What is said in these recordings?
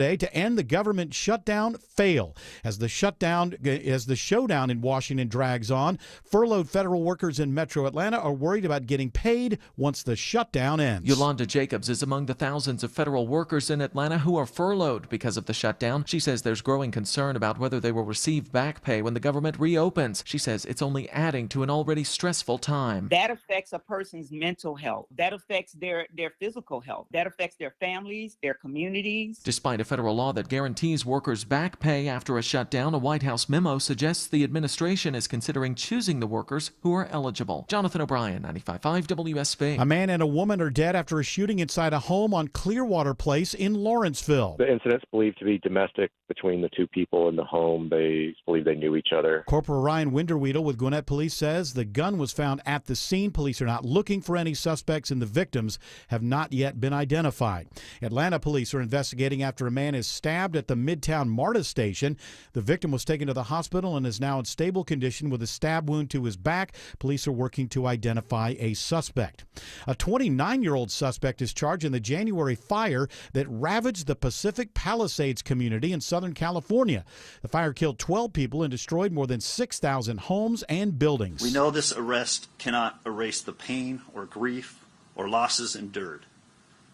to end the government shutdown fail. As the showdown in Washington drags on, furloughed federal workers in Metro Atlanta are worried about getting paid once the shutdown ends. Yolanda Jacobs is among the thousands of federal workers in Atlanta who are furloughed because of the shutdown. She says there's growing concern about whether they will receive back pay when the government reopens. She says it's only adding to an already stressful time. That affects a person's mental health. That affects their physical health. That affects their families, their communities. Despite a federal law that guarantees workers back pay after a shutdown, a White House memo suggests the administration is considering choosing the workers who are eligible. Jonathan O'Brien, 95.5 WSB. A man and a woman are dead after a shooting inside a home on Clearwater Place in Lawrenceville. The incident's believed to be domestic between the two people in the home. They believe they knew each other. Corporal Ryan Winderweedle with Gwinnett Police says the gun was found at the scene. Police are not looking for any suspects, and the victims have not yet been identified. Atlanta police are investigating after a man is stabbed at the Midtown MARTA station. The victim was taken to the hospital and is now in stable condition with a stab wound to his back. Police are working to identify a suspect. A 29-year-old suspect is charged in the January fire that ravaged the Pacific Palisades community in Southern California. The fire killed 12 people and destroyed more than 6,000 homes and buildings. We know this arrest cannot erase the pain or grief or losses endured,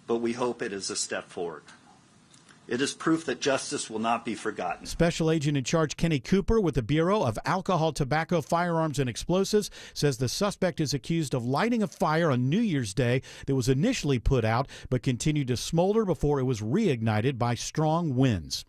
but we hope it is a step forward. It is proof that justice will not be forgotten. Special Agent in Charge Kenny Cooper with the Bureau of Alcohol, Tobacco, Firearms, and Explosives says the suspect is accused of lighting a fire on New Year's Day that was initially put out but continued to smolder before it was reignited by strong winds.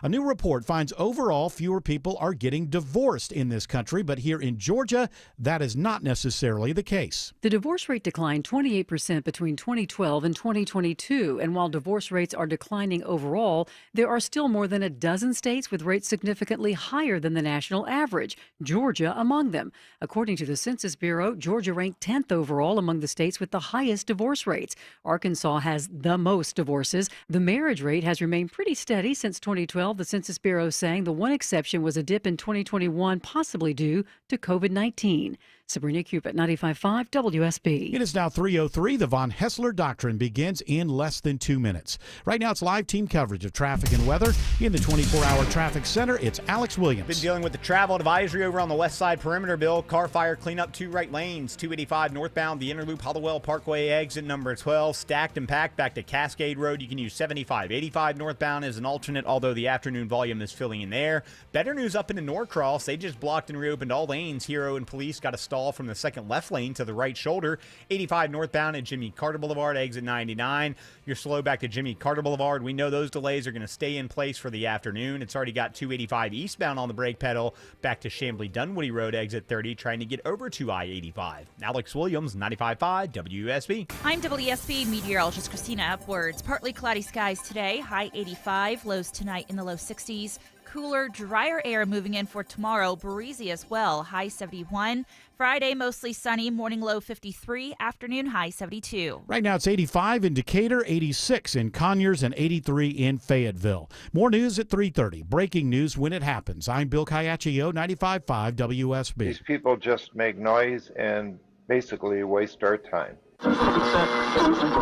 A new report finds overall fewer people are getting divorced in this country, but here in Georgia, that is not necessarily the case. The divorce rate declined 28% between 2012 and 2022, and while divorce rates are declining overall, there are still more than a dozen states with rates significantly higher than the national average, Georgia among them. According to the Census Bureau, Georgia ranked 10th overall among the states with the highest divorce rates. Arkansas has the most divorces. The marriage rate has remained pretty steady since 2012, the Census Bureau saying the one exception was a dip in 2021, possibly due to COVID-19. Sabrina Cupid, 95.5 WSB. It is now 3:03. The Von Hessler Doctrine begins in less than 2 minutes. Right now, it's live team coverage of traffic and weather. In the 24-hour traffic center, it's Alex Williams. Been dealing with the travel advisory over on the west side perimeter, Bill. Car fire cleanup, 2 right lanes, 285 northbound, the Interloop Hollowell Parkway exit number 12, stacked and packed back to Cascade Road. You can use 75. 85 northbound is an alternate, although the afternoon volume is filling in there. Better news up into Norcross. They just blocked and reopened all lanes. Hero and police got a stall from the second left lane to the right shoulder. 85 northbound at Jimmy Carter Boulevard, exit 99. You're slow back to Jimmy Carter Boulevard. We know those delays are going to stay in place for the afternoon. It's already got 285 eastbound on the brake pedal back to Chamblee Dunwoody Road, exit 30, trying to get over to I-85. Alex Williams, 95.5 WSB. I'm WSB meteorologist Christina Upwards. Partly cloudy skies today, high 85, lows tonight in the low 60s. Cooler, drier air moving in for tomorrow, breezy as well, high 71. Friday, mostly sunny, morning low 53, afternoon high 72. Right now it's 85 in Decatur, 86 in Conyers, and 83 in Fayetteville. More news at 3:30. Breaking news when it happens. I'm Bill Caiaccio, 95.5 WSB. These people just make noise and basically waste our time.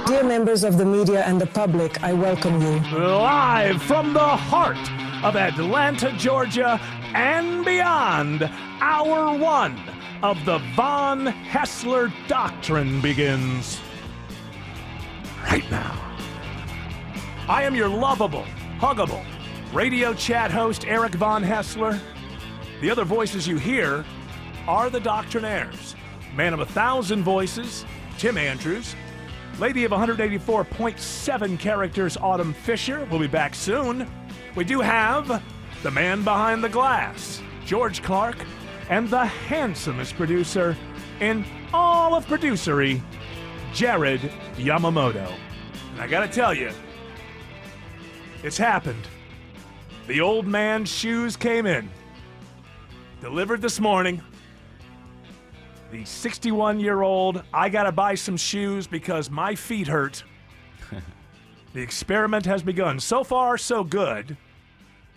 Dear members of the media and the public, I welcome you. Live from the heart of Atlanta, Georgia, and beyond, Hour 1 of the Von Hessler Doctrine begins right now. I am your lovable, huggable radio chat host, Eric Von Hessler. The other voices you hear are the Doctrinaires. Man of 1,000 voices, Tim Andrews. Lady of 184.7 characters, Autumn Fisher, will be back soon. We do have the man behind the glass, George Clark, and the handsomest producer in all of producery, Jared Yamamoto. And I gotta tell you, it's happened. The old man's shoes came in. Delivered this morning. The 61-year-old, I gotta buy some shoes because my feet hurt. The experiment has begun. So far, so good.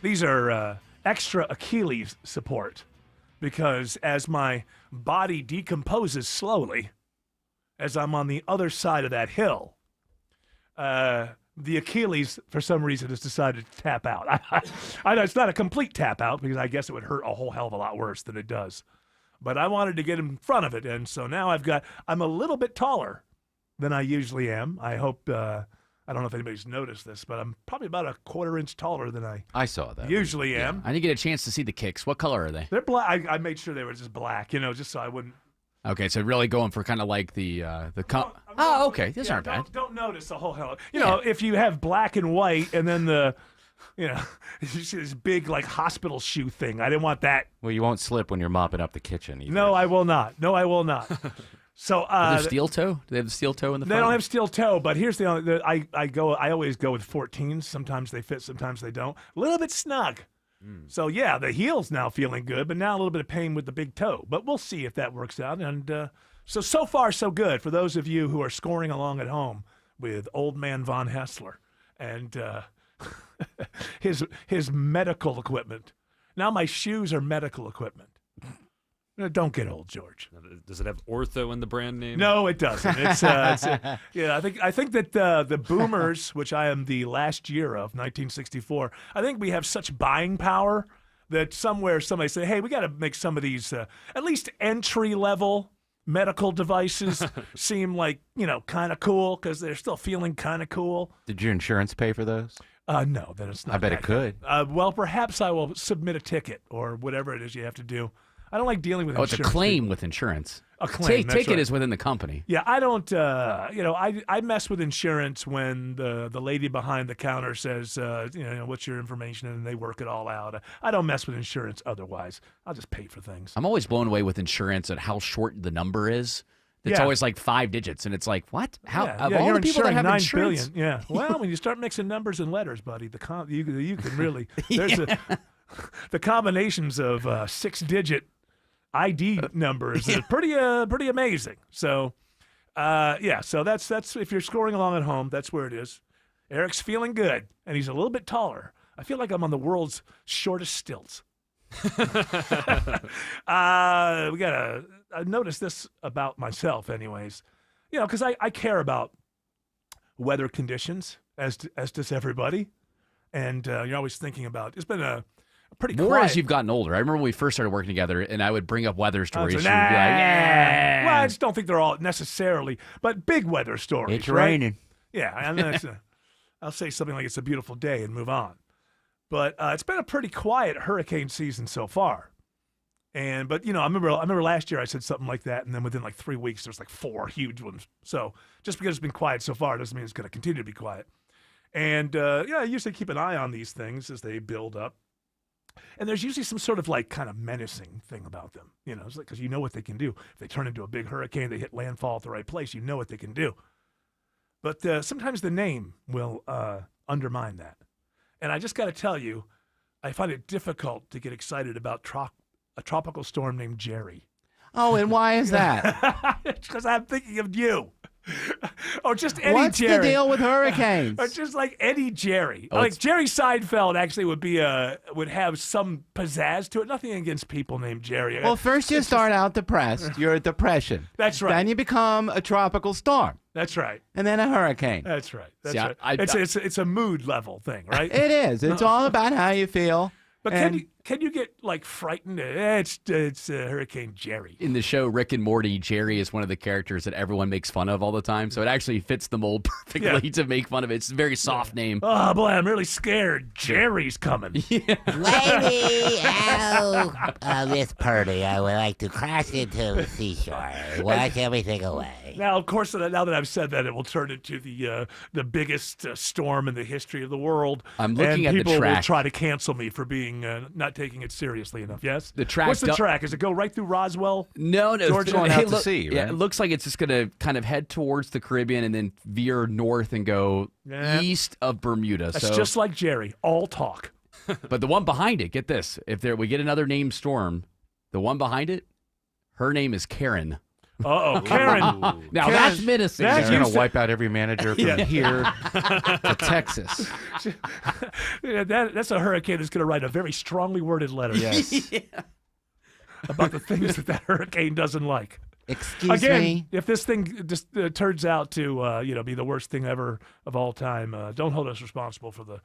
These are extra Achilles support because as my body decomposes slowly, as I'm on the other side of that hill, the Achilles, for some reason, has decided to tap out. I know it's not a complete tap out because I guess it would hurt a whole hell of a lot worse than it does. But I wanted to get in front of it, and so now I'm a little bit taller than I usually am. I hope, I don't know if anybody's noticed this, but I'm probably about a quarter-inch taller than I saw that. usually am. I didn't get a chance to see the kicks. What color are they? They're black. I made sure they were just black, just so I wouldn't. Okay, so really going for kind of like the oh, okay, these aren't bad. Don't notice a whole hell. If you have black and white, and then you see this big like hospital shoe thing. I didn't want that. Well, you won't slip when you're mopping up the kitchen either. No, I will not. So Are there steel toe? Do they have the steel toe in the front? They don't have steel toe, but here's the only. I always go with 14s. Sometimes they fit, sometimes they don't. A little bit snug. So, yeah, the heel's now feeling good, but now a little bit of pain with the big toe. But we'll see if that works out. And so far, so good for those of you who are scoring along at home with Old Man Von Hessler and his medical equipment. Now my shoes are medical equipment. Don't get old, George. Does it have ortho in the brand name? No, it doesn't. I think that the boomers, which I am the last year of, 1964, I think we have such buying power that somewhere somebody said, hey, we got to make some of these at least entry-level medical devices seem like, kind of cool because they're still feeling kind of cool. Did your insurance pay for those? No, that is not. I bet it could. Well, perhaps I will submit a ticket or whatever it is you have to do. I don't like dealing with insurance. insurance. It's a claim people. with insurance. A claim. Ticket right. is within the company. Yeah, I don't. I mess with insurance when the lady behind the counter says, what's your information, and they work it all out. I don't mess with insurance otherwise. I'll just pay for things. I'm always blown away with insurance at how short the number is. It's always like 5 digits, and it's like, what? How of all the people that have insurance? Billion. Yeah. Well, when you start mixing numbers and letters, buddy, you can really. There's the combinations of 6-digit ID numbers is pretty amazing. So, so that's if you're scoring along at home, that's where it is. Eric's feeling good, and he's a little bit taller. I feel like I'm on the world's shortest stilts. I noticed this about myself, anyways. Because I care about weather conditions, as does everybody, and you're always thinking about. It's been a pretty more quiet. As you've gotten older. I remember when we first started working together, and I would bring up weather stories. Well, You'd be like, well, I just don't think they're all necessarily, but big weather stories. It's right? raining. Yeah, and I'll say something like it's a beautiful day and move on. But it's been a pretty quiet hurricane season so far. But I remember last year I said something like that, and then within like 3 weeks there's like 4 huge ones. So just because it's been quiet so far doesn't mean it's going to continue to be quiet. And I usually keep an eye on these things as they build up. And there's usually some sort of like kind of menacing thing about them, it's like, because you know what they can do. If they turn into a big hurricane, they hit landfall at the right place, you know what they can do. But sometimes the name will undermine that. And I just got to tell you, I find it difficult to get excited about a tropical storm named Jerry. Oh, and why is that? It's because I'm thinking of you. Or just Eddie What's Jerry. the deal with hurricanes? Or just like Eddie Jerry. Oh, like Jerry Seinfeld actually would have some pizzazz to it. Nothing against people named Jerry. Well, first you start out depressed. You're a depression. That's right. Then you become a tropical storm. That's right. And then a hurricane. That's right. That's See, right. It's a mood level thing, right? It is. It's all about how you feel. But can you get like frightened? It's Hurricane Jerry. in the show Rick and Morty, Jerry is one of the characters that everyone makes fun of all the time. So it actually fits the mold perfectly to make fun of it. It's a very soft name. Oh boy, I'm really scared. Jerry's coming. Lady, Miss Purdy, I would like to crash into the seashore. Wash everything away. Now, of course, now that I've said that, it will turn into the biggest storm in the history of the world. I'm looking and at the people track. will try to cancel me for being not taking it seriously enough. Yes. The track. What's the track? Does it go right through Roswell? No. Georgia going out to sea, Yeah, right? it looks like it's just going to kind of head towards the Caribbean and then veer north and go east of Bermuda. That's just like Jerry. All talk. But the one behind it, get this: if we get another named storm, the one behind it, her name is Karen. Uh-oh, Karen. Now that's menacing. She's going to wipe out every manager from here to Texas. That's a hurricane that's going to write a very strongly worded letter. Yes. About the things that hurricane doesn't like. Excuse Again, me? if this thing just turns out to be the worst thing ever of all time, don't hold us responsible for the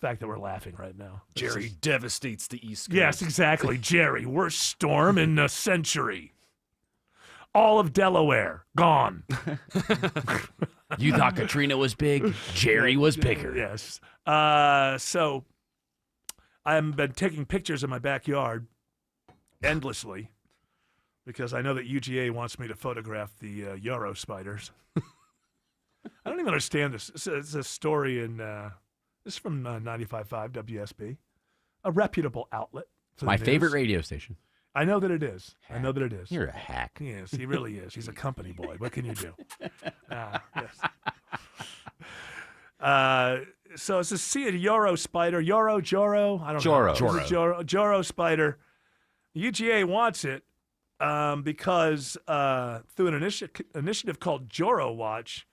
fact that we're laughing right now. Jerry devastates the East Coast. Yes, exactly. Jerry, worst storm in a century. All of Delaware gone. You thought Katrina was big? Jerry was bigger. Yes. So I've been taking pictures of my backyard endlessly because I know that UGA wants me to photograph the Euro spiders. I don't even understand this. It's a story in this is from 95.5 WSB, a reputable outlet. For My the favorite news. radio station. I know that it is. I know that it is. You're a hack. Yes, he really is. He's a company boy. What can you do? Yes. So it's a Euro spider. Joro? I don't Joro. know. It's a Joro spider. UGA wants it because through an initiative called Joro Watch,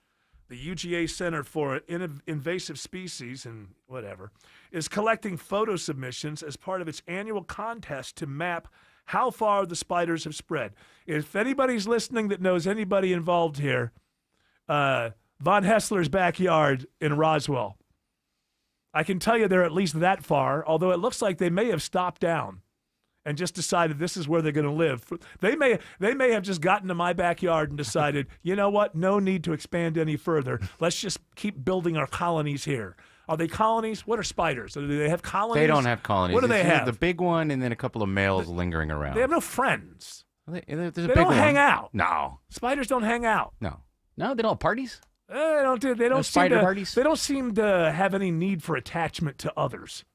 the UGA Center for Invasive Species and whatever is collecting photo submissions as part of its annual contest to map how far the spiders have spread. If anybody's listening that knows anybody involved here, Von Hessler's backyard in Roswell, I can tell you they're at least that far, although it looks like they may have stopped down and just decided this is where they're going to live. They may have just gotten to my backyard and decided, you know what, no need to expand any further. Let's just keep building our colonies here. Are they colonies? What are spiders? Do they have colonies? They don't have colonies. What do they It's have? The big one and then a couple of males lingering around. They have no friends. There's a They big don't one. hang out. No. Spiders don't hang out. No. No, they don't have parties? They don't No spider parties? They don't seem to have any need for attachment to others.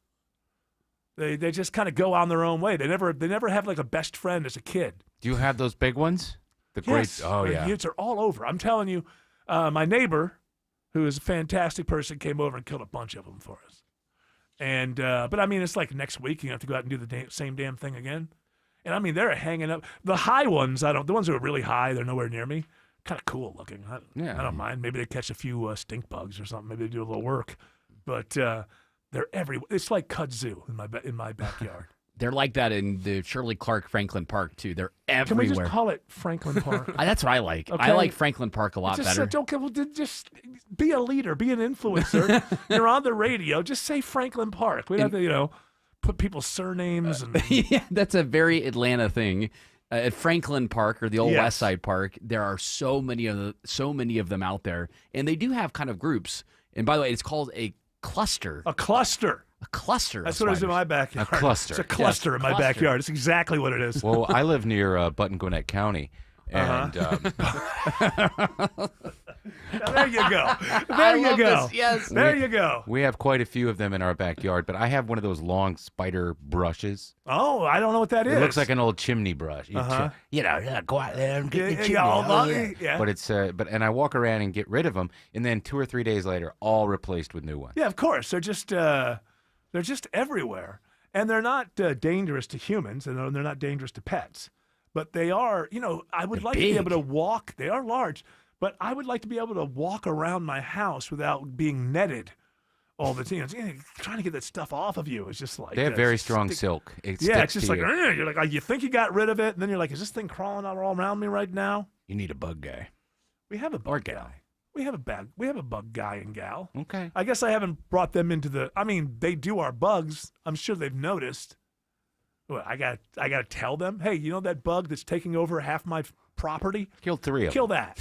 They just kind of go on their own way. They never have like a best friend as a kid. Do you have those big ones? The Yes, great. Oh, yeah. They're all over. I'm telling you, my neighbor, who is a fantastic person, came over and killed a bunch of them for us. And but I mean, it's like next week you have to go out and do the same damn thing again. And I mean, they're hanging up. The high ones, the ones who are really high, they're nowhere near me. Kind of cool looking. I don't mind. Maybe they catch a few stink bugs or something. Maybe they do a little work. But they're everywhere. It's like kudzu in my backyard. They're like that in the Shirley Clark Franklin Park, too. They're Can everywhere. we just call it Franklin Park? That's what I like. Okay. I like Franklin Park a lot better. Just be a leader, be an influencer. You're on the radio. Just say Franklin Park. We don't have to, put people's surnames. And Yeah, that's a very Atlanta thing. At Franklin Park or the old Yes. West Side Park, there are so many of them out there, and they do have kind of groups. And by the way, it's called a cluster. A cluster. A cluster. That's of what it is in spiders. my backyard. A cluster. It's a cluster in my cluster. backyard. It's exactly what it is. Well, I live near Button Gwinnett County. And There you go. I There you love go. this. Yes. There you go. we have quite a few of them in our backyard, but I have one of those long spider brushes. Oh, I don't know what that is. It looks like an old chimney brush. Go out there and get the chimney. Yeah. But it's and I walk around and get rid of them, and then 2 or 3 days later, all replaced with new ones. Yeah, of course. They're just everywhere, and they're not dangerous to humans, and they're not dangerous to pets. But they are. I would like to be able to walk. They are large, but I would like to be able to walk around my house without being netted all the time. Trying to get that stuff off of you is just like They have very strong silk. It Yeah, it's sticks just to like you. you're like you think you got rid of it, and then you're like, is this thing crawling all around me right now? You need a bug guy. We have a bug guy. We have a bug guy and gal. Okay. I guess I haven't brought them into the. I mean, they do our bugs. I'm sure they've noticed. Well, I got to tell them, hey, you know that bug that's taking over half my property? Kill 3 of them. Kill that.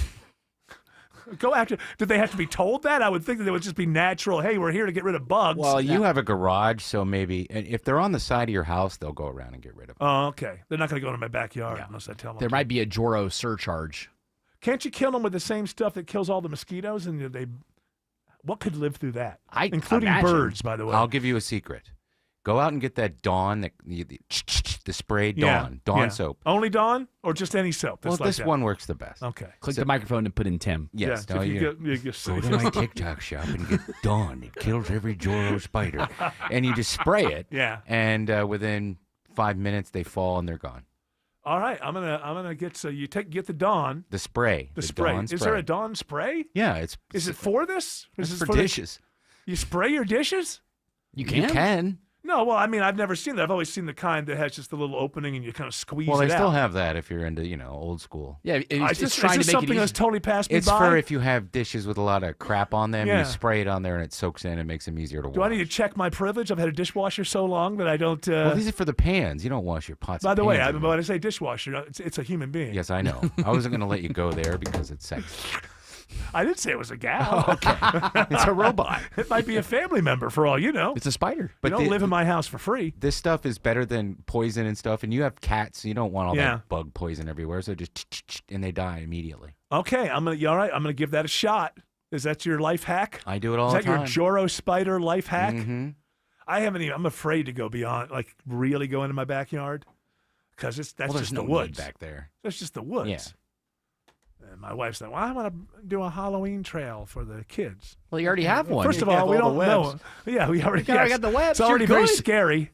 Go after. Did they have to be told that? I would think that it would just be natural. Hey, we're here to get rid of bugs. Well, you have a garage, so maybe and if they're on the side of your house, they'll go around and get rid of them. Oh, okay. They're not going to go into my backyard unless I tell them. There might be a Joro surcharge. Can't you kill them with the same stuff that kills all the mosquitoes? And what could live through that? Including imagine. birds, by the way. I'll give you a secret. Go out and get that Dawn, the spray Dawn, soap. Only Dawn, or just any soap? Well, that's like this that? one works the best. Okay. Click the microphone and put in Tim. Yes. Yeah, no, if you you go to my TikTok shop and get Dawn. It kills every Joro spider. And you just spray it. Yeah. And within 5 minutes, they fall and they're gone. All right, I'm gonna get get the Dawn. The spray. The spray. Dawn Is there spray. a Dawn spray? Yeah, Is it for this? It's Is for this dishes. You spray your dishes? You You can. No, well, I mean, I've never seen that. I've always seen the kind that has just a little opening and you kind of squeeze it out. Well, they still have that if you're into, old school. Yeah, Is this something that's totally passed me It's by? for if you have dishes with a lot of crap on them, Yeah. you spray it on there and it soaks in and makes them easier to wash. Do I need to check my privilege? I've had a dishwasher so long that I don't. Well, these are for the pans. You don't wash your pots. By and the way, pans when I say dishwasher, it's a human being. Yes, I know. I wasn't going to let you go there because it's sexy. I didn't say it was a gal. Okay. It's a robot. It might be a family member for all you know. It's a spider. But you don't live in my house for free. This stuff is better than poison and stuff. And you have cats. You don't want all Yeah. that bug poison everywhere. So just and they die immediately. Okay, you all right? I'm gonna give that a shot. Is that your life hack? I do it all Is the that your time. Joro spider life hack? Mm-hmm. I haven't even. I'm afraid to go beyond, like really go into my backyard, because that's Well, there's just no the need woods back there. That's just the woods. Yeah. And my wife's like, "Well, I want to do a Halloween trail for the kids." Well, you already have one. First of You have all, we all don't the know. webs. Yeah, we already, You already got the webs. It's already You're very good. scary.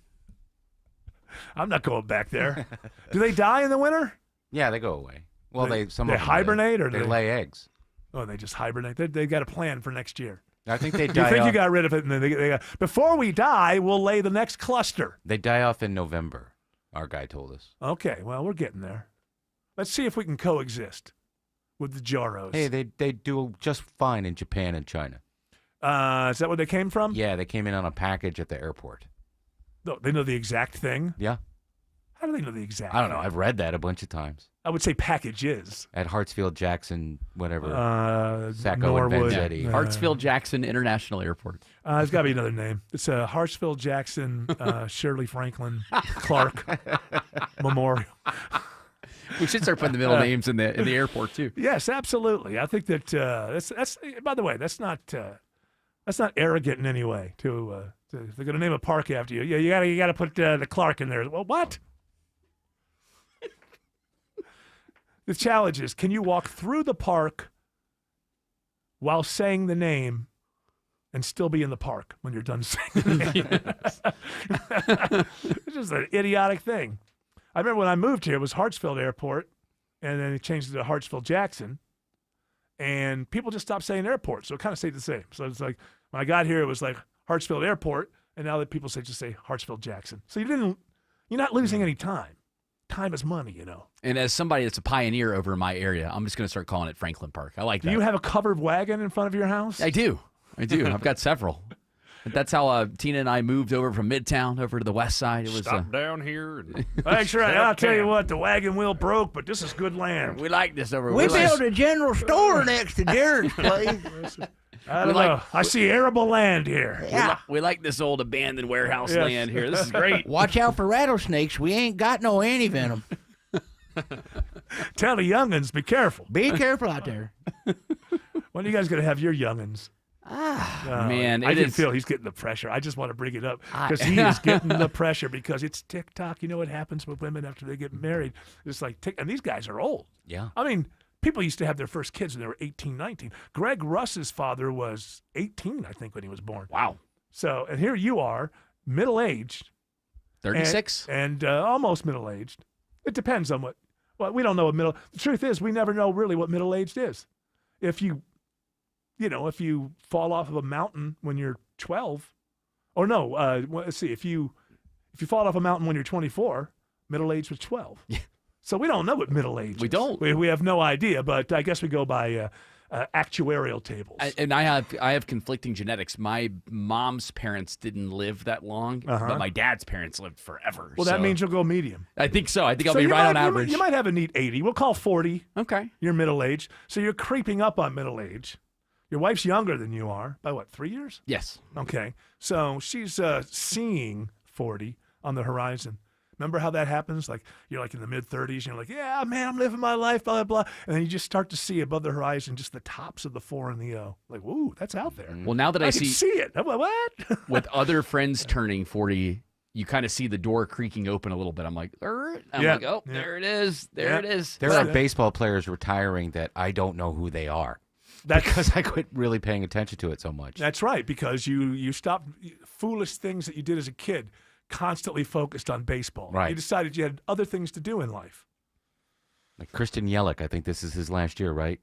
I'm not going back there. Do they die in the winter? Yeah, they go away. Well, some they of them hibernate do. or they lay eggs. Oh, they just hibernate. They got a plan for next year. I think they You die think off. you got rid of it, and then they got, before we die, we'll lay the next cluster. They die off in November. Our guy told us. Okay, well, we're getting there. Let's see if we can coexist with the Joros. Hey, they do just fine in Japan and China. Is that where they came from? Yeah, they came in on a package at the airport. No, they know the exact thing. Yeah. How do they know the exact? I don't know. thing? I've read that a bunch of times. I would say packages. At Hartsfield Jackson, whatever. Norwood. Sacco and Vanzetti. Hartsfield Jackson International Airport. There's got to be another name. It's Hartsfield Jackson, Shirley Franklin, Clark Memorial. We should start putting the middle names in the airport too. Yes, absolutely. I think that that's. By the way, that's not arrogant in any way. If they're going to name a park after you, yeah, you got to put the Clark in there. Well, what? The challenge is: can you walk through the park while saying the name and still be in the park when you're done saying the name? It's just an idiotic thing. I remember when I moved here, it was Hartsfield Airport, and then it changed to Hartsfield Jackson, and people just stopped saying airport, so it kind of stayed the same. So it's like when I got here, it was like Hartsfield Airport, and now that people just say Hartsfield Jackson. So you're not losing any time. Time is money, you know. And as somebody that's a pioneer over in my area, I'm just going to start calling it Franklin Park. I like that. Do you have a covered wagon in front of your house? I do. I've got several. That's how Tina and I moved over from Midtown over to the west side. It was Stop down here. And That's right. I'll tell you what, the wagon wheel broke, but this is good land. we like this over. We built a general store next to Jared's place. I don't know. I see arable land here. We like this old abandoned warehouse Yes. land here. This is great. Watch out for rattlesnakes. We ain't got no anti-venom. Tell the youngins, be careful. Be careful out there. When are you guys going to have your youngins? Man, I it can is- feel he's getting the pressure. I just want to bring it up because he is getting the pressure because it's TikTok. You know what happens with women after they get married? It's like, and these guys are old. Yeah. I mean, people used to have their first kids when they were 18, 19. Greg Russ's father was 18, I think, when he was born. Wow. So, and here you are, middle-aged. 36? And almost middle-aged. It depends on what. Well, we don't know what middle. The truth is, we never know really what middle-aged is. If you fall off of a mountain when you're 12, or no, let's see, if you fall off a mountain when you're 24, middle-aged was 12. Yeah. So we don't know what middle-aged We is. don't. We have no idea, but I guess we go by actuarial tables. And I have conflicting genetics. My mom's parents didn't live that long, but my dad's parents lived forever. Well, that so- means you'll go medium. I think so. I think I'll So be you right on might- average. You might have a neat 80. We'll call 40. Okay. You're middle-aged. So you're creeping up on middle age. Your wife's younger than you are by what, 3 years? Yes. Okay. So she's seeing 40 on the horizon. Remember how that happens? Like you're like in the mid-30s and you're like, yeah, man, I'm living my life, blah, blah, blah. And then you just start to see above the horizon just the tops of the 4 and the O. Like, whoa, that's out there. Well, now that I can see- see it. I'm like, what? With other friends turning 40, you kind of see the door creaking open a little bit. I'm like, oh, Yeah. there it is. There it is. There are baseball players retiring that I don't know who they are. That's- because I quit really paying attention to it so much. That's right, because you stopped foolish things that you did as a kid, constantly focused on baseball. Right. You decided you had other things to do in life. Like Kristen Yelich, I think this is his last year, right?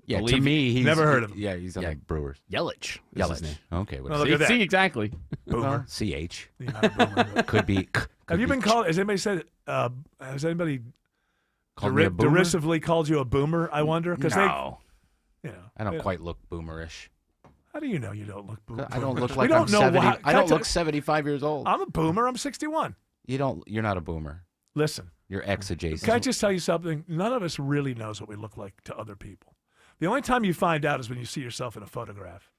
Yeah, to Believe me, he's Never heard of him. Yeah, he's on the Brewers. Yelich. Is his name. Okay, Oh, look at that. See, exactly. Boomer. CH. You're not a boomer. Could be. Have you been called? Has anybody said? Has anybody Called me a boomer? derisively called you a boomer? I wonder because No. they, you know, I don't quite look boomerish. How do you know you don't look boomer? I don't look We like don't I'm know 70. why- I don't look 75 years old. I'm a boomer. I'm 61. You're not a boomer. Listen, You're ex-adjacent. can I just tell you something? None of us really knows what we look like to other people. The only time you find out is when you see yourself in a photograph.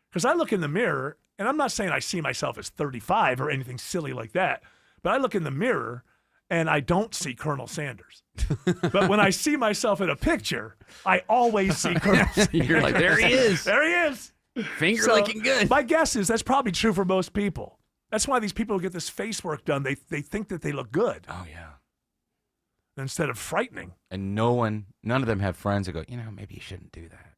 Because I look in the mirror, and I'm not saying I see myself as 35 or anything silly like that, but I look in the mirror and I don't see Colonel Sanders. But when I see myself in a picture, I always see Colonel Sanders. You're like, there he is. There he is. Finger So, licking good. My guess is that's probably true for most people. That's why these people who get this face work done, they think that they look good. Oh yeah. Instead of frightening. And none of them have friends that go, maybe you shouldn't do that.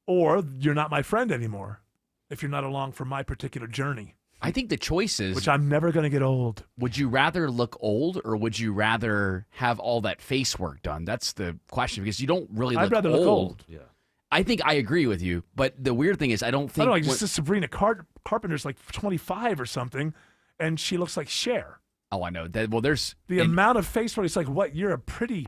Or you're not my friend anymore if you're not along for my particular journey. I think the choice is, which I'm never going to get old. Would you rather look old or would you rather have all that face work done? That's the question because you don't really I'd look rather look old. Yeah. I think I agree with you, but the weird thing is I don't think I don't know, just Sabrina Carpenter's like 25 or something, and she looks like Cher. Oh, I know. Well, there's the amount of face work. It's like, what? You're a pretty,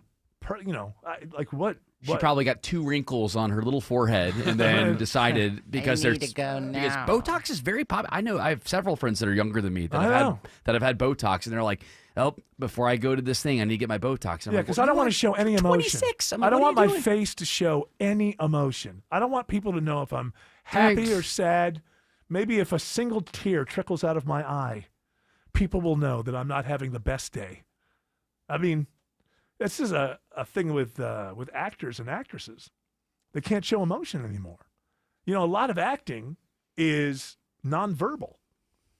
like what? She probably got 2 wrinkles on her little forehead and then decided because I need to go because now. Botox is very popular. I know I have several friends that are younger than me that have had Botox, and they're like, "Oh, before I go to this thing, I need to get my Botox." And I'm Yeah, like, because well, I don't want to show any emotion. 26. I don't want my face to show any emotion. I don't want people to know if I'm happy or sad. Maybe if a single tear trickles out of my eye, people will know that I'm not having the best day. I mean, this is a thing with actors and actresses. They can't show emotion anymore. A lot of acting is nonverbal.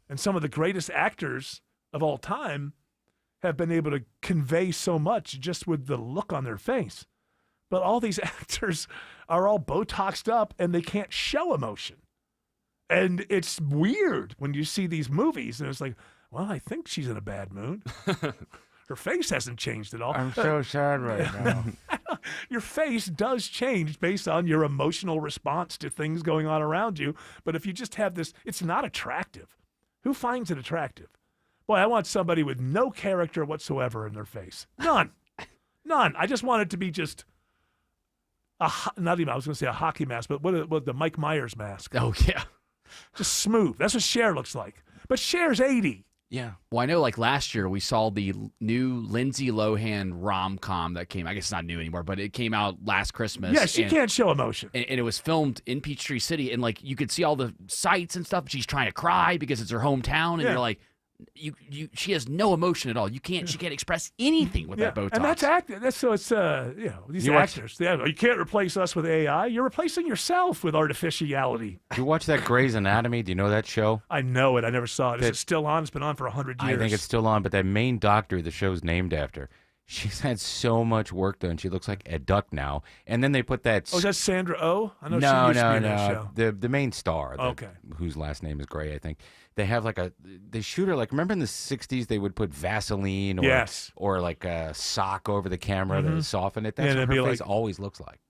And some of the greatest actors of all time have been able to convey so much just with the look on their face. But all these actors are all Botoxed up and they can't show emotion. And it's weird when you see these movies and it's like, well, I think she's in a bad mood. Her face hasn't changed at all. I'm so sad right now. Your face does change based on your emotional response to things going on around you. But if you just have this, it's not attractive. Who finds it attractive? Boy, I want somebody with no character whatsoever in their face. None. None. I just want it to be just not even, I was going to say a hockey mask, but what the Mike Myers mask. Oh, yeah. Just smooth. That's what Cher looks like. But Cher's 80. Yeah. Well, I know like last year we saw the new Lindsay Lohan rom-com that came. I guess it's not new anymore, but it came out last Christmas. Yeah, she can't show emotion. And it was filmed in Peachtree City. And like you could see all the sights and stuff. She's trying to cry because it's her hometown. And you're like, she has no emotion at all. She can't express anything with that Botox. And that's acting. That's so it's these actors. You can't replace us with AI. You're replacing yourself with artificiality. Do you watch that Grey's Anatomy? Do you know that show? I know it. I never saw it. Is it still on? It's been on for 100 years. I think it's still on, but that main doctor the show's named after, she's had so much work done. She looks like a duck now. And then they put that. Oh, is that Sandra Oh? I know she used to be in that show. The main star. Whose last name is Grey, I think. They have they shoot her remember in the 60s they would put Vaseline or like a sock over the camera to soften it. That's what her face always looks like.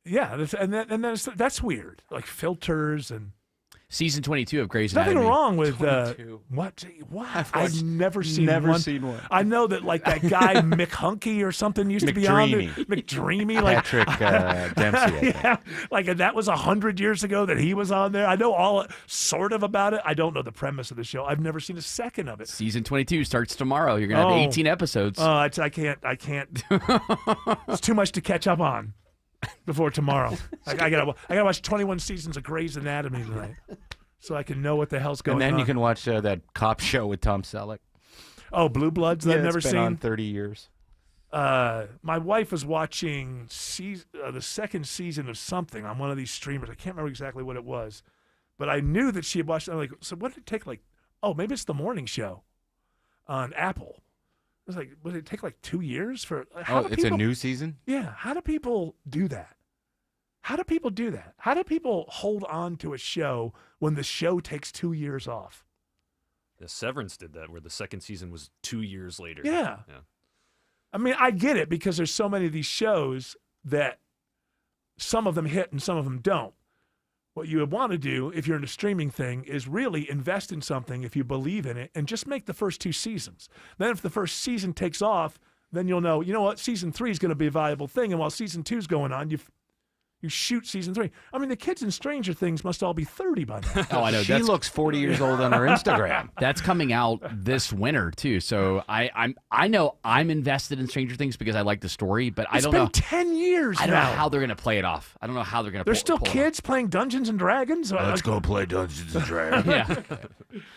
Yeah, that's weird. Like filters and. Season 22 of Grey's Anatomy. Nothing wrong with what? I've never seen one. I know that that guy Mick Hunky or something used to be on there. McDreamy, Patrick Dempsey. And that was 100 years ago that he was on there. I know all sort of about it. I don't know the premise of the show. I've never seen a second of it. Season 22 starts tomorrow. You're gonna have 18 episodes. I can't. It's too much to catch up on. Before tomorrow, I gotta watch 21 seasons of Grey's Anatomy tonight, so I can know what the hell's going on. And then you can watch that cop show with Tom Selleck. Oh, Blue Bloods. That I've never it's been seen. On 30 years. My wife was watching the second season of something on one of these streamers. I can't remember exactly what it was, but I knew that she had watched it. I'm like, so what did it take? Maybe it's the morning show on Apple. I was like, would it take 2 years for? It's a new season? Yeah. How do people do that? How do people do that? How do people hold on to a show when the show takes 2 years off? The Severance did that, where the second season was 2 years later. Yeah. I mean, I get it because there's so many of these shows that some of them hit and some of them don't. What you would want to do if you're in a streaming thing is really invest in something if you believe in it and just make the first 2 seasons. Then if the first season takes off, then you'll know, you know what, season 3 is going to be a viable thing. And while season 2 is going on, you shoot season 3. I mean, the kids in Stranger Things must all be 30 by now. Oh, I know. She looks 40 years old on her Instagram. That's coming out this winter too. So I know I'm invested in Stranger Things because I like the story, but I don't know. It's been 10 years now. I don't know how they're going to play it off. I don't know how they're going to. There's still kids playing Dungeons and Dragons. Let's go play Dungeons and Dragons. Yeah.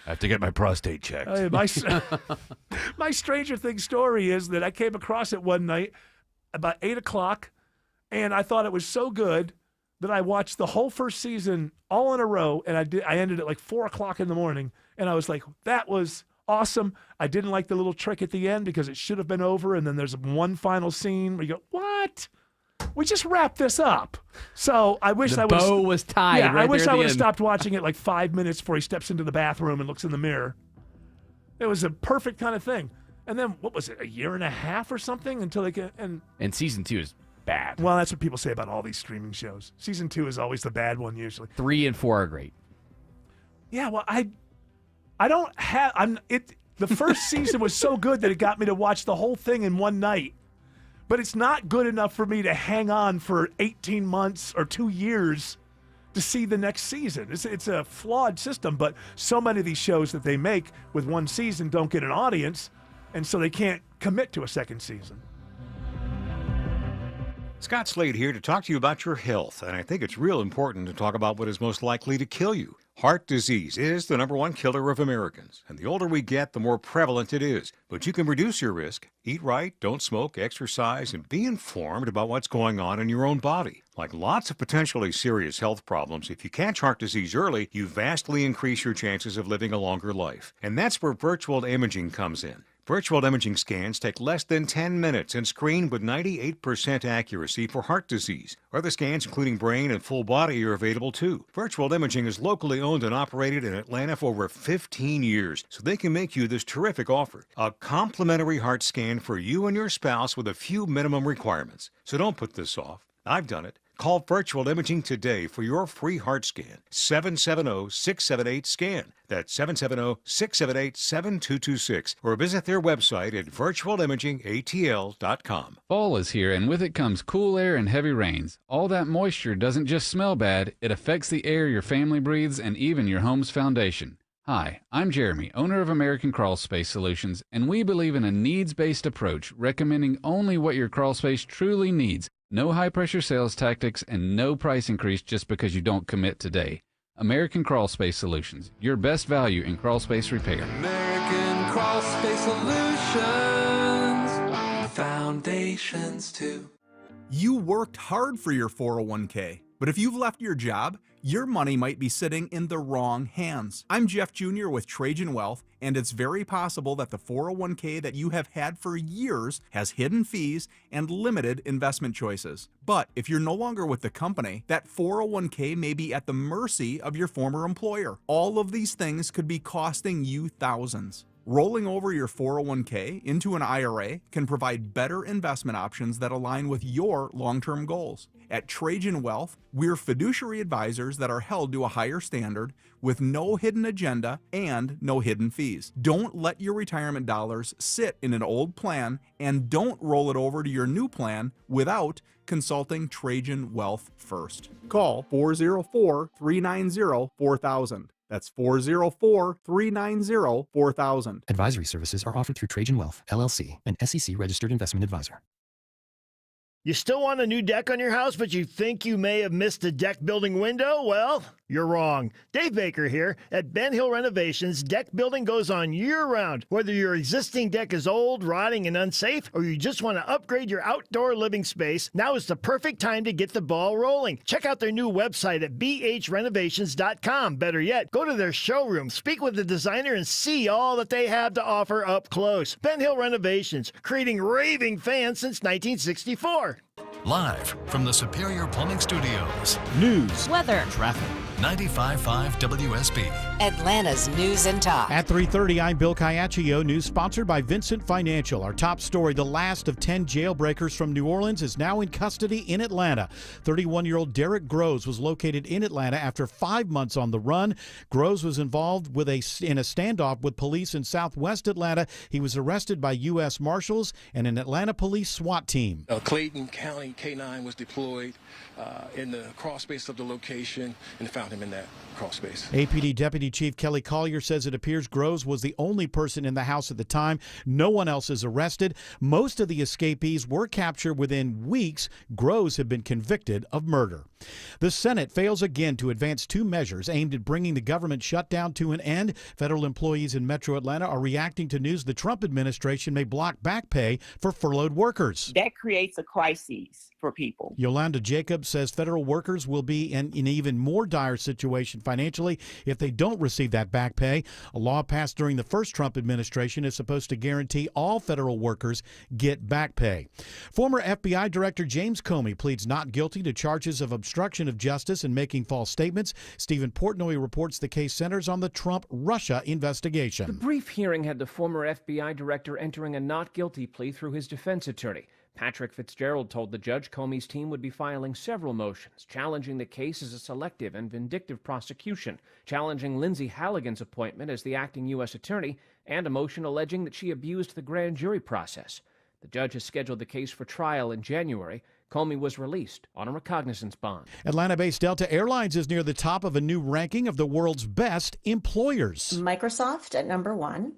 I have to get my prostate checked. My Stranger Things story is that I came across it one night about 8 o'clock. And I thought it was so good that I watched the whole first season all in a row, and I ended at like 4 o'clock in the morning, and I was like, that was awesome. I didn't like the little trick at the end because it should have been over, and then there's one final scene where you go, what? We just wrapped this up. So I wish I would. The bow was tied. Yeah, right I wish there at I the would have end. stopped watching it like 5 minutes before he steps into the bathroom and looks in the mirror. It was a perfect kind of thing. And then what was it, a year and a half or something until they get and season 2 is bad. Well, that's what people say about all these streaming shows. Season 2 is always the bad one usually. 3 and 4 are great. Yeah, well, I don't have the first season was so good that it got me to watch the whole thing in one night. But it's not good enough for me to hang on for 18 months or 2 years to see the next season. It's a flawed system, but so many of these shows that they make with one season don't get an audience, and so they can't commit to a second season. Scott Slade here to talk to you about your health, and I think it's real important to talk about what is most likely to kill you. Heart disease is the #1 killer of Americans, and the older we get, the more prevalent it is. But you can reduce your risk. Eat right, don't smoke, exercise, and be informed about what's going on in your own body. Like lots of potentially serious health problems, if you catch heart disease early, you vastly increase your chances of living a longer life. And that's where virtual imaging comes in. Virtual imaging scans take less than 10 minutes and screen with 98% accuracy for heart disease. Other scans, including brain and full body, are available too. Virtual imaging is locally owned and operated in Atlanta for over 15 years, so they can make you this terrific offer. A complimentary heart scan for you and your spouse with a few minimum requirements. So don't put this off. I've done it. Call Virtual Imaging today for your free heart scan. 770-678-SCAN. That's 770-678-7226. Or visit their website at virtualimagingatl.com. Fall is here, and with it comes cool air and heavy rains. All that moisture doesn't just smell bad, it affects the air your family breathes and even your home's foundation. Hi, I'm Jeremy, owner of American Crawl Space Solutions, and we believe in a needs-based approach, recommending only what your crawl space truly needs. No high-pressure sales tactics and no price increase just because you don't commit today. American Crawl Space Solutions, your best value in crawl space repair. American Crawl Space Solutions, foundations too. You worked hard for your 401k, but if you've left your job, your money might be sitting in the wrong hands. I'm Jeff Jr. with Trajan Wealth, and it's very possible that the 401k that you have had for years has hidden fees and limited investment choices. But if you're no longer with the company, that 401k may be at the mercy of your former employer. All of these things could be costing you thousands. Rolling over your 401k into an IRA can provide better investment options that align with your long-term goals. At Trajan Wealth, we're fiduciary advisors that are held to a higher standard with no hidden agenda and no hidden fees. Don't let your retirement dollars sit in an old plan, and don't roll it over to your new plan without consulting Trajan Wealth first. Call 404-390-4000. That's 404-390-4000. Advisory services are offered through Trajan Wealth, LLC, an SEC-registered investment advisor. You still want a new deck on your house, but you think you may have missed a deck building window? Well, you're wrong. Dave Baker here. At Ben Hill Renovations, deck building goes on year-round. Whether your existing deck is old, rotting, and unsafe, or you just want to upgrade your outdoor living space, now is the perfect time to get the ball rolling. Check out their new website at bhrenovations.com. Better yet, go to their showroom, speak with the designer, and see all that they have to offer up close. Ben Hill Renovations, creating raving fans since 1964. Live from the Superior Plumbing Studios. News, weather, traffic. 95.5 WSB. Atlanta's News and Talk. At 3:30, I'm Bill Caiaccio. News sponsored by Vincent Financial. Our top story, the last of 10 jailbreakers from New Orleans is now in custody in Atlanta. 31-year-old Derek Groves was located in Atlanta after 5 months on the run. Groves was involved in a standoff with police in southwest Atlanta. He was arrested by U.S. Marshals and an Atlanta police SWAT team. Clayton County K-9 was deployed in the crawl space of the location and found him in that crawl space. APD Deputy Chief Kelly Collier says it appears Groves was the only person in the house at the time. No one else is arrested. Most of the escapees were captured within weeks. Groves had been convicted of murder. The Senate fails again to advance 2 measures aimed at bringing the government shutdown to an end. Federal employees in Metro Atlanta are reacting to news the Trump administration may block back pay for furloughed workers. That creates a crisis for people. Yolanda Jacobs says federal workers will be in an even more dire situation financially if they don't receive that back pay. A law passed during the first Trump administration is supposed to guarantee all federal workers get back pay. Former FBI Director James Comey pleads not guilty to charges of obstruction of justice and making false statements. Stephen Portnoy reports the case centers on the Trump-Russia investigation. The brief hearing had the former FBI director entering a not guilty plea through his defense attorney. Patrick Fitzgerald told the judge Comey's team would be filing several motions, challenging the case as a selective and vindictive prosecution, challenging Lindsay Halligan's appointment as the acting U.S. attorney, and a motion alleging that she abused the grand jury process. The judge has scheduled the case for trial in January. Comey was released on a recognizance bond. Atlanta-based Delta Airlines is near the top of a new ranking of the world's best employers. Microsoft at number 1,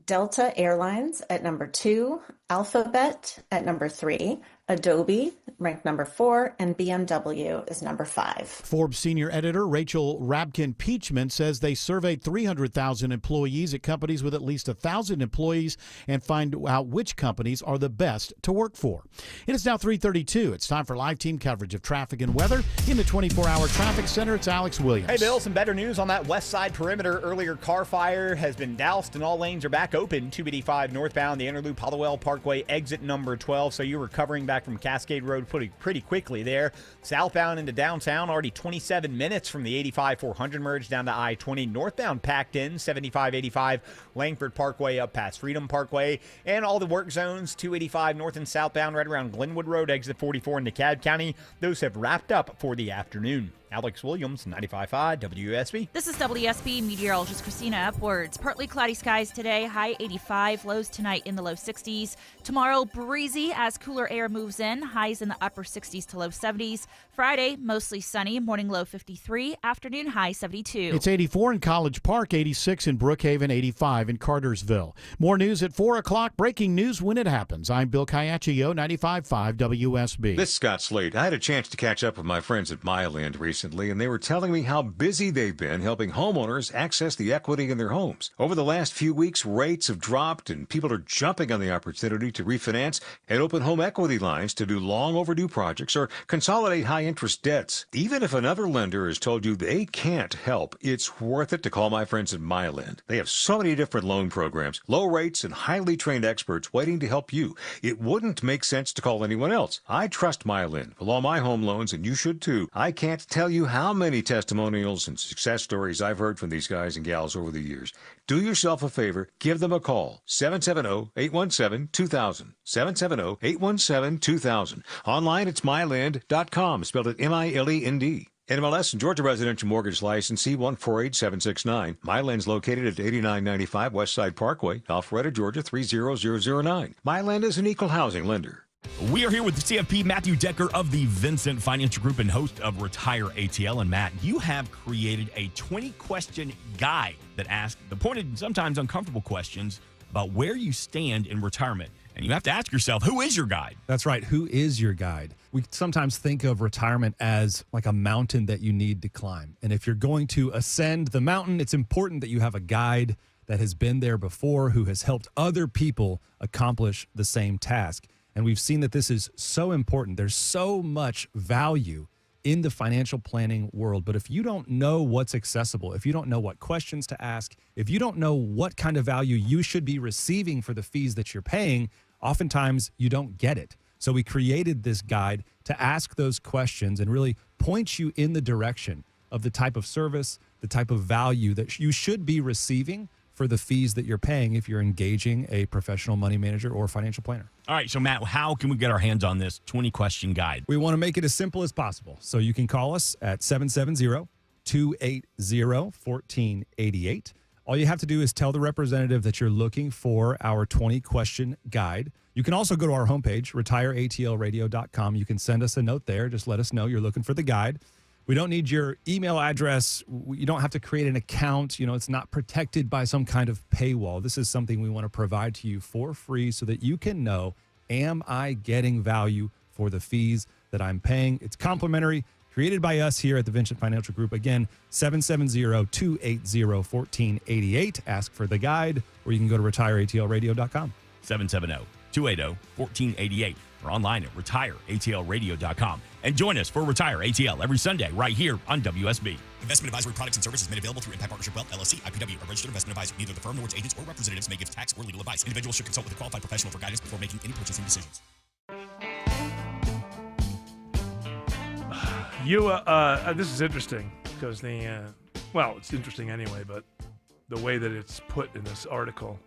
Delta Airlines at number 2, Alphabet at number 3, Adobe ranked number 4, and BMW is number 5. Forbes senior editor Rachel Rabkin-Peachman says they surveyed 300,000 employees at companies with at least 1,000 employees and find out which companies are the best to work for. It is now 3:32. It's time for live team coverage of traffic and weather. In the 24-hour traffic center, it's Alex Williams. Hey, Bill, some better news on that west side perimeter. Earlier car fire has been doused and all lanes are back open. 285 northbound, the Interloop Hollowell Parkway, exit number 12. So you're recovering back from Cascade Road pretty quickly there. Southbound into downtown, already 27 minutes from the 85-400 merge down to I-20. Northbound packed in, 75-85 Langford Parkway up past Freedom Parkway. And all the work zones, 285 north and southbound right around Glenwood Road, exit 44 in DeKalb County. Those have wrapped up for the afternoon. Alex Williams, 95.5 WSB. This is WSB meteorologist Christina Upwards. Partly cloudy skies today, high 85, lows tonight in the low 60s. Tomorrow, breezy as cooler air moves in, highs in the upper 60s to low 70s. Friday, mostly sunny, morning low 53, afternoon high 72. It's 84 in College Park, 86 in Brookhaven, 85 in Cartersville. More news at 4 o'clock. Breaking news when it happens. I'm Bill Caiaccio, 95.5 WSB. This is Scott Slade. I had a chance to catch up with my friends at Myland recently, and they were telling me how busy they've been helping homeowners access the equity in their homes. Over the last few weeks, rates have dropped, and people are jumping on the opportunity to refinance and open home equity lines to do long overdue projects or consolidate high-interest debts. Even if another lender has told you they can't help, it's worth it to call my friends at Myland. They have so many different loan programs, low rates, and highly trained experts waiting to help you. It wouldn't make sense to call anyone else. I trust Myland with all my home loans, and you should too. I can't tell you how many testimonials and success stories I've heard from these guys and gals over the years. Do yourself a favor, give them a call. 770-817-2000. 770-817-2000. Online, it's myland.com, spelled it M-I-L-E-N-D. NMLS and Georgia Residential Mortgage License C148769. Myland's located at 8995 Westside Parkway, Alpharetta, Georgia 30009. Myland is an equal housing lender. We are here with CFP Matthew Decker of the Vincent Financial Group and host of Retire ATL. And Matt, you have created a 20-question guide that asks the pointed, sometimes uncomfortable questions about where you stand in retirement. And you have to ask yourself, who is your guide? That's right. Who is your guide? We sometimes think of retirement as like a mountain that you need to climb. And if you're going to ascend the mountain, it's important that you have a guide that has been there before, who has helped other people accomplish the same task. And we've seen that this is so important. There's so much value in the financial planning world. But if you don't know what's accessible, if you don't know what questions to ask, if you don't know what kind of value you should be receiving for the fees that you're paying, oftentimes you don't get it. So we created this guide to ask those questions and really point you in the direction of the type of service, the type of value that you should be receiving for the fees that you're paying if you're engaging a professional money manager or financial planner. All right, so Matt, how can we get our hands on this 20-question guide? We want to make it as simple as possible. So you can call us at 770-280-1488. All you have to do is tell the representative that you're looking for our 20-question guide. You can also go to our homepage, retireatlradio.com. You can send us a note there. Just let us know you're looking for the guide. We don't need your email address. You don't have to create an account. It's not protected by some kind of paywall. This is something we want to provide to you for free so that you can know, am I getting value for the fees that I'm paying? It's complimentary, created by us here at the Vincent Financial Group. Again, 770-280-1488. Ask for the guide, or you can go to retireatlradio.com. 770-280-1488 or online at retireatlradio.com. And join us for Retire ATL every Sunday right here on WSB. Investment advisory products and services made available through Impact Partnership Wealth, LLC, IPW, a registered investment advisor. Neither the firm nor its agents or representatives may give tax or legal advice. Individuals should consult with a qualified professional for guidance before making any purchasing decisions. This is interesting because it's interesting anyway, but the way that it's put in this article.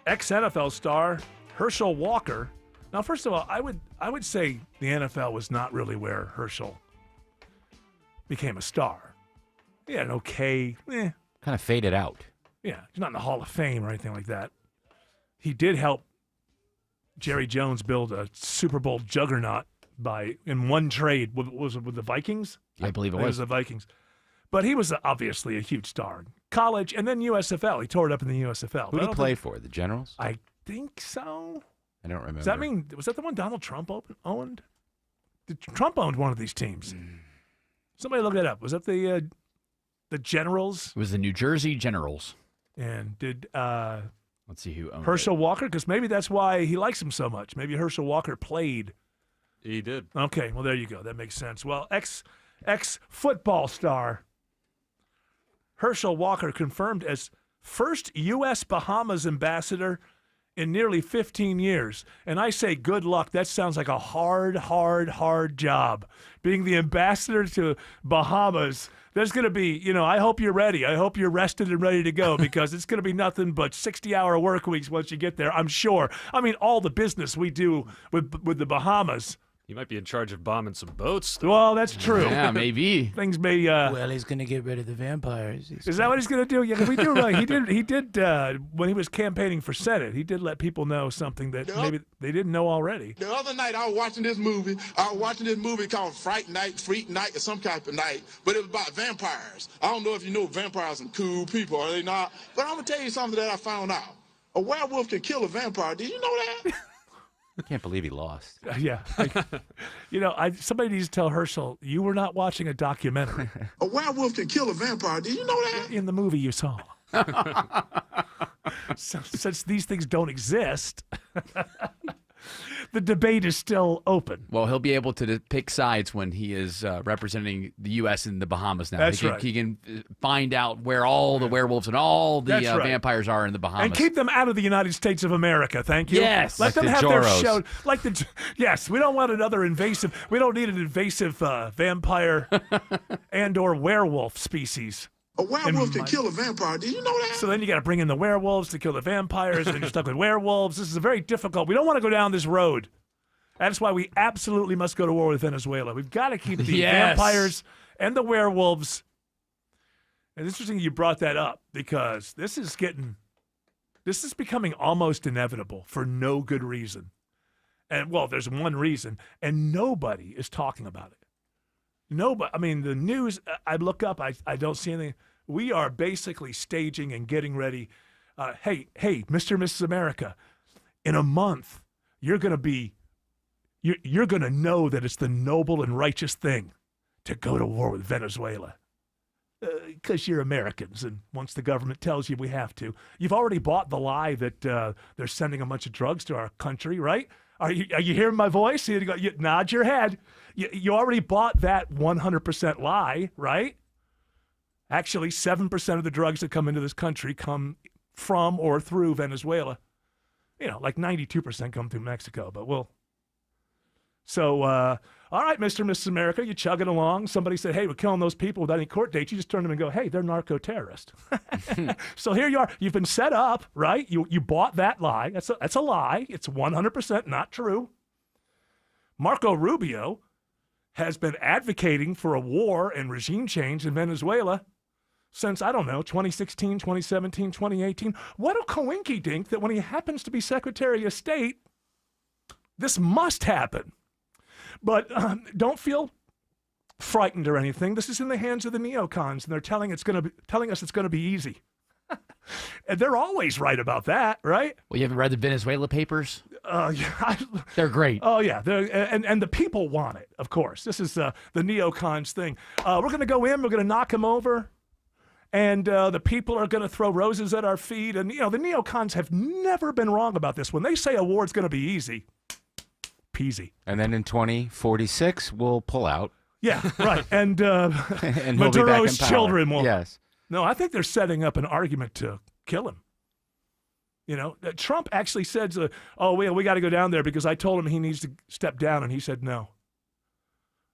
Ex-NFL star Herschel Walker. Now, first of all, I would say the NFL was not really where Herschel became a star. He had an okay, kind of faded out. Yeah, he's not in the Hall of Fame or anything like that. He did help Jerry Jones build a Super Bowl juggernaut in one trade. Was it with the Vikings? I believe it was. It was the Vikings. But he was obviously a huge star. College and then USFL. He tore it up in the USFL. Who did he play for? The Generals? I think so. I don't remember. Does that mean, was that the one Donald Trump owned? Trump owned one of these teams. Somebody look that up. Was that the Generals? It was the New Jersey Generals. And did let's see who owned Herschel Walker? Because maybe that's why he likes him so much. Maybe Herschel Walker played. He did. Okay, well there you go. That makes sense. Well, ex football star Herschel Walker confirmed as first U.S. Bahamas ambassador in nearly 15 years. And I say good luck. That sounds like a hard job. Being the ambassador to Bahamas, there's going to be, I hope you're ready. I hope you're rested and ready to go because it's going to be nothing but 60-hour work weeks once you get there, I'm sure. I mean, all the business we do with the Bahamas. He might be in charge of bombing some boats. Well, that's true. Yeah, maybe. Things may... well, he's going to get rid of the vampires. Is that what he's going to do? Yeah, we do. Right. He did when he was campaigning for Senate, he did let people know something that maybe they didn't know already. The other night, I was watching this movie. Called Freak Night, or some type of night, but it was about vampires. I don't know if you know vampires are cool people, are they not? But I'm going to tell you something that I found out. A werewolf can kill a vampire. Did you know that? I can't believe he lost. Yeah. Somebody needs to tell Herschel, you were not watching a documentary. A werewolf can kill a vampire. Did you know that? In the movie you saw. Since these things don't exist, the debate is still open. Well, he'll be able to pick sides when he is representing the U.S. in the Bahamas now. That's right. He can find out where all the werewolves and all the vampires are in the Bahamas. And keep them out of the United States of America, thank you. Yes. Let them have their show. Yes, we don't want another invasive, we don't need an invasive vampire and or werewolf species. A werewolf can kill a vampire. Did you know that? So then you got to bring in the werewolves to kill the vampires, and you're stuck with werewolves. This is very difficult. We don't want to go down this road. That's why we absolutely must go to war with Venezuela. We've got to keep the vampires and the werewolves. And it's interesting you brought that up because this is becoming almost inevitable for no good reason. And, well, there's one reason, and nobody is talking about it. Nobody. I mean, the news, I look up, I don't see anything. We are basically staging and getting ready. Hey, Mr. and Mrs. America, in a month, you're going to know that it's the noble and righteous thing to go to war with Venezuela. Because you're Americans, and once the government tells you we have to, you've already bought the lie that they're sending a bunch of drugs to our country, right? Are you hearing my voice? You nod your head. You already bought that 100% lie, right? Actually, 7% of the drugs that come into this country come from or through Venezuela. Like 92% come through Mexico, but So All right, Mr. and Mrs. America, you chugging along. Somebody said, hey, we're killing those people without any court dates. You just turn to them and go, hey, they're narco-terrorists. So here you are. You've been set up, right? You bought that lie. That's a lie. It's 100% not true. Marco Rubio has been advocating for a war and regime change in Venezuela since, I don't know, 2016, 2017, 2018. What a coinky-dink that when he happens to be Secretary of State, this must happen. But don't feel frightened or anything. This is in the hands of the neocons, and they're telling us it's going to be easy. And they're always right about that, right? Well, you haven't read the Venezuela papers? Yeah, they're great. Oh, yeah. And the people want it, of course. This is the neocons thing. We're going to go in. We're going to knock them over. And the people are going to throw roses at our feet. And, the neocons have never been wrong about this. When they say a war's going to be easy, peasy. And then in 2046, we'll pull out. Yeah, right. And, and Maduro's children will. Yes. No, I think they're setting up an argument to kill him. Trump actually said, we got to go down there because I told him he needs to step down, and he said no.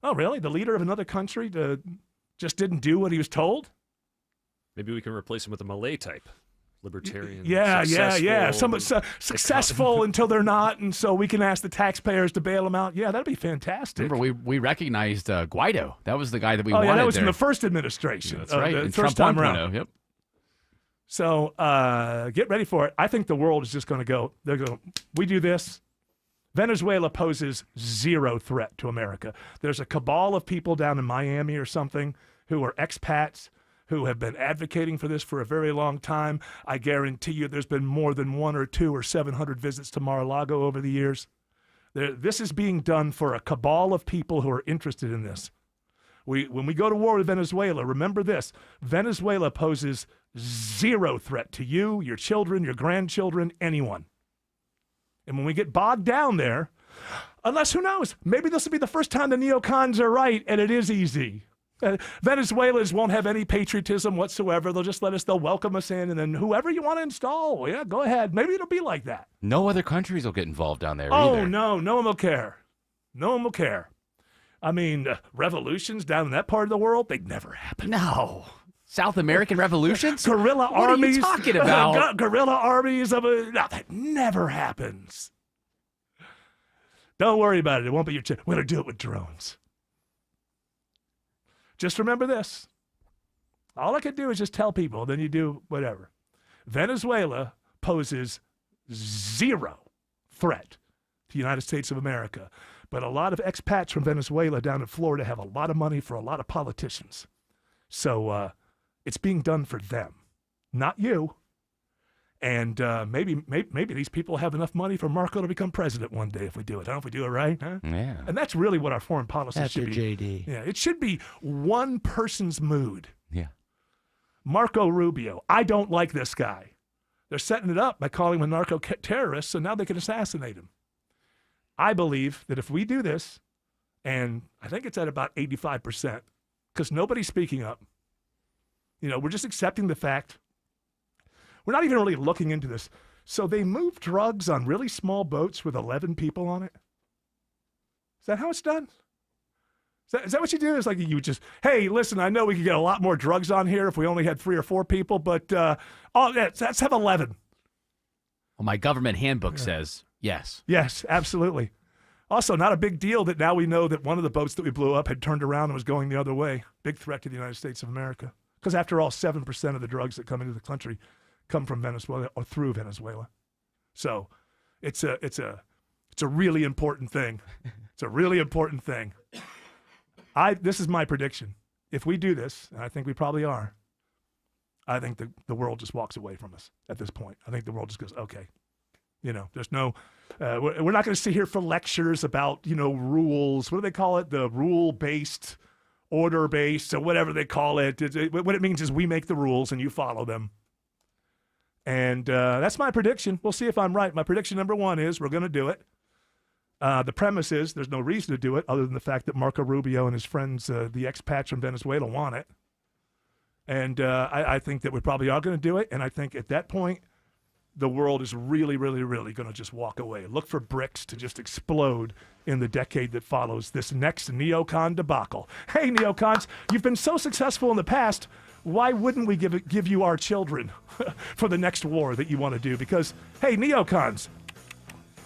Oh, really? The leader of another country just didn't do what he was told? Maybe we can replace him with a Malay type. Libertarian. Yeah. Some successful until they're not, and so we can ask the taxpayers to bail them out. Yeah, that'd be fantastic. Remember, we recognized Guaido. That was the guy that we wanted. Yeah, that was there. in the first administration. That's right. The first time around. Yep. So get ready for it. I think the world is just going to go. We do this. Venezuela poses zero threat to America. There's a cabal of people down in Miami or something who are expats who have been advocating for this for a very long time. I guarantee you there's been more than 1 or 2 or 700 visits to Mar-a-Lago over the years. This is being done for a cabal of people who are interested in this. When we go to war with Venezuela, remember this. Venezuela poses zero threat to you, your children, your grandchildren, anyone. And when we get bogged down there, unless, who knows, maybe this will be the first time the neocons are right and it is easy. Venezuelans won't have any patriotism whatsoever. They'll welcome us in, and then whoever you want to install, yeah, go ahead. Maybe it'll be like that. No other countries will get involved down there either. Oh, no one will care. No one will care. I mean, revolutions down in that part of the world, they'd never happen. No. South American revolutions? Guerrilla armies? What are you talking about? Guerrilla armies? No, that never happens. Don't worry about it. It won't be your We're going to do it with drones. Just remember this. All I could do is just tell people, then you do whatever. Venezuela poses zero threat to the United States of America. But a lot of expats from Venezuela down in Florida have a lot of money for a lot of politicians. So it's being done for them, not you. And maybe these people have enough money for Marco to become president one day if we do it. If we do it right, huh? Yeah. And that's really what our foreign policy should be. JD. Yeah, it should be one person's mood. Yeah. Marco Rubio. I don't like this guy. They're setting it up by calling him a narco-terrorist, so now they can assassinate him. I believe that if we do this, and I think it's at about 85%, because nobody's speaking up. We're just accepting the fact. We're not even really looking into this. So they move drugs on really small boats with 11 people on it? Is that how it's done? Is that what you do? It's like you just, hey, listen, I know we could get a lot more drugs on here if we only had 3 or 4 people, but let's have 11. Well, my government handbook says yes. Yes, absolutely. Also, not a big deal that now we know that one of the boats that we blew up had turned around and was going the other way. Big threat to the United States of America. Because after all, 7% of the drugs that come into the country come from Venezuela or through Venezuela. So it's a really important thing. It's a really important thing. This is my prediction. If we do this, and I think we probably are, I think the world just walks away from us at this point. I think the world just goes, okay. There's no, we're not going to sit here for lectures about, rules. What do they call it? The rule-based, order-based, or whatever they call it. What it means is we make the rules and you follow them. And that's my prediction. We'll see if I'm right. My prediction number 1 is we're going to do it. The premise is there's no reason to do it other than the fact that Marco Rubio and his friends, the expats from Venezuela, want it. And I think that we probably are going to do it. And I think at that point, the world is really, really, really going to just walk away. Look for bricks to just explode in the decade that follows this next neocon debacle. Hey, neocons, you've been so successful in the past. Why wouldn't we give you our children for the next war that you want to do? Because, hey, neocons,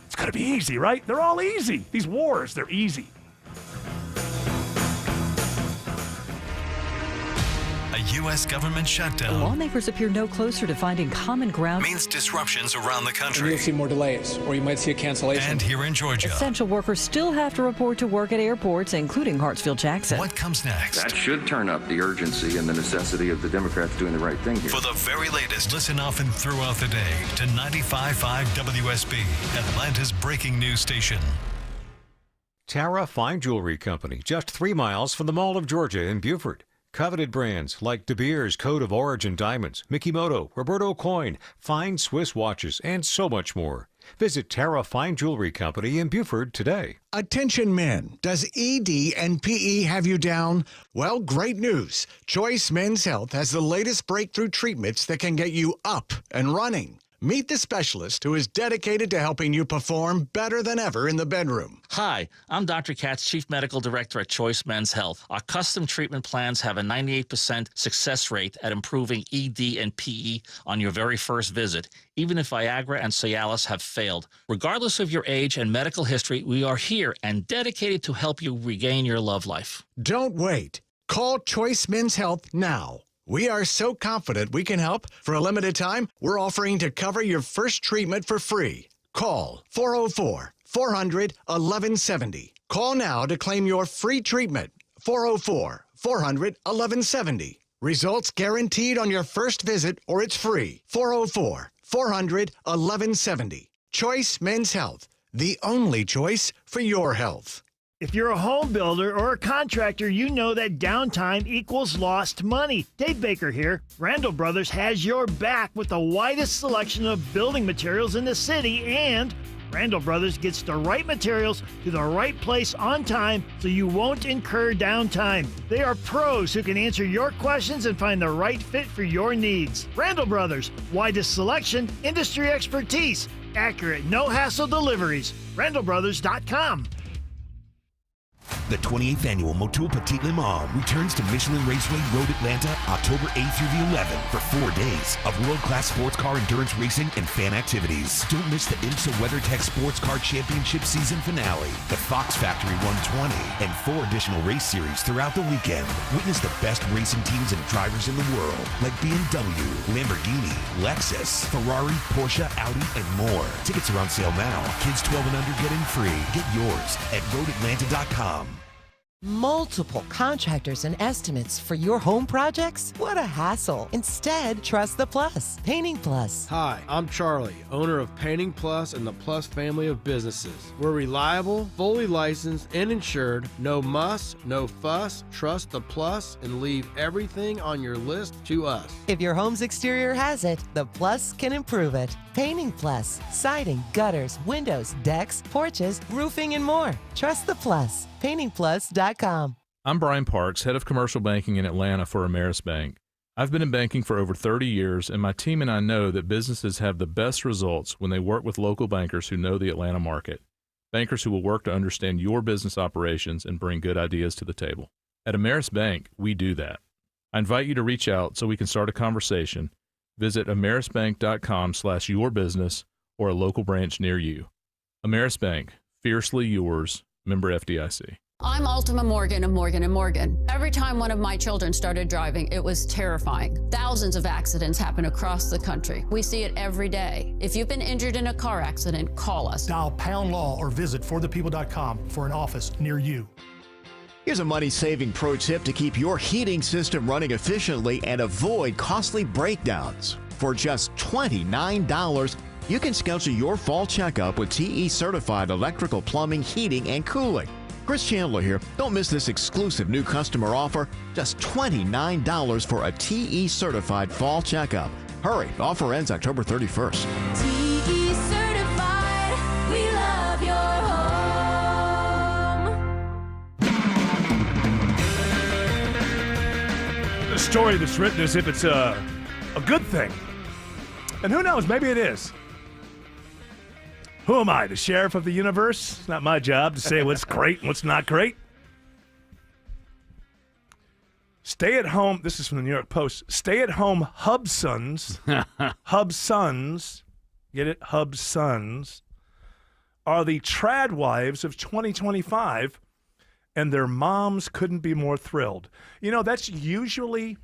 it's going to be easy, right? They're all easy. These wars, they're easy. A U.S. government shutdown Lawmakers appear no closer to finding common ground. means disruptions around the country. You'll see more delays, or you might see a cancellation. And here in Georgia, Essential workers still have to report to work at airports, including Hartsfield-Jackson. what comes next? That should turn up the urgency and the necessity of the Democrats doing the right thing here. For the very latest, listen often throughout the day to 95.5 WSB, Atlanta's breaking news station. Tara Fine Jewelry Company, just 3 miles from the Mall of Georgia in Beaufort. Coveted brands like De Beers Code of Origin Diamonds, Mikimoto, Roberto Coin, fine Swiss watches, and so much more. Visit Tara Fine Jewelry Company in Beaufort today. Attention men, does ED and PE have you down? Well, great news. Choice Men's Health has the latest breakthrough treatments that can get you up and running. Meet the specialist who is dedicated to helping you perform better than ever in the bedroom. Hi, I'm Dr. Katz, Chief Medical Director at Choice Men's Health. Our custom treatment plans have a 98% success rate at improving ED and PE on your very first visit, even if Viagra and Cialis have failed. Regardless of your age and medical history, we are here and dedicated to help you regain your love life. Don't wait. Call Choice Men's Health now. We are so confident we can help. For a limited time, we're offering to cover your first treatment for free. Call 404-400-1170. Call now to claim your free treatment. 404-400-1170. Results guaranteed on your first visit or it's free. 404-400-1170. Choice Men's Health, the only choice for your health. If you're a home builder or a contractor, you know that downtime equals lost money. Dave Baker here. Randall Brothers has your back with the widest selection of building materials in the city, and Randall Brothers gets the right materials to the right place on time so you won't incur downtime. They are pros who can answer your questions and find the right fit for your needs. Randall Brothers, widest selection, industry expertise, accurate, no-hassle deliveries. RandallBrothers.com. The 28th annual Motul Petit Le Mans returns to Michelin Raceway Road, Atlanta, October 8th through the 11th for 4 days of world-class sports car endurance racing and fan activities. Don't miss the IMSA WeatherTech Sports Car Championship season finale, the Fox Factory 120, and 4 additional race series throughout the weekend. Witness the best racing teams and drivers in the world, like BMW, Lamborghini, Lexus, Ferrari, Porsche, Audi, and more. Tickets are on sale now. Kids 12 and under get in free. Get yours at roadatlanta.com. Multiple contractors and estimates for your home projects? What a hassle. Instead, trust the Plus. Painting Plus. Hi, I'm Charlie, owner of Painting Plus and the Plus family of businesses. We're reliable, fully licensed, and insured. No muss, no fuss. Trust the Plus and leave everything on your list to us. If your home's exterior has it, the Plus can improve it. Painting Plus. Siding, gutters, windows, decks, porches, roofing, and more. Trust the Plus. PaintingPlus.com. I'm Brian Parks, head of commercial banking in Atlanta for Ameris Bank. I've been in banking for over 30 years, and my team and I know that businesses have the best results when they work with local bankers who know the Atlanta market. Bankers who will work to understand your business operations and bring good ideas to the table. At Ameris Bank, we do that. I invite you to reach out so we can start a conversation. Visit amerisbank.com/yourbusiness or a local branch near you. Ameris Bank, fiercely yours, member FDIC. I'm Ultima Morgan of Morgan & Morgan. Every time one of my children started driving, it was terrifying. Thousands of accidents happen across the country. We see it every day. If you've been injured in a car accident, call us. Dial # law or visit forthepeople.com for an office near you. Here's a money-saving pro tip to keep your heating system running efficiently and avoid costly breakdowns. For just $29, you can schedule your fall checkup with TE Certified Electrical Plumbing, Heating, and Cooling. Chris Chandler here. Don't miss this exclusive new customer offer. Just $29 for a TE Certified fall checkup. Hurry, offer ends October 31st. TE Certified, we love your home. The story that's written as if it's a good thing. And who knows, maybe it is. Who am I, the sheriff of the universe? It's not my job to say what's great and what's not great. Stay at home, this is from the New York Post, stay at home hubsons, hubsons, get it? Hubsons, are the trad wives of 2025, and their moms couldn't be more thrilled. You know, that's usually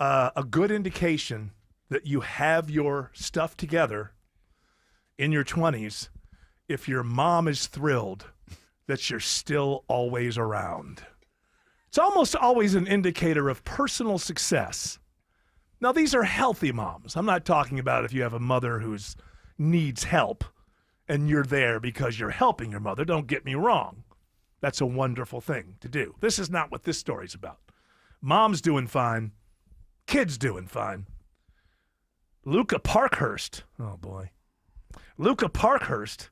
a good indication that you have your stuff together in your 20s if your mom is thrilled that you're still always around. It's almost always an indicator of personal success. Now, these are healthy moms. I'm not talking about if you have a mother who needs help and you're there because you're helping your mother. Don't get me wrong. That's a wonderful thing to do. This is not what this story's about. Mom's doing fine. Kids doing fine. Luca Parkhurst. Oh, boy. Luca Parkhurst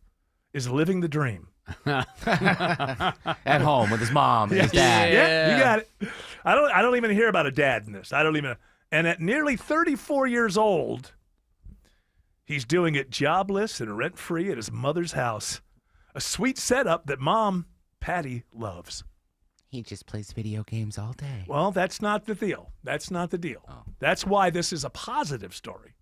is living the dream. At home with his mom and his dad. Yeah, you got it. I don't even hear about a dad in this. And at nearly 34 years old, he's doing it jobless and rent-free at his mother's house. A sweet setup that Mom, Patty, loves. He just plays video games all day. Well, that's not the deal. That's not the deal. Oh. That's why this is a positive story.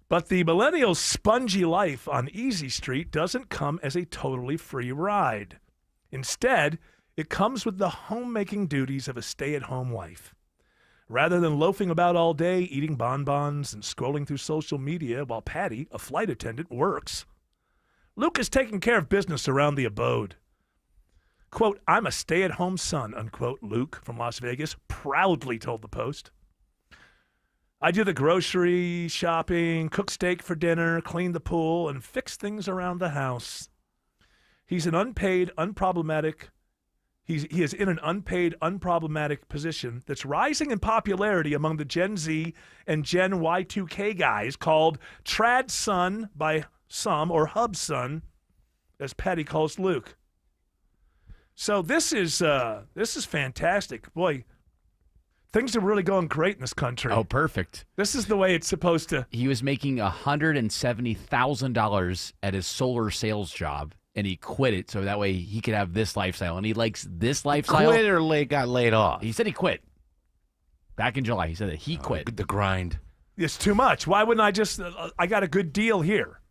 But the millennial's spongy life on Easy Street doesn't come as a totally free ride. Instead, it comes with the homemaking duties of a stay-at-home wife. Rather than loafing about all day, eating bonbons and scrolling through social media while Patty, a flight attendant, works, Luke is taking care of business around the abode. Quote, I'm a stay-at-home son, unquote, Luke from Las Vegas proudly told the Post. I do the grocery shopping, cook steak for dinner, clean the pool, and fix things around the house. He's an unpaid, unproblematic. He is in an unpaid, unproblematic position that's rising in popularity among the Gen Z and Gen Y2K guys, called Trad Son by some, or Hub Son, as Patty calls Luke. So this is fantastic, boy. Things are really going great in this country. Oh, perfect. This is the way it's supposed to. He was making $170,000 at his solar sales job, and he quit it so that way he could have this lifestyle. And he likes this lifestyle. Quit or got laid off? He said he quit. Back in July, he said that he quit. The grind. It's too much. Why wouldn't I just, I got a good deal here.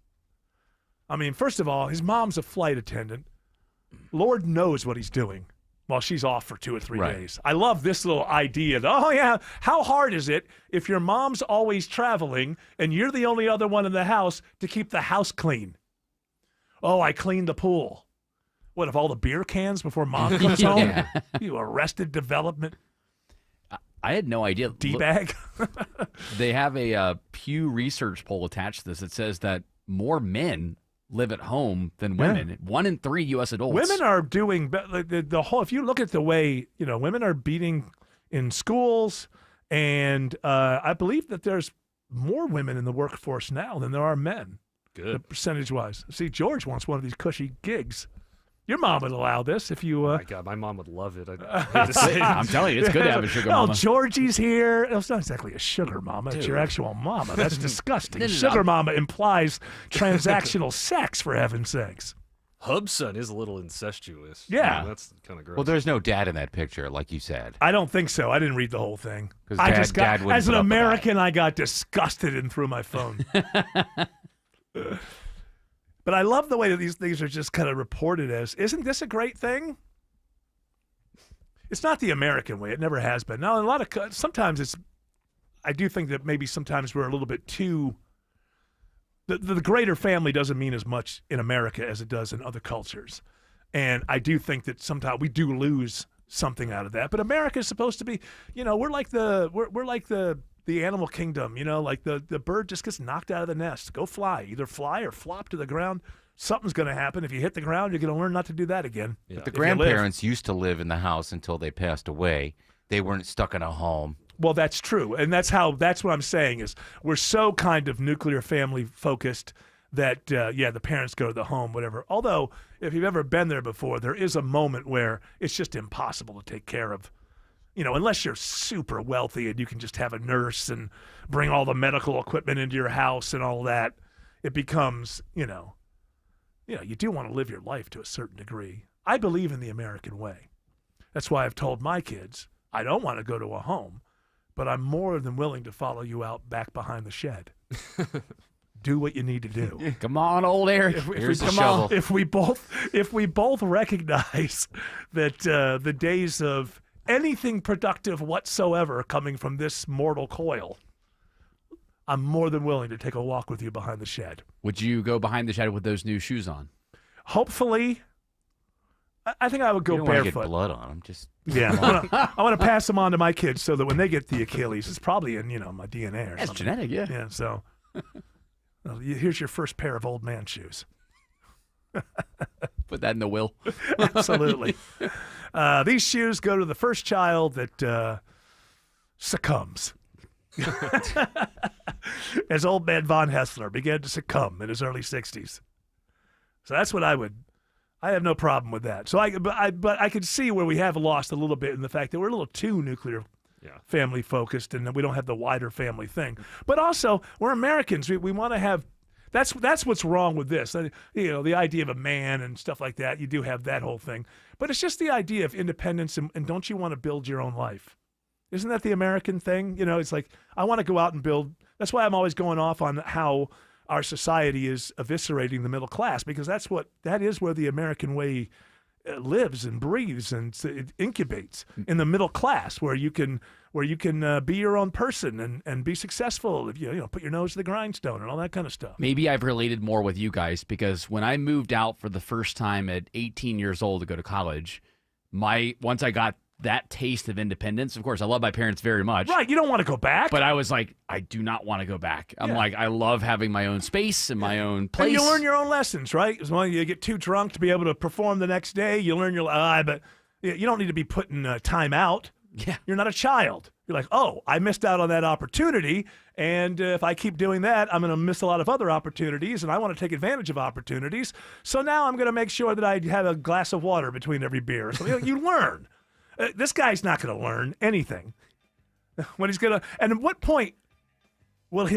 I mean, first of all, his mom's a flight attendant. Lord knows what he's doing while she's off for 2 or 3 days. I love this little idea. Oh, yeah, how hard is it if your mom's always traveling and you're the only other one in the house to keep the house clean? Oh, I cleaned the pool. What, of all the beer cans before Mom comes home? You Arrested Development. I had no idea. D-bag. They have a Pew Research poll attached to this that says that more men live at home than women. Yeah. 1 in 3 U.S. adults. Women are doing the whole. If you look at the way women are beating in schools, and I believe that there's more women in the workforce now than there are men. Good percentage-wise. See, George wants one of these cushy gigs. Your mom would allow this if you. Oh my God, my mom would love it. I hate to say it. I'm telling you, it's good to have a sugar mama. Oh, Georgie's here. It's not exactly a sugar mama. Dude. It's your actual mama. That's disgusting. No. Sugar mama implies transactional sex, for heaven's sakes. Hubson is a little incestuous. Yeah. That's kind of gross. Well, there's no dad in that picture, like you said. I don't think so. I didn't read the whole thing. Dad as an American, I got disgusted and threw my phone. But I love the way that these things are just kind of reported as, isn't this a great thing? It's not the American way. It never has been. Now, sometimes I do think that maybe sometimes we're a little bit too, the greater family doesn't mean as much in America as it does in other cultures. And I do think that sometimes we do lose something out of that. But America is supposed to be, we're like the animal kingdom, like the bird just gets knocked out of the nest. Go fly. Either fly or flop to the ground. Something's going to happen. If you hit the ground, you're going to learn not to do that again. Yeah. But the grandparents used to live in the house until they passed away. They weren't stuck in a home. Well, that's true. And that's what I'm saying is we're so kind of nuclear family focused that, the parents go to the home, whatever. Although, if you've ever been there before, there is a moment where it's just impossible to take care of unless you're super wealthy and you can just have a nurse and bring all the medical equipment into your house and all that, it becomes, you do want to live your life to a certain degree. I believe in the American way. That's why I've told my kids, I don't want to go to a home, but I'm more than willing to follow you out back behind the shed. Do what you need to do. Come on, old Eric. Here's the shovel. If we both recognize that the days of anything productive whatsoever coming from this mortal coil, I'm more than willing to take a walk with you behind the shed. Would you go behind the shed with those new shoes on? Hopefully. I think I would go you don't barefoot. Want to get blood on them. Just I want to pass them on to my kids so that when they get the Achilles, it's probably in my DNA or That's something. genetic, yeah. Yeah. So here's your first pair of old man shoes. Put that in the will. Absolutely. These shoes go to the first child that succumbs. As old man Von Hessler began to succumb in his early 60s. So that's what I have no problem with that. So but I can see where we have lost a little bit in the fact that we're a little too nuclear family focused and that we don't have the wider family thing. But also, we're Americans. We want to have that's what's wrong with this. The idea of a man and stuff like that, you do have that whole thing. But it's just the idea of independence and don't you want to build your own life? Isn't that the American thing? It's like, I want to go out and build. That's why I'm always going off on how our society is eviscerating the middle class, because that is where the American way lives and breathes and it incubates in the middle class, where you can be your own person and be successful. If you put your nose to the grindstone and all that kind of stuff. Maybe I've related more with you guys because when I moved out for the first time at 18 years old to go to college, once I got that taste of independence. Of course, I love my parents very much. Right, you don't want to go back. But I was like, I do not want to go back. I'm like, I love having my own space and my own place. And you learn your own lessons, right? As long as you get too drunk to be able to perform the next day, you learn your but you don't need to be putting time out. Yeah. You're not a child. You're like, oh, I missed out on that opportunity, and if I keep doing that, I'm going to miss a lot of other opportunities, and I want to take advantage of opportunities. So now I'm going to make sure that I have a glass of water between every beer. So you learn. This guy's not going to learn anything. When he's going to, and at what point will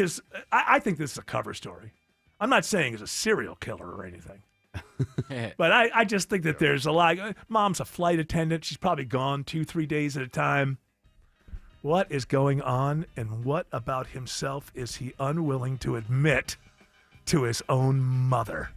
I think this is a cover story. I'm not saying he's a serial killer or anything. But I just think that there's a lot. Mom's a flight attendant. She's probably gone 2-3 days at a time. What is going on, and what about himself is he unwilling to admit to his own mother?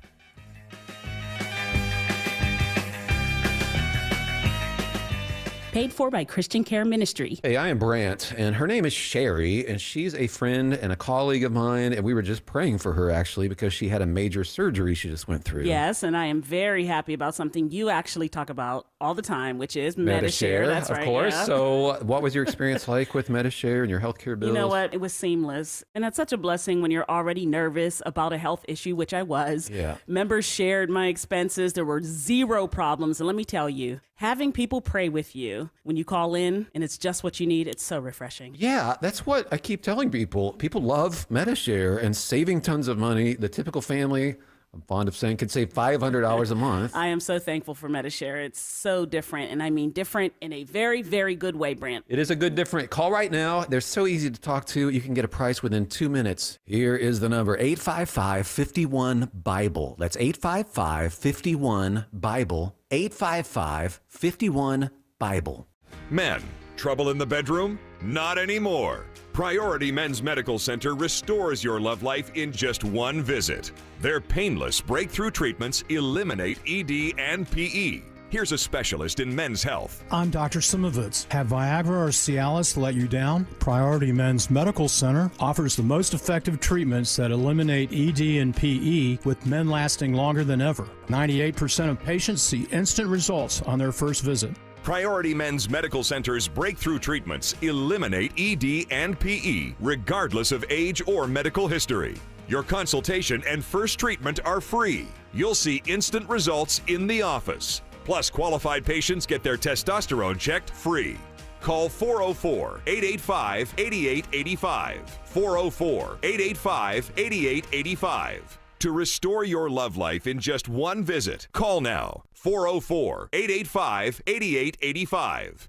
Paid for by Christian Care Ministry. Hey, I am Brant, and her name is Sherry, and she's a friend and a colleague of mine, and we were just praying for her, actually, because she had a major surgery she just went through. Yes, and I am very happy about something you actually talk about all the time, which is Medi-Share. That's right, of course. Yeah. So what was your experience like with Medi-Share and your healthcare bills? You know what? It was seamless, and that's such a blessing when you're already nervous about a health issue, which I was. Yeah. Members shared my expenses. There were zero problems, and let me tell you, having people pray with you when you call in and it's just what you need, it's so refreshing. Yeah, that's what I keep telling people. People love Medi-Share and saving tons of money. The typical family, I'm fond of saying, could save $500 a month. I am so thankful for Medi-Share. It's so different, and I mean different in a very, very good way, Brant. It is a good different. Call right now. They're so easy to talk to. You can get a price within 2 minutes. Here is the number, 855-51-BIBLE. That's 855-51-BIBLE. 855-51-BIBLE. Men, trouble in the bedroom? Not anymore. Priority Men's Medical Center restores your love life in just one visit. Their painless breakthrough treatments eliminate ED and PE. Here's a specialist in men's health. I'm Dr. Simovitz. Have Viagra or Cialis let you down? Priority Men's Medical Center offers the most effective treatments that eliminate ED and PE, with men lasting longer than ever. 98% of patients see instant results on their first visit. Priority Men's Medical Center's breakthrough treatments eliminate ED and PE, regardless of age or medical history. Your consultation and first treatment are free. You'll see instant results in the office. Plus, qualified patients get their testosterone checked free. Call 404-885-8885. 404-885-8885. To restore your love life in just one visit, call now. 404-885-8885.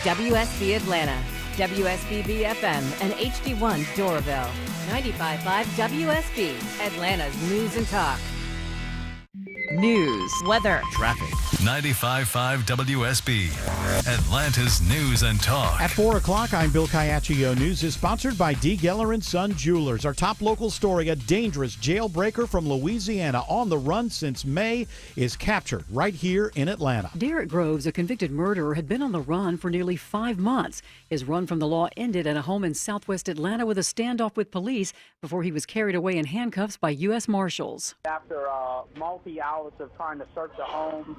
WSB Atlanta, WSB FM, and HD1 Doraville. 95.5 WSB, Atlanta's news and talk. News, weather, traffic. 95.5 WSB, Atlanta's news and talk. At 4 o'clock, I'm Bill Caiaccio. News is sponsored by D. Geller & Son Jewelers. Our top local story, a dangerous jailbreaker from Louisiana on the run since May is captured right here in Atlanta. Derek Groves, a convicted murderer, had been on the run for nearly 5 months. His run from the law ended at a home in southwest Atlanta with a standoff with police before he was carried away in handcuffs by U.S. Marshals. After multi-hours of trying to search the home,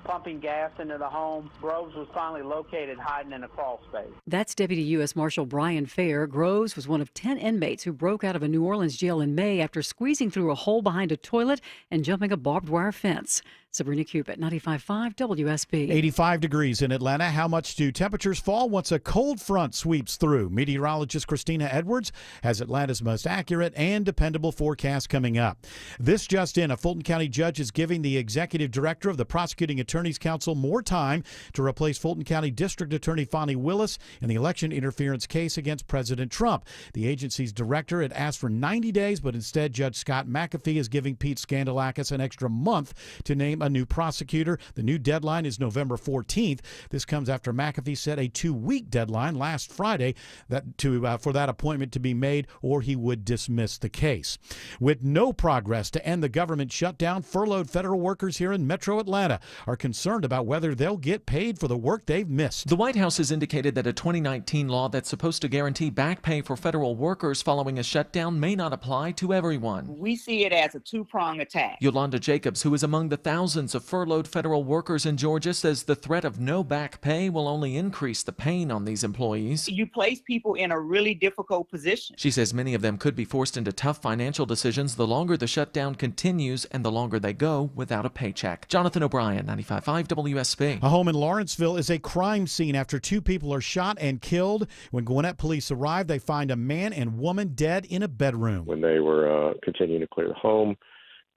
pumping gas into the home, Groves was finally located hiding in a crawl space. That's Deputy U.S. Marshal Brian Fair. Groves was one of 10 inmates who broke out of a New Orleans jail in May after squeezing through a hole behind a toilet and jumping a barbed wire fence. Sabrina Cupid, 95.5 WSB. 85 degrees in Atlanta. How much do temperatures fall once a cold front sweeps through? Meteorologist Christina Edwards has Atlanta's most accurate and dependable forecast coming up. This just in, a Fulton County judge is giving the executive director of the Prosecuting Attorneys Council more time to replace Fulton County District Attorney Fonnie Willis in the election interference case against President Trump. The agency's director had asked for 90 days, but instead Judge Scott McAfee is giving Pete Scandalakis an extra month to name a new prosecutor. The new deadline is November 14th. This comes after McAfee set a 2-week deadline last Friday for that appointment to be made, or he would dismiss the case. With no progress to end the government shutdown, furloughed federal workers here in Metro Atlanta are concerned about whether they'll get paid for the work they've missed. The White House has indicated that a 2019 law that's supposed to guarantee back pay for federal workers following a shutdown may not apply to everyone. We see it as a two-pronged attack. Yolanda Jacobs, who is among the thousands of furloughed federal workers in Georgia, says the threat of no back pay will only increase the pain on these employees. You place people in a really difficult position. She says many of them could be forced into tough financial decisions the longer the shutdown continues and the longer they go without a paycheck. Jonathan O'Brien, 95.5 WSB. A home in Lawrenceville is a crime scene after 2 people are shot and killed. When Gwinnett police arrive, they find a man and woman dead in a bedroom. When they were continuing to clear the home,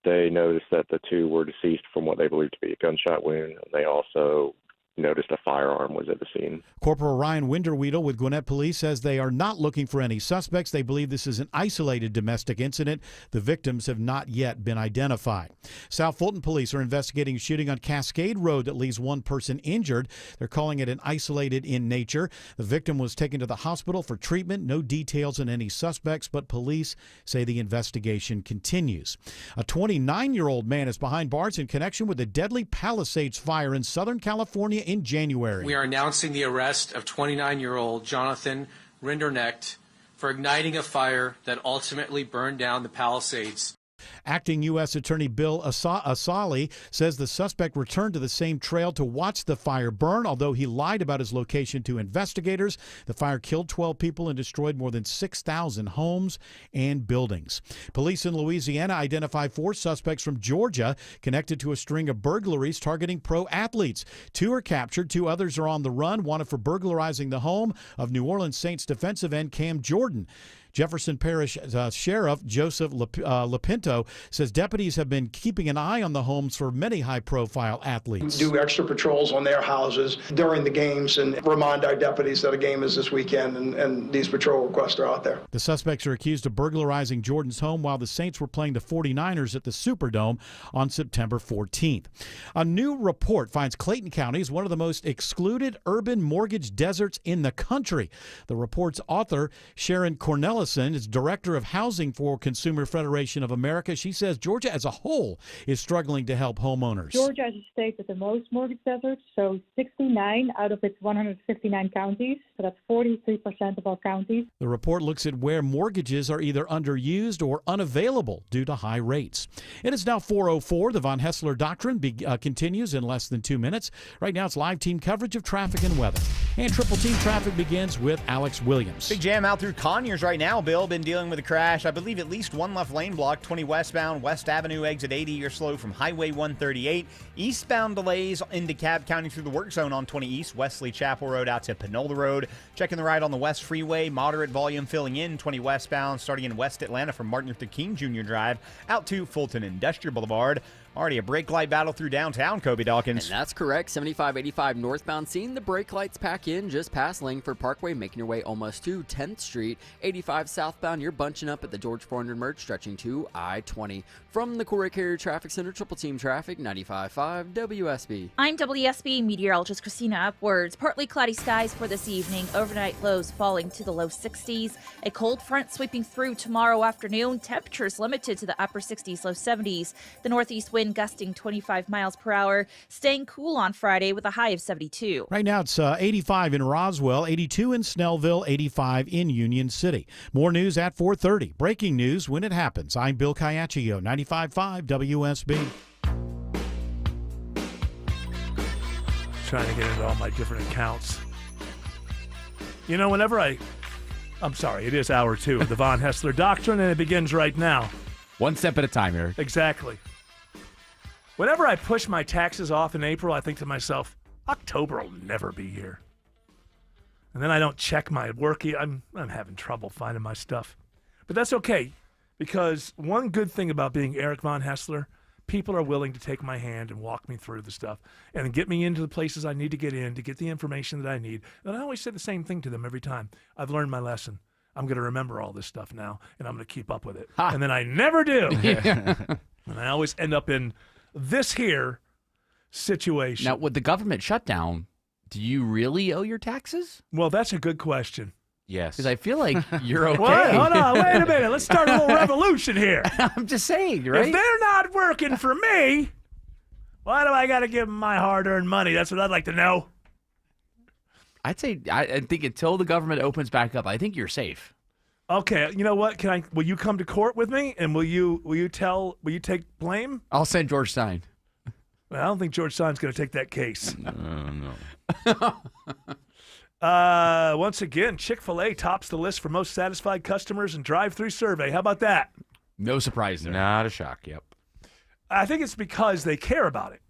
they noticed that the 2 were deceased from what they believed to be a gunshot wound. They also noticed a firearm was at the scene. Corporal Ryan Winderweedle with Gwinnett Police says they are not looking for any suspects. They believe this is an isolated domestic incident. The victims have not yet been identified. South Fulton Police are investigating a shooting on Cascade Road that leaves 1 person injured. They're calling it an isolated in nature. The victim was taken to the hospital for treatment. No details on any suspects, but police say the investigation continues. A 29-year-old man is behind bars in connection with the deadly Palisades fire in Southern California in January. We are announcing the arrest of 29-year-old Jonathan Rinderknecht for igniting a fire that ultimately burned down the Palisades. Acting U.S. Attorney Bill Asali says the suspect returned to the same trail to watch the fire burn, although he lied about his location to investigators. The fire killed 12 people and destroyed more than 6,000 homes and buildings. Police in Louisiana identified 4 suspects from Georgia connected to a string of burglaries targeting pro athletes. 2 are captured. 2 others are on the run, wanted for burglarizing the home of New Orleans Saints defensive end Cam Jordan. Jefferson Parish Sheriff Joseph Lapinto says deputies have been keeping an eye on the homes for many high-profile athletes. Do extra patrols on their houses during the games and remind our deputies that a game is this weekend and these patrol requests are out there. The suspects are accused of burglarizing Jordan's home while the Saints were playing the 49ers at the Superdome on September 14th. A new report finds Clayton County is one of the most excluded urban mortgage deserts in the country. The report's author, Sharon Cornell, is Director of Housing for Consumer Federation of America. She says Georgia as a whole is struggling to help homeowners. Georgia is a state with the most mortgage deserts, so 69 out of its 159 counties. So that's 43% of all counties. The report looks at where mortgages are either underused or unavailable due to high rates. It is now 4:04. The Von Hessler Doctrine continues in less than 2 minutes. Right now it's live team coverage of traffic and weather. And Triple Team Traffic begins with Alex Williams. Big jam out through Conyers right now. now, Bill. Been dealing with a crash. I believe at least one left lane block. 20 westbound, West Avenue, exit 80. You're slow from Highway 138. Eastbound delays in DeKalb County through the work zone on 20 East, Wesley Chapel Road out to Panola Road. Checking the right on the West Freeway. Moderate volume filling in 20 westbound, starting in West Atlanta from Martin Luther King Jr. Drive out to Fulton Industrial Boulevard. Already a brake light battle through downtown, Kobe Dawkins. And that's correct. 7585 northbound, seeing the brake lights pack in just past Langford Parkway, making your way almost to 10th Street. 85 southbound, you're bunching up at the George 400 merge, stretching to I-20. From the Corey Carrier Traffic Center, Triple Team Traffic, 95.5 WSB. I'm WSB meteorologist Christina Upwards. Partly cloudy skies for this evening. Overnight lows falling to the low 60s. A cold front sweeping through tomorrow afternoon. Temperatures limited to the upper 60s, low 70s. The northeast wind gusting 25 miles per hour. Staying cool on Friday with a high of 72. Right now it's 85 in Roswell, 82 in Snellville, 85 in Union City. More news at 4:30. Breaking news when it happens. I'm Bill Caiaccio, 95.5 WSB. Trying to get into all my different accounts. You know, I'm sorry, it is hour 2 of the Von Hessler Doctrine, and it begins right now. One step at a time, Eric. Exactly. Whenever I push my taxes off in April, I think to myself, October will never be here. And then I don't check my work. I'm having trouble finding my stuff. But that's okay, because one good thing about being Eric Von Hessler, people are willing to take my hand and walk me through the stuff and get me into the places I need to get in to get the information that I need. And I always say the same thing to them every time. I've learned my lesson. I'm going to remember all this stuff now, and I'm going to keep up with it. And then I never do. And I always end up in this here situation. Now, with the government shutdown, do you really owe your taxes? Well, that's a good question. Yes. Because I feel like you're okay. What? Hold on, wait a minute. Let's start a little revolution here. I'm just saying, right? If they're not working for me, why do I got to give them my hard-earned money? That's what I'd like to know. I'd say, I think until the government opens back up, I think you're safe. Okay, you know what? Will you come to court with me, and will you take blame? I'll send George Stein. Well, I don't think George Stein's going to take that case. No. Once again, Chick-fil-A tops the list for most satisfied customers in drive-through survey. How about that? No surprise there. Not a shock. Yep. I think it's because they care about it.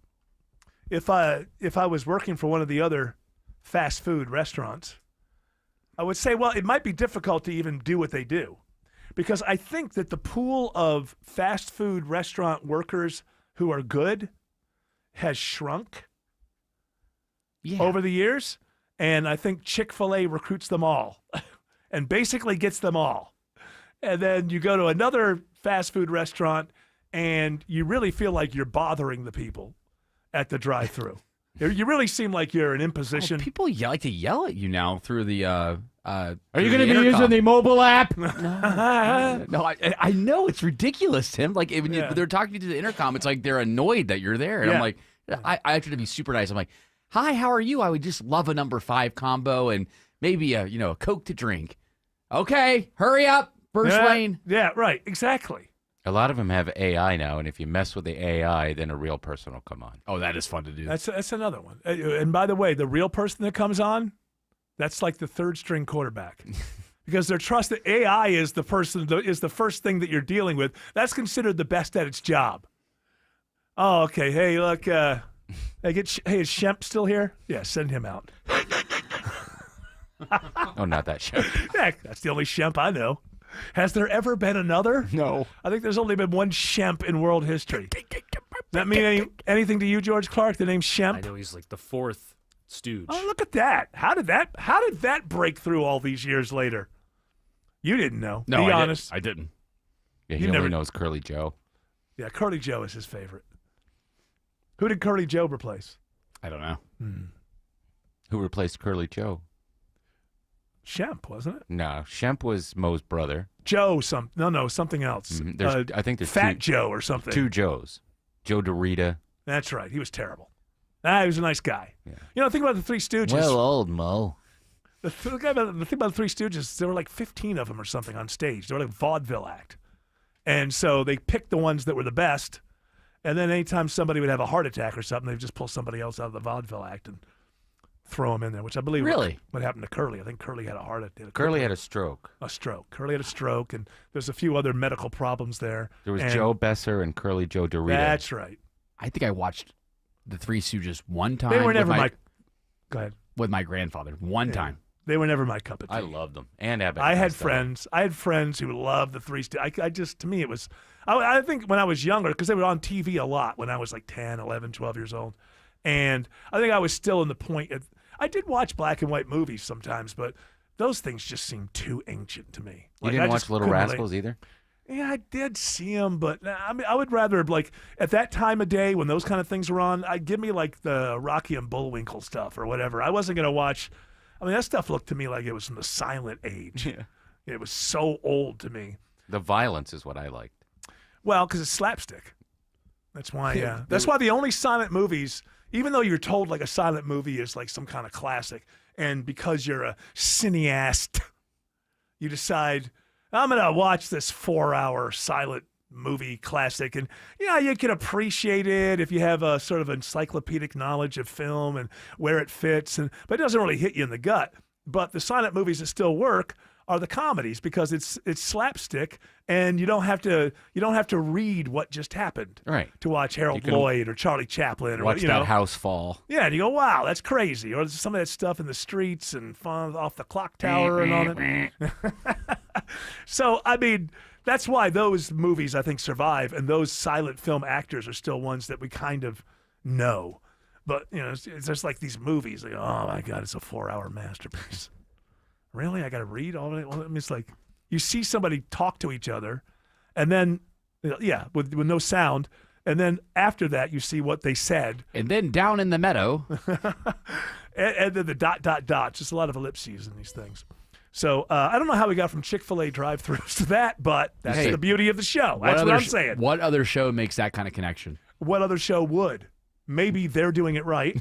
If I was working for one of the other fast food restaurants, I would say, well, it might be difficult to even do what they do, because I think that the pool of fast food restaurant workers who are good has shrunk over the years, and I think Chick-fil-A recruits them all and basically gets them all. And then you go to another fast food restaurant, and you really feel like you're bothering the people at the drive-thru. You really seem like you're an imposition. Oh, people like to yell at you now through the Are you going to be using the mobile app? No, I know it's ridiculous, Tim. Like when they're talking to the intercom, it's like they're annoyed that you're there, and I'm like, I try to be super nice. I'm like, hi, how are you? I would just love a number 5 combo and maybe a Coke to drink. Okay, hurry up, first lane. Yeah, right, exactly. A lot of them have AI now, and if you mess with the AI, then a real person will come on. Oh, that is fun to do. That's another one. And by the way, the real person that comes on, that's like the third string quarterback, because they're trusted. AI is the first thing that you're dealing with. That's considered the best at its job. Oh, okay. Hey, look. Hey, is Shemp still here? Yeah, send him out. Oh, not that Shemp. Yeah, that's the only Shemp I know. Has there ever been another? No. I think there's only been one Shemp in world history. Does that mean anything to you, George Clark? The name Shemp? I know he's like the 4th stooge. Oh, look at that! How did that break through all these years later? You didn't know. No, Be honest. I didn't. Yeah, he only knows Curly Joe. Yeah, Curly Joe is his favorite. Who did Curly Joe replace? I don't know. Who replaced Curly Joe? Shemp, wasn't it? No, Shemp was Moe's brother. Joe, something else. I think there's Fat Joe or something. 2 Joes. Joe DeRita. That's right. He was terrible. He was a nice guy. Yeah. You know, think about the Three Stooges. Well, old Mo. The thing about the Three Stooges, there were like 15 of them or something on stage. They were like a vaudeville act. And so they picked the ones that were the best. And then anytime somebody would have a heart attack or something, they'd just pull somebody else out of the vaudeville act and throw him in there, which I believe Really? what happened to Curly. I think Curly had a heart attack. Curly had a stroke. Curly had a stroke, and there's a few other medical problems there. There was Joe Besser and Curly Joe Dorito. That's right. I think I watched the Three Stooges one time. They were never my. Go ahead. With my grandfather, one time. They were never my cup of tea. I loved them. And Abbott. I had friends who loved the Three Stooges. To me, it was. I think when I was younger, because they were on TV a lot when I was like 10, 11, 12 years old, and I think I was still in the point. I did watch black and white movies sometimes, but those things just seemed too ancient to me. You didn't watch Little Rascals either? Yeah, I did see them, but I mean, I would rather, like, at that time of day when those kind of things were on, give me, like, the Rocky and Bullwinkle stuff or whatever. I wasn't going to watch. I mean, that stuff looked to me like it was from the Silent Age. Yeah. It was so old to me. The violence is what I liked. Well, because it's slapstick. That's why, yeah. That's why the only silent movies, even though you're told like a silent movie is like some kind of classic, and because you're a cineast, you decide, I'm going to watch this 4-hour silent movie classic. And, yeah, you can appreciate it if you have a sort of encyclopedic knowledge of film and where it fits, but it doesn't really hit you in the gut. But the silent movies that still work are the comedies because it's slapstick, and you don't have to read what just happened to watch Harold Lloyd or Charlie Chaplin or watch that house fall. Yeah, and you go, wow, that's crazy. Or some of that stuff in the streets and off the clock tower and on it. So I mean, that's why those movies I think survive, and those silent film actors are still ones that we kind of know. But it's just like these movies. Like, oh my God, it's a 4-hour masterpiece. Really? I got to read all of it? Well, I mean, it's like you see somebody talk to each other, and then, with no sound, and then after that you see what they said. And then down in the meadow. and then the ... Just a lot of ellipses in these things. So I don't know how we got from Chick-fil-A drive-thrus to that, but that's the beauty of the show. That's what I'm saying. What other show makes that kind of connection? What other show would? Maybe they're doing it right.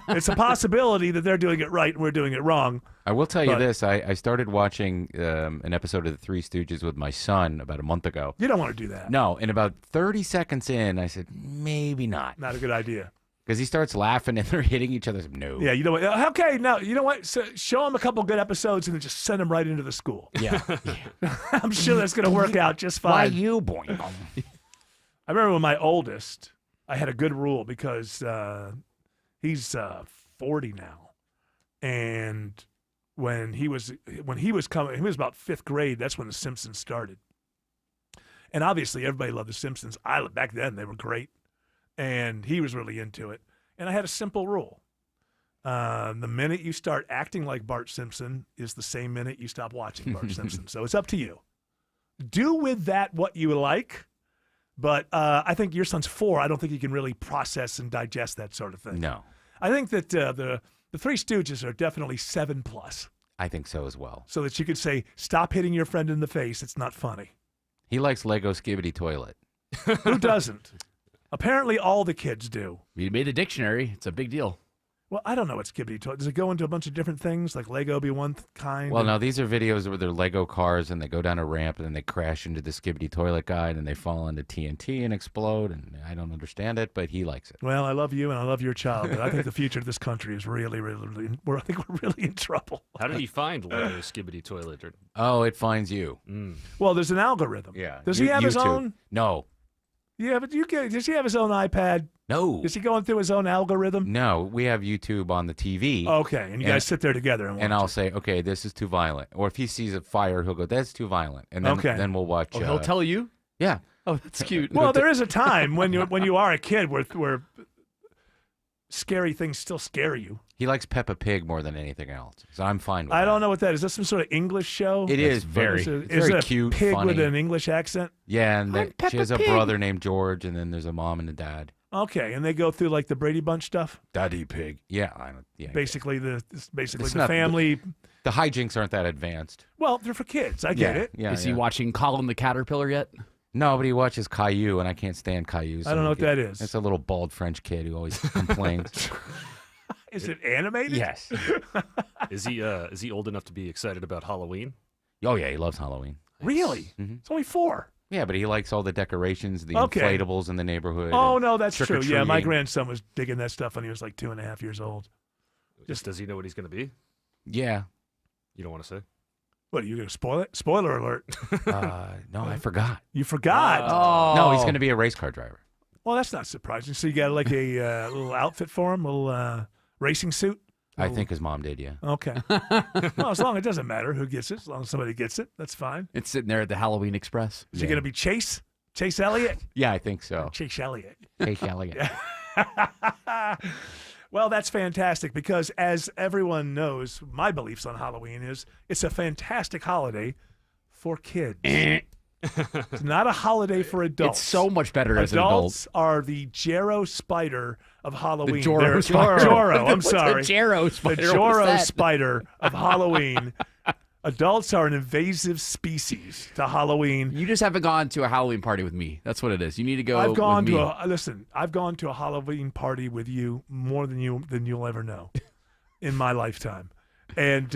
It's a possibility that they're doing it right and we're doing it wrong. I will tell you this. I started watching an episode of The Three Stooges with my son about a month ago. You don't want to do that. No. And about 30 seconds in, I said, maybe not. Not a good idea. Because he starts laughing and they're hitting each other. No. Yeah, you know what? Okay, now, you know what? So show him a couple good episodes and then just send him right into the school. Yeah. I'm sure that's going to work out just fine. Why you, boy? I remember when my oldest, I had a good rule because he's 40 now, and when he was coming, he was about 5th grade. That's when The Simpsons started, and obviously everybody loved The Simpsons. Back then they were great, and he was really into it. And I had a simple rule: the minute you start acting like Bart Simpson is the same minute you stop watching Bart Simpson. So it's up to you. Do with that what you like. But I think your son's 4. I don't think he can really process and digest that sort of thing. No. I think that the Three Stooges are definitely 7+. I think so as well. So that you could say, stop hitting your friend in the face. It's not funny. He likes Lego Skibbity Toilet. Who doesn't? Apparently all the kids do. You made a dictionary. It's a big deal. Well, I don't know what Skibbity Toilet. Does it go into a bunch of different things? Like Lego be one kind? Well, no, these are videos where they're Lego cars and they go down a ramp and then they crash into the Skibbity Toilet guy and then they fall into TNT and explode. And I don't understand it, but he likes it. Well, I love you and I love your child, but I think the future of this country is really, really, I think we're really in trouble. How did he find Lego Skibbity Toilet? Oh, it finds you. Well, there's an algorithm. Yeah. Does he have his YouTube. own? No. Yeah, but does he have his own iPad? No. Is he going through his own algorithm? No, we have YouTube on the TV. Okay, and you guys sit there together and watch And I'll it. say, okay, this is too violent. Or if he sees a fire, he'll go, that's too violent. And then, then we'll watch. Oh, he'll tell you? Yeah. Oh, that's cute. Well, there is a time when you are a kid where scary things still scare you. He likes Peppa Pig more than anything else, so I'm fine with I that. don't know what that is. Is that some sort of English show? It is very, Is very it a cute, pig funny. with an English accent? Yeah, and I'm she has a Peppa Pig. brother named George, and then there's a mom and a dad. Okay, and they go through like the Brady Bunch stuff. Daddy Pig. Yeah, I don't. Yeah. Basically, the It's the not- family. The hijinks aren't that advanced. Well, they're for kids. I get it. Yeah. Is he watching Colin the Caterpillar yet? No, but he watches Caillou, and I can't stand Caillou. I don't know what that is. It's a little bald French kid who always complains. Is it animated? Yes. Is he old enough to be excited about Halloween? Oh yeah, he loves Halloween. Really? Mm-hmm. It's only 4. Yeah, but he likes all the decorations, the Okay. inflatables in the neighborhood. Oh and no, that's true. Yeah, my trick-or-treating. grandson was digging that stuff when he was like 2.5 years old. Just does he know what he's going to be? Yeah. You don't want to say? What, are you going to spoil it? Spoiler alert. No, I forgot. You forgot? No, he's going to be a race car driver. Well, that's not surprising. So you got like a little outfit for him, a little racing suit? I think his mom did, yeah. Okay. Well, as long as it doesn't matter who gets it, as long as somebody gets it, that's fine. It's sitting there at the Halloween Express. Is he going to be Chase? Chase Elliott? Yeah, I think so. Chase Elliott. Chase Elliott. Well, that's fantastic because, as everyone knows, my beliefs on Halloween is it's a fantastic holiday for kids. It's not a holiday for adults. It's so much better as an adult. Adults are the Joro spider of Halloween. The Joro spider. Joro, I'm sorry. The Joro spider. The Joro spider of Halloween. Adults are an invasive species to Halloween. You just haven't gone to a Halloween party with me. That's what it is. You need to go. I've gone with me. I've gone to a Halloween party with you more than you'll ever know in my lifetime, and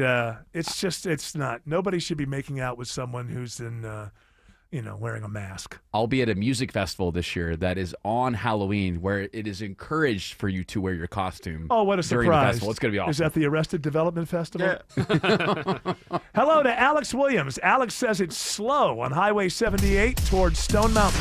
it's not. Nobody should be making out with someone who's wearing a mask. I'll be at a music festival this year that is on Halloween where it is encouraged for you to wear your costume. Oh, what a during surprise. the festival. It's going to be awesome. Is that the Arrested Development Festival? Yeah. Hello to Alex Williams. Alex says it's slow on Highway 78 towards Stone Mountain.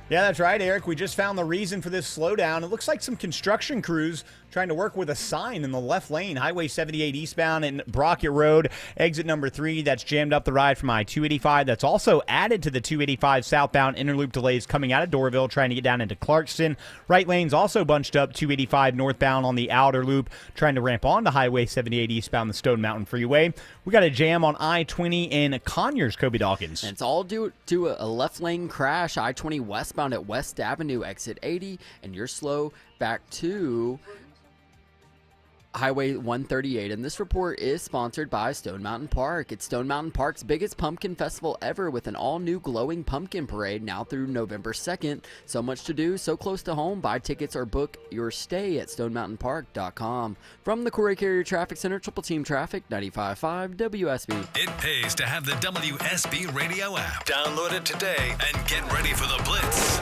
Yeah, that's right, Eric. We just found the reason for this slowdown. It looks like some construction crews trying to work with a sign in the left lane, Highway 78 eastbound in Brockett Road, exit number 3. That's jammed up the ride from I-285. That's also added to the 285 southbound inner loop delays coming out of Doraville, trying to get down into Clarkston. Right lane's also bunched up, 285 northbound on the outer loop, trying to ramp onto Highway 78 eastbound the Stone Mountain Freeway. We got a jam on I-20 in Conyers, Kobe Dawkins. And it's all due to a left lane crash, I-20 westbound at West Avenue, exit 80, and you're slow back to Highway 138, and this report is sponsored by Stone Mountain Park. It's Stone Mountain Park's biggest pumpkin festival ever with an all-new glowing pumpkin parade now through November 2nd. So much to do, so close to home. Buy tickets or book your stay at stonemountainpark.com. From the Corey Carrier Traffic Center, Triple Team Traffic, 95.5 WSB. It pays to have the WSB radio app. Download it today and get ready for the Blitz.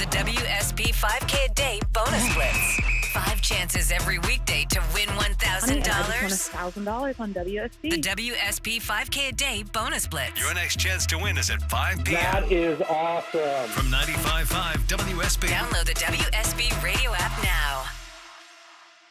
The WSB 5K a day bonus blitz. 5 chances every weekday to win $1,000. $1,000 on WSB. The WSB 5K a day bonus blitz. Your next chance to win is at 5 p.m. That is awesome. From 95.5 WSB. Download the WSB radio app now.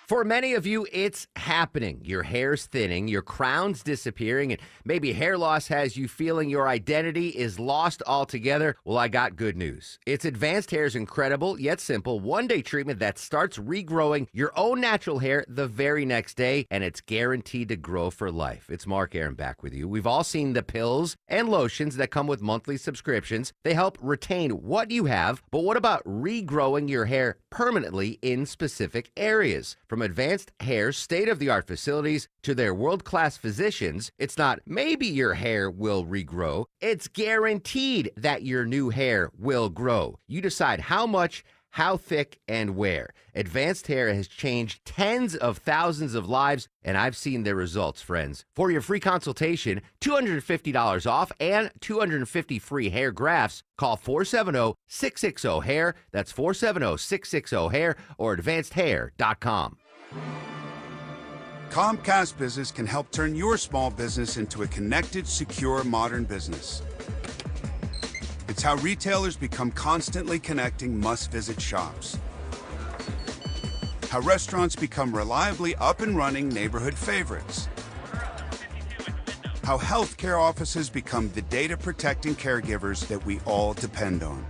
For many of you, it's happening. Your hair's thinning, your crown's disappearing, and maybe hair loss has you feeling your identity is lost altogether. Well, I got good news. It's Advanced Hair's incredible yet simple one-day treatment that starts regrowing your own natural hair the very next day, and it's guaranteed to grow for life. It's Mark Aaron back with you. We've all seen the pills and lotions that come with monthly subscriptions. They help retain what you have, but what about regrowing your hair permanently in specific areas? From Advanced Hair's state-of-the-art facilities to their world-class physicians, it's not maybe your hair will regrow, it's guaranteed that your new hair will grow. You decide how much, how thick, and where. Advanced Hair has changed tens of thousands of lives, and I've seen their results, friends. For your free consultation, $250 off and 250 free hair grafts, call 470-660-HAIR. That's 470-660-HAIR or advancedhair.com. Comcast Business can help turn your small business into a connected, secure, modern business. It's how retailers become constantly connecting must-visit shops. How restaurants become reliably up and running neighborhood favorites. How healthcare offices become the data-protecting caregivers that we all depend on.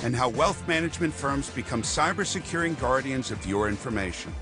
And how wealth management firms become cyber-securing guardians of your information.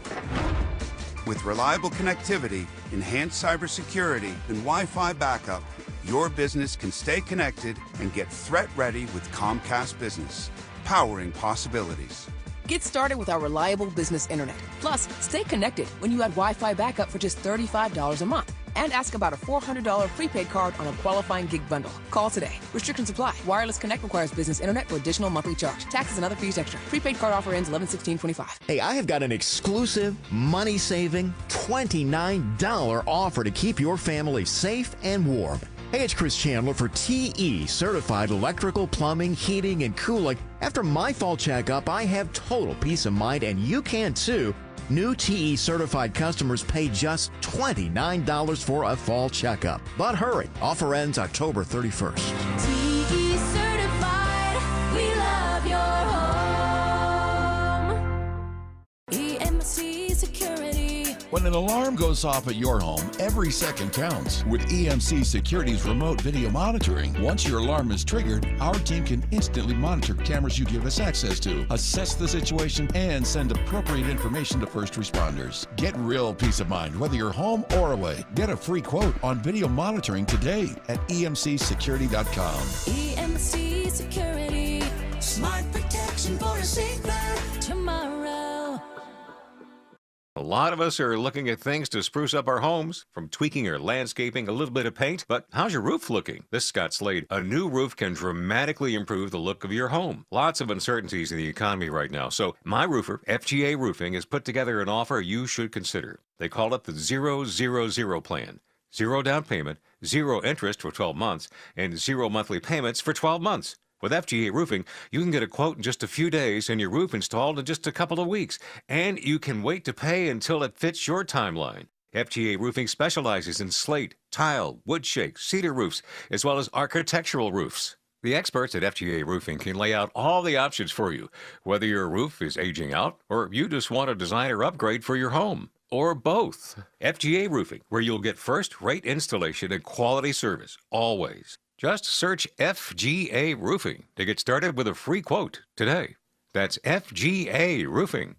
With reliable connectivity, enhanced cybersecurity, and Wi-Fi backup, your business can stay connected and get threat-ready with Comcast Business, powering possibilities. Get started with our reliable business internet. Plus, stay connected when you add Wi-Fi backup for just $35 a month. And ask about a $400 prepaid card on a qualifying gig bundle. Call today. Restrictions apply. Wireless Connect requires business internet for additional monthly charge. Taxes and other fees extra. Prepaid card offer ends 11/16/25. Hey, I have got an exclusive, money-saving, $29 offer to keep your family safe and warm. Hey, it's Chris Chandler for TE, Certified Electrical, Plumbing, Heating, and Cooling. After my fall checkup, I have total peace of mind, and you can too. New TE certified customers pay just $29 for a fall checkup. But hurry, offer ends October 31st. TE certified, we love your home. EMC Security. When an alarm goes off at your home, every second counts. With EMC Security's remote video monitoring, once your alarm is triggered, our team can instantly monitor cameras you give us access to, assess the situation, and send appropriate information to first responders. Get real peace of mind, whether you're home or away. Get a free quote on video monitoring today at emcsecurity.com. EMC Security. Smart protection for a safer tomorrow. A lot of us are looking at things to spruce up our homes, from tweaking or landscaping, a little bit of paint. But how's your roof looking? This is Scott Slade. A new roof can dramatically improve the look of your home. Lots of uncertainties in the economy right now. So my roofer, FGA Roofing, has put together an offer you should consider. They call it the 000 plan. 0 down payment, 0 interest for 12 months, and 0 monthly payments for 12 months. With FGA Roofing, you can get a quote in just a few days and your roof installed in just a couple of weeks. And you can wait to pay until it fits your timeline. FGA Roofing specializes in slate, tile, wood shake, cedar roofs, as well as architectural roofs. The experts at FGA Roofing can lay out all the options for you, whether your roof is aging out or you just want a designer upgrade for your home. Or both. FGA Roofing, where you'll get first-rate installation and quality service, always. Just search FGA Roofing to get started with a free quote today. That's FGA Roofing.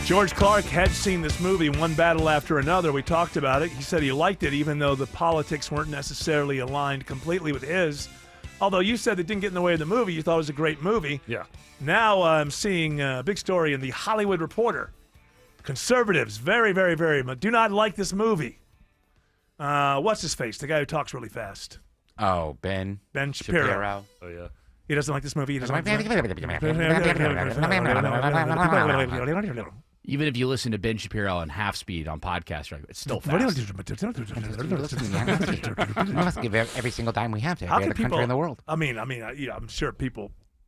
George Clark had seen this movie, One Battle After Another. We talked about it. He said he liked it, even though the politics weren't necessarily aligned completely with his. Although you said it didn't get in the way of the movie. You thought it was a great movie. Yeah. Now I'm seeing a big story in the Hollywood Reporter. Conservatives, very, very, very much, do not like this movie. What's his face? The guy who talks really fast. Oh, Ben Shapiro. Oh, yeah. He doesn't like this movie. He doesn't like this Even if you listen to Ben Shapiro on half speed on podcast, it's still fast. We must give every single dime we have to every other country in the world. I mean, yeah, I'm sure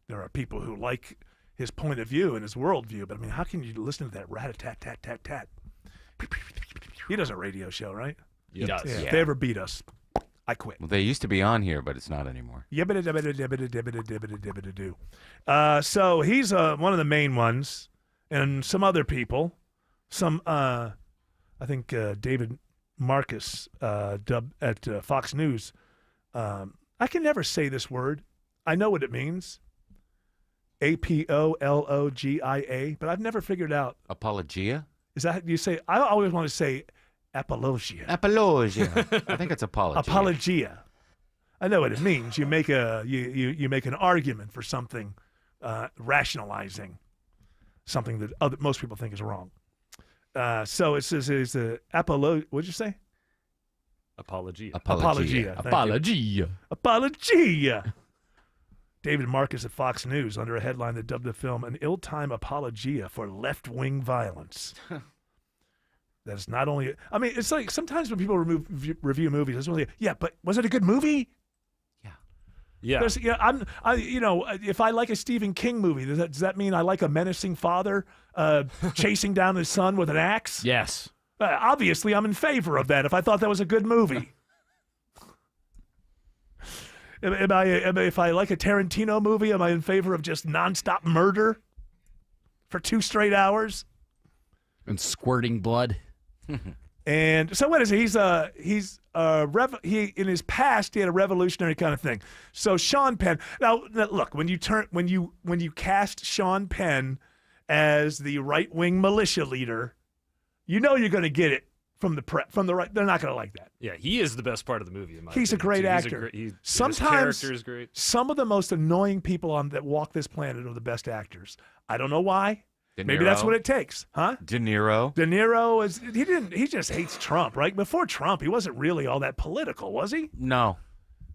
there are people who like his point of view and his worldview, but I mean, how can you listen to that rat-a-tat-tat-tat-tat? He does a radio show, right? He does. Yeah. If they ever beat us, I quit. Well, they used to be on here, but it's not anymore. So he's one of the main ones, and some other people, I think David Marcus at Fox News. I can never say this word. I know what it means. Apologia, but I've never figured out. Apologia? Is that you say? I always want to say apologia. Apologia. I think it's apologia. Apologia. I know what it means. You make you make an argument for something, rationalizing something that most people think is wrong. So it says it's the apologia. What'd you say? Apologia. Apologia. David Marcus at Fox News under a headline that dubbed the film an ill-timed apologia for left-wing violence. That is not only... I mean, it's like sometimes when people review movies, it's only, yeah, but was it a good movie? Yeah. If I like a Stephen King movie, does that mean I like a menacing father chasing down his son with an axe? Yes. Obviously, I'm in favor of that if I thought that was a good movie. If I like a Tarantino movie, am I in favor of just nonstop murder for 2 straight hours? And squirting blood. And so what is he? He in his past he had a revolutionary kind of thing. So Sean Penn. Now look, when you cast Sean Penn as the right-wing militia leader, you know you're going to get it from the right. They're not going to like that. Yeah, he is the best part of the movie. In my He's a opinion, great too. actor. Sometimes his character is great. Some of the most annoying people that walk this planet are the best actors. I don't know why. Maybe that's what it takes, huh? De Niro. De Niro he just hates Trump, right? Before Trump, he wasn't really all that political, was he? No.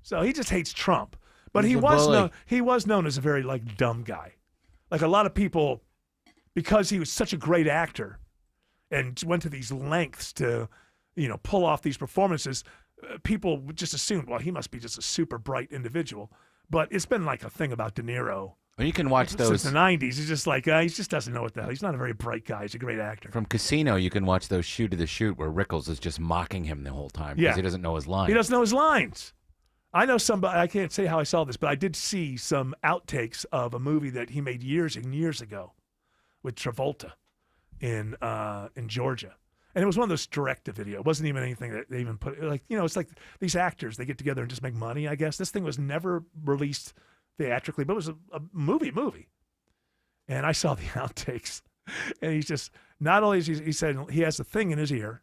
So he just hates Trump. But he bully. was known as a very dumb guy. Like a lot of people, because he was such a great actor and went to these lengths to pull off these performances, people would just assume, well, he must be just a super bright individual. But it's been like a thing about De Niro. Well, you can watch those since the 90s. He's just like, he just doesn't know what the hell. He's not a very bright guy. He's a great actor. From Casino, you can watch those Shoot to the Shoot where Rickles is just mocking him the whole time because he doesn't know his lines. He doesn't know his lines. I know somebody, I can't say how I saw this, but I did see some outtakes of a movie that he made years and years ago with Travolta in Georgia. And it was one of those direct-to-video. It wasn't even anything that they even put, it's like these actors, they get together and just make money, I guess. This thing was never released theatrically, but it was a movie. And I saw the outtakes. And he's just, not only is he said he has a thing in his ear,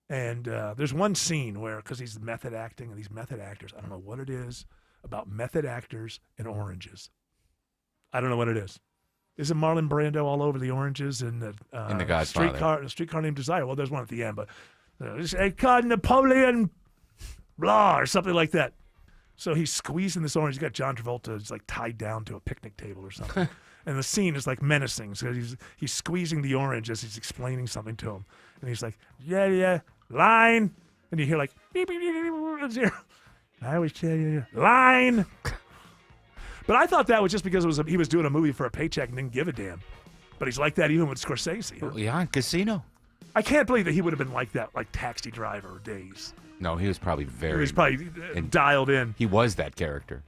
and there's one scene where, because he's method acting, and these method actors, I don't know what it is about method actors and oranges. I don't know what it is. Isn't Marlon Brando all over the oranges in the Godfather? Streetcar Named Desire? Well, there's one at the end, but a called Napoleon blah or something like that. So he's squeezing this orange. He's got John Travolta is like tied down to a picnic table or something. And the scene is like menacing. So he's squeezing the orange as he's explaining something to him. And he's like, yeah, line. And you hear like, beep, beep, beep, beep, beep. I always tell you, line. But I thought that was just because he was doing a movie for a paycheck and didn't give a damn. But he's like that even with Scorsese. Huh? Yeah, Casino. I can't believe that he would have been like that, like Taxi Driver days. No, he was probably dialed in. He was that character.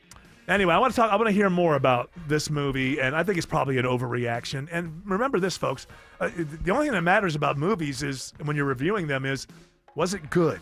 Anyway, I want to hear more about this movie, and I think it's probably an overreaction. And remember this, folks. The only thing that matters about movies is, when you're reviewing them, was it good?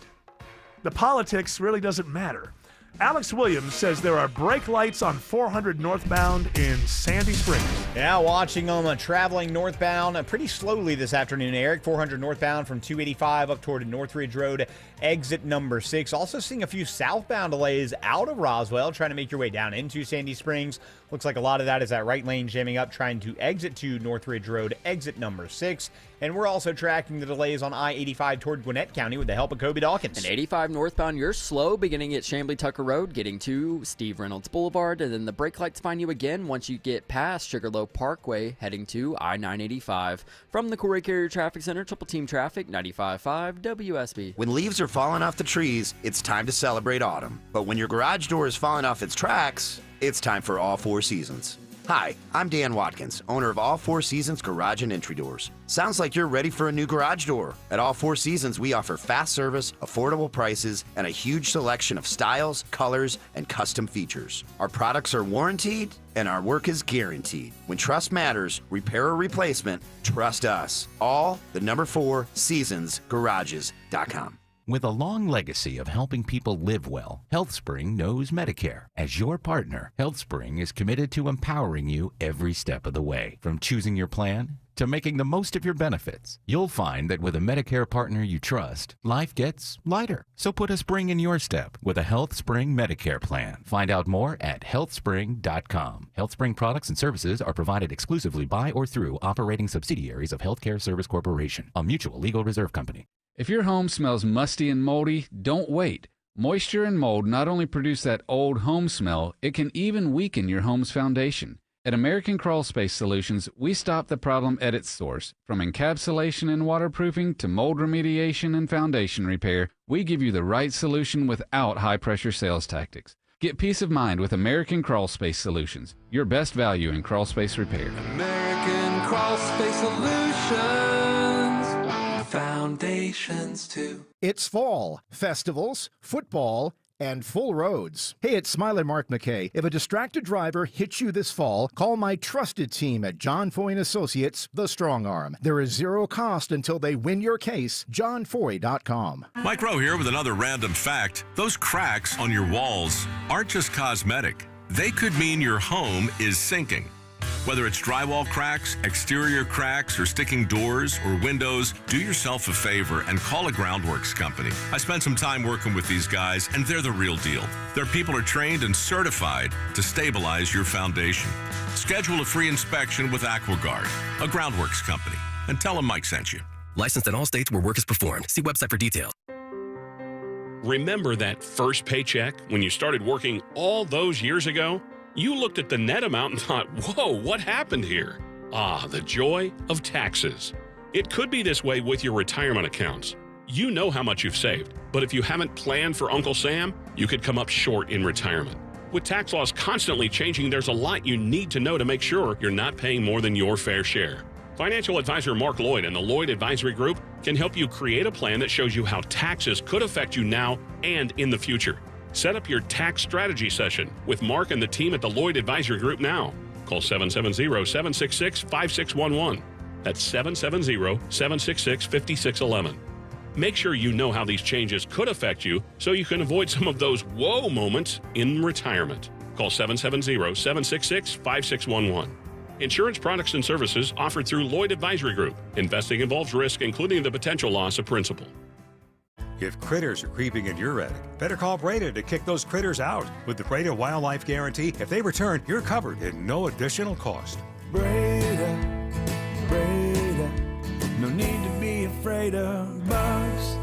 The politics really doesn't matter. Alex Williams says there are brake lights on 400 northbound in Sandy Springs. Yeah, watching them traveling northbound pretty slowly this afternoon, Eric. 400 northbound from 285 up toward Northridge Road, exit number 6. Also seeing a few southbound delays out of Roswell, trying to make your way down into Sandy Springs. Looks like a lot of that is that right lane jamming up, trying to exit to Northridge Road, exit number 6. And we're also tracking the delays on I-85 toward Gwinnett County with the help of Kobe Dawkins. And 85 northbound, you're slow, beginning at Chamblee-Tucker Road, getting to Steve Reynolds Boulevard, and then the brake lights find you again once you get past Sugarloaf Parkway, heading to I-985. From the Corey Carrier Traffic Center, Triple Team Traffic, 95.5 WSB. When leaves are falling off the trees, it's time to celebrate autumn. But when your garage door is falling off its tracks, it's time for All Four Seasons. Hi, I'm Dan Watkins, owner of All Four Seasons Garage and Entry Doors. Sounds like you're ready for a new garage door. At All Four Seasons, we offer fast service, affordable prices, and a huge selection of styles, colors, and custom features. Our products are warranted, and our work is guaranteed. When trust matters, repair or replacement, trust us. All the number 4 seasonsgarages.com. With a long legacy of helping people live well, HealthSpring knows Medicare. As your partner, HealthSpring is committed to empowering you every step of the way. From choosing your plan to making the most of your benefits, you'll find that with a Medicare partner you trust, life gets lighter. So put a spring in your step with a HealthSpring Medicare plan. Find out more at healthspring.com. HealthSpring products and services are provided exclusively by or through operating subsidiaries of Healthcare Service Corporation, a mutual legal reserve company. If your home smells musty and moldy, don't wait. Moisture and mold not only produce that old home smell, it can even weaken your home's foundation. At American Crawl Space Solutions, we stop the problem at its source. From encapsulation and waterproofing to mold remediation and foundation repair, we give you the right solution without high-pressure sales tactics. Get peace of mind with American Crawl Space Solutions, your best value in crawl space repair. American Crawl Space Solutions. Foundations too. It's fall, festivals, football, and full roads. Hey, it's Smiler Mark McKay. If a distracted driver hits you this fall, call my trusted team at John Foy & Associates, the Strong Arm. There is zero cost until they win your case. JohnFoy.com. Mike Rowe here with another random fact. Those cracks on your walls aren't just cosmetic. They could mean your home is sinking. Whether it's drywall cracks, exterior cracks, or sticking doors or windows, do yourself a favor and call a Groundworks company. I spent some time working with these guys, and they're the real deal. Their people are trained and certified to stabilize your foundation. Schedule a free inspection with AquaGuard, a Groundworks company, and tell them Mike sent you. Licensed in all states where work is performed. See website for details. Remember that first paycheck when you started working all those years ago? You looked at the net amount and thought, whoa, what happened here? Ah, the joy of taxes. It could be this way with your retirement accounts. You know how much you've saved, but if you haven't planned for Uncle Sam, you could come up short in retirement. With tax laws constantly changing, there's a lot you need to know to make sure you're not paying more than your fair share. Financial advisor Mark Lloyd and the Lloyd Advisory Group can help you create a plan that shows you how taxes could affect you now and in the future. Set up your tax strategy session with Mark and the team at the Lloyd Advisory Group now. Call 770-766-5611. That's 770-766-5611. Make sure you know how these changes could affect you so you can avoid some of those whoa moments in retirement. Call 770-766-5611. Insurance products and services offered through Lloyd Advisory Group. Investing involves risk, including the potential loss of principal. If critters are creeping in your attic, better call Breda to kick those critters out. With the Breda Wildlife Guarantee, if they return, you're covered at no additional cost. Breda, Breda, no need to be afraid of bugs.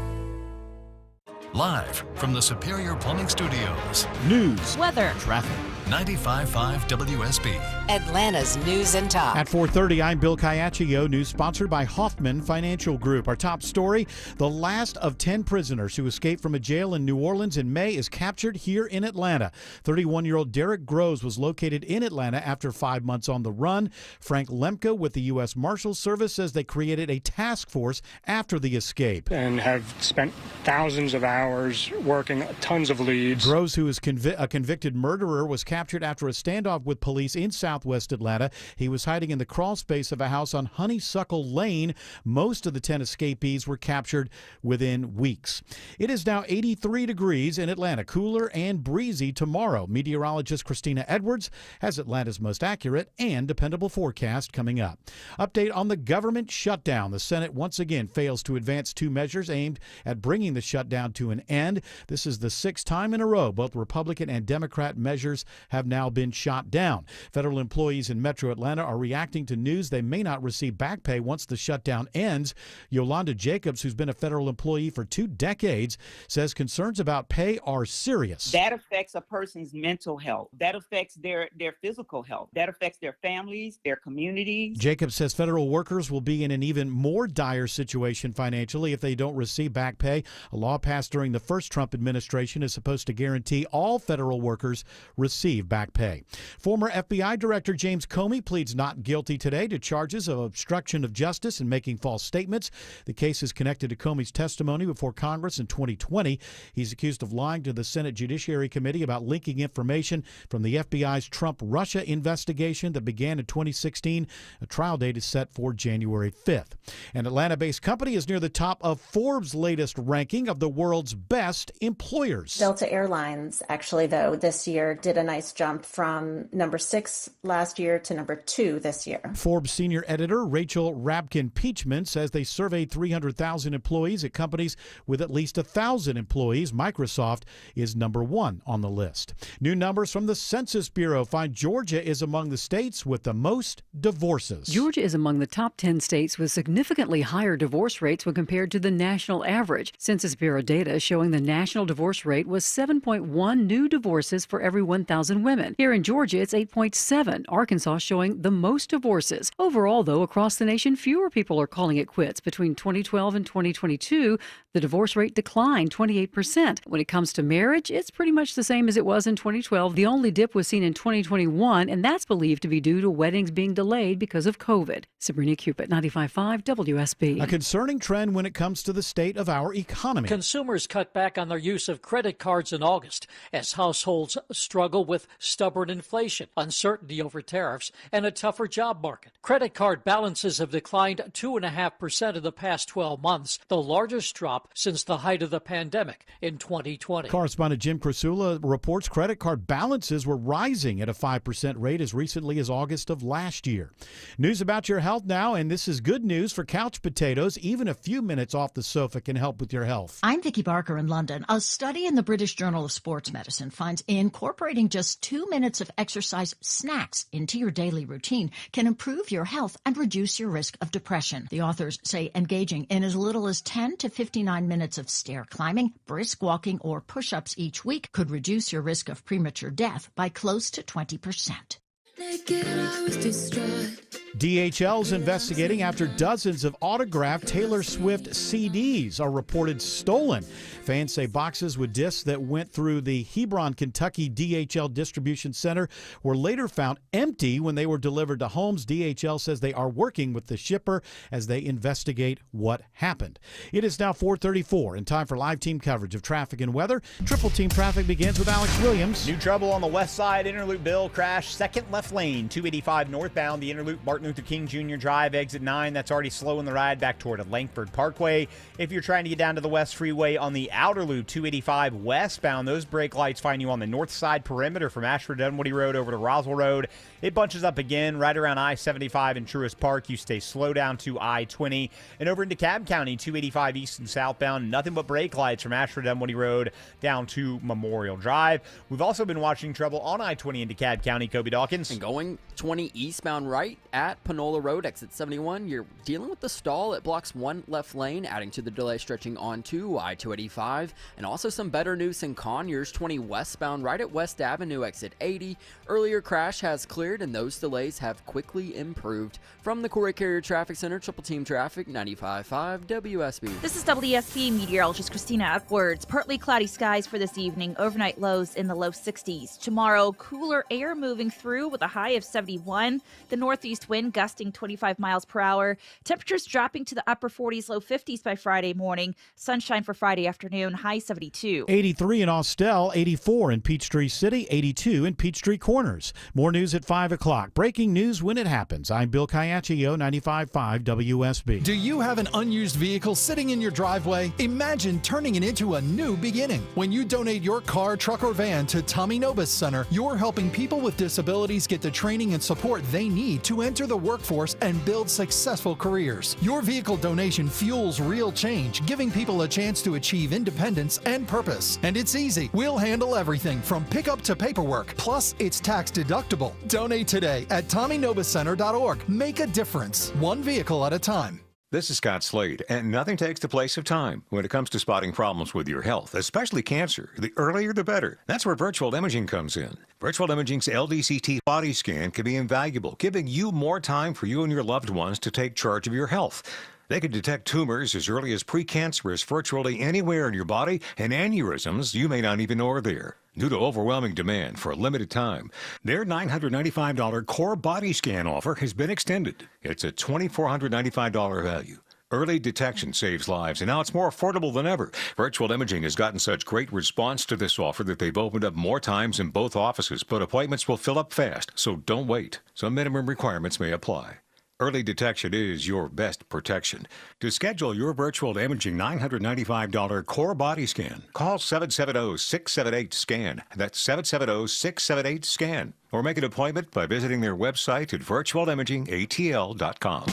Live from the Superior Plumbing Studios. News, weather, traffic. 95.5 WSB. Atlanta's News and Talk. At 4:30, I'm Bill Caiaccio. News sponsored by Hoffman Financial Group. Our top story, the last of 10 prisoners who escaped from a jail in New Orleans in May is captured here in Atlanta. 31-year-old Derek Groves was located in Atlanta after 5 months on the run. Frank Lemke with the U.S. Marshals Service says they created a task force after the escape. And have spent thousands of hours working tons of leads. Groves, who is a convicted murderer, was captured after a standoff with police in southwest Atlanta. He was hiding in the crawl space of a house on Honeysuckle Lane. Most of the 10 escapees were captured within weeks. It is now 83 degrees in Atlanta, cooler and breezy tomorrow. Meteorologist Christina Edwards has Atlanta's most accurate and dependable forecast coming up. Update on the government shutdown. The Senate once again fails to advance 2 measures aimed at bringing the shutdown to an end. This is the 6th time in a row both Republican and Democrat measures have now been shot down. Federal employees in Metro Atlanta are reacting to news they may not receive back pay once the shutdown ends. Yolanda Jacobs, who's been a federal employee for 2 decades, says concerns about pay are serious. That affects a person's mental health. That affects their physical health. That affects their families, their communities. Jacobs says federal workers will be in an even more dire situation financially if they don't receive back pay. A law passed during the first Trump administration is supposed to guarantee all federal workers receive back pay. Former FBI Director James Comey pleads not guilty today to charges of obstruction of justice and making false statements. The case is connected to Comey's testimony before Congress in 2020. He's accused of lying to the Senate Judiciary Committee about linking information from the FBI's Trump-Russia investigation that began in 2016. A trial date is set for January 5th. An Atlanta-based company is near the top of Forbes' latest ranking of the world's best employers. Delta Airlines, actually, though, this year did a nice jump from number 6 last year to number 2 this year. Forbes senior editor Rachel Rabkin-Peachman says they surveyed 300,000 employees at companies with at least 1,000 employees. Microsoft is number 1 on the list. New numbers from the Census Bureau find Georgia is among the states with the most divorces. Georgia is among the top 10 states with significantly higher divorce rates when compared to the national average. Census Bureau data showing the national divorce rate was 7.1 new divorces for every 1,000 women. Here in Georgia, it's 8.7. Arkansas showing the most divorces. Overall, though, across the nation, fewer people are calling it quits. Between 2012 and 2022, the divorce rate declined 28%. When it comes to marriage, it's pretty much the same as it was in 2012. The only dip was seen in 2021, and that's believed to be due to weddings being delayed because of COVID. Sabrina Cupid, 95.5 WSB. A concerning trend when it comes to the state of our economy. Consumers cut back on their use of credit cards in August as households struggle with stubborn inflation, uncertainty over tariffs, and a tougher job market. Credit card balances have declined 2.5% in the past 12 months, the largest drop since the height of the pandemic in 2020. Correspondent Jim Krasula reports credit card balances were rising at a 5% rate as recently as August of last year. News about your health now, and this is good news for couch potatoes. Even a few minutes off the sofa can help with your health. I'm Vicki Barker in London. A study in the British Journal of Sports Medicine finds incorporating just 2 minutes of exercise snacks into your daily routine can improve your health and reduce your risk of depression. The authors say engaging in as little as 10 to 59 minutes of stair climbing, brisk walking, or push-ups each week could reduce your risk of premature death by close to 20%. Naked, I was distraught. DHL's investigating after dozens of autographed Taylor Swift CDs are reported stolen. Fans say boxes with discs that went through the Hebron, Kentucky DHL distribution center were later found empty when they were delivered to homes. DHL says they are working with the shipper as they investigate what happened. It is now 4:34 and time for live team coverage of traffic and weather. Triple Team Traffic begins with Alex Williams. New trouble on the west side. Interloop Bill crash, second left lane, 285 northbound. The Interloop Martin Luther King Jr. Drive, exit 9. That's already slowing the ride back toward Langford Parkway. If you're trying to get down to the West Freeway on the outer loop, 285 westbound, those brake lights find you on the north side perimeter from Ashford Dunwoody Road over to Roswell Road. It bunches up again right around I-75 in Truist Park. You stay slow down to I-20. And over in DeKalb County, 285 east and southbound, nothing but brake lights from Ashford Dunwoody Road down to Memorial Drive. We've also been watching trouble on I-20 in DeKalb County. Kobe Dawkins. And going 20 eastbound right at Panola Road, exit 71, you're dealing with the stall. It blocks one left lane, adding to the delay stretching onto I-285. And also some better news in Conyers, 20 westbound right at West Avenue, exit 80. Earlier crash has cleared, and those delays have quickly improved. From the Corey Carrier Traffic Center, Triple Team Traffic, 95.5 WSB. This is WSB meteorologist Christina Upwards. Partly cloudy skies for this evening. Overnight lows in the low 60s. Tomorrow, cooler air moving through with a high of 71. The northeast wind gusting 25 miles per hour. Temperatures dropping to the upper 40s, low 50s by Friday morning. Sunshine for Friday afternoon, high 72. 83 in Austell, 84 in Peachtree City, 82 in Peachtree Corners. More news at 5 o'clock. Breaking news when it happens. I'm Bill Caiaccio, 95.5 WSB. Do you have an unused vehicle sitting in your driveway? Imagine turning it into a new beginning. When you donate your car, truck, or van to Tommy Nobis Center, you're helping people with disabilities get the training and support they need to enter the workforce and build successful careers. Your vehicle donation fuels real change, giving people a chance to achieve independence and purpose. And it's easy. We'll handle everything from pickup to paperwork. Plus, it's tax deductible. Donate today at TommyNobisCenter.org. Make a difference, one vehicle at a time. This is Scott Slade, and nothing takes the place of time when it comes to spotting problems with your health, especially cancer. The earlier, the better. That's where virtual imaging comes in. Virtual imaging's LDCT body scan can be invaluable, giving you more time for you and your loved ones to take charge of your health. They can detect tumors as early as precancerous virtually anywhere in your body, and aneurysms you may not even know are there. Due to overwhelming demand for a limited time, their $995 core body scan offer has been extended. It's a $2,495 value. Early detection saves lives, and now it's more affordable than ever. Virtual imaging has gotten such great response to this offer that they've opened up more times in both offices, but appointments will fill up fast, so don't wait. Some minimum requirements may apply. Early detection is your best protection. To schedule your virtual imaging $995 core body scan, call 770-678-SCAN. That's 770-678-SCAN. Or make an appointment by visiting their website at virtualimagingatl.com.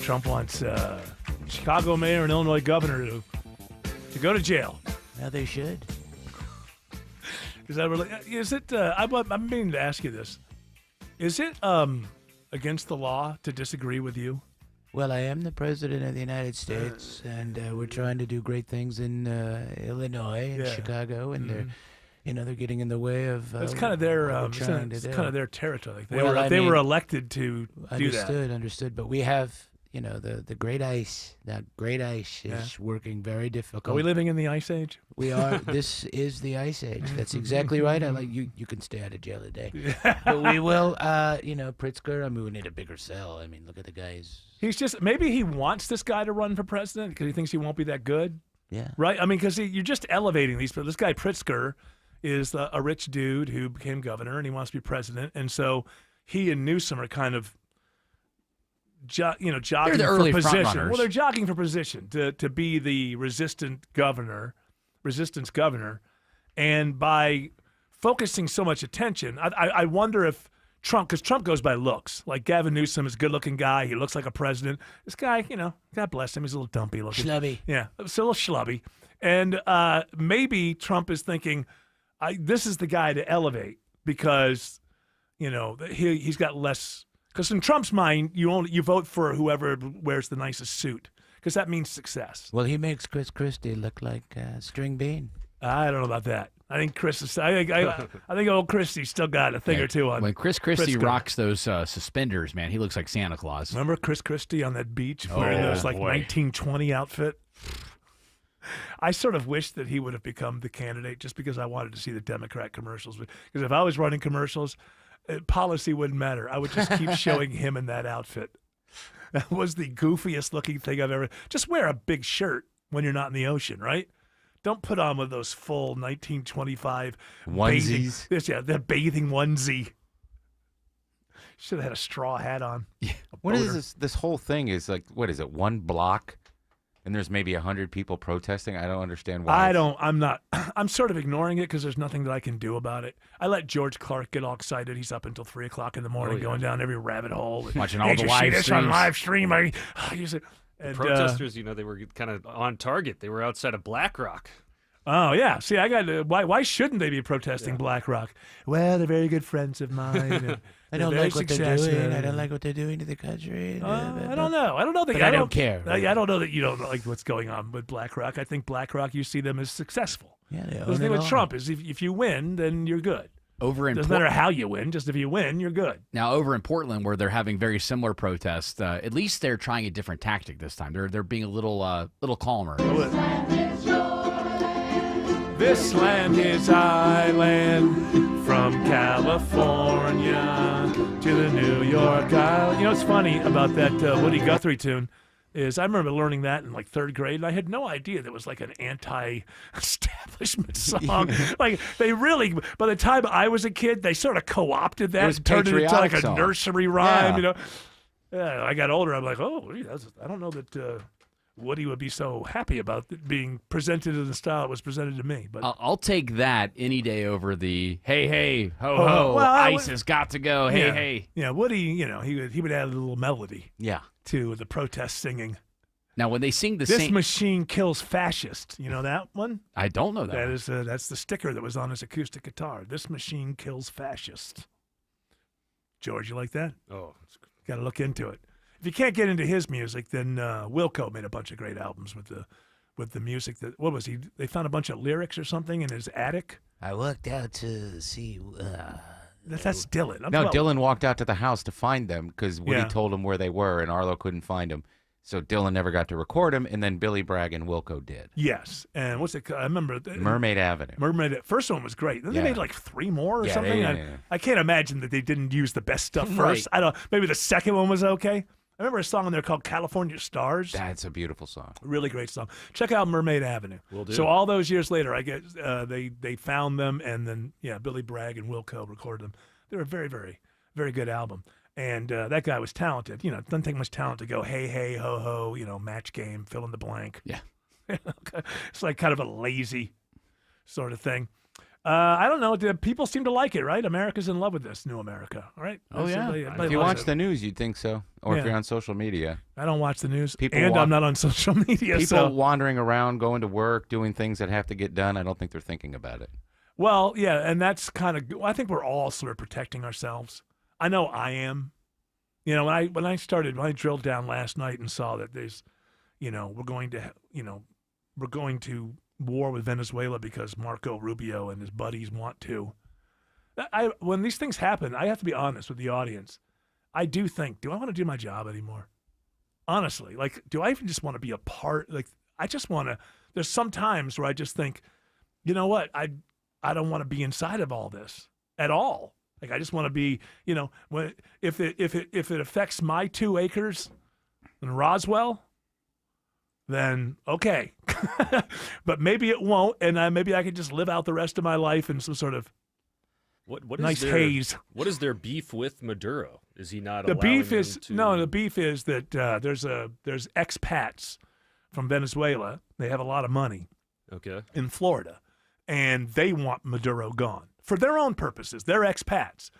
Trump wants Chicago mayor and Illinois governor to go to jail. Yeah, they should. Is that really? Is it? I'm meaning to ask you this. Is it against the law to disagree with you? Well, I am the president of the United States, and we're trying to do great things in Illinois and Chicago, and they're getting in the way of. It's kind of their kind of their territory. They were elected to do that. Understood. But we have. The great ice. That great ice is working very difficult. Are we living in the ice age? We are. This is the ice age. That's exactly right. I like you. You can stay out of jail today, but we will. Pritzker. I mean, we need a bigger cell. I mean, look at the guys. He's just maybe he wants this guy to run for president because he thinks he won't be that good. Yeah. Right. I mean, because you're just elevating these. This guy Pritzker is a rich dude who became governor and he wants to be president, and so he and Newsom are kind of. Jogging for position. Well, they're jogging for position to be the resistance governor, and by focusing so much attention, I wonder if Trump, because Trump goes by looks. Like Gavin Newsom is a good-looking guy. He looks like a president. This guy, God bless him, he's a little dumpy looking. Schlubby. Yeah, it's a little schlubby. And maybe Trump is thinking, this is the guy to elevate because, he's got less. Because in Trump's mind, you vote for whoever wears the nicest suit, because that means success. Well, he makes Chris Christie look like a string bean. I don't know about that. I think Chris is. I think old Christie's still got a thing or two on. When Chris Christie Pritzker. rocks those suspenders, man, he looks like Santa Claus. Remember Chris Christie on that beach wearing those 1920 outfit? I sort of wish that he would have become the candidate just because I wanted to see the Democrat commercials. Because if I was running commercials, policy wouldn't matter. I would just keep showing him in that outfit. That was the goofiest looking thing I've ever. Just wear a big shirt when you're not in the ocean, right? Don't put on with those full 1925 onesies. The bathing onesie. Should have had a straw hat on. Yeah. What is this? This whole thing is like, what is it? One block, and there's maybe 100 people protesting. I don't understand why. I'm sort of ignoring it because there's nothing that I can do about it. I let George Clark get all excited. He's up until 3:00 in the morning, going down every rabbit hole, watching all the live streams on live stream. And, protesters, they were kind of on target. They were outside of BlackRock. Oh yeah. See, I got. Why shouldn't they be protesting BlackRock? Well, they're very good friends of mine. I don't like what they're doing. I don't like what they're doing to the country. I don't know. I don't know that. But I don't care. I don't know that you don't like what's going on with BlackRock. I think BlackRock, you see them as successful. Yeah, they the thing with Trump is if you win, then you're good. Doesn't matter how you win. Just if you win, you're good. Now, over in Portland, where they're having very similar protests, at least they're trying a different tactic this time. They're being a little calmer. This land is island, from California to the New York Island. You know what's funny about that Woody Guthrie tune is I remember learning that in like 3rd grade, and I had no idea that was like an anti-establishment song. Like they really, by the time I was a kid, they sort of co-opted that and turned it into like a nursery rhyme. Yeah. Yeah, I got older. I'm like, I don't know that Woody would be so happy about it being presented in the style it was presented to me. But I'll take that any day over the hey ho ho. Well, ICE has got to go. Hey. Yeah, Woody. He would add a little melody. Yeah. To the protest singing. Now, when they sing This machine kills fascist. You know that one? I don't know that. That's the sticker that was on his acoustic guitar. This machine kills fascist. George, you like that? Oh, got to look into it. If you can't get into his music, then Wilco made a bunch of great albums with the music. What was he? They found a bunch of lyrics or something in his attic. I walked out to see. That's Dylan. Dylan walked out to the house to find them because Woody told him where they were, and Arlo couldn't find them. So Dylan never got to record him, and then Billy Bragg and Wilco did. Yes, and what's it? I remember Mermaid Avenue. First one was great. Then they made like 3 more or something. I can't imagine that they didn't use the best stuff first. Right. I don't. Maybe the second one was okay. I remember a song in there called California Stars. That's a beautiful song. Really great song. Check out Mermaid Avenue. Will do. So all those years later, I get they found them, and then Billy Bragg and Wilco recorded them. They're a very, very, very good album. And that guy was talented. It doesn't take much talent to go hey, hey, ho, ho, match game, fill in the blank. Yeah. It's like kind of a lazy sort of thing. I don't know. People seem to like it, right? America's in love with this new America, right? Oh, yeah. If you watch the news, you'd think so. Or if you're on social media. I don't watch the news, I'm not on social media. People wandering around, going to work, doing things that have to get done, I don't think they're thinking about it. Well, yeah, and that's kind of. I think we're all sort of protecting ourselves. I know I am. When I drilled down last night and saw that there's, we're going to war with Venezuela because Marco Rubio and his buddies want to. When these things happen, I have to be honest with the audience. I do think, do I want to do my job anymore? Honestly, do I even just want to be a part? I just want to. There's some times where I just think, you know what? I don't want to be inside of all this at all. I just want to be, if it affects my 2 acres in Roswell, then okay. But maybe it won't, and maybe I could just live out the rest of my life in some sort of nice haze. What is their beef with Maduro? Is he not? The beef is to... The beef is that there's expats from Venezuela. They have a lot of money. Okay. In Florida, and they want Maduro gone for their own purposes. They're expats.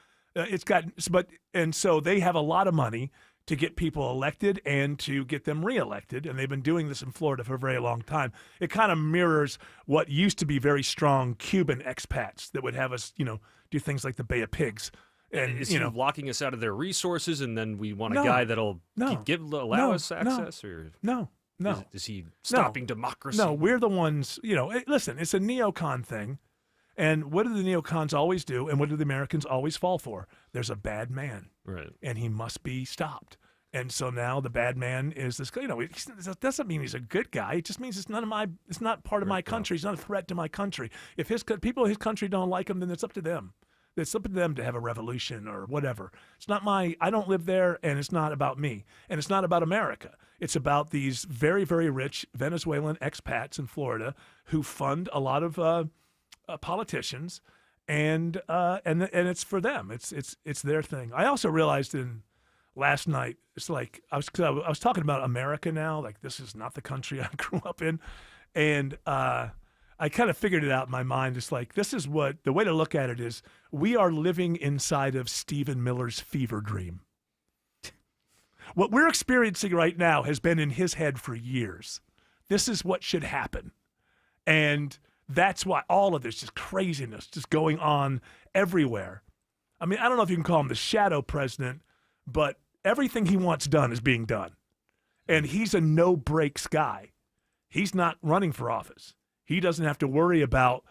So they have a lot of money to get people elected and to get them reelected, and they've been doing this in Florida for a very long time. It kind of mirrors what used to be very strong Cuban expats that would have us, do things like the Bay of Pigs. And is he locking us out of their resources, and then we want a guy that'll allow us access? No. Is he stopping democracy? No, we're the ones. Listen, it's a neocon thing. And what do the neocons always do, and what do the Americans always fall for? There's a bad man, right? And he must be stopped. And so now the bad man is this guy. It doesn't mean he's a good guy. It just means it's not part of my country. He's not a threat to my country. If people of his country don't like him, then it's up to them. It's up to them to have a revolution or whatever. It's not I don't live there, and it's not about me. And it's not about America. It's about these very, very rich Venezuelan expats in Florida who fund a lot of politicians, and it's for them. It's their thing. I also realized last night, it's like I was talking about America now. Like, this is not the country I grew up in, and I kind of figured it out in my mind. It's like, this is what the way to look at it is. We are living inside of Stephen Miller's fever dream. What we're experiencing right now has been in his head for years. This is what should happen, and that's why all of this just craziness just going on everywhere. I mean, I don't know if you can call him the shadow president, but everything he wants done is being done. And he's a no-breaks guy. He's not running for office. He doesn't have to worry about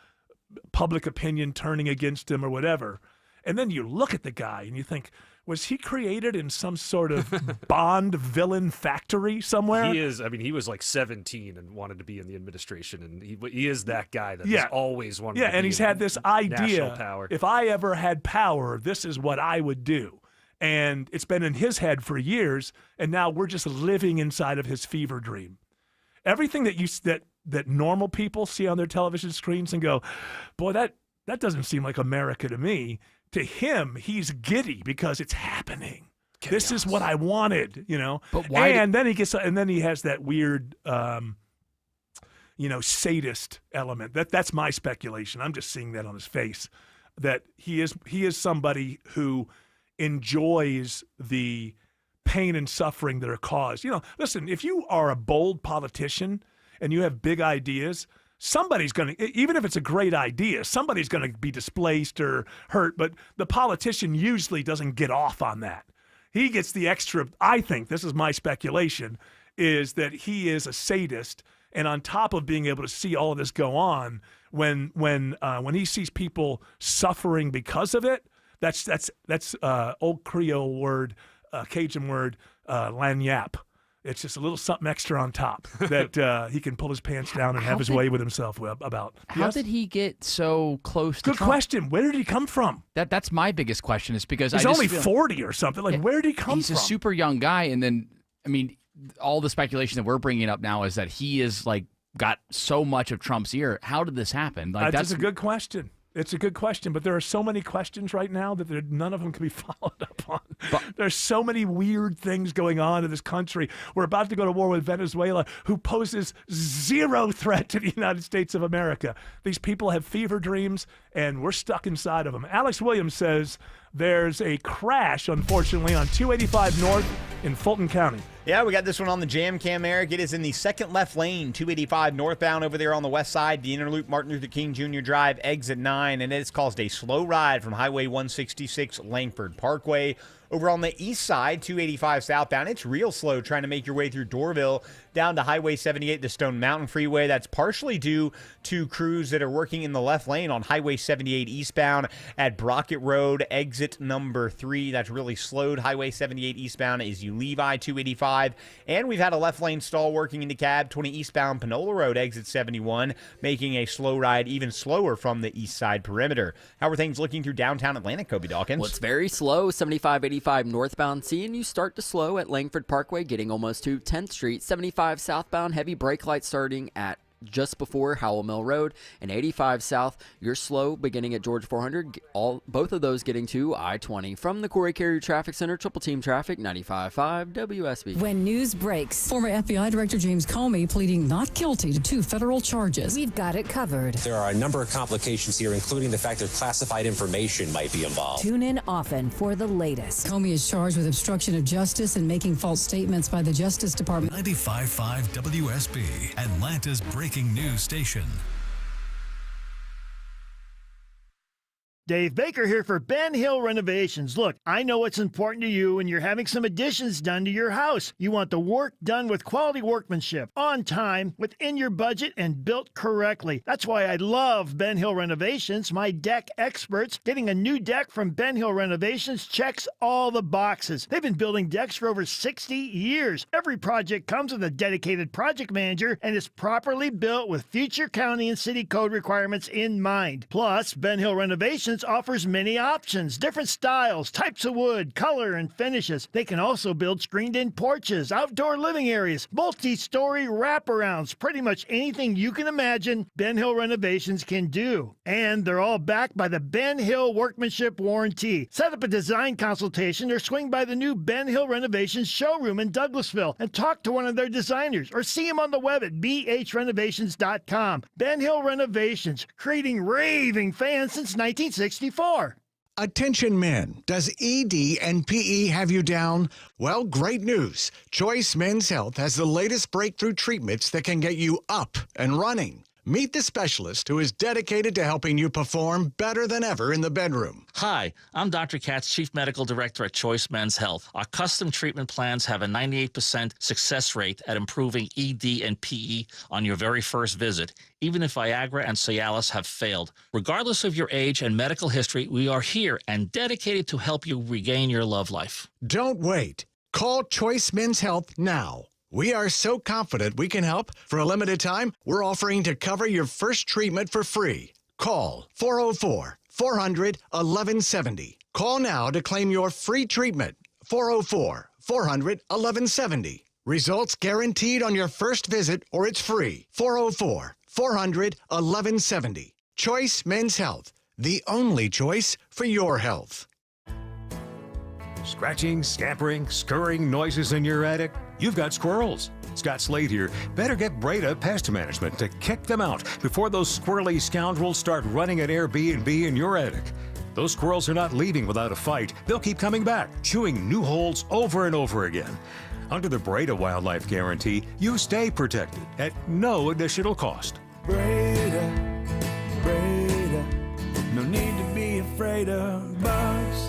public opinion turning against him or whatever. And then you look at the guy and you think, was he created in some sort of Bond villain factory somewhere? He is. I mean, he was like 17 and wanted to be in the administration, and he is that guy that has always wanted to be and he's had this idea, power. If I ever had power, this is what I would do. And it's been in his head for years, and now we're just living inside of his fever dream. Everything that normal people see on their television screens and go, boy, that doesn't seem like America to me. To him, he's giddy because it's happening. Chaos. This is what I wanted, But why? And then he has that weird, sadist element. That's my speculation. I'm just seeing that on his face. That he is somebody who enjoys the pain and suffering that are caused. Listen, if you are a bold politician and you have big ideas, somebody's going to, even if it's a great idea, somebody's going to be displaced or hurt, but the politician usually doesn't get off on that. He gets the extra, I think, this is my speculation, is that he is a sadist, and on top of being able to see all of this go on, when he sees people suffering because of it, that's old Creole word, Cajun word, lagniappe. It's just a little something extra on top that he can pull his pants down and have his way with himself about. How did he get so close to Good Trump? question. Where did he come from? That's my biggest question, is because he's only 40 or something. Like, where did he come from? He's a super young guy, and then, I mean, all the speculation that we're bringing up now is that he is like got so much of Trump's ear. How did this happen? Like, that's a good question. It's a good question, but there are so many questions right now that none of them can be followed up on. There's so many weird things going on in this country. We're about to go to war with Venezuela, who poses zero threat to the United States of America. These people have fever dreams, and we're stuck inside of them. Alex Williams says there's a crash, unfortunately, on 285 North in Fulton County. Yeah, we got this one on the Jam Cam, Eric. It is in the second left lane, 285 northbound over there on the west side, the Inner Loop, Martin Luther King Jr. Drive, exit 9, and it's caused a slow ride from Highway 166 Langford Parkway. Over on the east side, 285 southbound, it's real slow trying to make your way through Doraville down to Highway 78, the Stone Mountain Freeway. That's partially due to crews that are working in the left lane on Highway 78 eastbound at Brockett Road, exit number 3. That's really slowed Highway 78 eastbound as you leave I-285. And we've had a left lane stall working in DeKalb, 20 eastbound Panola Road, exit 71, making a slow ride even slower from the east side perimeter. How are things looking through downtown Atlanta, Kobe Dawkins? Well, it's very slow. 75-85 northbound, seeing you start to slow at Langford Parkway, getting almost to 10th Street. 75 southbound, heavy brake lights starting at just before Howell Mill Road, and 85 south, you're slow beginning at George 400, both of those getting to I-20. From the Corey Carrier Traffic Center, Triple Team Traffic, 95.5 WSB. When news breaks, former FBI Director James Comey pleading not guilty to 2 federal charges. We've got it covered. There are a number of complications here, including the fact that classified information might be involved. Tune in often for the latest. Comey is charged with obstruction of justice and making false statements by the Justice Department. 95.5 WSB, Atlanta's breaking news station. Dave Baker here for Ben Hill Renovations. Look, I know what's important to you when you're having some additions done to your house. You want the work done with quality workmanship, on time, within your budget, and built correctly. That's why I love Ben Hill Renovations, my deck experts. Getting a new deck from Ben Hill Renovations checks all the boxes. They've been building decks for over 60 years. Every project comes with a dedicated project manager and is properly built with future county and city code requirements in mind. Plus, Ben Hill Renovations offers many options, different styles, types of wood, color, and finishes. They can also build screened-in porches, outdoor living areas, multi-story wraparounds, pretty much anything you can imagine Ben Hill Renovations can do. And they're all backed by the Ben Hill Workmanship Warranty. Set up a design consultation or swing by the new Ben Hill Renovations showroom in Douglasville and talk to one of their designers or see them on the web at bhrenovations.com. Ben Hill Renovations, creating raving fans since 1964. Attention men, does ED and PE have you down? Well, great news. Choice Men's Health has the latest breakthrough treatments that can get you up and running. Meet the specialist who is dedicated to helping you perform better than ever in the bedroom. Hi, I'm Dr. Katz, Chief Medical Director at Choice Men's Health. Our custom treatment plans have a 98% success rate at improving ED and PE on your very first visit, even if Viagra and Cialis have failed. Regardless of your age and medical history, we are here and dedicated to help you regain your love life. Don't wait. Call Choice Men's Health now. We are so confident we can help. For a limited time, we're offering to cover your first treatment for free. Call 404-400-1170. Call now to claim your free treatment. 404-400-1170. Results guaranteed on your first visit or it's free. 404-400-1170. Choice Men's Health, the only choice for your health. Scratching, scampering, scurrying noises in your attic? You've got squirrels. Scott Slade here. Better get Breda Pest Management to kick them out before those squirrely scoundrels start running an Airbnb in your attic. Those squirrels are not leaving without a fight. They'll keep coming back, chewing new holes over and over again. Under the Breda Wildlife Guarantee, you stay protected at no additional cost. Breda, Breda, no need to be afraid of bugs.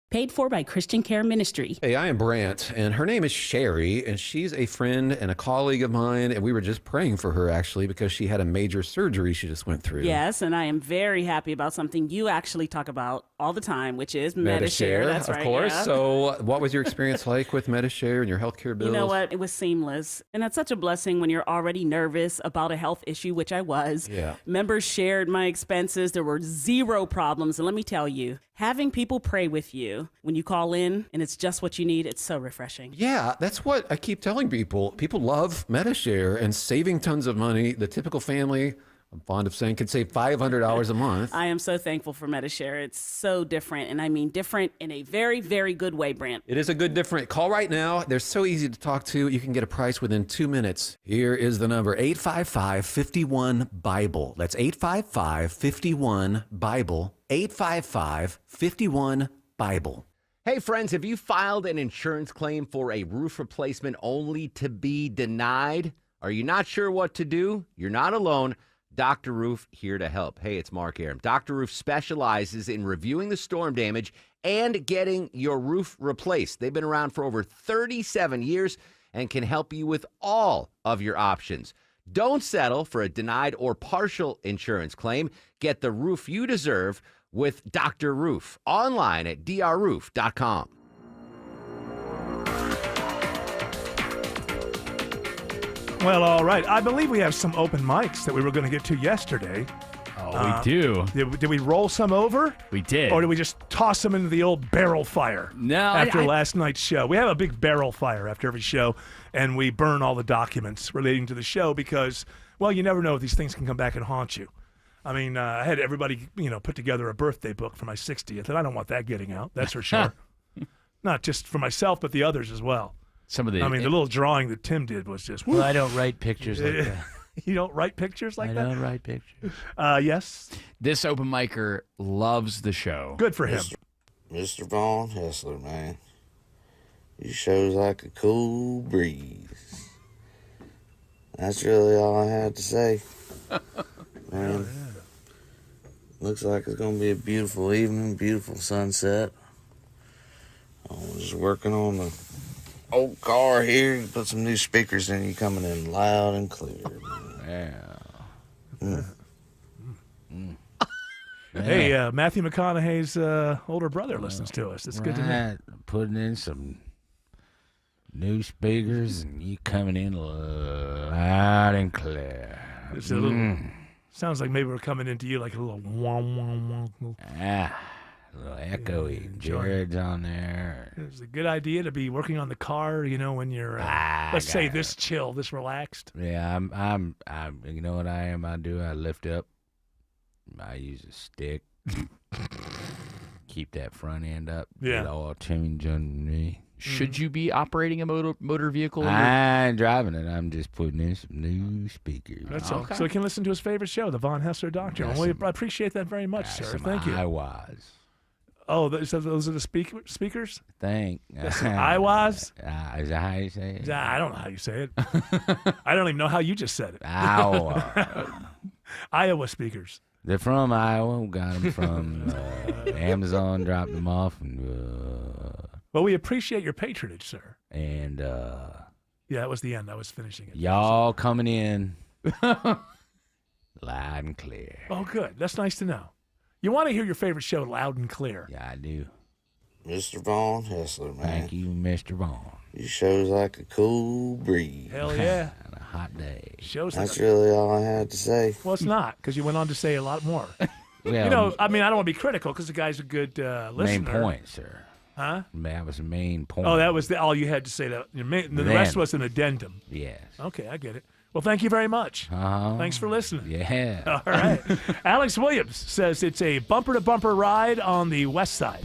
Paid for by Christian Care Ministry. Hey, I am Brant, and her name is Sherry, and she's a friend and a colleague of mine, and we were just praying for her, actually, because she had a major surgery she just went through. Yes, and I am very happy about something you actually talk about all the time, which is Medi-Share. That's right, of course. yeah. So what was your experience like with Medi-Share and your healthcare bills? You know what? It was seamless. And that's such a blessing when you're already nervous about a health issue, which I was. Yeah. Members shared my expenses. There were zero problems. And let me tell you, having people pray with you when you call in and it's just what you need, it's so refreshing. Yeah, that's what I keep telling people. People love Medi-Share and saving tons of money. The typical family, I'm fond of saying, can save $500 a month. I am so thankful for Medi-Share. It's so different, and I mean different in a very, very good way, Brant. It is a good different. Call right now. They're so easy to talk to. You can get a price within 2 minutes. Here is the number, 855-51-BIBLE. That's 855-51-BIBLE. 855-51-BIBLE. Hey friends, have you filed an insurance claim for a roof replacement only to be denied? Are you not sure what to do? You're not alone. Dr. Roof here to help. Hey, it's Mark Aram. Dr. Roof specializes in reviewing the storm damage and getting your roof replaced. They've been around for over 37 years and can help you with all of your options. Don't settle for a denied or partial insurance claim. Get the roof you deserve with Dr. Roof. Online at drroof.com. Well, all right. I believe we have some open mics that we were going to get to yesterday. Oh, we do. Did we roll some over? We did. Or did we just toss them into the old barrel fire? No. After last night's show. We have a big barrel fire after every show, and we burn all the documents relating to the show because, well, you never know if these things can come back and haunt you. I mean, I had everybody, put together a birthday book for my 60th, and I don't want that getting out. That's for sure. Not just for myself, but the others as well. The little drawing that Tim did was just. Well, I don't write pictures like that. You don't write pictures like that? I don't write pictures. Yes. This open micer loves the show. Good for him. Mr. Vaughn Hessler, man. You shows like a cool breeze. That's really all I had to say. Man, Looks like it's gonna be a beautiful evening, beautiful sunset. I was just working on the old car here. Put some new speakers in. You coming in loud and clear. Yeah. Hey, Matthew McConaughey's older brother listens to us. It's good to know. Right. Putting in some new speakers, and you coming in loud and clear. It's a little, sounds like maybe we're coming into you like a little wah, wah, wah. A little echoey. Jared's on there. It's a good idea to be working on the car, when you're, let's say, this chill, this relaxed. Yeah, I'm. You know what I am? I lift up. I use a stick. Keep that front end up. Yeah. Get all tuned underneath. Should you be operating a motor vehicle? I ain't driving it. I'm just putting in some new speakers. That's all. So he can listen to his favorite show, the Von Hessler Doctrine. Well, I appreciate that very much, sir. Thank you. IWAS. Oh, so those are the speakers? That's IWAS? Is that how you say it? I don't know how you say it. I don't even know how you just said it. Iowa speakers. They're from Iowa. Got them from Amazon. Dropped them off. Well, we appreciate your patronage, sir. And yeah, that was the end. I was finishing it. Y'all coming in loud and clear. Oh, good. That's nice to know. You want to hear your favorite show loud and clear. Yeah, I do. Mr. Von Hessler, man. Thank you, Mr. Vaughn. You shows like a cool breeze. Hell yeah. On a hot day. That's really all I had to say. Well, it's not, because you went on to say a lot more. Well, I mean, I don't want to be critical, because the guy's a good listener. Main point, sir. Huh? That was the main point. Oh, that was all you had to say. The rest was an addendum. Yes. Okay, I get it. Well, thank you very much. Thanks for listening. Yeah. All right. Alex Williams says it's a bumper-to-bumper ride on the west side.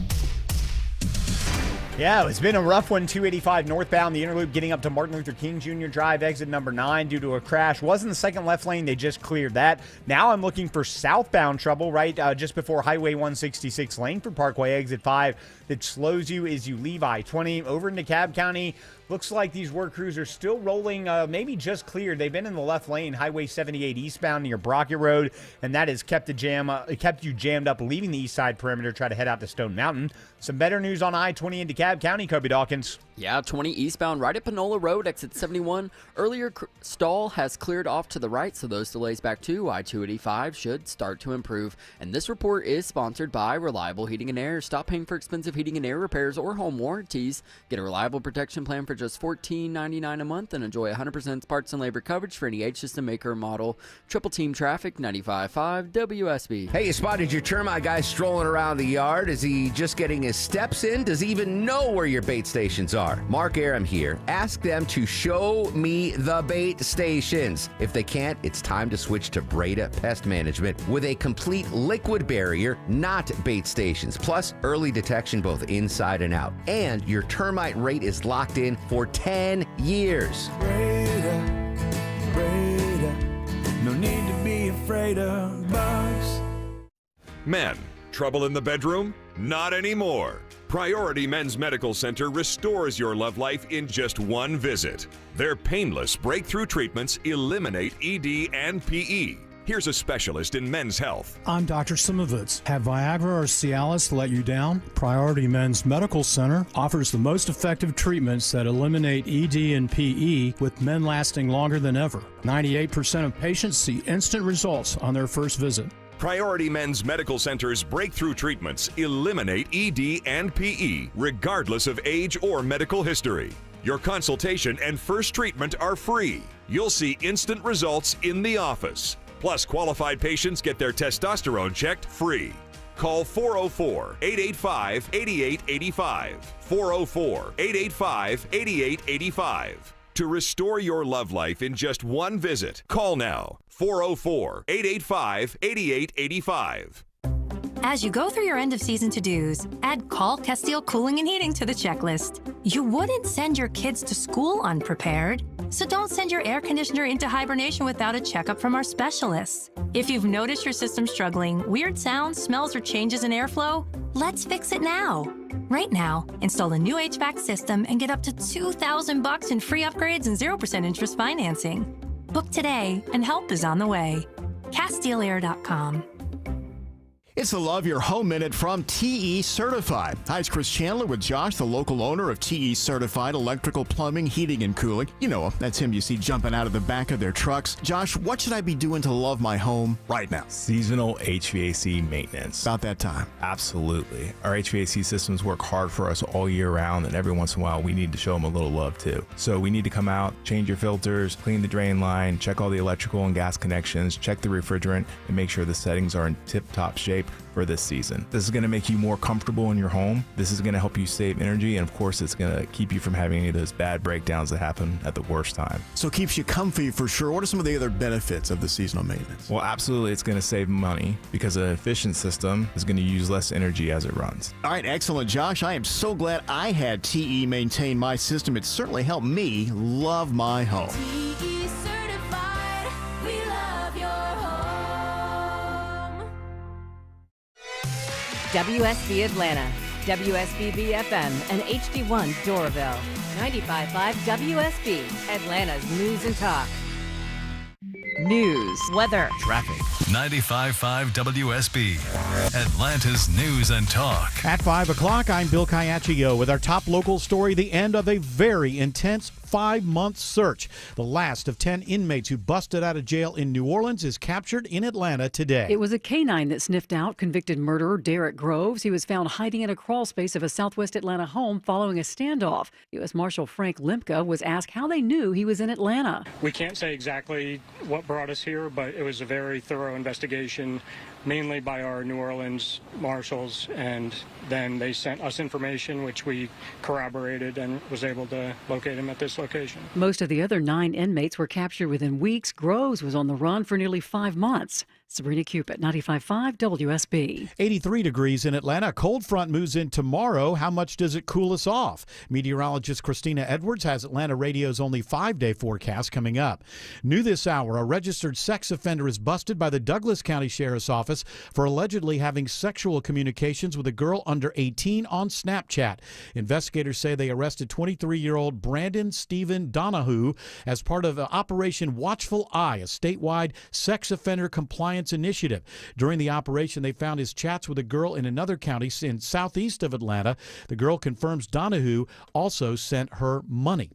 Yeah, it's been a rough one. 285 northbound, the Interloop getting up to Martin Luther King Jr. Drive, exit number 9 due to a crash. Was in the second left lane. They just cleared that. Now I'm looking for southbound trouble right just before Highway 166 Langford Parkway, exit 5. That slows you as you leave I-20 over into DeKalb County. Looks like these work crews are still rolling, maybe just cleared. They've been in the left lane, Highway 78 eastbound near Brockett Road, and that has kept you jammed up, leaving the east side perimeter, try to head out to Stone Mountain. Some better news on I-20 in DeKalb County, Kobe Dawkins. Yeah, 20 eastbound right at Panola Road, exit 71. Earlier stall has cleared off to the right, so those delays back to I-285 should start to improve. And this report is sponsored by Reliable Heating and Air. Stop paying for expensive heating and air repairs or home warranties. Get a reliable protection plan for just $14.99 a month and enjoy 100% parts and labor coverage for any age system, maker, or model. Triple Team Traffic, 95.5 WSB. Hey, you spotted your termite guy strolling around the yard. Is he just getting his steps in? Does he even know where your bait stations are? Mark Aram here. Ask them to show me the bait stations. If they can't, it's time to switch to Breda Pest Management with a complete liquid barrier, not bait stations, plus early detection both inside and out. And your termite rate is locked in for 10 years. Breda, no need to be afraid of bugs. Men, trouble in the bedroom? Not anymore. Priority Men's Medical Center restores your love life in just one visit. Their painless breakthrough treatments eliminate ED and PE. Here's a specialist in men's health. I'm Dr. Simovitz. Have Viagra or Cialis let you down? Priority Men's Medical Center offers the most effective treatments that eliminate ED and PE, with men lasting longer than ever. 98% of patients see instant results on their first visit. Priority Men's Medical Center's breakthrough treatments eliminate ED and PE, regardless of age or medical history. Your consultation and first treatment are free. You'll see instant results in the office. Plus, qualified patients get their testosterone checked free. Call 404-885-8885. 404-885-8885. To restore your love life in just one visit, call now. 404-885-8885. As you go through your end-of-season to-dos, add Call Castile Cooling and Heating to the checklist. You wouldn't send your kids to school unprepared, so don't send your air conditioner into hibernation without a checkup from our specialists. If you've noticed your system struggling, weird sounds, smells, or changes in airflow, let's fix it now. Right now, install a new HVAC system and get up to $2,000 in free upgrades and 0% interest financing. Book today, and help is on the way. CastileAir.com. It's the Love Your Home Minute from TE Certified. Hi, it's Chris Chandler with Josh, the local owner of TE Certified Electrical Plumbing, Heating, and Cooling. You know him. That's him you see jumping out of the back of their trucks. Josh, what should I be doing to love my home right now? Seasonal HVAC maintenance. About that time. Absolutely. Our HVAC systems work hard for us all year round, and every once in a while we need to show them a little love too. So we need to come out, change your filters, clean the drain line, check all the electrical and gas connections, check the refrigerant, and make sure the settings are in tip-top shape for this season. This is going to make you more comfortable in your home. This is going to help you save energy, and of course it's going to keep you from having any of those bad breakdowns that happen at the worst time. So it keeps you comfy for sure. What are some of the other benefits of the seasonal maintenance? Well, absolutely, it's going to save money because an efficient system is going to use less energy as it runs. All right, excellent, Josh. I am so glad I had TE maintain my system. It certainly helped me love my home. TE Certified, we love your home. WSB Atlanta, WSBB FM, and HD1 Doraville. 95.5 WSB, Atlanta's news and talk. News, weather, traffic. 95.5 WSB, Atlanta's news and talk. At 5 o'clock, I'm Bill Caiaccio with our top local story, the end of a very intense 5-month search. The last of 10 inmates who busted out of jail in New Orleans is captured in Atlanta today. It was a canine that sniffed out convicted murderer Derek Groves. He was found hiding in a crawl space of a southwest Atlanta home following a standoff. U.S. Marshal Frank Limka was asked how they knew he was in Atlanta. We can't say exactly what brought us here, but it was a very thorough investigation, mainly by our New Orleans marshals, and then they sent us information which we corroborated and was able to locate him at this location. Most of the other 9 inmates were captured within weeks. Groves was on the run for nearly 5 months. Sabrina Cupid, 95.5 WSB. 83 degrees in Atlanta. Cold front moves in tomorrow. How much does it cool us off? Meteorologist Christina Edwards has Atlanta Radio's only 5-day forecast coming up. New this hour, a registered sex offender is busted by the Douglas County Sheriff's Office for allegedly having sexual communications with a girl under 18 on Snapchat. Investigators say they arrested 23-year-old Brandon Stephen Donahue as part of Operation Watchful Eye, a statewide sex offender compliance initiative. During the operation, they found his chats with a girl in another county in southeast of Atlanta. The girl confirms Donahue also sent her money.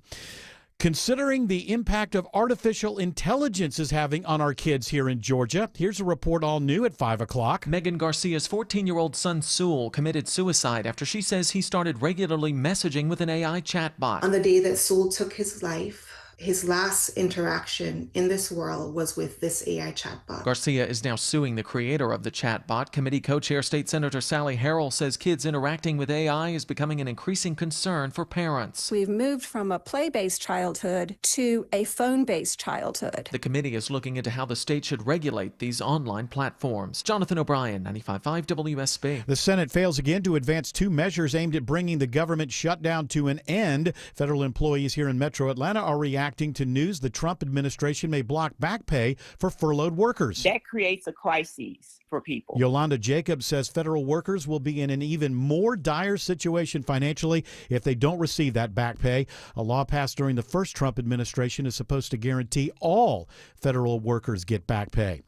Considering the impact of artificial intelligence is having on our kids here in Georgia, here's a report all new at 5 o'clock. Megan Garcia's 14-year-old son, Sewell, committed suicide after she says he started regularly messaging with an AI chatbot. On the day that Sewell took his life, his last interaction in this world was with this AI chatbot. Garcia is now suing the creator of the chatbot. Committee co-chair State Senator Sally Harrell says kids interacting with AI is becoming an increasing concern for parents. We've moved from a play-based childhood to a phone-based childhood. The committee is looking into how the state should regulate these online platforms. Jonathan O'Brien, 95.5 WSB. The Senate fails again to advance 2 measures aimed at bringing the government shutdown to an end. Federal employees here in Metro Atlanta are reacting to news the Trump administration may block back pay for furloughed workers. That creates a crisis for people. Yolanda Jacobs says federal workers will be in an even more dire situation financially if they don't receive that back pay. A law passed during the first Trump administration is supposed to guarantee all federal workers get back pay.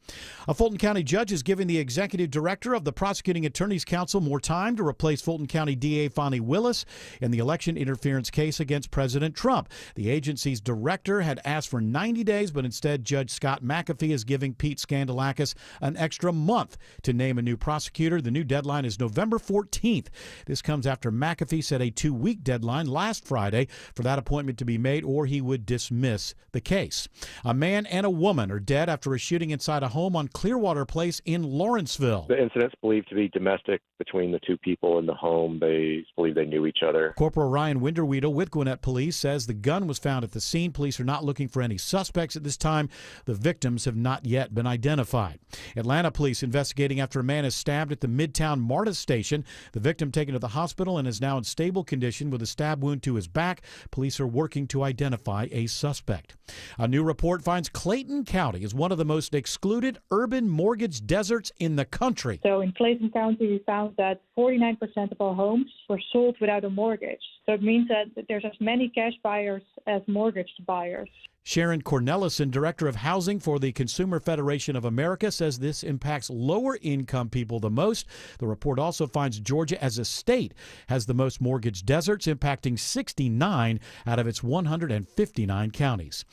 A Fulton County judge is giving the executive director of the Prosecuting Attorneys Council more time to replace Fulton County DA Fonnie Willis in the election interference case against President Trump. The agency's director had asked for 90 days, but instead Judge Scott McAfee is giving Pete Skandalakis an extra month to name a new prosecutor. The new deadline is November 14th. This comes after McAfee set a 2-week deadline last Friday for that appointment to be made, or he would dismiss the case. A man and a woman are dead after a shooting inside a home on Clearwater Place in Lawrenceville. The incident's believed to be domestic between the 2 people in the home. They believe they knew each other. Corporal Ryan Winderweedle with Gwinnett Police says the gun was found at the scene. Police are not looking for any suspects at this time. The victims have not yet been identified. Atlanta police investigating after a man is stabbed at the Midtown MARTA station. The victim taken to the hospital and is now in stable condition with a stab wound to his back. Police are working to identify a suspect. A new report finds Clayton County is one of the most excluded urban mortgage deserts in the country. So in Clayton County, we found that 49% of our homes were sold without a mortgage. So it means that there's as many cash buyers as mortgage buyers. Sharon Cornelison, Director of Housing for the Consumer Federation of America, says this impacts lower-income people the most. The report also finds Georgia as a state has the most mortgage deserts, impacting 69 out of its 159 counties.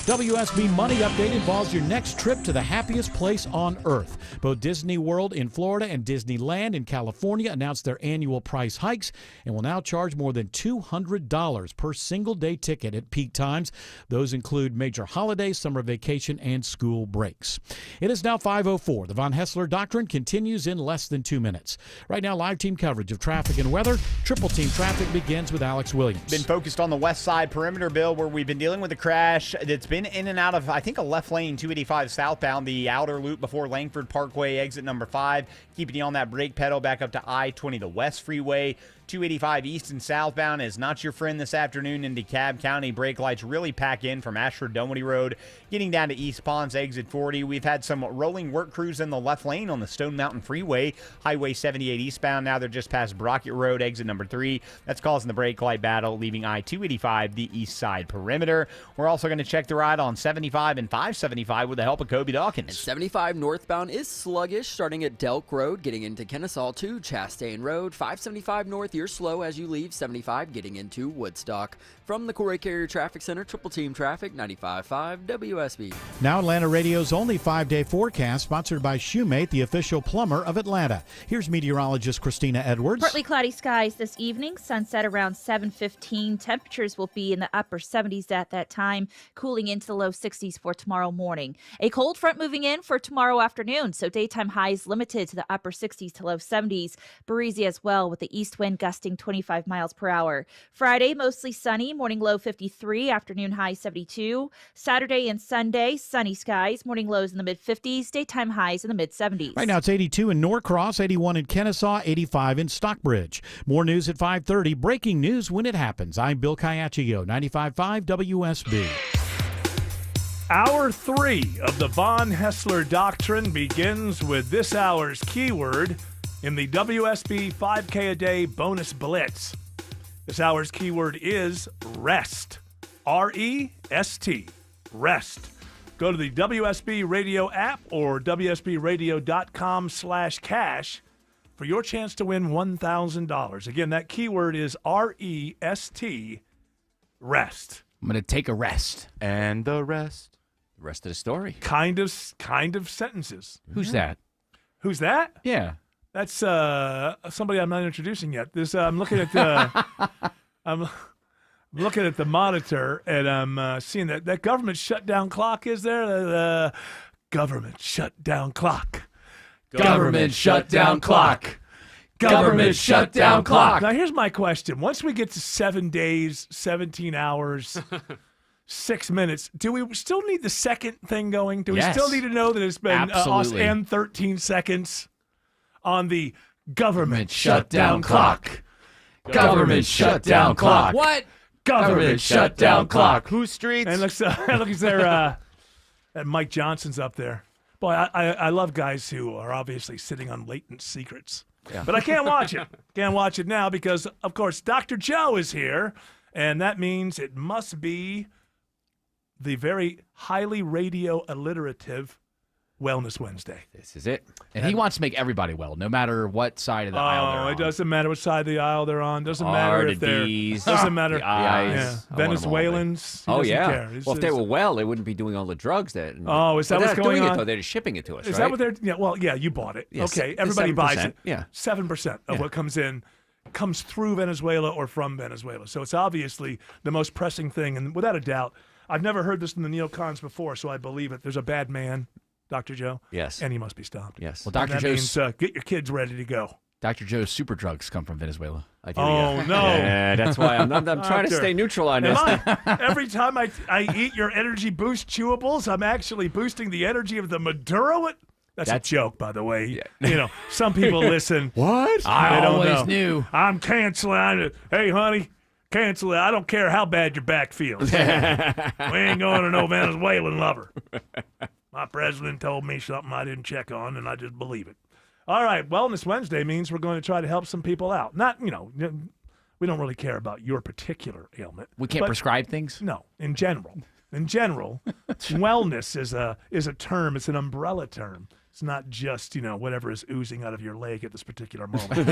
WSB Money Update involves your next trip to the happiest place on earth. Both Disney World in Florida and Disneyland in California announced their annual price hikes and will now charge more than $200 per single-day ticket at peak times. Those include major holidays, summer vacation, and school breaks. It is now 5:04. The Von Hessler Doctrine continues in less than 2 minutes. Right now, live team coverage of traffic and weather. Triple Team Traffic begins with Alex Williams. Been focused on the west side perimeter, Bill, where we've been dealing with a crash that's been in and out of, I think, a left lane 285 southbound, the outer loop before Langford Parkway, exit number 5, keeping you on that brake pedal back up to I-20, the West Freeway. 285 east and southbound is not your friend this afternoon in DeKalb County. Brake lights really pack in from Ashford Dunwoody Road, getting down to East Ponds, exit 40. We've had some rolling work crews in the left lane on the Stone Mountain Freeway, Highway 78 eastbound. Now they're just past Brockett Road, exit number 3. That's causing the brake light battle, leaving I-285 the east side perimeter. We're also going to check the ride on 75 and 575 with the help of Kobe Dawkins. And 75 northbound is sluggish, starting at Delk Road, getting into Kennesaw to Chastain Road. 575 north, you're slow as you leave 75, getting into Woodstock. From the Corey Carrier Traffic Center, Triple Team Traffic, 95.5 WSB. Now Atlanta Radio's only 5-day forecast, sponsored by Shoemate, the official plumber of Atlanta. Here's meteorologist Christina Edwards. Partly cloudy skies this evening, sunset around 7:15. Temperatures will be in the upper 70s at that time, cooling into the low 60s for tomorrow morning. A cold front moving in for tomorrow afternoon, so daytime highs limited to the upper 60s to low 70s. Breezy as well, with the east wind gusting 25 miles per hour. Friday, mostly sunny, morning low 53, afternoon high 72. Saturday and Sunday, sunny skies, morning lows in the mid-50s, daytime highs in the mid-70s. Right now it's 82 in Norcross, 81 in Kennesaw, 85 in Stockbridge. More news at 5:30. Breaking news when it happens. I'm Bill Caiaccio, 95.5 WSB. Hour 3 of the Von Hessler Doctrine begins with this hour's keyword in the WSB 5K a Day Bonus Blitz. This hour's keyword is rest. R-E-S-T. Rest. Go to the WSB Radio app or WSBRadio.com/cash for your chance to win $1,000. Again, that keyword is R-E-S-T. Rest. I'm going to take a rest. And the rest. The rest of the story. Kind of sentences. Who's that? Who's that? Yeah. That's somebody I'm not introducing yet. I'm looking at the I'm looking at the monitor and I'm seeing that government shutdown clock is there. The government shutdown clock. Government shutdown clock. Government shutdown clock. Now here's my question: once we get to 7 days, 17 hours, 6 minutes, do we still need the second thing going? Do we still need to know that it's been us and 13 seconds? On the government shutdown clock. Government shutdown clock. What? Government shutdown clock. Whose streets? And look there. That Mike Johnson's up there. Boy, I love guys who are obviously sitting on latent secrets. Yeah. But I can't watch it. Can't watch it now because, of course, Dr. Joe is here, and that means it must be the very highly radio alliterative Wellness Wednesday. This is it. And he wants to make everybody well, no matter what side of the aisle they're on. It doesn't matter what side of the aisle they're on. Doesn't matter if they're... Doesn't matter. The eyes. Yeah. Venezuelans. Oh, yeah. Care. Well, if they were well, they wouldn't be doing all the drugs that... Oh, is that what's going on? It, though. They're just shipping it to us, Is right? that what they're... Yeah, well, yeah, you bought it. Yeah, okay, everybody buys it. Yeah. 7% of what comes in comes through Venezuela or from Venezuela. So it's obviously the most pressing thing. And without a doubt, I've never heard this from the neocons before, so I believe it. There's a bad man, Dr. Joe. Yes. And he must be stopped. Yes. Well, Dr. Joe's means, get your kids ready to go. Dr. Joe's super drugs come from Venezuela. I do, no. Yeah, that's why I'm trying to stay neutral on this. Every time I eat your energy boost chewables, I'm actually boosting the energy of the Maduro. That's a joke, by the way. Yeah. You know, some people listen. What? I always knew. I'm canceling. Hey, honey, cancel it. I don't care how bad your back feels. We ain't going to no Venezuelan lover. My president told me something I didn't check on, and I just believe it. All right, Wellness Wednesday means we're going to try to help some people out. Not, we don't really care about your particular ailment. We can't prescribe things? No, in general. in general, wellness is a term. It's an umbrella term. It's not just, whatever is oozing out of your leg at this particular moment.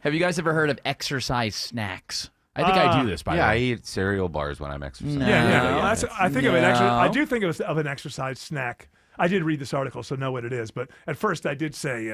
Have you guys ever heard of exercise snacks? I think I do this, by the way. I eat cereal bars when I'm exercising. I think of it actually. I do think of an exercise snack. I did read this article, so know what it is. But at first, I did say,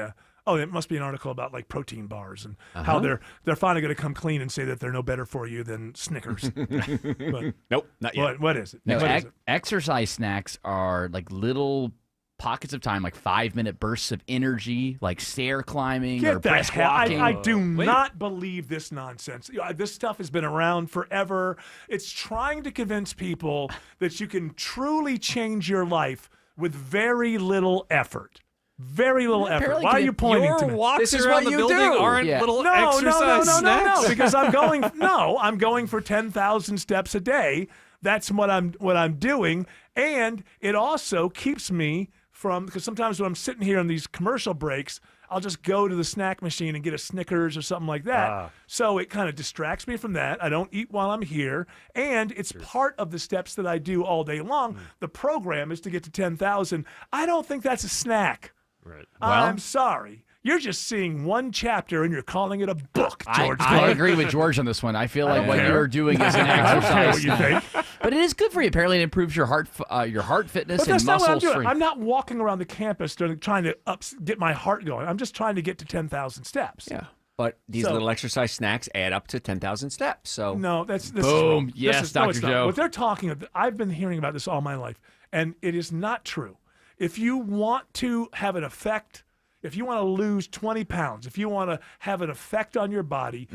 it must be an article about like protein bars and how they're finally going to come clean and say that they're no better for you than Snickers. But, nope, not yet. What is it? No, What is it? exercise snacks are like little pockets of time, like 5-minute bursts of energy, like stair climbing or Get the brisk hell! walking. I do not believe this nonsense. This stuff has been around forever. It's trying to convince people that you can truly change your life with very little effort. Very little effort. Apparently Why are you pointing to me? This is what you do. Aren't little exercise snacks? No, because I'm going for 10,000 steps a day. That's what I'm doing, and it also keeps me from, because sometimes when I'm sitting here on these commercial breaks, I'll just go to the snack machine and get a Snickers or something like that. So it kind of distracts me from that. I don't eat while I'm here, and it's part of the steps that I do all day long. The program is to get to 10,000. I don't think that's a snack. Right. I'm sorry. You're just seeing one chapter and you're calling it a book, George. I agree with George on this one. I feel like what you're doing is an exercise. What you think. But it is good for you. Apparently, it improves your heart fitness But and that's not what I'm muscle doing. strength. I'm not walking around the campus trying to get my heart going. I'm just trying to get to 10,000 steps. Yeah. But these little exercise snacks add up to 10,000 steps. So No, this Boom. is wrong. Yes, no, Dr. it's not. Joe. What they're talking about, I've been hearing about this all my life, and it is not true. If you want to have an effect, if you want to lose 20 pounds, if you want to have an effect on your body,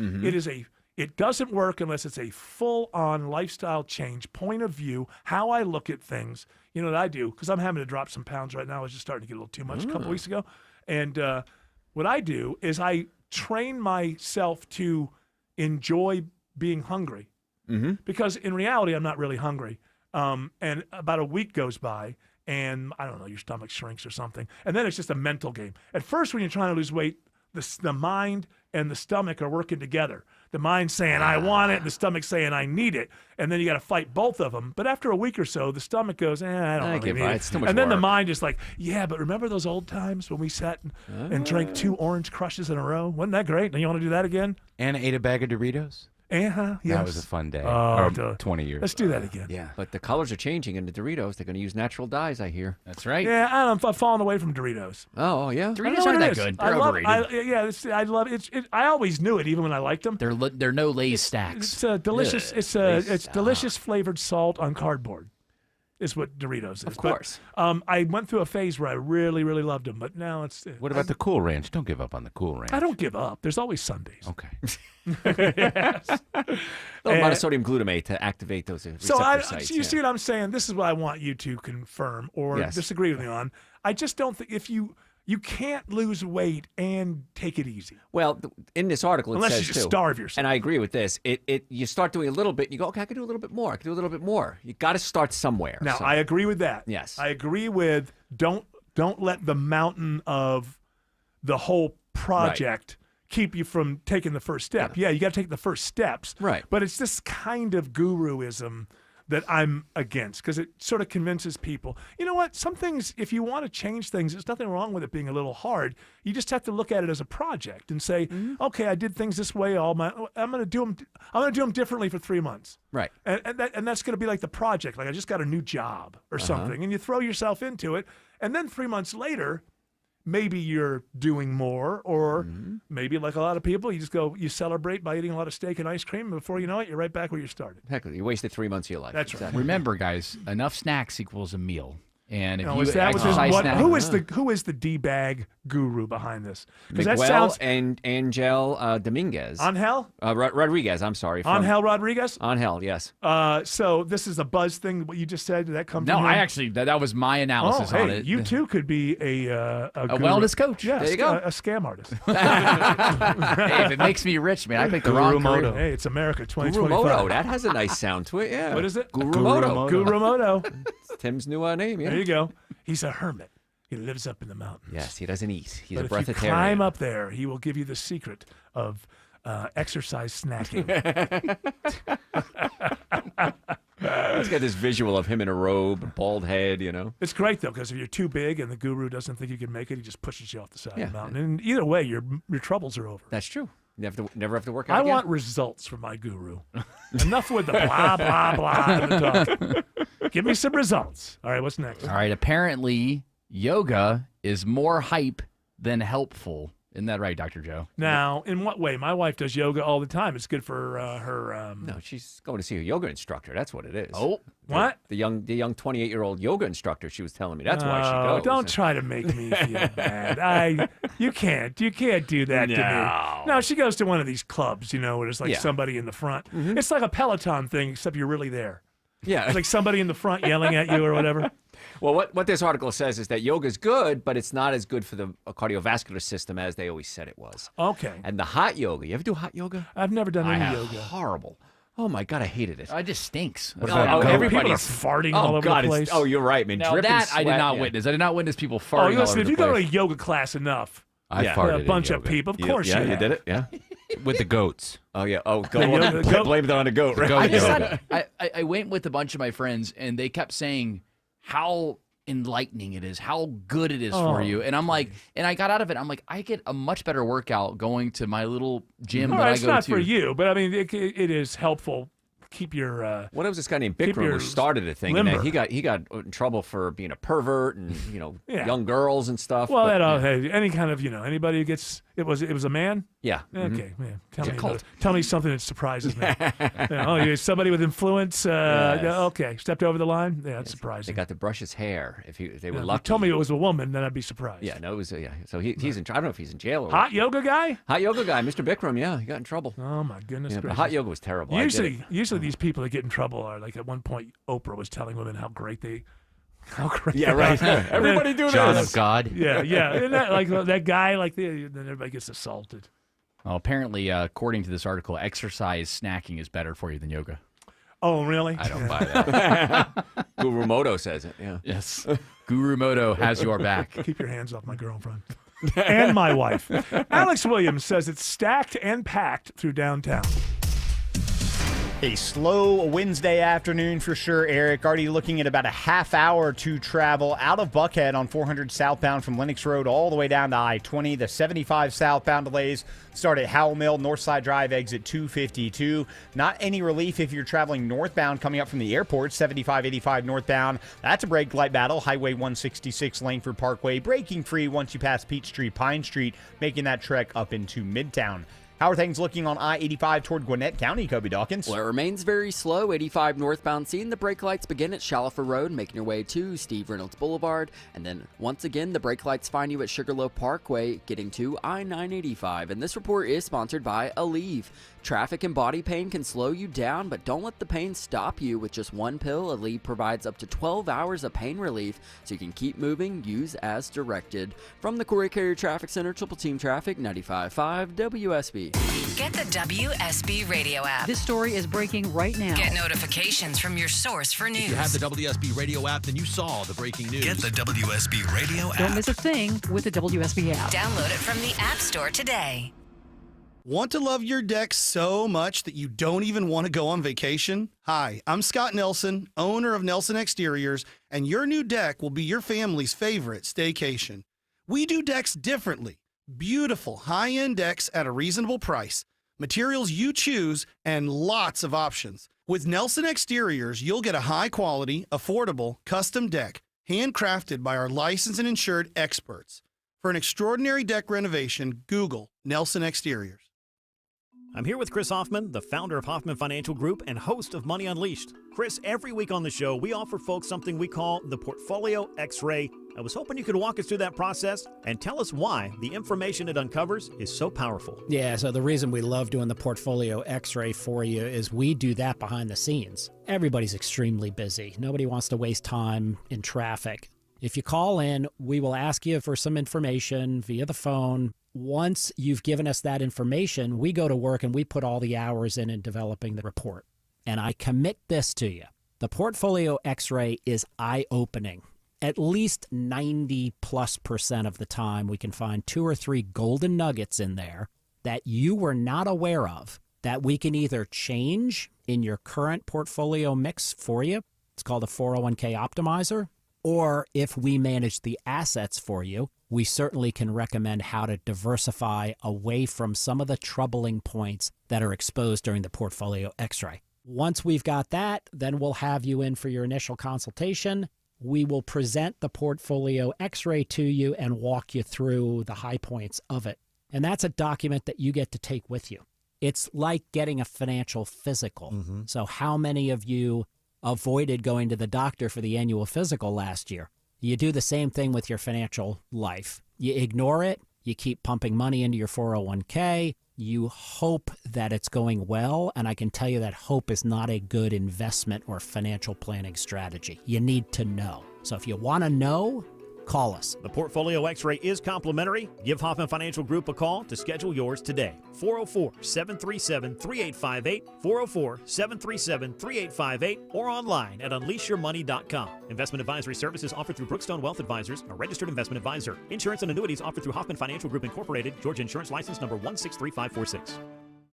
it doesn't work unless it's a full-on lifestyle change, point of view, how I look at things. You know what I do? Because I'm having to drop some pounds right now. I was just starting to get a little too much a couple weeks ago. And what I do is I train myself to enjoy being hungry. Because in reality, I'm not really hungry. And about a week goes by, and I don't know, your stomach shrinks or something. And then it's just a mental game. At first, when you're trying to lose weight, the mind and the stomach are working together. The mind saying, I want it, and the stomach saying, I need it. And then you got to fight both of them. But after a week or so, the stomach goes, I don't really need it. It's too much and then the work. mind is like, yeah, but remember those old times when we sat and drank 2 Orange Crushes in a row? Wasn't that great? Now you want to do that again? And ate a bag of Doritos. Yes. That was a fun day. Oh, 20 years. Let's do that again. Yeah, but the colors are changing in the Doritos. They're going to use natural dyes, I hear. That's right. Yeah, I don't know. I've fallen away from Doritos. Oh, yeah? Doritos aren't that good. They're overrated. I love it. I always knew it, even when I liked them. They're no Lay's stacks. It's a delicious. It's delicious flavored salt on cardboard. Is what Doritos is. Of course. But, I went through a phase where I really, really loved them, but now it's. What about the Cool Ranch? Don't give up on the Cool Ranch. I don't give up. There's always Sundays. Okay. Yes. Monosodium glutamate to activate those receptor sites. So you see what I'm saying? This is what I want you to confirm or disagree with me on. I just don't think if you can't lose weight and take it easy. Well, in this article, it unless says you just too, starve yourself. and I agree with this. You start doing a little bit, and you go, okay, I can do a little bit more. I can do a little bit more. You got to start somewhere. Now, so. I agree with that. Yes. I agree with don't let the mountain of the whole project keep you from taking the first step. Yeah, you got to take the first steps. Right. But it's this kind of guruism that I'm against because it sort of convinces people, you know what, some things, if you want to change things, there's nothing wrong with it being a little hard. You just have to look at it as a project and say, okay, I did things this way I'm going to do them differently for 3 months. Right. And that's going to be like the project. Like I just got a new job or something, and you throw yourself into it, and then 3 months later, maybe you're doing more, or maybe like a lot of people, you celebrate by eating a lot of steak and ice cream, and before you know it, you're right back where you started. Heck, you wasted 3 months of your life. That's right. Remember, guys, enough snacks equals a meal. And if Now, you is that exercise snack, who is the D-bag guru behind this? Because that Miguel sounds and Angel Dominguez. Angel? Rodriguez, I'm sorry. Angel Rodriguez? Angel, yes. So this is a buzz thing, what you just said, did that come no, from him? I actually that was my analysis on it. You too could be a guru. wellness coach. Yeah, There you go. A scam artist. Hey, if it makes me rich, man, I picked the wrong career. Hey, it's America 2025. Gurumoto, that has a nice sound to it, yeah. What is it? Gurumoto. Gurumoto. It's Tim's new name, yeah. There you go. He's a hermit. He lives up in the mountains. Yes, he doesn't eat. He's But a if you breatharian. climb up there, he will give you the secret of exercise snacking. He's got this visual of him in a robe, bald head, you know. It's great, though, because if you're too big and the guru doesn't think you can make it, he just pushes you off the side Yeah. of the mountain. And either way, your troubles are over. That's true. Never have to work out I again. want results from my guru. Enough with the blah, blah, blah. And the talk. Give me some results. All right, what's next? All right, apparently yoga is more hype than helpful. Isn't that right, Dr. Joe? Now, in what way? My wife does yoga all the time. It's good for her. No, she's going to see a yoga instructor. That's what it is. Oh, what? The young 28-year-old yoga instructor. She was telling me that's why she goes. Don't try to make me feel bad. You can't do that to me. No, she goes to one of these clubs, where there's like Yeah. somebody in the front. It's like a Peloton thing, except you're really there. Yeah. It's like somebody in the front yelling at you or whatever. Well, what this article says is that yoga's good, but it's not as good for the cardiovascular system as they always said it was. Okay. And the hot yoga, you ever do hot yoga? I've never done any yoga. Horrible. Oh my God, I hated it. It just stinks. People are everybody's farting all over God, the place. Oh, you're right, man. Now dripping that I did sweat, not yeah. witness. I did not witness people farting Oh, all listen, over if the you go to a place. yoga class enough, I Yeah. farted a bunch in of yoga. people, of course Yeah, you you did it. Yeah. With the goats. Oh yeah. Oh, go The yoga- on. goat- Blame it on the goat. Right? goat I just yoga. had, I went with a bunch of my friends, and they kept saying how enlightening it is, how good it is for you. And I'm like, and I got out of it. I'm like, I get a much better workout going to my little gym All that right, I it's go not to. for you, but I mean, it is helpful. Keep your. What was this guy named Keep Bikram your who started a thing? limber. And he got in trouble for being a pervert and Yeah. young girls and stuff. Well, but, hey, any kind of anybody who gets it was a man. yeah. Okay, man. It's a cult. Tell me something that surprises me. You're somebody with influence. Yes. Okay, stepped over the line. Yeah, that's They surprising. got to brush his hair if they were If you lucky. told me it was a woman, then I'd be surprised. Yeah, no, it was So he's in. I don't know if he's in jail or Hot yoga guy. Hot yoga guy, Mr. Bikram. Yeah, he got in trouble. Oh my goodness Yeah, but gracious. hot yoga was terrible. I did it. Usually these people that get in trouble are like at one point Oprah was telling women how great they Yeah, right. Everybody do John this. of God. Yeah. Isn't that like that guy? Like then everybody gets assaulted. Well, apparently, according to this article, exercise snacking is better for you than yoga. Oh, really? I don't buy that. Guru Moto says it. Yeah. Yes. Guru Moto has your back. Keep your hands off my girlfriend and my wife. Alex Williams says it's stacked and packed through downtown. A slow Wednesday afternoon for sure, Eric. Already looking at about a half hour to travel out of Buckhead on 400 southbound from Lennox Road all the way down to I-20. The 75 southbound delays start at Howell Mill, Northside Drive, exit 252. Not any relief if you're traveling northbound coming up from the airport, 75-85 northbound. That's a brake light battle. Highway 166 Langford Parkway breaking free once you pass Peachtree, Pine Street, making that trek up into Midtown. How are things looking on I-85 toward Gwinnett County, Kobe Dawkins? Well, it remains very slow. 85 northbound scene. The brake lights begin at Shallifer Road, making your way to Steve Reynolds Boulevard. And then once again, the brake lights find you at Sugarloaf Parkway, getting to I-985. And this report is sponsored by Aleve. Traffic and body pain can slow you down, but don't let the pain stop you. With just one pill, Aleve provides up to 12 hours of pain relief, so you can keep moving. Use as directed. From the Corey Carrier Traffic Center, Triple Team Traffic, 95.5 WSB. Get the WSB radio app. This story is breaking right now. Get notifications from your source for news. If you have the WSB radio app, then you saw the breaking news. Get the WSB radio app. Don't miss a thing with the WSB app. Download it from the App Store today. Want to love your deck so much that you don't even want to go on vacation? Hi, I'm Scott Nelson, owner of Nelson Exteriors, and your new deck will be your family's favorite staycation. We do decks differently. Beautiful high-end decks at a reasonable price, materials you choose, and lots of options. With Nelson Exteriors, you'll get a high-quality, affordable, custom deck, handcrafted by our licensed and insured experts. For an extraordinary deck renovation, Google Nelson Exteriors. I'm here with Chris Hoffman, the founder of Hoffman Financial Group and host of Money Unleashed. Chris, every week on the show, we offer folks something we call the Portfolio X-Ray. I was hoping you could walk us through that process and tell us why the information it uncovers is so powerful. Yeah, so the reason we love doing the Portfolio X-Ray for you is we do that behind the scenes. Everybody's extremely busy. Nobody wants to waste time in traffic. If you call in, we will ask you for some information via the phone. Once you've given us that information, we go to work and we put all the hours in developing the report. And I commit this to you. The Portfolio X-Ray is eye-opening. At least 90+% of the time, we can find 2 or 3 golden nuggets in there that you were not aware of that we can either change in your current portfolio mix for you. It's called a 401k optimizer. Or if we manage the assets for you, we certainly can recommend how to diversify away from some of the troubling points that are exposed during the portfolio x-ray. Once we've got that, then we'll have you in for your initial consultation. We will present the portfolio x-ray to you and walk you through the high points of it. And that's a document that you get to take with you. It's like getting a financial physical. So how many of you avoided going to the doctor for the annual physical last year? You do the same thing with your financial life. You ignore it. You keep pumping money into your 401k. You hope that it's going well, and I can tell you that hope is not a good investment or financial planning strategy. You need to know. So if you want to know, call us. The Portfolio X-ray is complimentary. Give Hoffman Financial Group a call to schedule yours today. 404-737-3858, 404-737-3858, or online at unleashyourmoney.com. Investment advisory services offered through Brookstone Wealth Advisors, a registered investment advisor. Insurance and annuities offered through Hoffman Financial Group Incorporated, Georgia Insurance License number 163546.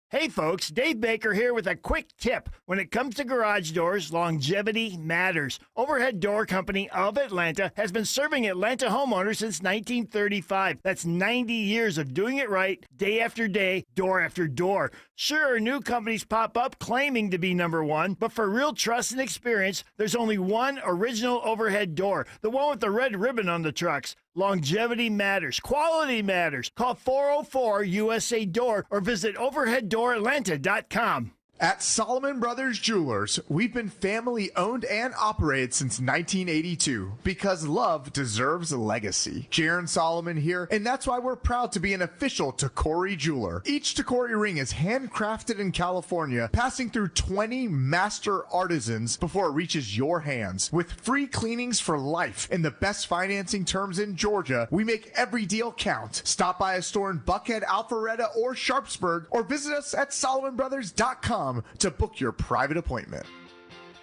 Hey folks, Dave Baker here with a quick tip. When it comes to garage doors, longevity matters. Overhead Door Company of Atlanta has been serving Atlanta homeowners since 1935. That's 90 years of doing it right, day after day, door after door. Sure, new companies pop up claiming to be number one, but for real trust and experience, there's only one original overhead door, the one with the red ribbon on the trucks. Longevity matters. Quality matters. Call 404-USA-DOOR or visit overheaddooratlanta.com. At Solomon Brothers Jewelers, we've been family owned and operated since 1982 because love deserves a legacy. Jaron Solomon here, and that's why we're proud to be an official Tacori jeweler. Each Tacori ring is handcrafted in California, passing through 20 master artisans before it reaches your hands. With free cleanings for life and the best financing terms in Georgia, we make every deal count. Stop by a store in Buckhead, Alpharetta, or Sharpsburg, or visit us at SolomonBrothers.com to book your private appointment.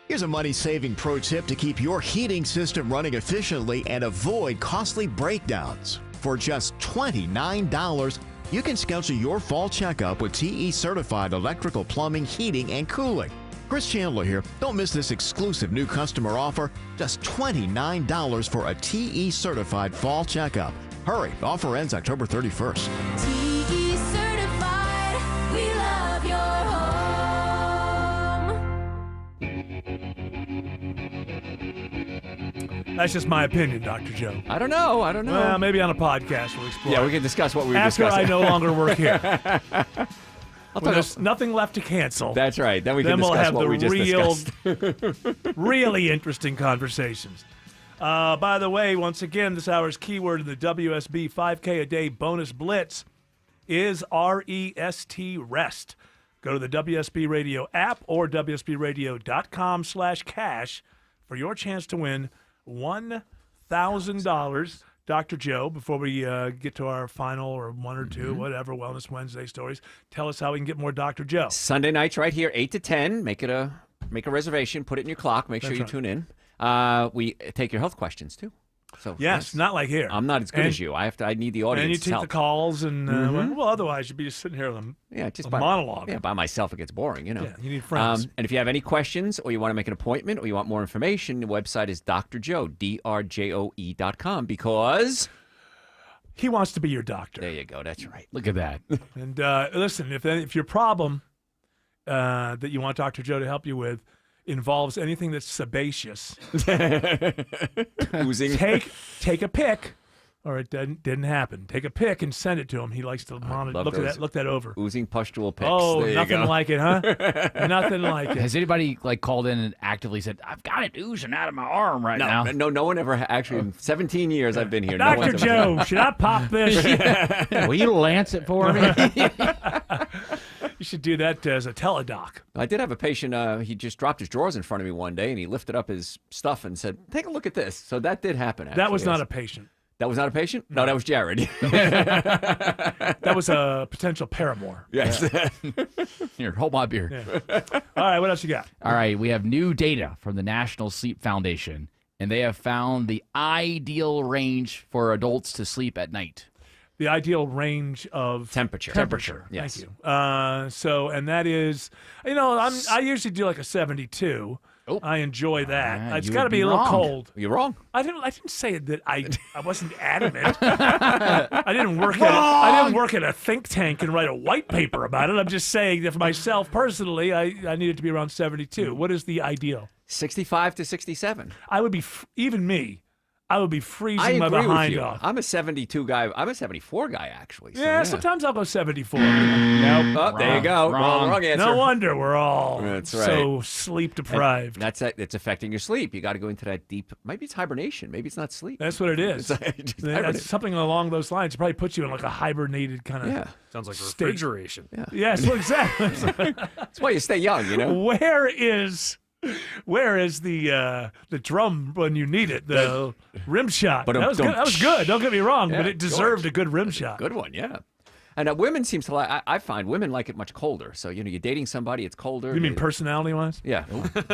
Here's a money-saving pro tip to keep your heating system running efficiently and avoid costly breakdowns. For just $29, you can schedule your fall checkup with TE Certified Electrical Plumbing, Heating, and Cooling. Chris Chandler here. Don't miss this exclusive new customer offer. Just $29 for a TE Certified fall checkup. Hurry, offer ends October 31st. TE Certified, we love your home. That's just my opinion, Dr. Joe. I don't know. Well, maybe on a podcast we'll explore. Yeah, we can discuss what we were After discussing. I no longer work here. When there's nothing left to cancel. That's right. Then we can discuss what we just discussed. Really interesting conversations. By the way, once again, this hour's keyword in the WSB 5K a day bonus blitz is REST, rest. Go to the WSB Radio app or WSBradio.com/cash for your chance to win $1,000. Dr. Joe, before we get to our final or one or two, whatever, Wellness Wednesday stories, tell us how we can get more Dr. Joe. Sunday nights right here, 8 to 10. Make a reservation. Put it in your clock. Make sure That's you right. tune in. We take your health questions, too. So Yes, not like here. I'm not as good as you. I need the audience. And you take the calls, and well, otherwise you'd be just sitting here with a monologue. Yeah, by myself it gets boring, you know. Yeah, you need friends. And if you have any questions, or you want to make an appointment, or you want more information, the website is Dr. Joe, drjoe.com, because he wants to be your doctor. There you go. That's right. Look at that. And listen, if your problem that you want Dr. Joe to help you with involves anything that's sebaceous, oozing, take a pic, or it didn't happen. Take a pic and send it to him. He likes to monitor, look that over. Oozing pustule pics. Oh, there you nothing go. like it, huh? Nothing like it. Has anybody called in and actively said, "I've got it oozing out of my arm right now"? No one ever actually. In 17 years I've been here. Dr. No one's ever Joe, said- should I pop this? Will you lance it for me? You should do that as a teledoc. I did have a patient, he just dropped his drawers in front of me one day, and he lifted up his stuff and said, "Take a look at this." So that did happen, actually. That was not yes. a patient. That was not a patient? No, that was Jared. That was a potential paramour. Yes. Here, hold my beer. Yeah. All right, what else you got? All right, we have new data from the National Sleep Foundation, and they have found the ideal range for adults to sleep at night. the ideal range of temperature. Yes. Thank you. And that is, I usually do like a 72. I enjoy that. It's got to be a little cold. You're wrong. I didn't say that I wasn't adamant. I didn't work at a think tank and write a white paper about it. I'm just saying that for myself personally, I need it to be around 72. What is the ideal? 65 to 67. I would be I would be freezing I my agree with behind you. off. I'm a 72 guy. I'm a 74 guy, actually. So, Yeah, sometimes I'll go 74. Nope. Oh, there you go. Wrong answer. No wonder we're all That's right. so sleep deprived. It's affecting your sleep. You got to go into that deep. Maybe it's hibernation. Maybe it's not sleep. That's what it is. That's something along those lines. It probably puts you in like a hibernated kind of Sounds like state. refrigeration. Yeah. Yes, well, exactly. That's why you stay young, Where is the drum when you need it? The rim shot. But that was good. That was good. Don't get me wrong, but it deserved a good rim shot. Good one, yeah. And women seems to like. I find women like it much colder. So you're dating somebody, it's colder. You mean personality-wise? Yeah.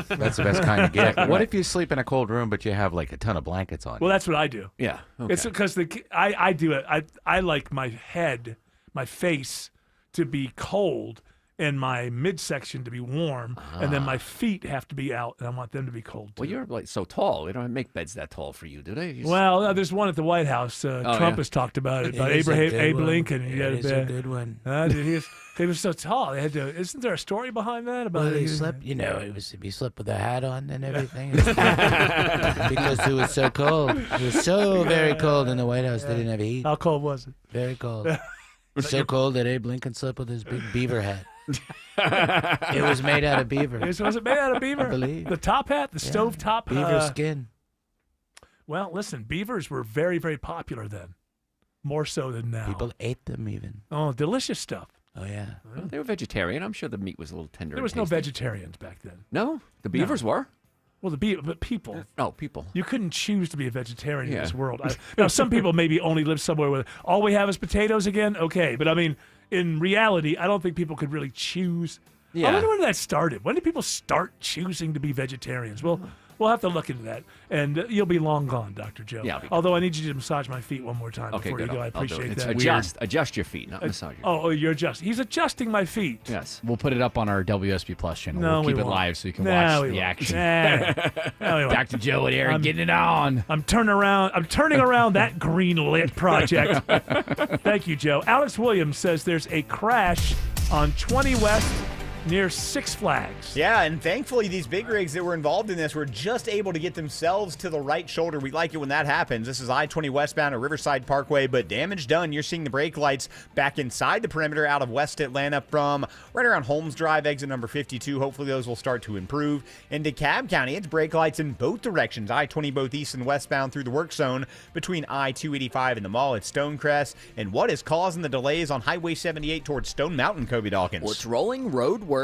That's the best kind to get. What if you sleep in a cold room, but you have like a ton of blankets on? Well, that's what I do. Yeah. It's because I do it. I like my face to be cold and my midsection to be warm, and then my feet have to be out, and I want them to be cold too. Well, you're like so tall. They don't make beds that tall for you, do they? Well, there's one at the White House. Trump has talked about it, about Abe Lincoln. It is a good one. They were so tall. They had to. Isn't there a story behind that? About he slept. He slept with a hat on and everything, because it was so cold. It was so very cold in the White House. They didn't have heat. How cold was it? Very cold. So cold that Abe Lincoln slept with his big beaver hat. It was made out of beaver. Was it made out of beaver? I believe. The top hat, the stove top beaver skin. Well, listen, beavers were very, very popular then, more so than now. People ate them even. Oh, delicious stuff. Oh yeah. Well, they were vegetarian. I'm sure the meat was a little tender. There was no vegetarians back then. No, the beavers were. Well, but people. Oh, people. You couldn't choose to be a vegetarian in this world. Now, some people maybe only live somewhere where all we have is potatoes again. Okay, but I mean, in reality, I don't think people could really choose. Yeah. I wonder when that started. When did people start choosing to be vegetarians? Well, we'll have to look into that. And you'll be long gone, Dr. Joe. Yeah, although I need you to massage my feet one more time Okay, before good. you go. I I'll do appreciate it. that. Adjust your feet, not massage your feet. Oh, you're adjusting. He's adjusting my feet. Yes. We'll put it up on our WSB Plus channel. No, we'll keep we it won't. live so you can No, watch we the won't. action. No, we won't. Dr. Joe and Aaron getting it on. I'm turning around that green lit project. Thank you, Joe. Alex Williams says there's a crash on 20 West near Six Flags. Yeah, and thankfully these big rigs that were involved in this were just able to get themselves to the right shoulder. We like it when that happens. This is I-20 westbound at Riverside Parkway, but damage done. You're seeing the brake lights back inside the perimeter out of West Atlanta from right around Holmes Drive, exit number 52. Hopefully those will start to improve. In DeKalb County, it's brake lights in both directions. I-20 both east and westbound through the work zone between I-285 and the mall at Stonecrest. And what is causing the delays on Highway 78 towards Stone Mountain, Kobe Dawkins? Well, it's rolling road work.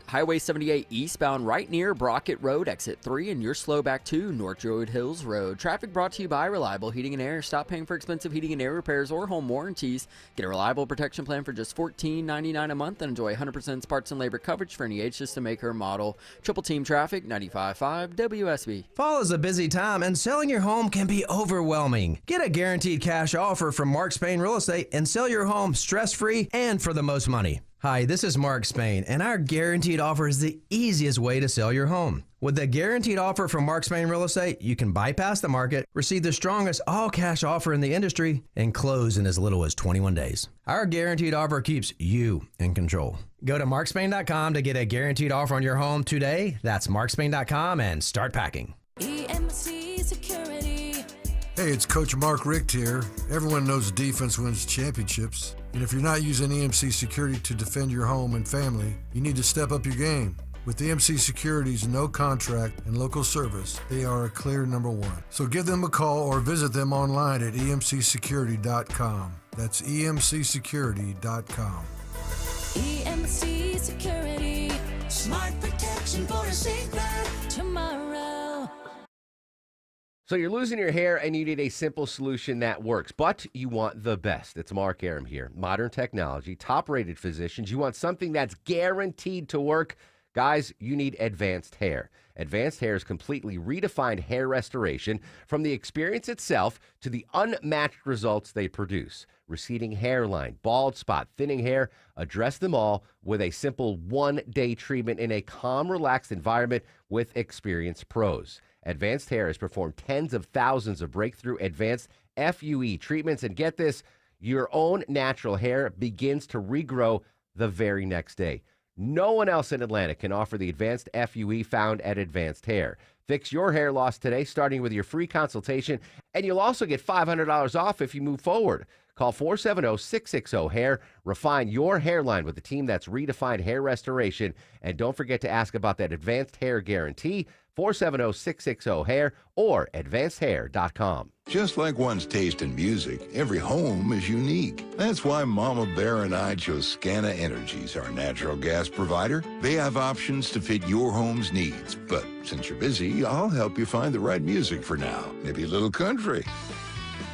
Highway 78 eastbound right near Brockett Road, exit 3, and you're slow back to North Druid Hills Road. Traffic brought to you by Reliable Heating and Air. Stop paying for expensive heating and air repairs or home warranties. Get a reliable protection plan for just $14.99 a month and enjoy 100% parts and labor coverage for any age system, maker, model. Triple Team Traffic, 95.5 WSB. Fall is a busy time, and selling your home can be overwhelming. Get a guaranteed cash offer from Mark Spain Real Estate and sell your home stress-free and for the most money. Hi, this is Mark Spain, and our guaranteed offer is the easiest way to sell your home. With the guaranteed offer from Mark Spain Real Estate, you can bypass the market, receive the strongest all-cash offer in the industry, and close in as little as 21 days. Our guaranteed offer keeps you in control. Go to markspain.com to get a guaranteed offer on your home today. That's markspain.com and start packing. EMC Security. Hey, it's Coach Mark Richt here. Everyone knows defense wins championships. And if you're not using EMC Security to defend your home and family, you need to step up your game. With EMC Security's no contract and local service, they are a clear number one. So give them a call or visit them online at emcsecurity.com. That's emcsecurity.com. EMC Security. Smart protection for a safe ride tomorrow. So you're losing your hair and you need a simple solution that works, but you want the best. It's Mark Arum here. Modern technology, top-rated physicians. You want something that's guaranteed to work. Guys, you need Advanced Hair. Advanced Hair's completely redefined hair restoration, from the experience itself to the unmatched results they produce. Receding hairline, bald spot, thinning hair, address them all with a simple one-day treatment in a calm, relaxed environment with experienced pros. Advanced Hair has performed tens of thousands of breakthrough advanced FUE treatments, and get this, your own natural hair begins to regrow the very next day. No one else in Atlanta can offer the advanced FUE found at Advanced Hair. Fix your hair loss today, starting with your free consultation, and you'll also get $500 off if you move forward. Call 470-660-HAIR. Refine your hairline with the team that's redefined hair restoration. And don't forget to ask about that Advanced Hair Guarantee, 470-660-HAIR or advancedhair.com. Just like one's taste in music, every home is unique. That's why Mama Bear and I chose Scana Energies, our natural gas provider. They have options to fit your home's needs. But since you're busy, I'll help you find the right music for now. Maybe a little country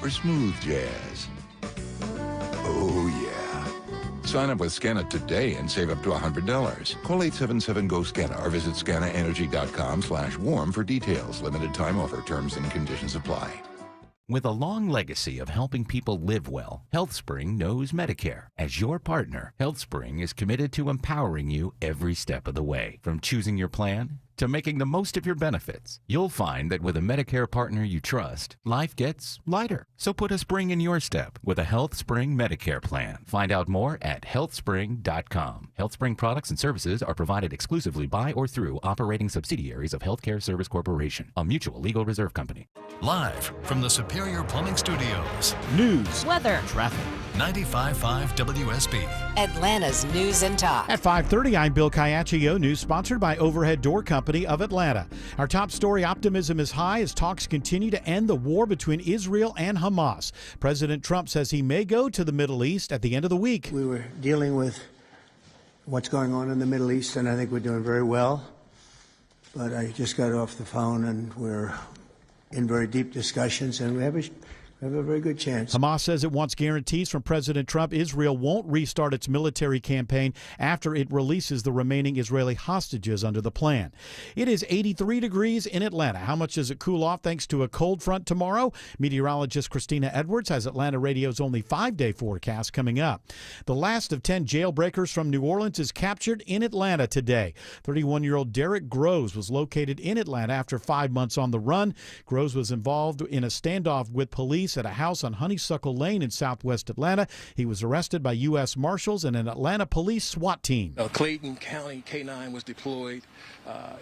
or smooth jazz. Oh, yeah. Sign up with Scana today and save up to $100. Call 877-GO-SCANA or visit scanaenergy.com/warm for details. Limited time offer. Terms and conditions apply. With a long legacy of helping people live well, HealthSpring knows Medicare. As your partner, HealthSpring is committed to empowering you every step of the way. From choosing your plan to making the most of your benefits, you'll find that with a Medicare partner you trust, life gets lighter. So put a spring in your step with a HealthSpring Medicare plan. Find out more at healthspring.com. HealthSpring products and services are provided exclusively by or through operating subsidiaries of Healthcare Service Corporation, a mutual legal reserve company. Live from the Superior Plumbing Studios. News, weather, traffic. 95.5 WSB. Atlanta's News and Talk. At 5:30, I'm Bill Caiaccio. News sponsored by Overhead Door Company of Atlanta. Our top story: optimism is high as talks continue to end the war between Israel and Hamas. President Trump says he may go to the Middle East at the end of the week. We were dealing with what's going on in the Middle East, and I think we're doing very well. But I just got off the phone, and we're in very deep discussions, and we have a very good chance. Hamas says it wants guarantees from President Trump Israel won't restart its military campaign after it releases the remaining Israeli hostages under the plan. It is 83 degrees in Atlanta. How much does it cool off thanks to a cold front tomorrow? Meteorologist Christina Edwards has Atlanta Radio's only 5-day forecast coming up. The last of 10 jailbreakers from New Orleans is captured in Atlanta today. 31-year-old Derek Groves was located in Atlanta after 5 months on the run. Groves was involved in a standoff with police at a house on Honeysuckle Lane in southwest Atlanta. He was arrested by U.S. Marshals and an Atlanta police SWAT team. Clayton County K-9 was deployed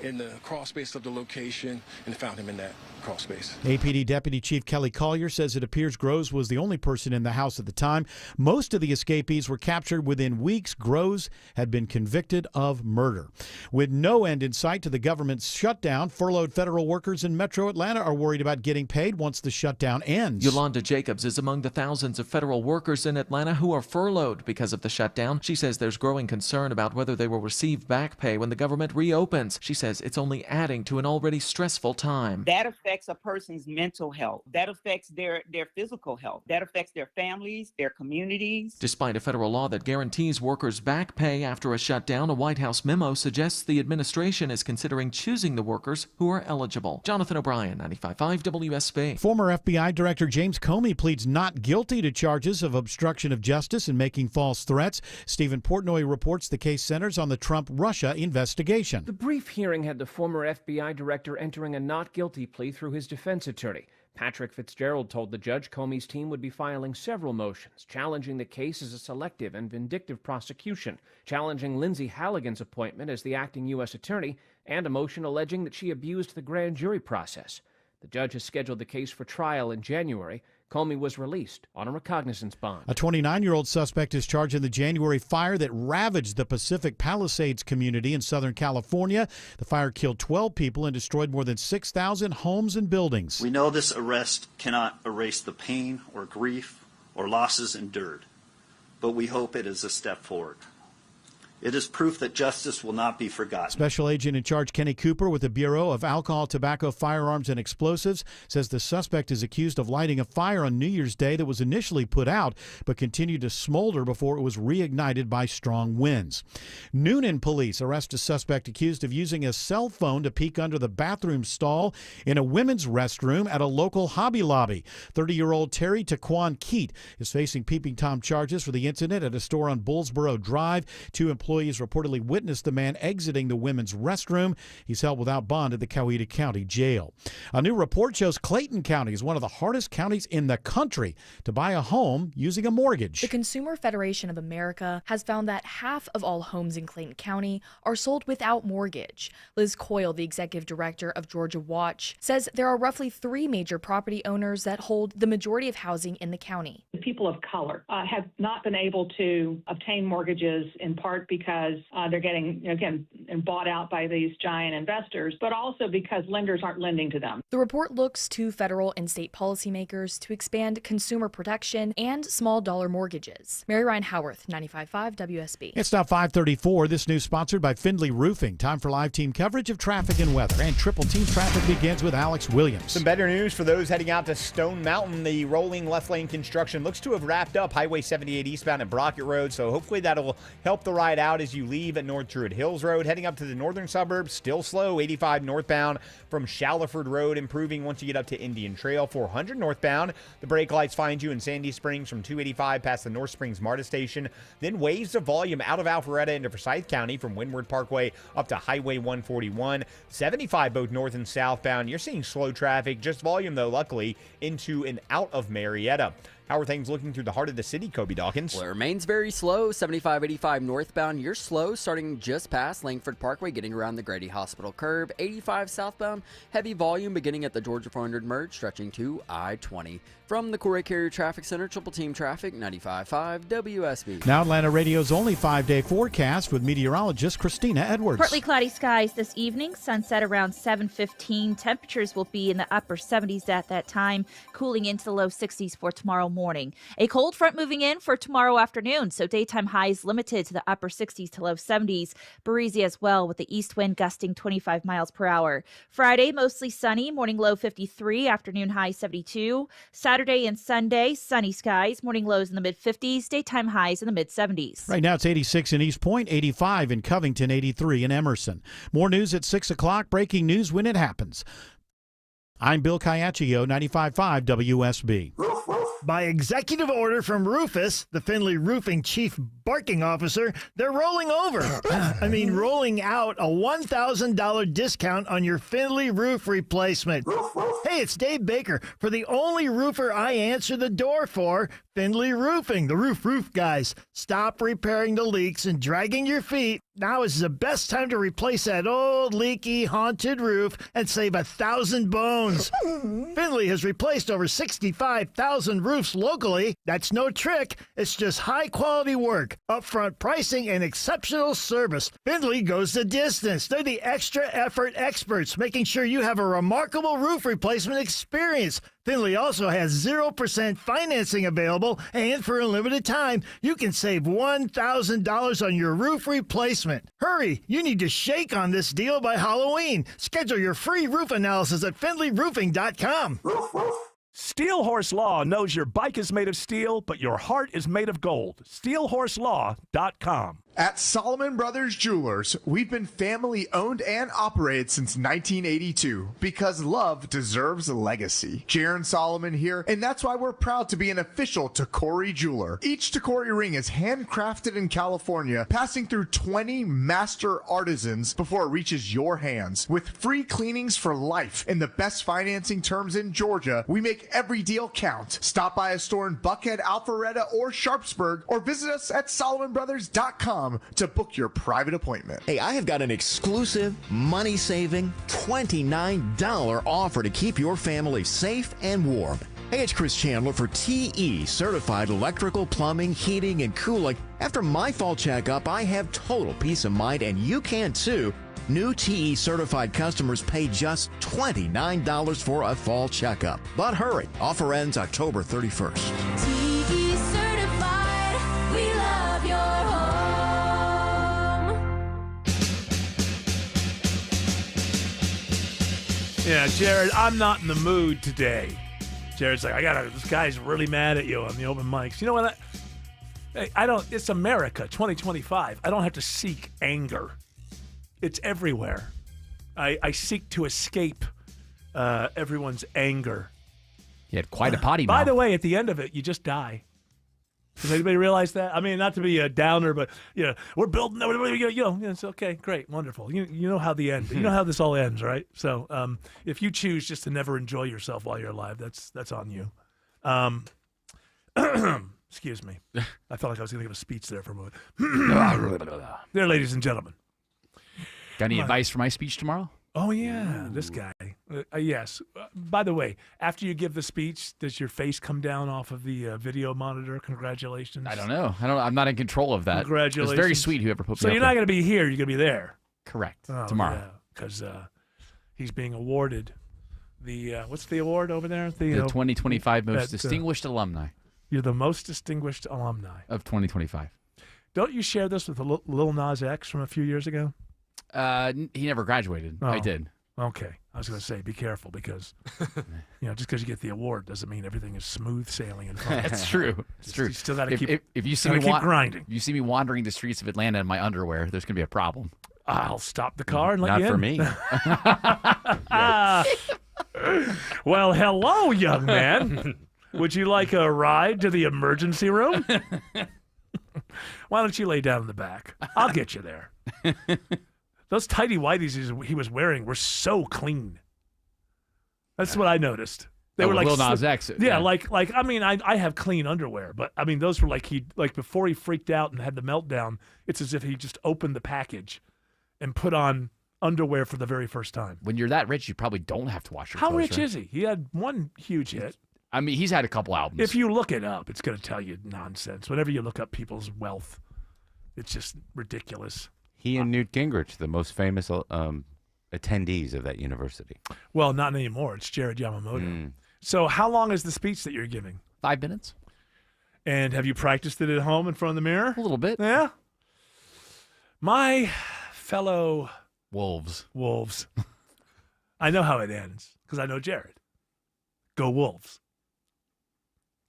in the crawl space of the location and found him in that crawl space. APD Deputy Chief Kelly Collier says it appears Groves was the only person in the house at the time. Most of the escapees were captured within weeks. Groves had been convicted of murder. With no end in sight to the government's shutdown, furloughed federal workers in Metro Atlanta are worried about getting paid once the shutdown ends. Yolanda Jacobs is among the thousands of federal workers in Atlanta who are furloughed because of the shutdown. She says there's growing concern about whether they will receive back pay when the government reopens. She says it's only adding to an already stressful time. That affects a person's mental health. That affects their physical health. That affects their families, their communities. Despite a federal law that guarantees workers back pay after a shutdown, a White House memo suggests the administration is considering choosing the workers who are eligible. Jonathan O'Brien, 95.5 WSB. Former FBI Director James Comey pleads not guilty to charges of obstruction of justice and making false threats. Stephen Portnoy reports the case centers on the Trump-Russia investigation. The brief hearing had the former FBI director entering a not guilty plea through his defense attorney. Patrick Fitzgerald told the judge Comey's team would be filing several motions, challenging the case as a selective and vindictive prosecution, challenging Lindsay Halligan's appointment as the acting U.S. attorney, and a motion alleging that she abused the grand jury process. The judge has scheduled the case for trial in January. Comey was released on a recognizance bond. A 29-year-old suspect is charged in the January fire that ravaged the Pacific Palisades community in Southern California. The fire killed 12 people and destroyed more than 6,000 homes and buildings. We know this arrest cannot erase the pain or grief or losses endured, but we hope it is a step forward. It is proof that justice will not be forgotten. Special Agent in Charge Kenny Cooper with the Bureau of Alcohol, Tobacco, Firearms, and Explosives says the suspect is accused of lighting a fire on New Year's Day that was initially put out but continued to smolder before it was reignited by strong winds. Noonan police arrest a suspect accused of using a cell phone to peek under the bathroom stall in a women's restroom at a local Hobby Lobby. 30-year-old Terry Taquan Keat is facing peeping Tom charges for the incident at a store on Bullsboro Drive. 2 employees reportedly witnessed the man exiting the women's restroom. He's held without bond at the Coweta County Jail. A new report shows Clayton County is one of the hardest counties in the country to buy a home using a mortgage. The Consumer Federation of America has found that half of all homes in Clayton County are sold without mortgage. Liz Coyle, the executive director of Georgia Watch, says there are roughly 3 major property owners that hold the majority of housing in the county. People of color have not been able to obtain mortgages in part because they're getting, again, bought out by these giant investors, but also because lenders aren't lending to them. The report looks to federal and state policymakers to expand consumer protection and small dollar mortgages. Mary Ryan Howarth, 95.5 WSB. It's now 5:34. This news sponsored by Findlay Roofing. Time for live team coverage of traffic and weather. And Triple Team Traffic begins with Alex Williams. Some better news for those heading out to Stone Mountain. The rolling left lane construction looks to have wrapped up Highway 78 eastbound at Brockett Road, so hopefully that'll help the ride out as you leave at North Druid Hills Road. Heading up to the northern suburbs, still slow, 85 northbound from Shallowford Road, improving once you get up to Indian Trail. 400 northbound, the brake lights find you in Sandy Springs from 285 past the North Springs MARTA station. Then waves of volume out of Alpharetta into Forsyth County from Windward Parkway up to Highway 141. 75 both north and southbound. You're seeing slow traffic, just volume though, luckily, into and out of Marietta. How are things looking through the heart of the city, Kobe Dawkins? Well, it remains very slow. 75-85 northbound, you're slow starting just past Langford Parkway, getting around the Grady Hospital curve. 85 southbound, heavy volume beginning at the Georgia 400 merge, stretching to I-20. From the Corey Carrier Traffic Center, Triple Team Traffic, 95.5 WSB. Now Atlanta Radio's only 5-day forecast with meteorologist Christina Edwards. Partly cloudy skies this evening, sunset around 7:15. Temperatures will be in the upper 70s at that time, cooling into the low 60s for tomorrow morning. A cold front moving in for tomorrow afternoon, so daytime highs limited to the upper 60s to low 70s. Breezy as well, with the east wind gusting 25 miles per hour. Friday, mostly sunny, morning low 53, afternoon high 72. Saturday and Sunday, sunny skies, morning lows in the mid-50s, daytime highs in the mid-70s. Right now it's 86 in East Point, 85 in Covington, 83 in Emerson. More news at 6 o'clock, breaking news when it happens. I'm Bill Caiaccio, 95.5 WSB. By executive order from Rufus, the Findlay Roofing Chief Barking Officer, they're rolling over. Rolling out a $1,000 discount on your Findlay roof replacement. Hey, it's Dave Baker for the only roofer I answer the door for, Findlay Roofing, the roof guys. Stop repairing the leaks and dragging your feet. Now is the best time to replace that old, leaky, haunted roof and save 1,000 bones. Findlay has replaced over 65,000 roofs locally. That's no trick. It's just high-quality work, upfront pricing, and exceptional service. Findlay goes the distance. They're the extra effort experts, making sure you have a remarkable roof replacement experience. Findlay also has 0% financing available, and for a limited time, you can save $1,000 on your roof replacement. Hurry, you need to shake on this deal by Halloween. Schedule your free roof analysis at FindlayRoofing.com. Steel Horse Law knows your bike is made of steel, but your heart is made of gold. SteelHorseLaw.com. At Solomon Brothers Jewelers, we've been family owned and operated since 1982 because love deserves a legacy. Jaron Solomon here, and that's why we're proud to be an official Tacori jeweler. Each Tacori ring is handcrafted in California, passing through 20 master artisans before it reaches your hands. With free cleanings for life and the best financing terms in Georgia, we make every deal count. Stop by a store in Buckhead, Alpharetta, or Sharpsburg, or visit us at SolomonBrothers.com to book your private appointment. Hey, I have got an exclusive, money-saving, $29 offer to keep your family safe and warm. Hey, it's Chris Chandler for TE Certified Electrical, Plumbing, Heating, and Cooling. After my fall checkup, I have total peace of mind, and you can too. New TE certified customers pay just $29 for a fall checkup. But hurry, offer ends October 31st. TE certified, we love your home. Yeah, Jared, I'm not in the mood today. Jared's like, this guy's really mad at you on the open mics. You know what? I don't, it's America, 2025. I don't have to seek anger. It's everywhere. I seek to escape everyone's anger. You had quite a potty By mouth. the way, at the end of it, you just die. Does anybody realize that? I mean, not to be a downer, but we're building. It's okay, great, wonderful. You know how the end. You know how this all ends, right? So, if you choose just to never enjoy yourself while you're alive, that's on you. Excuse me. I felt like I was going to give a speech there for a moment. There, ladies and gentlemen. Got any advice for my speech tomorrow? Oh, yeah, this guy. Yes. By the way, after you give the speech, does your face come down off of the video monitor? Congratulations. I don't know. I'm not in control of that. Congratulations. It's very sweet whoever put me So up you're not going to be here. You're going to be there. Correct. Oh, tomorrow. Because he's being awarded the, what's the award over there? The 2025 Most Distinguished Alumni. You're the most distinguished alumni. Of 2025. Don't you share this with Lil Nas X from a few years ago? He never graduated. Oh. I did. Okay. I was going to say, be careful because, just because you get the award doesn't mean everything is smooth sailing in front of you. That's true. It's true. You still got to keep if you see me keep grinding. If you see me wandering the streets of Atlanta in my underwear, there's going to be a problem. I'll stop the car and let Not you for in. me. Well, hello, young man. Would you like a ride to the emergency room? Why don't you lay down in the back? I'll get you there. Those tighty whities he was wearing were so clean. That's what I noticed. They were like Lil Nas X. Yeah, like I mean, I have clean underwear, but I mean those were like before he freaked out and had the meltdown. It's as if he just opened the package and put on underwear for the very first time. When you're that rich, you probably don't have to wash your How clothes. rich is he? He had one huge hit. I mean, he's had a couple albums. If you look it up, it's going to tell you nonsense. Whenever you look up people's wealth, it's just ridiculous. He and Newt Gingrich, the most famous attendees of that university. Well, not anymore. It's Jared Yamamoto. So how long is the speech that you're giving? 5 minutes. And have you practiced it at home in front of the mirror? A little bit. Yeah. My fellow Wolves. I know how it ends because I know Jared. Go Wolves.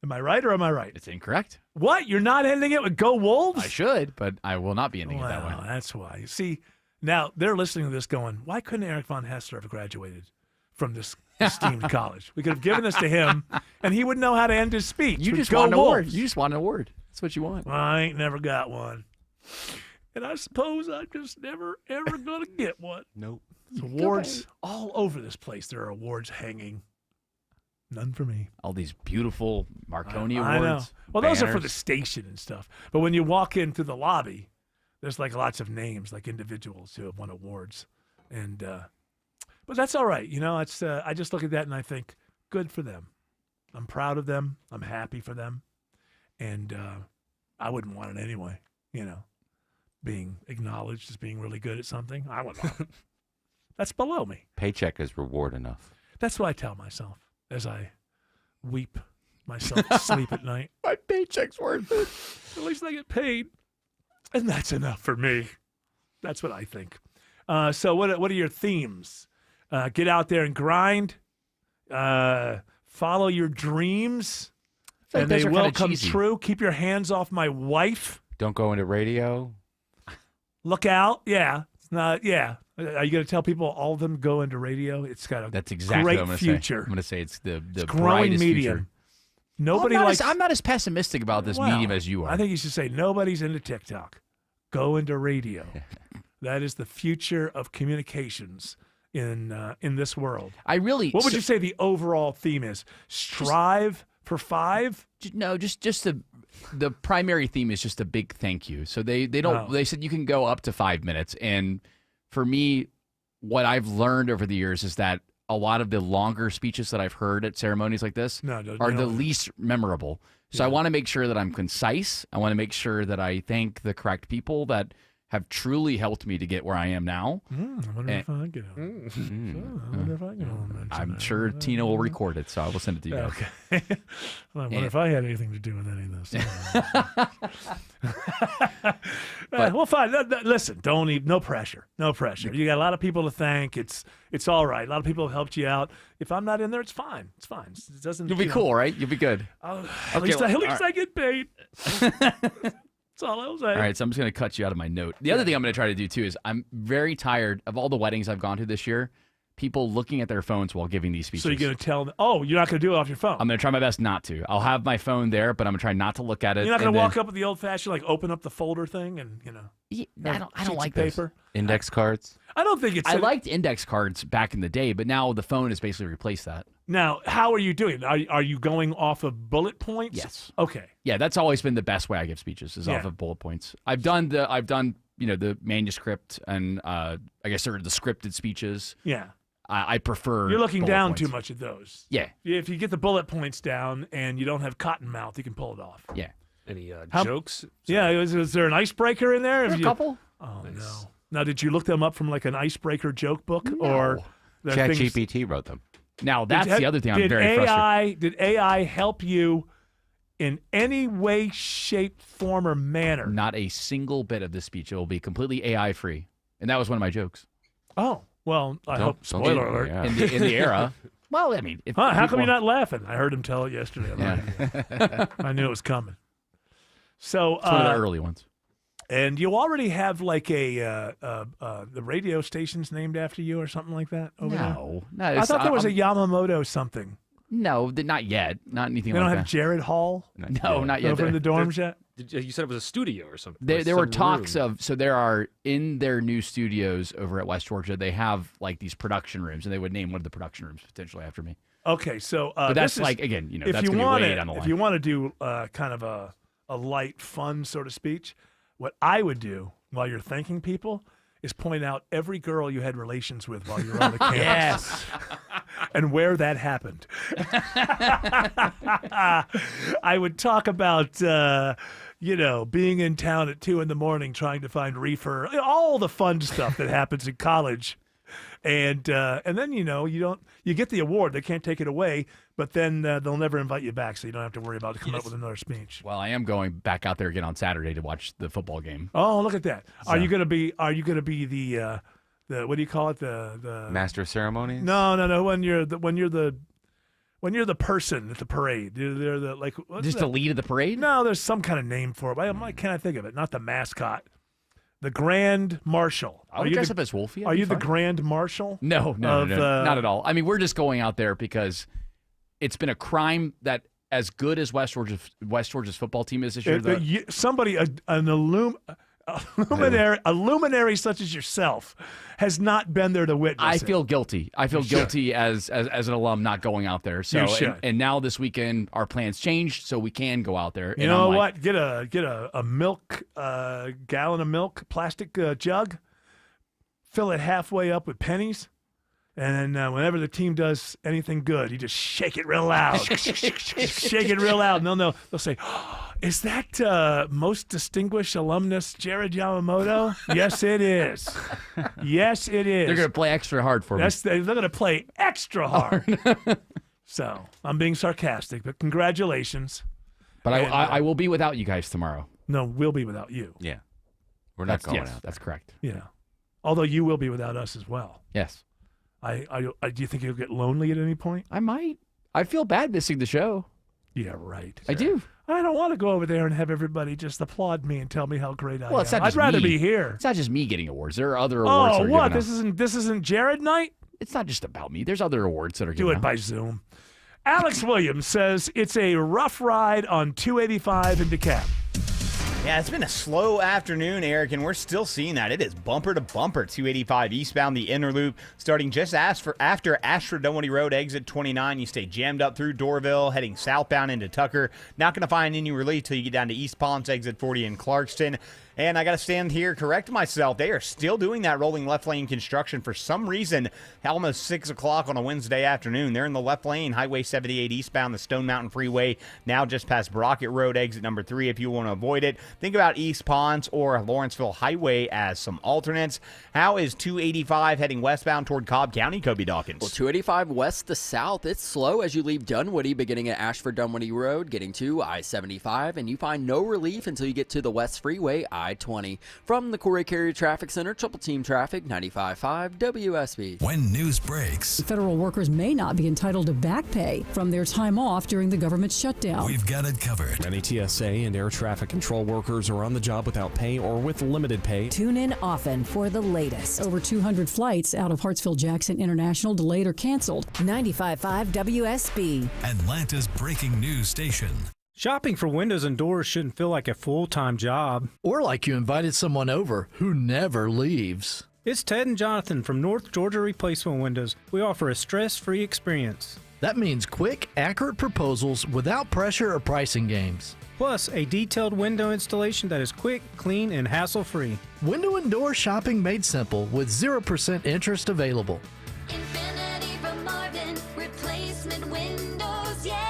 Am I right or am I right? It's incorrect. What? You're not ending it with Go Wolves? I should, but I will not be ending it that way. That's why. You see, now they're listening to this going, why couldn't Eric Von Hassler have graduated from this esteemed college? We could have given this to him, and he would know how to end his speech. You just Go want an Wolves. award. You just want an award. That's what you want. Well, I ain't never got one. And I suppose I'm just never, ever going to get one. Nope. There's awards all over this place. There are awards hanging. None for me. All these beautiful Marconi I know. awards. Well, those are for banners. the station and stuff. But when you walk into the lobby, there's like lots of names, like individuals who have won awards. And but that's all right. It's I just look at that and I think, good for them. I'm proud of them. I'm happy for them. And I wouldn't want it anyway, being acknowledged as being really good at something. I wouldn't want it. That's below me. Paycheck is reward enough. That's what I tell myself as I weep myself to sleep at night. My paycheck's worth it. At least I get paid. And that's enough for me. That's what I think. So what are your themes? Get out there and grind. Follow your dreams. like And those they are will kinda come cheesy. true. Keep your hands off my wife. Don't go into radio. Look out. Yeah. It's not, yeah. Are you going to tell people all of them go into radio? It's got a That's exactly great what I'm going to future. say. I'm going to say it's the growing brightest medium. future. Nobody I'm not likes. I'm not as pessimistic about this Well, medium as you are. I think you should say nobody's into TikTok. Go into radio. That is the future of communications in this world. What would you say the overall theme is? Strive for 5? No, just the primary theme is just a big thank you. So they don't. Oh. They said you can go up to 5 minutes, and for me, what I've learned over the years is that a lot of the longer speeches that I've heard at ceremonies like this are the least memorable. So I want to make sure that I'm concise. I want to make sure that I thank the correct people that have truly helped me to get where I am now. I wonder if I get on. I wonder if I get on. I'm sure Tina will record it, so I will send it to you. guys. Okay. I wonder if I had anything to do with any of this. Well, fine. Listen, no pressure. No pressure. You got a lot of people to thank. It's all right. A lot of people have helped you out. If I'm not in there, it's fine. It's fine. It doesn't. You'll be cool, right? You'll be good. At least I get paid. That's all I'll say. All right, so I'm just going to cut you out of my note. The other thing I'm going to try to do, too, is I'm very tired of all the weddings I've gone to this year, people looking at their phones while giving these speeches. So you're going to tell them, you're not going to do it off your phone. I'm going to try my best not to. I'll have my phone there, but I'm going to try not to look at it. You're not going to walk up with the old-fashioned, like, open up the folder thing and, I don't like paper. Index cards. I don't think it's... I liked index cards back in the day, but now the phone has basically replaced that. Now, how are you doing? Are you going off of bullet points? Yes. Okay. Yeah, that's always been the best way I give speeches is off of bullet points. I've done the manuscript and I guess sort of the scripted speeches. Yeah. I prefer. You're looking bullet down points. too much at those. Yeah. If you get the bullet points down and you don't have cotton mouth, you can pull it off. Yeah. Any jokes? Yeah. Is there an icebreaker in there? A couple. Oh no. Now, did you look them up from like an icebreaker joke book or? ChatGPT wrote them. Now that's the other thing I'm very frustrated. Did AI help you in any way, shape, form, or manner? Not a single bit of this speech. It will be completely AI free, and that was one of my jokes. Oh well, I hope. Spoiler alert. Yeah. In the era. Well, I mean, how come you're not laughing? I heard him tell it yesterday. I knew it was coming. So it's one of the early ones. And you already have like the radio stations named after you or something like that over there? No, I thought there was a Yamamoto something. No, not yet. Not anything They like don't that. have Jared Hall? No, not yet. Over in the dorms yet? You said it was a studio or something. There were talks of, so there are, in their new studios over at West Georgia, they have like these production rooms, and they would name one of the production rooms potentially after me. Okay, so but that's like, again, if that's you going to want be way down the line. If you want to do kind of a light, fun sort of speech, what I would do while you're thanking people is point out every girl you had relations with while you were on the campus. Yes. And where that happened. I would talk about, being in town at 2 a.m. trying to find reefer, all the fun stuff that happens in college. And then, you get the award. They can't take it away, but then they'll never invite you back, so you don't have to worry about coming up with another speech. Well, I am going back out there again on Saturday to watch the football game. Oh, look at that! So. Are you gonna be the what do you call it? The Master of Ceremonies? No. When you're the person at the parade, they're the like just the lead of the parade. No, there's some kind of name for it. Why can't I think of it? Not the mascot. The Grand Marshal. I would dress up as Wolfie. Are you the Grand Marshal? No, not at all. I mean, we're just going out there because it's been a crime that as good as West Georgia's football team is this year. Somebody, a luminary such as yourself, has not been there to witness. I feel guilty. I feel guilty as an alum not going out there. So and now this weekend our plans changed, so we can go out there. You know what? Get a milk gallon of milk, plastic jug, fill it halfway up with pennies. And then whenever the team does anything good, you just shake it real loud. Shake it real loud. And they'll say, is that most distinguished alumnus Jared Yamamoto? Yes, it is. Yes, it is. They're going to play extra hard for me. They're going to play extra hard. So I'm being sarcastic, but congratulations. But I will be without you guys tomorrow. No, we'll be without you. Yeah. We're not going out. That's correct. Yeah. Although you will be without us as well. Yes. Do you think you'll get lonely at any point? I might. I feel bad missing the show. Yeah, right. I do. I don't want to go over there and have everybody just applaud me and tell me how great I am. It's not just I'd rather me. be here. It's not just me getting awards. There are other awards. Oh, that are what? given out. This isn't Jared night? It's not just about me. There's other awards that are given Do it out. by Zoom. Alex Williams says it's a rough ride on 285 in DeKalb. Yeah, it's been a slow afternoon, Eric, and we're still seeing that. It is bumper to bumper, 285 eastbound, the inner loop, starting just after Ashford-Dunwoody Road, exit 29. You stay jammed up through Dorville, heading southbound into Tucker. Not going to find any relief till you get down to East Ponce, exit 40 in Clarkston. And I got to stand here, correct myself. They are still doing that rolling left lane construction for some reason. Almost 6 o'clock on a Wednesday afternoon. They're in the left lane, Highway 78 eastbound, the Stone Mountain Freeway, now just past Brockett Road, exit number 3 if you want to avoid it. Think about East Ponce or Lawrenceville Highway as some alternates. How is 285 heading westbound toward Cobb County, Kobe Dawkins? Well, 285 west to south, it's slow as you leave Dunwoody, beginning at Ashford-Dunwoody Road, getting to I-75, and you find no relief until you get to the West Freeway, I-20. From the Corey Carrier Traffic Center, Triple Team Traffic, 95.5 WSB. When news breaks, federal workers may not be entitled to back pay from their time off during the government shutdown. we've got it covered. Many TSA and air traffic control workers are on the job without pay or with limited pay. Tune in often for the latest. Over 200 flights out of Hartsfield-Jackson International delayed or canceled. 95.5 WSB. Atlanta's breaking news station. Shopping for windows and doors shouldn't feel like a full-time job. Or like you invited someone over who never leaves. It's Ted and Jonathan from North Georgia Replacement Windows. We offer a stress-free experience. That means quick, accurate proposals without pressure or pricing games. Plus, a detailed window installation that is quick, clean, and hassle-free. Window and door shopping made simple with 0% interest available. Infinity from Marvin, replacement windows, yeah.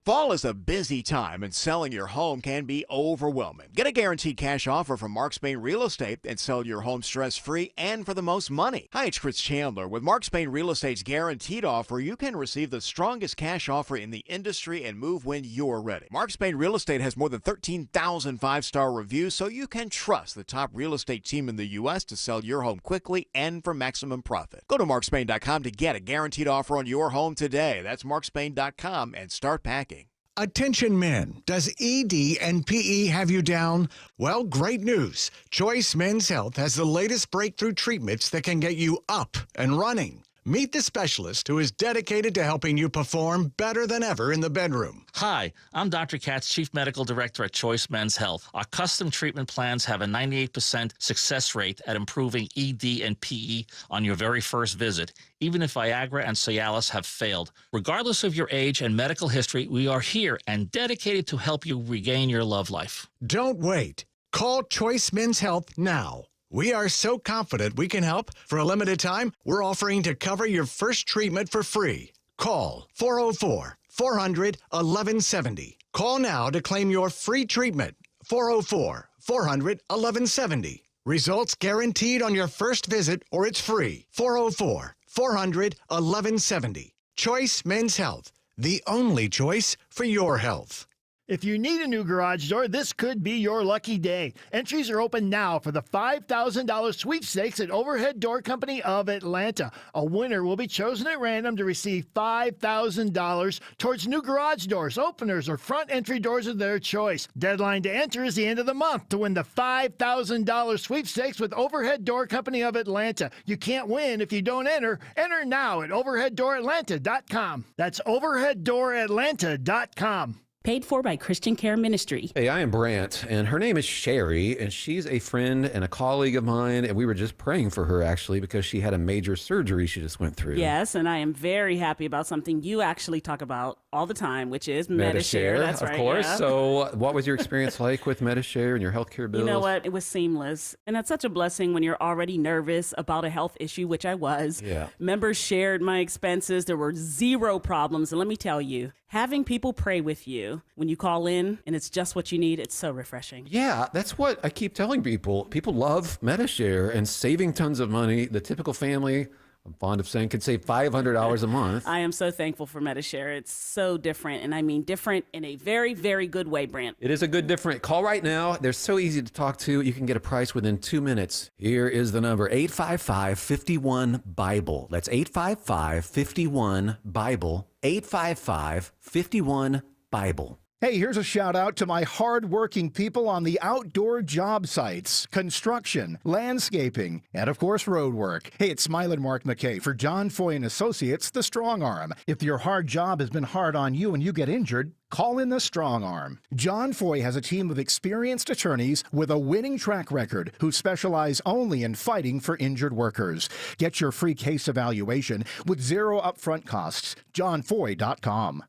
Fall is a busy time and selling your home can be overwhelming. Get a guaranteed cash offer from Mark Spain Real Estate and sell your home stress-free and for the most money. Hi, it's Chris Chandler. With Mark Spain Real Estate's guaranteed offer, you can receive the strongest cash offer in the industry and move when you're ready. Mark Spain Real Estate has more than 13,000 five-star reviews, so you can trust the top real estate team in the U.S. to sell your home quickly and for maximum profit. Go to markspain.com to get a guaranteed offer on your home today. That's markspain.com and start packing. Attention men, does ED and PE have you down? Well, great news. Choice Men's Health has the latest breakthrough treatments that can get you up and running. Meet the specialist who is dedicated to helping you perform better than ever in the bedroom. Hi, I'm Dr. Katz, Chief Medical Director at Choice Men's Health. Our custom treatment plans have a 98% success rate at improving ED and PE on your very first visit, even if Viagra and Cialis have failed. Regardless of your age and medical history, we are here and dedicated to help you regain your love life. Don't wait. Call Choice Men's Health now. We are so confident we can help. For a limited time, we're offering to cover your first treatment for free. Call 404-400-1170. Call now to claim your free treatment. 404-400-1170. Results guaranteed on your first visit or it's free. 404-400-1170. Choice Men's Health, the only choice for your health. If you need a new garage door, this could be your lucky day. Entries are open now for the $5,000 sweepstakes at Overhead Door Company of Atlanta. A winner will be chosen at random to receive $5,000 towards new garage doors, openers, or front entry doors of their choice. Deadline to enter is the end of the month to win the $5,000 sweepstakes with Overhead Door Company of Atlanta. You can't win if you don't enter. Enter now at overheaddooratlanta.com. That's overheaddooratlanta.com. Paid for by Christian Care Ministry. Hey, I am Brant, and her name is Sherry, and she's a friend and a colleague of mine, and we were just praying for her, actually, because she had a major surgery she just went through. Yes, and I am very happy about something you actually talk about all the time, which is Medi-Share. That's right, of course. yeah. So what was your experience like with Medi-Share and your healthcare bills? You know what? It was seamless. And that's such a blessing when you're already nervous about a health issue, which I was. Yeah. Members shared my expenses. There were zero problems. And let me tell you, having people pray with you when you call in and it's just what you need, it's so refreshing. Yeah, that's what I keep telling people. People love Medi-Share and saving tons of money. The typical family, I'm fond of saying, could save $500 a month. I am so thankful for Medi-Share. It's so different, and I mean different in a very, very good way, Brant. It is a good different. Call right now. They're so easy to talk to. You can get a price within 2 minutes. Here is the number, 855-51-BIBLE. That's 855-51-BIBLE. 855-51-BIBLE. Hey, here's a shout out to my hard-working people on the outdoor job sites, construction, landscaping, and of course road work. Hey, it's Smilin' Mark McKay for John Foy & Associates, the Strong Arm. If your hard job has been hard on you and you get injured, call in the Strong Arm. John Foy has a team of experienced attorneys with a winning track record who specialize only in fighting for injured workers. Get your free case evaluation with zero upfront costs. JohnFoy.com.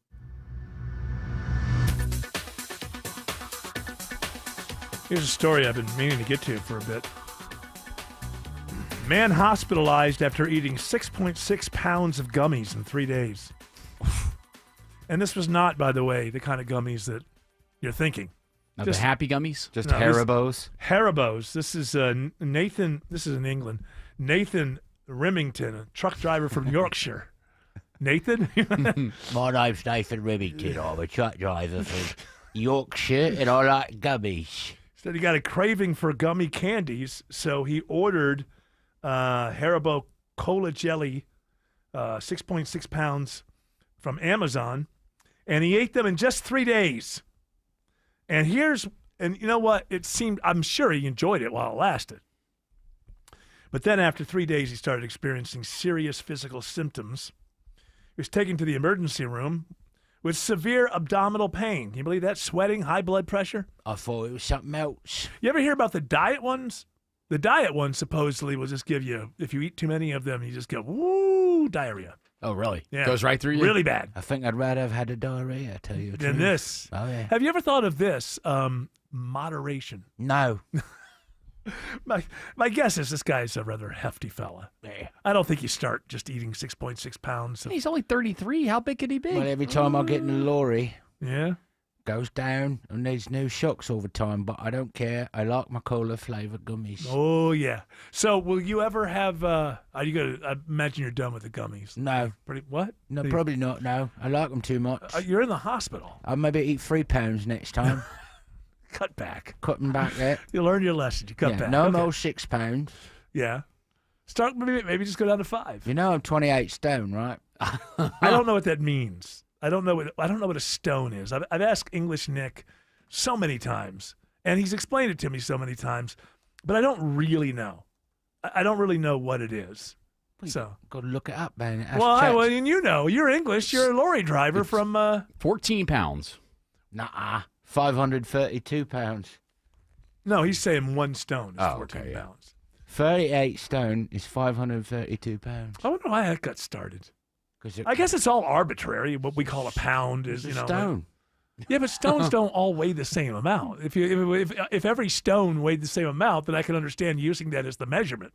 Here's a story I've been meaning to get to for a bit. Man hospitalized after eating 6.6 pounds of gummies in 3 days. And this was not, by the way, the kind of gummies that you're thinking. Now, the Happy Gummies? Just Haribos? Haribos. This is Nathan. This is in England. Nathan Remington, a truck driver from Yorkshire. Nathan? My name's Nathan Remington. I'm a truck driver from Yorkshire, and I like gummies. Said he got a craving for gummy candies, so he ordered Haribo Cola Jelly, 6.6 pounds from Amazon, and he ate them in just 3 days. And you know what? I'm sure he enjoyed it while it lasted. But then after 3 days, he started experiencing serious physical symptoms. He was taken to the emergency room with severe abdominal pain. Can you believe that? Sweating, high blood pressure. I thought it was something else. You ever hear about the diet ones? The diet ones supposedly will just give you, if you eat too many of them, you just get, woo, diarrhea. Oh, really? Yeah. Goes right through you? Really bad. I think I'd rather have had a diarrhea, I tell you the truth. Than this. Oh, yeah. Have you ever thought of this? Moderation. No. My guess is this guy's a rather hefty fella. Yeah. I don't think you start just eating 6.6 pounds. He's only 33. How big could he be? Well, every time I get in the lorry, yeah, goes down, and there's new shocks all the time, but I don't care. I like my cola-flavored gummies. Oh, yeah. So will you ever have, I imagine you're done with the gummies. No. What? No, probably not, no. I like them too much. You're in the hospital. I'll maybe eat 3 pounds next time. Cut back. Cutting back there. You learned your lesson. You cut back. No more 6 pounds. Yeah. Start maybe just go down to 5. You know I'm 28 stone, right? I don't know what that means. I don't know what a stone is. I've asked English Nick so many times, and he's explained it to me so many times, but I don't really know. I don't really know what it is. So got to look it up, man. And you're English. You're a lorry driver from 14 pounds. Nah, 532 pounds. No, he's saying 1 stone is 14 pounds. 38 stone is 532 pounds. I wonder why that got started. I guess it's all arbitrary. What we call a pound is, stone. Yeah, but stones don't all weigh the same amount. If every stone weighed the same amount, then I can understand using that as the measurement.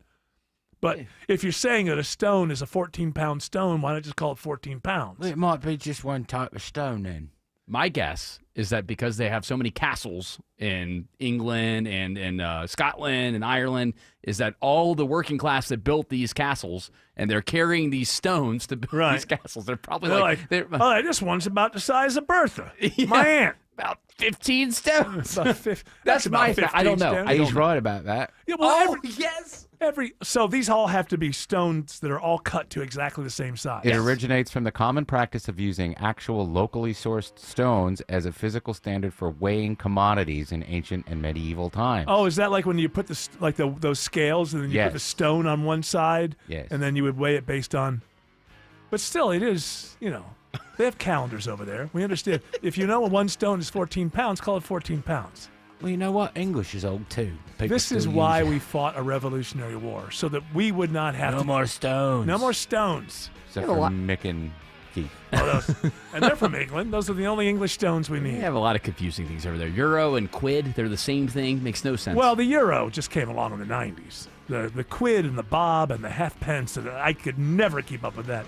But if you're saying that a stone is a 14-pound stone, why not just call it 14 pounds? Well, it might be just one type of stone then. My guess is that because they have so many castles in England and Scotland and Ireland, is that all the working class that built these castles and they're carrying these stones to build these castles. They're probably this one's about the size of Bertha, my aunt. About 15 stones. That's about 15 I don't know. stones. He's right about that. Yeah, well, yes. So these all have to be stones that are all cut to exactly the same size. It originates from the common practice of using actual locally sourced stones as a physical standard for weighing commodities in ancient and medieval times. Oh, is that like when you put those scales and then you put the stone on one side? Yes. And then you would weigh it based on. But still, it is, they have calendars over there. We understand. If you know 1 stone is 14 pounds, call it 14 pounds. Well, you know what? English is old too. This is why we fought a Revolutionary War, so that we would not have no more stones. No more stones. Except for Mick and Keith. And they're from England. Those are the only English stones we need. We have a lot of confusing things over there. Euro and quid, they're the same thing. Makes no sense. Well, the euro just came along in the 90s. The quid and the bob and the halfpence, and I could never keep up with that.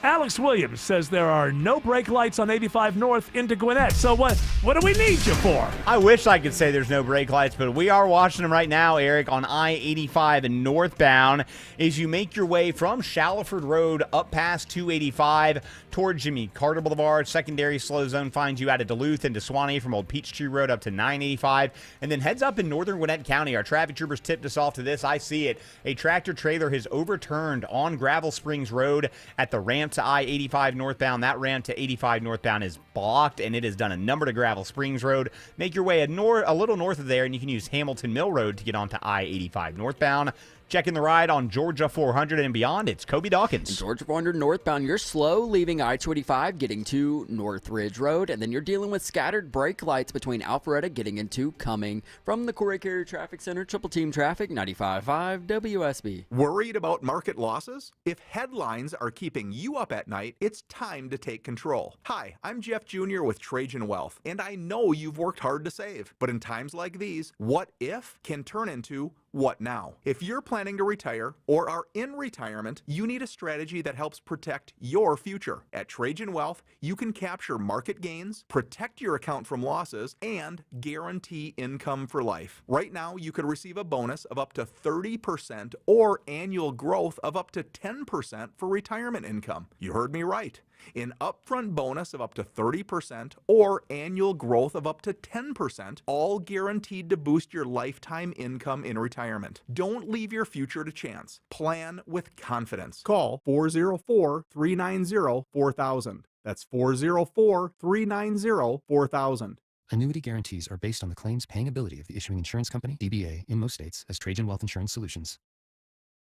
Alex Williams says there are no brake lights on 85 North into Gwinnett. So what do we need you for? I wish I could say there's no brake lights, but we are watching them right now, Eric, on I-85 and northbound as you make your way from Shallowford Road up past 285 toward Jimmy Carter Boulevard. Secondary slow zone finds you out of Duluth into Swanee from Old Peachtree Road up to 985, and then heads up in northern Gwinnett County. Our traffic troopers tipped us off to this. I see it. A tractor trailer has overturned on Gravel Springs Road at the ramp to I-85 northbound. That ramp to 85 northbound is blocked, and it has done a number to Gravel Springs Road. Make your way a little north of there, and you can use Hamilton Mill Road to get onto I-85 northbound. Checking the ride on Georgia 400 and beyond, it's Kobe Dawkins. In Georgia 400 northbound, you're slow leaving I-285 getting to North Ridge Road, and then you're dealing with scattered brake lights between Alpharetta getting into Cumming. From the Corey Carrier Traffic Center, Triple Team Traffic, 95.5 WSB. Worried about market losses? If headlines are keeping you up at night, it's time to take control. Hi, I'm Jeff Jr. with Trajan Wealth, and I know you've worked hard to save. But in times like these, what if can turn into what now? If you're planning planning to retire or are in retirement, you need a strategy that helps protect your future. At Trajan Wealth, you can capture market gains, protect your account from losses, and guarantee income for life. Right now, you could receive a bonus of up to 30% or annual growth of up to 10% for retirement income. You heard me right. An upfront bonus of up to 30% or annual growth of up to 10%, all guaranteed to boost your lifetime income in retirement. Don't leave your future to chance. Plan with confidence. Call 404-390-4000. That's 404-390-4000. Annuity guarantees are based on the claims paying ability of the issuing insurance company, DBA, in most states, as Trajan Wealth Insurance Solutions.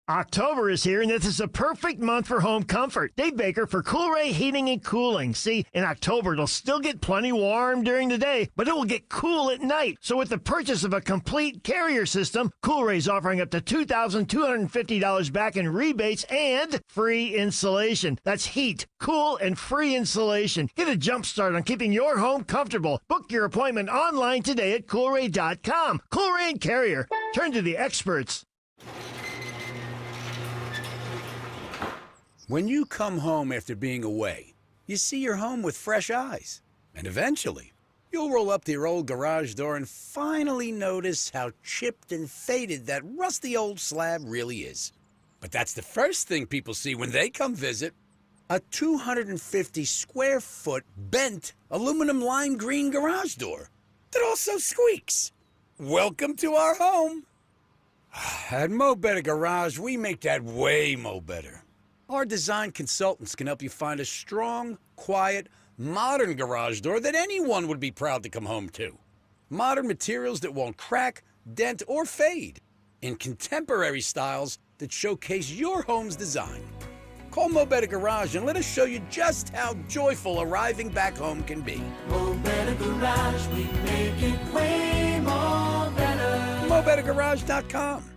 October is here, and this is a perfect month for home comfort. Dave Baker for Coolray Heating and Cooling. See, in October, it'll still get plenty warm during the day, but it will get cool at night. So with the purchase of a complete carrier system, Coolray's offering up to $2,250 back in rebates and free installation. That's heat, cool, and free installation. Get a jump start on keeping your home comfortable. Book your appointment online today at Coolray.com. Coolray and Carrier. Turn to the experts. When you come home after being away, you see your home with fresh eyes. And eventually, you'll roll up to your old garage door and finally notice how chipped and faded that rusty old slab really is. But that's the first thing people see when they come visit. A 250 square foot bent aluminum lime green garage door that also squeaks. Welcome to our home. At Mo Better Garage, we make that way mo better. Our design consultants can help you find a strong, quiet, modern garage door that anyone would be proud to come home to. Modern materials that won't crack, dent, or fade. In contemporary styles that showcase your home's design. Call Mo Better Garage and let us show you just how joyful arriving back home can be. Mo Better Garage, we make it way more better. MoBetterGarage.com.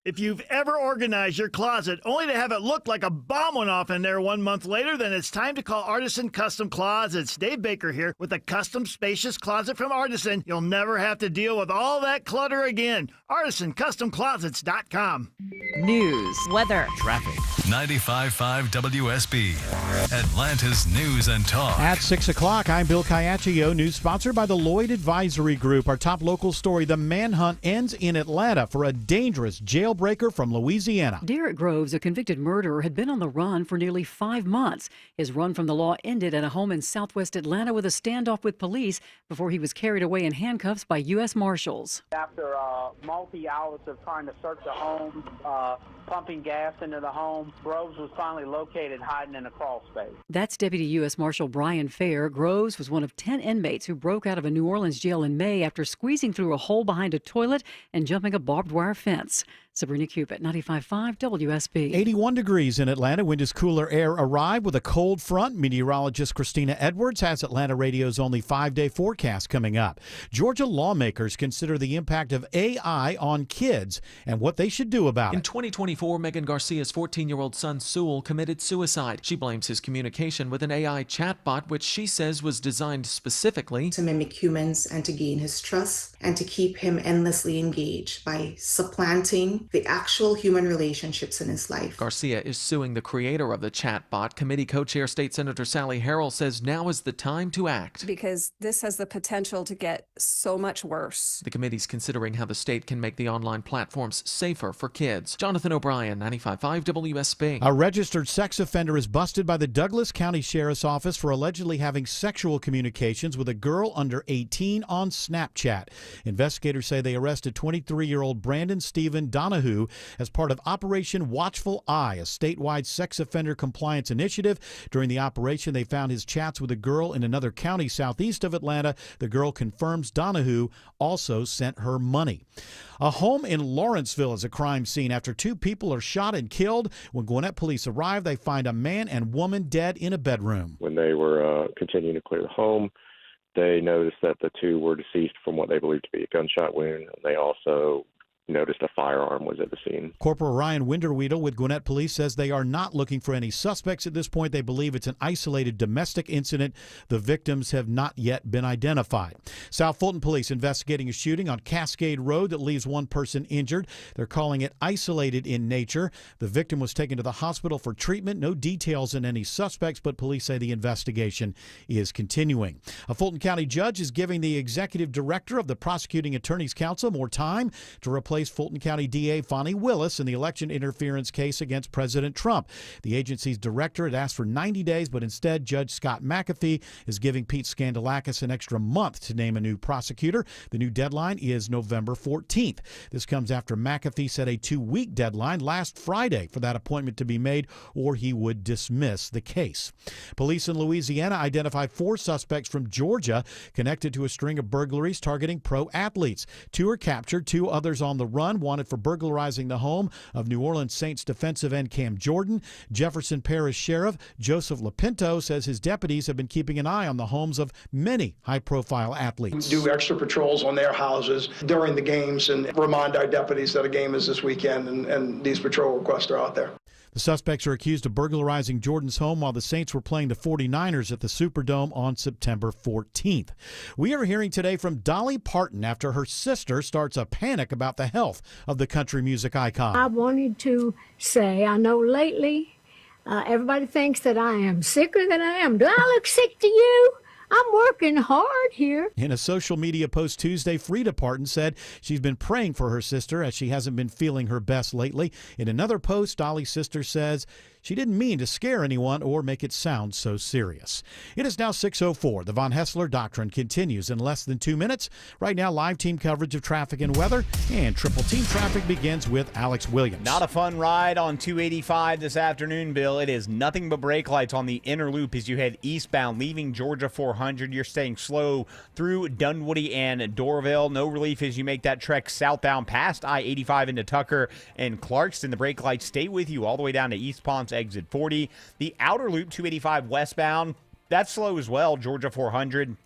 If you've ever organized your closet only to have it look like a bomb went off in there 1 month later, then it's time to call Artisan Custom Closets. Dave Baker here with a custom spacious closet from Artisan. You'll never have to deal with all that clutter again. ArtisanCustomClosets.com. News, weather, traffic. 95.5 WSB, Atlanta's News and Talk. At 6 o'clock, I'm Bill Caiaccio. News sponsored by the Lloyd Advisory Group. Our top local story, the manhunt ends in Atlanta for a dangerous jailbreaker from Louisiana. Derek Groves, a convicted murderer, had been on the run for nearly 5 months. His run from the law ended at a home in southwest Atlanta with a standoff with police before he was carried away in handcuffs by U.S. Marshals. After multi-hours of trying to search the home, pumping gas into the home, Groves was finally located hiding in a crawl space. That's Deputy U.S. Marshal Brian Fair. Groves was one of 10 inmates who broke out of a New Orleans jail in May after squeezing through a hole behind a toilet and jumping a barbed wire fence. Sabrina Cupid, 95.5 WSB. 81 degrees in Atlanta. Wind as cooler air arrived with a cold front. Meteorologist Christina Edwards has Atlanta Radio's only 5-day forecast coming up. Georgia lawmakers consider the impact of AI on kids and what they should do about it. In 2024, Megan Garcia's 14-year-old son, Sewell, committed suicide. She blames his communication with an AI chatbot, which she says was designed specifically to mimic humans and to gain his trust and to keep him endlessly engaged by supplanting the actual human relationships in his life. Garcia is suing the creator of the chatbot. Committee co-chair State Senator Sally Harrell says now is the time to act. Because this has the potential to get so much worse. The committee's considering how the state can make the online platforms safer for kids. Jonathan O'Brien, 95.5 WSB. A registered sex offender is busted by the Douglas County Sheriff's Office for allegedly having sexual communications with a girl under 18 on Snapchat. Investigators say they arrested 23-year-old Brandon Stephen Donahue as part of Operation Watchful Eye, a statewide sex offender compliance initiative. During the operation, they found his chats with a girl in another county southeast of Atlanta. The girl confirms Donahue also sent her money. A home in Lawrenceville is a crime scene after 2 people are shot and killed. When Gwinnett police arrive, they find a man and woman dead in a bedroom. When they were continuing to clear the home, they noticed that the 2 were deceased from what they believed to be a gunshot wound. They also noticed a firearm was at the scene. Corporal Ryan Winderweedle with Gwinnett Police says they are not looking for any suspects at this point. They believe it's an isolated domestic incident. The victims have not yet been identified. South Fulton Police investigating a shooting on Cascade Road that leaves one person injured. They're calling it isolated in nature. The victim was taken to the hospital for treatment. No details on any suspects, but police say the investigation is continuing. A Fulton County judge is giving the executive director of the Prosecuting Attorney's Council more time to replace Fulton County DA Fonnie Willis in the election interference case against President Trump. The agency's director had asked for 90 days, but instead Judge Scott McAfee is giving Pete Skandalakis an extra month to name a new prosecutor. The new deadline is November 14th. This comes after McAfee set a 2-week deadline last Friday for that appointment to be made, or he would dismiss the case. Police in Louisiana identified 4 suspects from Georgia connected to a string of burglaries targeting pro athletes. 2 are captured, 2 others on the run, wanted for burglarizing the home of New Orleans Saints defensive end Cam Jordan. Jefferson Parish Sheriff Joseph Lapinto says his deputies have been keeping an eye on the homes of many high-profile athletes. We do extra patrols on their houses during the games and remind our deputies that a game is this weekend, and these patrol requests are out there. The suspects are accused of burglarizing Jordan's home while the Saints were playing the 49ers at the Superdome on September 14th. We are hearing today from Dolly Parton after her sister starts a panic about the health of the country music icon. I wanted to say, I know lately everybody thinks that I am sicker than I am. Do I look sick to you? I'm working hard here. In a social media post Tuesday, Frida Parton said she's been praying for her sister as she hasn't been feeling her best lately. In another post, Dolly's sister says she didn't mean to scare anyone or make it sound so serious. It is now 6:04. The Von Hessler Doctrine continues in less than 2 minutes. Right now, live team coverage of traffic and weather, and Triple Team Traffic begins with Alex Williams. Not a fun ride on 285 this afternoon, Bill. It is nothing but brake lights on the inner loop as you head eastbound, leaving Georgia 400. You're staying slow through Dunwoody and Dorville. No relief as you make that trek southbound past I-85 into Tucker and Clarkston. The brake lights stay with you all the way down to East Ponce exit 40. The outer loop 285 westbound, that's slow as well. Georgia 400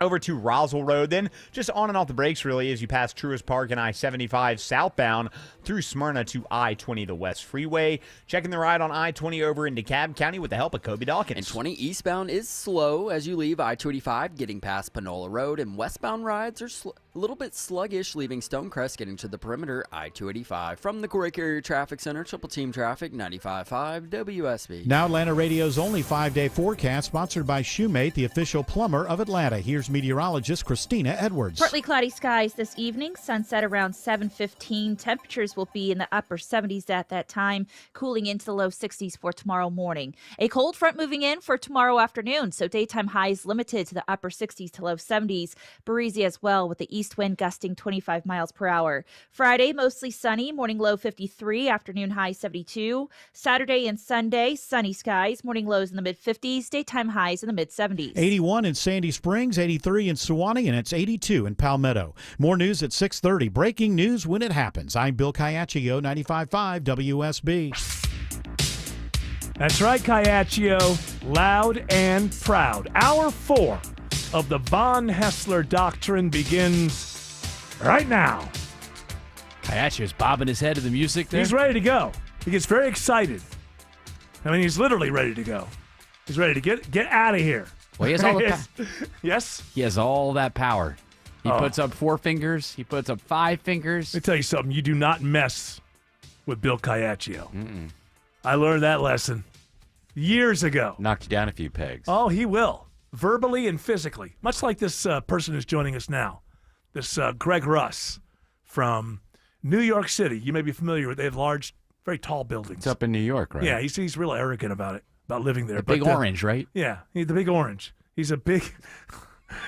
over to Roswell Road, then just on and off the brakes really as you pass Truist Park and I-75 southbound through Smyrna to I-20, the West Freeway. Checking the ride on I-20 over into DeKalb County with the help of Kobe Dawkins. And 20 eastbound is slow as you leave I-285 getting past Panola Road, and westbound rides are a little bit sluggish leaving Stonecrest getting to the perimeter I-285. From the Corey Carrier Traffic Center, Triple Team Traffic, 95.5 WSB. Now Atlanta Radio's only 5-day forecast, sponsored by Shoemate, the official plumber of Atlanta. Here's meteorologist Christina Edwards. Partly cloudy skies this evening, sunset around 7:15. Temperatures will be in the upper 70s at that time, cooling into the low 60s for tomorrow morning. A cold front moving in for tomorrow afternoon, so daytime highs limited to the upper 60s to low 70s. Breezy as well, with the east wind gusting 25 miles per hour. Friday, mostly sunny, morning low 53, afternoon high 72. Saturday and Sunday, sunny skies, morning lows in the mid-50s, daytime highs in the mid-70s. 81 in Sandy Springs, 83 in Sewanee, and it's 82 in Palmetto. More news at 6:30. Breaking news when it happens. I'm Bill Caiaccio, 95.5 WSB. That's right, Caiaccio, loud and proud. Hour 4 of the Von Hessler Doctrine begins right now. Caiaccio's bobbing his head to the music there. He's ready to go. He gets very excited. I mean, he's literally ready to go. He's ready to get out of here. Well, he has all the Yes? He has all that power. He Oh. puts up 4 fingers. He puts up 5 fingers. Let me tell you something. You do not mess with Bill Caiaccio. I learned that lesson years ago. Knocked you down a few pegs. Oh, he will. Verbally and physically. Much like this person who's joining us now. This Greg Russ from New York City. You may be familiar with. They have large, very tall buildings. It's up in New York, right? Yeah, he's real arrogant about it, about living there. The big orange, right? Yeah, the big orange. He's a big,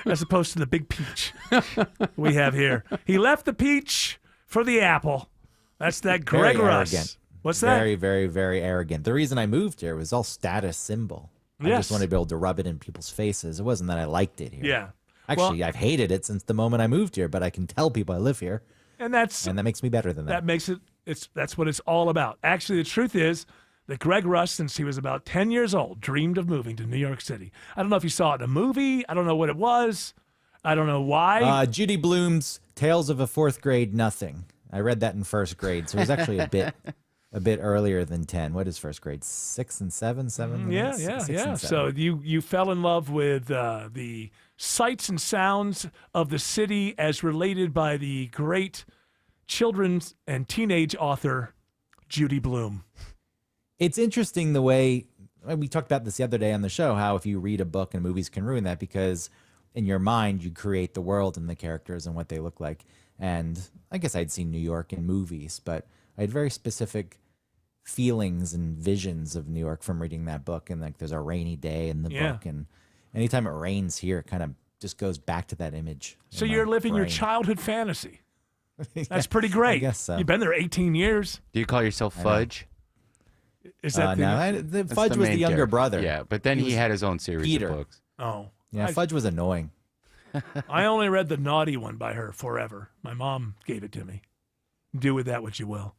as opposed to the big peach we have here. He left the peach for the apple. That's that Greg Very Russ. arrogant. What's that? Very, very, very arrogant. The reason I moved here was all status symbol. I Yes. just wanted to be able to rub it in people's faces. It wasn't that I liked it here. Yeah. Actually, Well- I've hated it since the moment I moved here, but I can tell people I live here. And that makes me better than that. That makes it. That's what it's all about. Actually, the truth is that Greg Russ, since he was about 10 years old, dreamed of moving to New York City. I don't know if you saw it in a movie. I don't know what it was. I don't know why. Judy Blume's Tales of a Fourth Grade Nothing. I read that in first grade, so it was actually a bit earlier than 10. What is first grade? 6 and 7, 7. Yeah. Six and seven. So you fell in love with the sights and sounds of the city as related by the great children's and teenage author Judy Blume. It's interesting the way we talked about this the other day on the show, how if you read a book and movies can ruin that because in your mind you create the world and the characters and what they look like. And I guess I'd seen New York in movies, but I had very specific feelings and visions of New York from reading that book. And like there's a rainy day in the book, and anytime it rains here, it kind of just goes back to that image. So you're living your childhood fantasy. That's pretty great. I guess so. You've been there 18 years. Do you call yourself Fudge? Is that the Fudge was the younger brother. Yeah, but then he had his own series Peter. of books. Oh. Yeah, Fudge was annoying. I only read the naughty one by her forever. My mom gave it to me. Do with that what you will.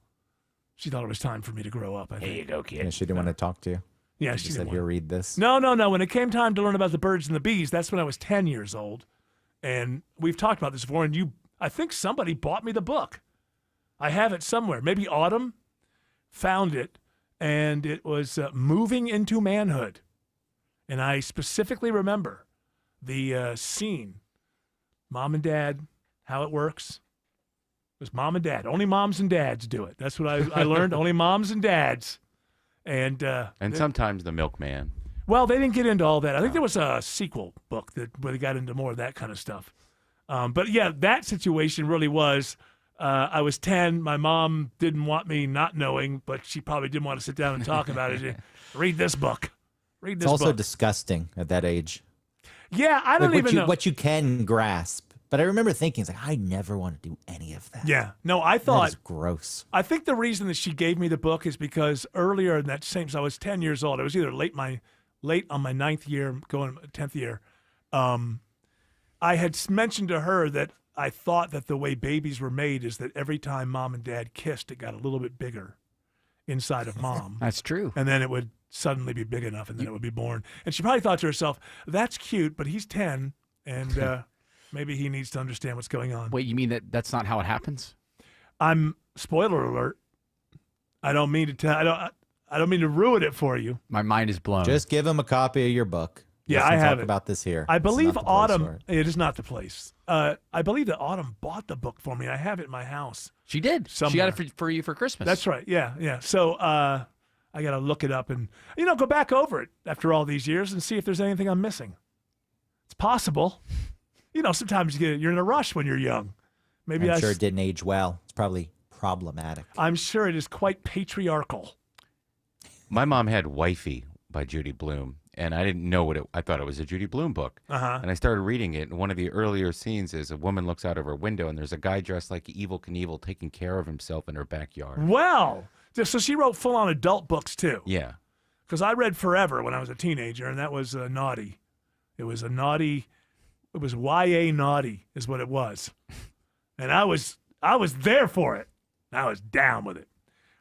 She thought it was time for me to grow up. I think. Here you go, kid. Yeah, she didn't want to talk to you. Yeah, she she said, didn't "Here, want- read this." No. When it came time to learn about the birds and the bees, that's when I was 10 years old. And we've talked about this before, and I think somebody bought me the book. I have it somewhere. Maybe Autumn found it, and it was Moving into Manhood. And I specifically remember the scene. Mom and Dad, how it works. It was mom and dad. Only moms and dads do it. That's what I learned. Only moms and dads. And sometimes the milkman. Well, they didn't get into all that. I think there was a sequel book where they got into more of that kind of stuff. But yeah, that situation really was, I was 10. My mom didn't want me not knowing, but she probably didn't want to sit down and talk about it. Read this book. Read this It's book. also disgusting at that age. Yeah, I don't even know. What you can grasp. But I remember thinking, it's like, I never want to do any of that. Yeah. No, I thought. That is gross. I think the reason that she gave me the book is because earlier in that same, so I was 10 years old. I was either late on my 9th year, going 10th year. I had mentioned to her that I thought that the way babies were made is that every time mom and dad kissed, it got a little bit bigger inside of mom. That's true. And then it would suddenly be big enough, and then it would be born. And she probably thought to herself, that's cute, but he's 10, and maybe he needs to understand what's going on. Wait, you mean that's not how it happens? Spoiler alert. I don't mean to tell. I don't mean to ruin it for you. My mind is blown. Just give him a copy of your book. Yeah, Let's I have talk it. about this here. I It's not believe the place Autumn. for it. It is not the place. I believe that Autumn bought the book for me. I have it in my house. She did. Somewhere. She got it for you for Christmas. That's right. Yeah. So I got to look it up and go back over it after all these years and see if there's anything I'm missing. It's possible. Sometimes you're in a rush when you're young. Maybe I'm sure it didn't age well. It's probably problematic. I'm sure it is quite patriarchal. My mom had Wifey by Judy Blume, and I didn't know I thought it was a Judy Blume book. Uh-huh. And I started reading it, and one of the earlier scenes is a woman looks out of her window, and there's a guy dressed like Evel Knievel taking care of himself in her backyard. Well, so she wrote full-on adult books, too. Yeah. Because I read Forever when I was a teenager, and that was naughty. It was YA naughty is what it was. And I was there for it. I was down with it.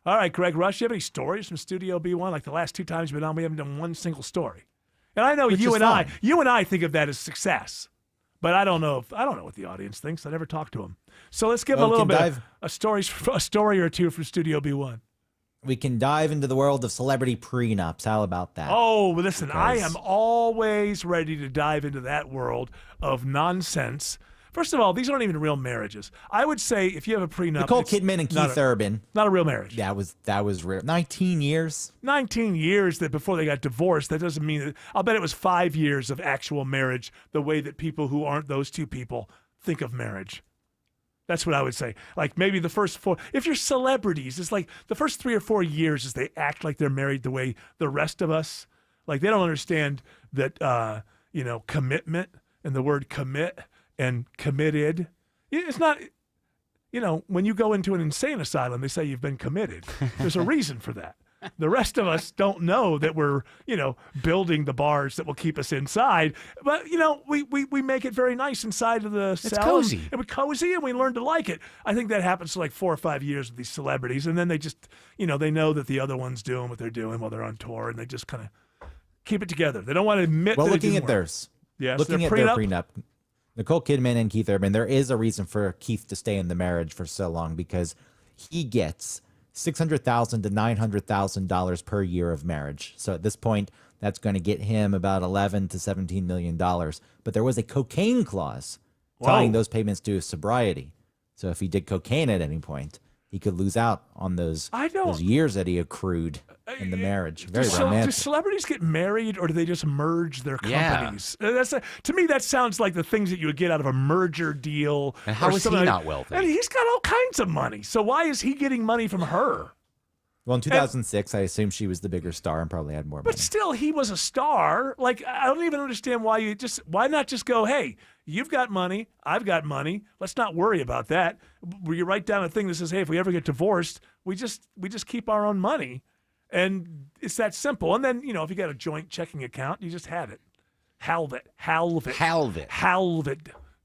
All right, Greg Rush, you have any stories from Studio B1? Like the last 2 times we've been on, we haven't done one single story. And I know you and I think of that as success. But I don't know what the audience thinks. I never talked to them. So let's give a little bit of a story or two from Studio B1. We can dive into the world of celebrity prenups. How about that? Oh, listen, I am always ready to dive into that world of nonsense. First of all, these aren't even real marriages. I would say if you have a prenup, Nicole Kidman and Keith Urban. Not a real marriage. That was real. 19 years. 19 years that before they got divorced. That doesn't mean that. I'll bet it was 5 years of actual marriage, the way that people who aren't those two people think of marriage. That's what I would say. Like maybe the first 4, if you're celebrities, it's like the first 3 or 4 years is they act like they're married the way the rest of us, like they don't understand that, commitment and the word commit and committed. It's not, when you go into an insane asylum, they say you've been committed. There's a reason for that. The rest of us don't know that we're, building the bars that will keep us inside. But, we make it very nice inside of the cell. It's cozy. And we're cozy and we learn to like it. I think that happens for like 4 or 5 years with these celebrities. And then they just, they know that the other one's doing what they're doing while they're on tour. And they just kind of keep it together. They don't want to admit that looking it at didn't work. theirs. Yes, looking their at their prenup. Nicole Kidman and Keith Urban, there is a reason for Keith to stay in the marriage for so long because he gets $600,000 to $900,000 per year of marriage. So at this point, that's going to get him about $11 to $17 million. But there was a cocaine clause tying those payments to his sobriety. So if he did cocaine at any point, he could lose out on those years that he accrued in the marriage. Very romantic. Do celebrities get married, or do they just merge their companies? To me, that sounds like the things that you would get out of a merger deal. And how is he not wealthy? And he's got all kinds of money. So why is he getting money from her? Well, in 2006, I assume she was the bigger star and probably had more money. But still, he was a star. Like, I don't even understand why not just go, hey, you've got money, I've got money. Let's not worry about that. Where you write down a thing that says, hey, if we ever get divorced, we just keep our own money. And it's that simple. And then, if you got a joint checking account, you just have it. Halve it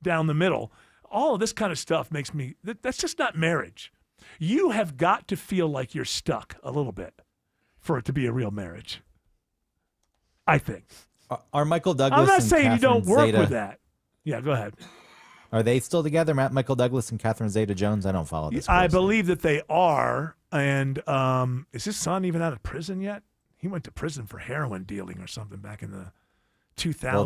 down the middle. All of this kind of stuff makes me, that's just not marriage. You have got to feel like you're stuck a little bit for it to be a real marriage, I think. Are Michael Douglas I'm not and saying Catherine you don't work Zeta, with that. Yeah, go ahead. Are they still together, Michael Douglas and Catherine Zeta-Jones? I don't follow this I closely. believe that they are. And is his son even out of prison yet? He went to prison for heroin dealing or something back in the 2000s. Well,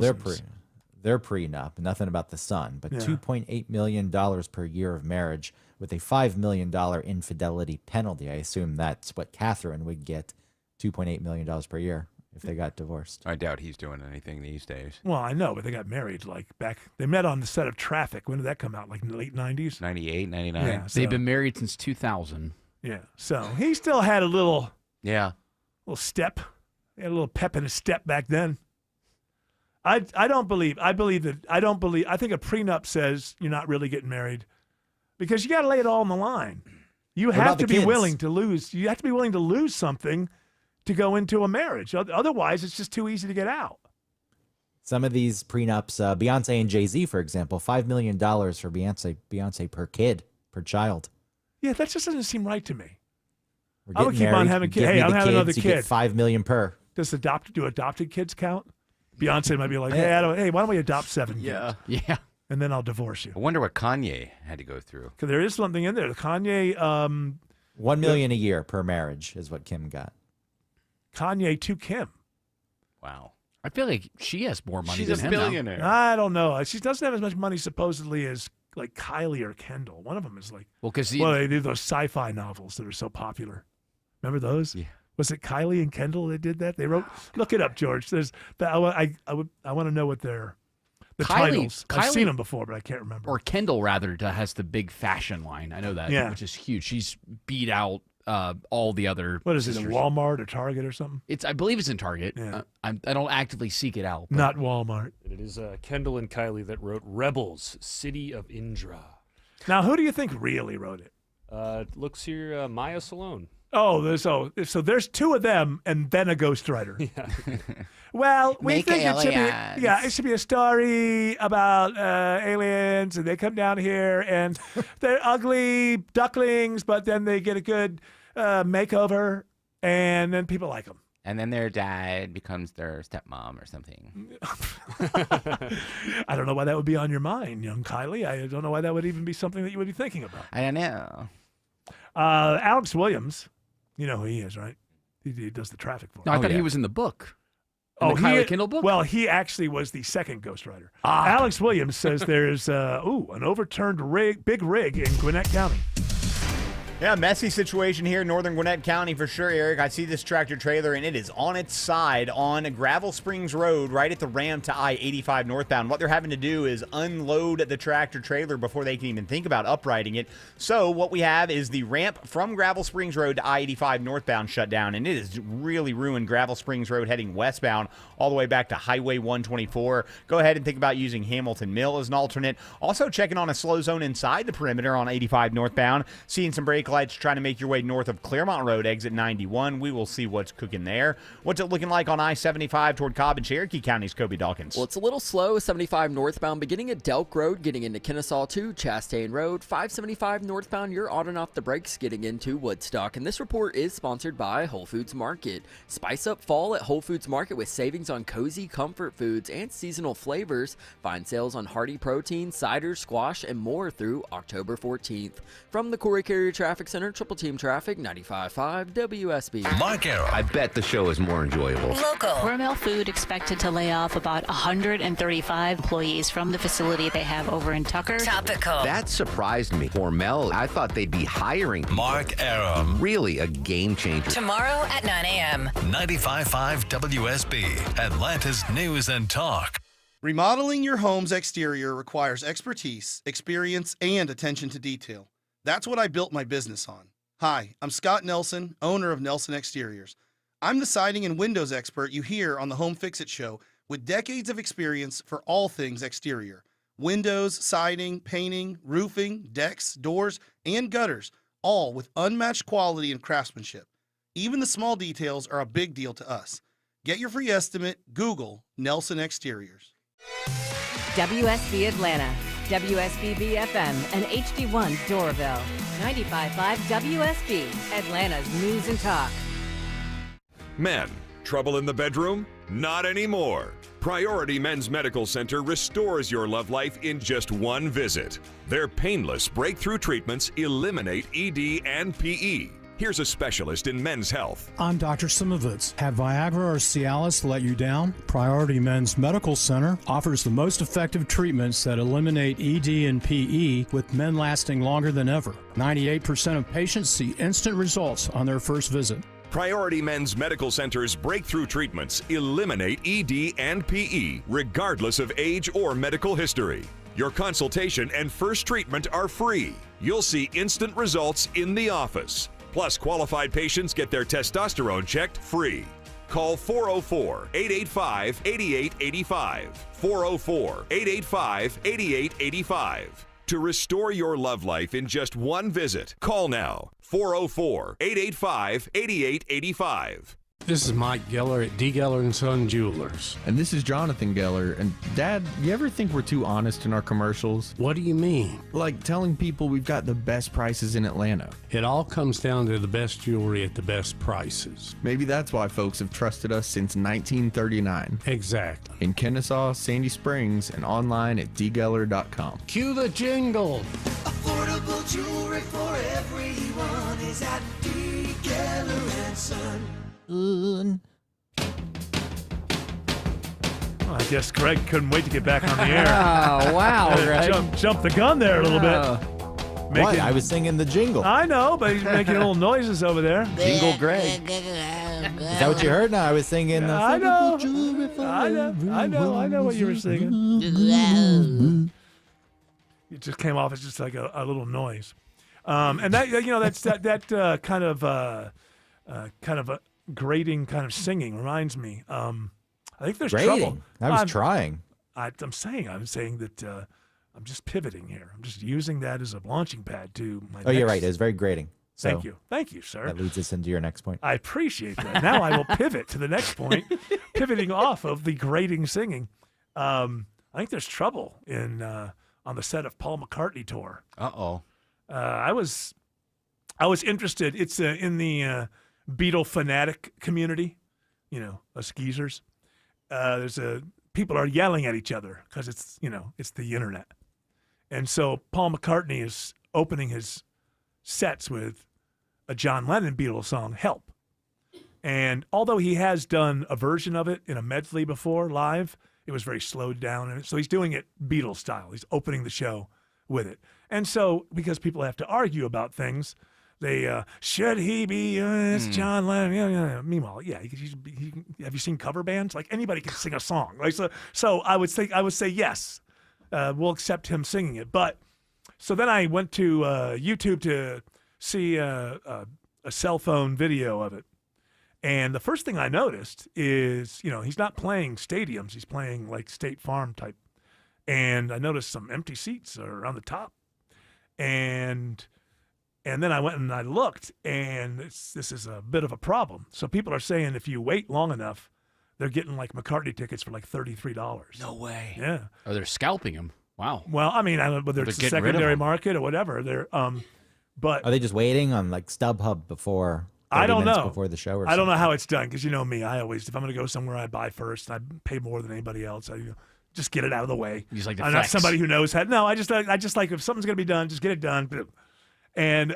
they're prenup. Nothing about the son, but $2.8 million per year of marriage with a $5 million infidelity penalty. I assume that's what Catherine would get, $2.8 million per year if they got divorced. I doubt he's doing anything these days. Well, I know, but they got married they met on the set of Traffic. When did that come out? Like in the late 90s? 98, 99. Yeah, They've been married since 2000. Yeah, so he still had a little step. He had a little pep in his step back then. I think a prenup says you're not really getting married because you got to lay it all on the line. You have to be willing to lose. You have to be willing to lose something to go into a marriage. Otherwise, it's just too easy to get out. Some of these prenups, Beyonce and Jay-Z, for example, $5 million for Beyonce per kid, per child. Yeah, that just doesn't seem right to me. I would keep on having kids. Hey, I'm having another kid. You get $5 million per. Do adopted kids count? Beyonce might be like, hey, why don't we adopt 7 kids? Yeah. And then I'll divorce you. I wonder what Kanye had to go through. Because there is something in there. Kanye, $1 million a year per marriage is what Kim got. Kanye to Kim. Wow. I feel like she has more money She's than a him billionaire. now. I don't know. She doesn't have as much money supposedly as like Kylie or Kendall. One of them is like, they do those sci-fi novels that are so popular. Remember those? Yeah. Was it Kylie and Kendall that did that? They wrote. Look it up, George. There's. I want to know what the titles. I've seen them before, but I can't remember. Or Kendall rather has the big fashion line. I know that, which is huge. She's beat out all the other. What is it? In Walmart or Target or something? I believe it's in Target. Yeah. I don't actively seek it out. Not Walmart. It is Kendall and Kylie that wrote Rebels, City of Indra. Now, who do you think really wrote it? Looks here, Maya Salone. Oh, so there's 2 of them and then a ghostwriter. Yeah. Well, we think it should be a story about aliens, and they come down here and they're ugly ducklings, but then they get a good makeover, and then people like them. And then their dad becomes their stepmom or something. I don't know why that would be on your mind, young Kylie. I don't know why that would even be something that you would be thinking about. I don't know. Alex Williams, you know who he is, right? He does the traffic for him. No, I thought he was in the book. In the Kylie Kendall book? Well, he actually was the second ghostwriter. Alex Williams says there's an overturned big rig in Gwinnett County. Yeah, messy situation here in northern Gwinnett County for sure, Eric. I see this tractor trailer, and it is on its side on Gravel Springs Road, right at the ramp to I-85 northbound. What they're having to do is unload the tractor trailer before they can even think about uprighting it. So what we have is the ramp from Gravel Springs Road to I-85 northbound shut down, and it has really ruined Gravel Springs Road heading westbound all the way back to Highway 124. Go ahead and think about using Hamilton Mill as an alternate. Also checking on a slow zone inside the perimeter on 85 northbound, seeing some brake brake lights trying to make your way north of Claremont Road, exit 91. We will see what's cooking there. What's it looking like on I-75 toward Cobb and Cherokee counties, Kobe Dawkins? Well, it's a little slow. 75 northbound beginning at Delk Road, getting into Kennesaw to Chastain Road. 575 northbound, you're on and off the brakes getting into Woodstock. And this report is sponsored by Whole Foods Market. Spice up fall at Whole Foods Market with savings on cozy comfort foods and seasonal flavors. Find sales on hearty protein, cider, squash, and more through October 14th. From the Corey Carrier Traffic Center, Triple Team Traffic, 95.5 WSB. Mark Arrow. I bet the show is more enjoyable. Local. Hormel Food expected to lay off about 135 employees from the facility they have over in Tucker. Topical. That surprised me. Hormel, I thought they'd be hiring. Mark Arrow. Really a game changer. Tomorrow at 9 a.m. 95.5 WSB, Atlanta's News and Talk. Remodeling your home's exterior requires expertise, experience, and attention to detail. That's what I built my business on. Hi, I'm Scott Nelson, owner of Nelson Exteriors. I'm the siding and windows expert you hear on the Home Fix-It Show with decades of experience for all things exterior. Windows, siding, painting, roofing, decks, doors, and gutters, all with unmatched quality and craftsmanship. Even the small details are a big deal to us. Get your free estimate, Google Nelson Exteriors. WSB Atlanta, WSBB FM, and HD1 Doraville. 95.5 WSB, Atlanta's News and Talk. Men, trouble in the bedroom? Not anymore. Priority Men's Medical Center restores your love life in just one visit. Their painless breakthrough treatments eliminate ED and PE. Here's a specialist in men's health. I'm Dr. Simovitz. Have Viagra or Cialis let you down? Priority Men's Medical Center offers the most effective treatments that eliminate ED and PE, with men lasting longer than ever. 98% of patients see instant results on their first visit. Priority Men's Medical Center's breakthrough treatments eliminate ED and PE, regardless of age or medical history. Your consultation and first treatment are free. You'll see instant results in the office. Plus, qualified patients get their testosterone checked free. Call 404-885-8885. 404-885-8885. To restore your love life in just one visit, call now. 404-885-8885. This is Mike Geller at D. Geller & Son Jewelers. And this is Jonathan Geller. And Dad, you ever think we're too honest in our commercials? What do you mean? Like telling people we've got the best prices in Atlanta. It all comes down to the best jewelry at the best prices. Maybe that's why folks have trusted us since 1939. Exactly. In Kennesaw, Sandy Springs, and online at dgeller.com. Cue the jingle. Affordable jewelry for everyone is at D. Geller & Son. I guess Greg couldn't wait to get back on the air. Oh, wow, Greg. Jump the gun there a little bit. What? I was singing the jingle. I know, but he's making little noises over there. Jingle Greg. Is that what you heard? No, I was singing. I know what you were singing. It just came off as just like a little noise. And that, that's that kind of a grating kind of singing reminds me. I think there's Grating? trouble. I was trying. I'm saying that I'm just pivoting here. I'm just using that as a launching pad to my Oh, you're right. It was very grating. So Thank you, sir. That leads us into your next point. I appreciate that. Now I will pivot to the next point, pivoting off of the grating singing. I think there's trouble on the set of Paul McCartney tour. Uh-oh. I was interested. It's in the Beatle fanatic community, us geezers. People are yelling at each other because it's the internet. And so Paul McCartney is opening his sets with a John Lennon Beatles song, Help. And although he has done a version of it in a medley before live, it was very slowed down. So he's doing it Beatles style. He's opening the show with it. And so because people have to argue about things, they should he be it's John Lennon? Yeah. Meanwhile, have you seen cover bands? Like anybody can sing a song. Like so I would say yes, we'll accept him singing it. But so then I went to YouTube to see a cell phone video of it, and the first thing I noticed is he's not playing stadiums. He's playing like State Farm type, and I noticed some empty seats around the top, and And then I went and I looked, and this is a bit of a problem. So people are saying if you wait long enough, they're getting like McCartney tickets for like $33. No way. Yeah. Oh, they're scalping them. Wow. Well, I mean, I don't know whether it's the secondary market or whatever. But are they just waiting on like StubHub before? I don't know. Before the show, or I don't know how it's done because you know me. I always, if I'm going to go somewhere, I buy first. I pay more than anybody else. I just get it out of the way. You just like to I'm flex. not somebody who knows how. No, I just like if something's going to be done, just get it done. And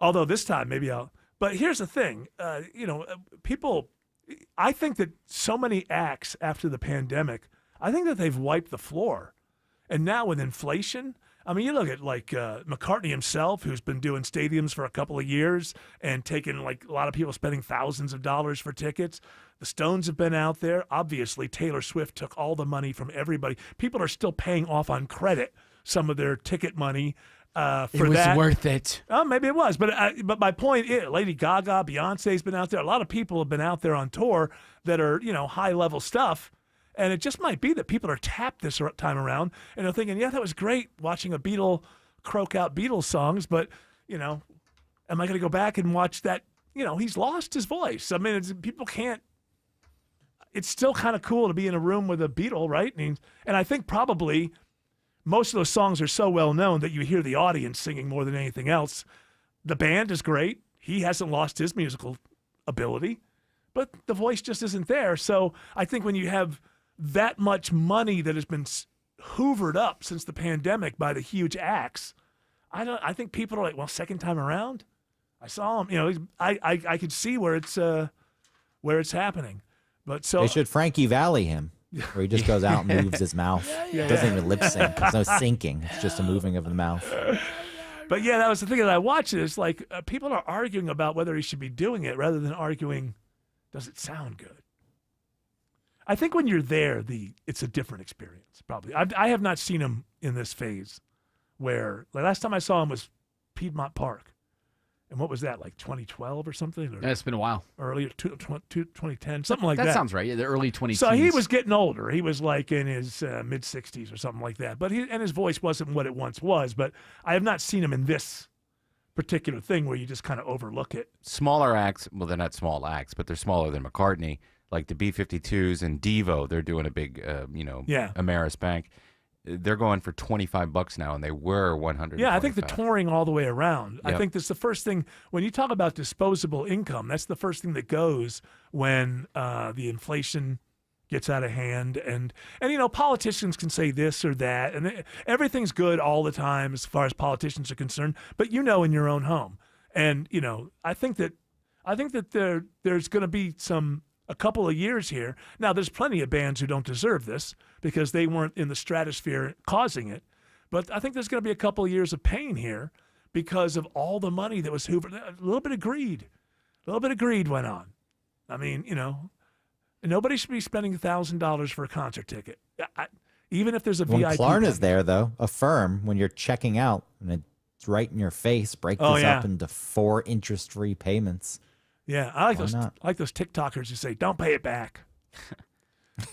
although this time maybe I'll. But here's the thing, people. I think that so many acts after the pandemic, I think that they've wiped the floor, and now with inflation. I mean, you look at like McCartney himself, who's been doing stadiums for a couple of years and taking like a lot of people spending thousands of dollars for tickets. The Stones have been out there. Obviously, Taylor Swift took all the money from everybody. People are still paying off on credit some of their ticket money for it was that. worth it. Oh, maybe it was. But my point is, Lady Gaga, Beyonce's been out there. A lot of people have been out there on tour that are, high-level stuff. And it just might be that people are tapped this time around and they're thinking, yeah, that was great watching a Beatle croak out Beatles songs, but, am I going to go back and watch that? He's lost his voice. I mean, people can't. It's still kind of cool to be in a room with a Beatle, right? And I think probably most of those songs are so well known that you hear the audience singing more than anything else. The band is great. He hasn't lost his musical ability, but the voice just isn't there. So I think when you have that much money that has been hoovered up since the pandemic by the huge acts, I think people are like, well, second time around, I saw him. I could see where it's happening, but so they should Frankie Valli him, where he just goes out and moves his mouth. Yeah. Doesn't even lip sync. There's no syncing. It's just a moving of the mouth. But yeah, that was the thing that I watched. It's like people are arguing about whether he should be doing it rather than arguing, does it sound good? I think when you're there, it's a different experience, probably. I have not seen him in this phase where, like, last time I saw him was Piedmont Park. And what was that, like 2012 or something? Yeah, it's been a while. Earlier, 2010, something like that. That sounds right. Yeah, the early 2010s. So he was getting older. He was like in his mid-60s or something like that. But his voice wasn't what it once was. But I have not seen him in this particular thing where you just kind of overlook it. Smaller acts, well, they're not small acts, but they're smaller than McCartney. Like the B-52s and Devo, they're doing a big, Ameris Bank. They're going for $25 now, and they were $100. Yeah, I think the touring all the way around. Yep. I think that's the first thing when you talk about disposable income. That's the first thing that goes when the inflation gets out of hand, and politicians can say this or that, and everything's good all the time as far as politicians are concerned. But in your own home, and I think that there's going to be a couple of years here. Now, there's plenty of bands who don't deserve this because they weren't in the stratosphere causing it. But I think there's going to be a couple of years of pain here because of all the money that was hoovered. A little bit of greed. Went on. I mean, nobody should be spending $1,000 for a concert ticket. Even if there's a when VIP. Klarna's there, though, Affirm, when you're checking out and it's right in your face, break this up into 4 interest-free payments. Yeah, I like those TikTokers who say, "Don't pay it back."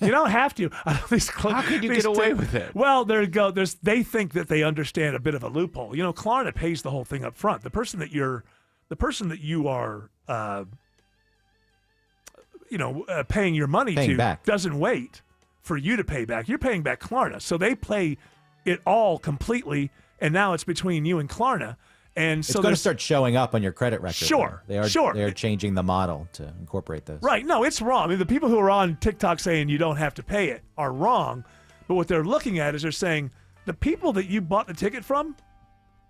You don't have to. How could you get away with it? Well, there you go. They think that they understand a bit of a loophole. Klarna pays the whole thing up front. The person that you are, paying your money to back. doesn't wait for you to pay back. You're paying back Klarna, so they play it all completely, and now it's between you and Klarna. And so it's going to start showing up on your credit record. Sure, They are changing the model to incorporate those. Right. No, it's wrong. I mean, the people who are on TikTok saying you don't have to pay it are wrong. But what they're looking at is they're saying the people that you bought the ticket from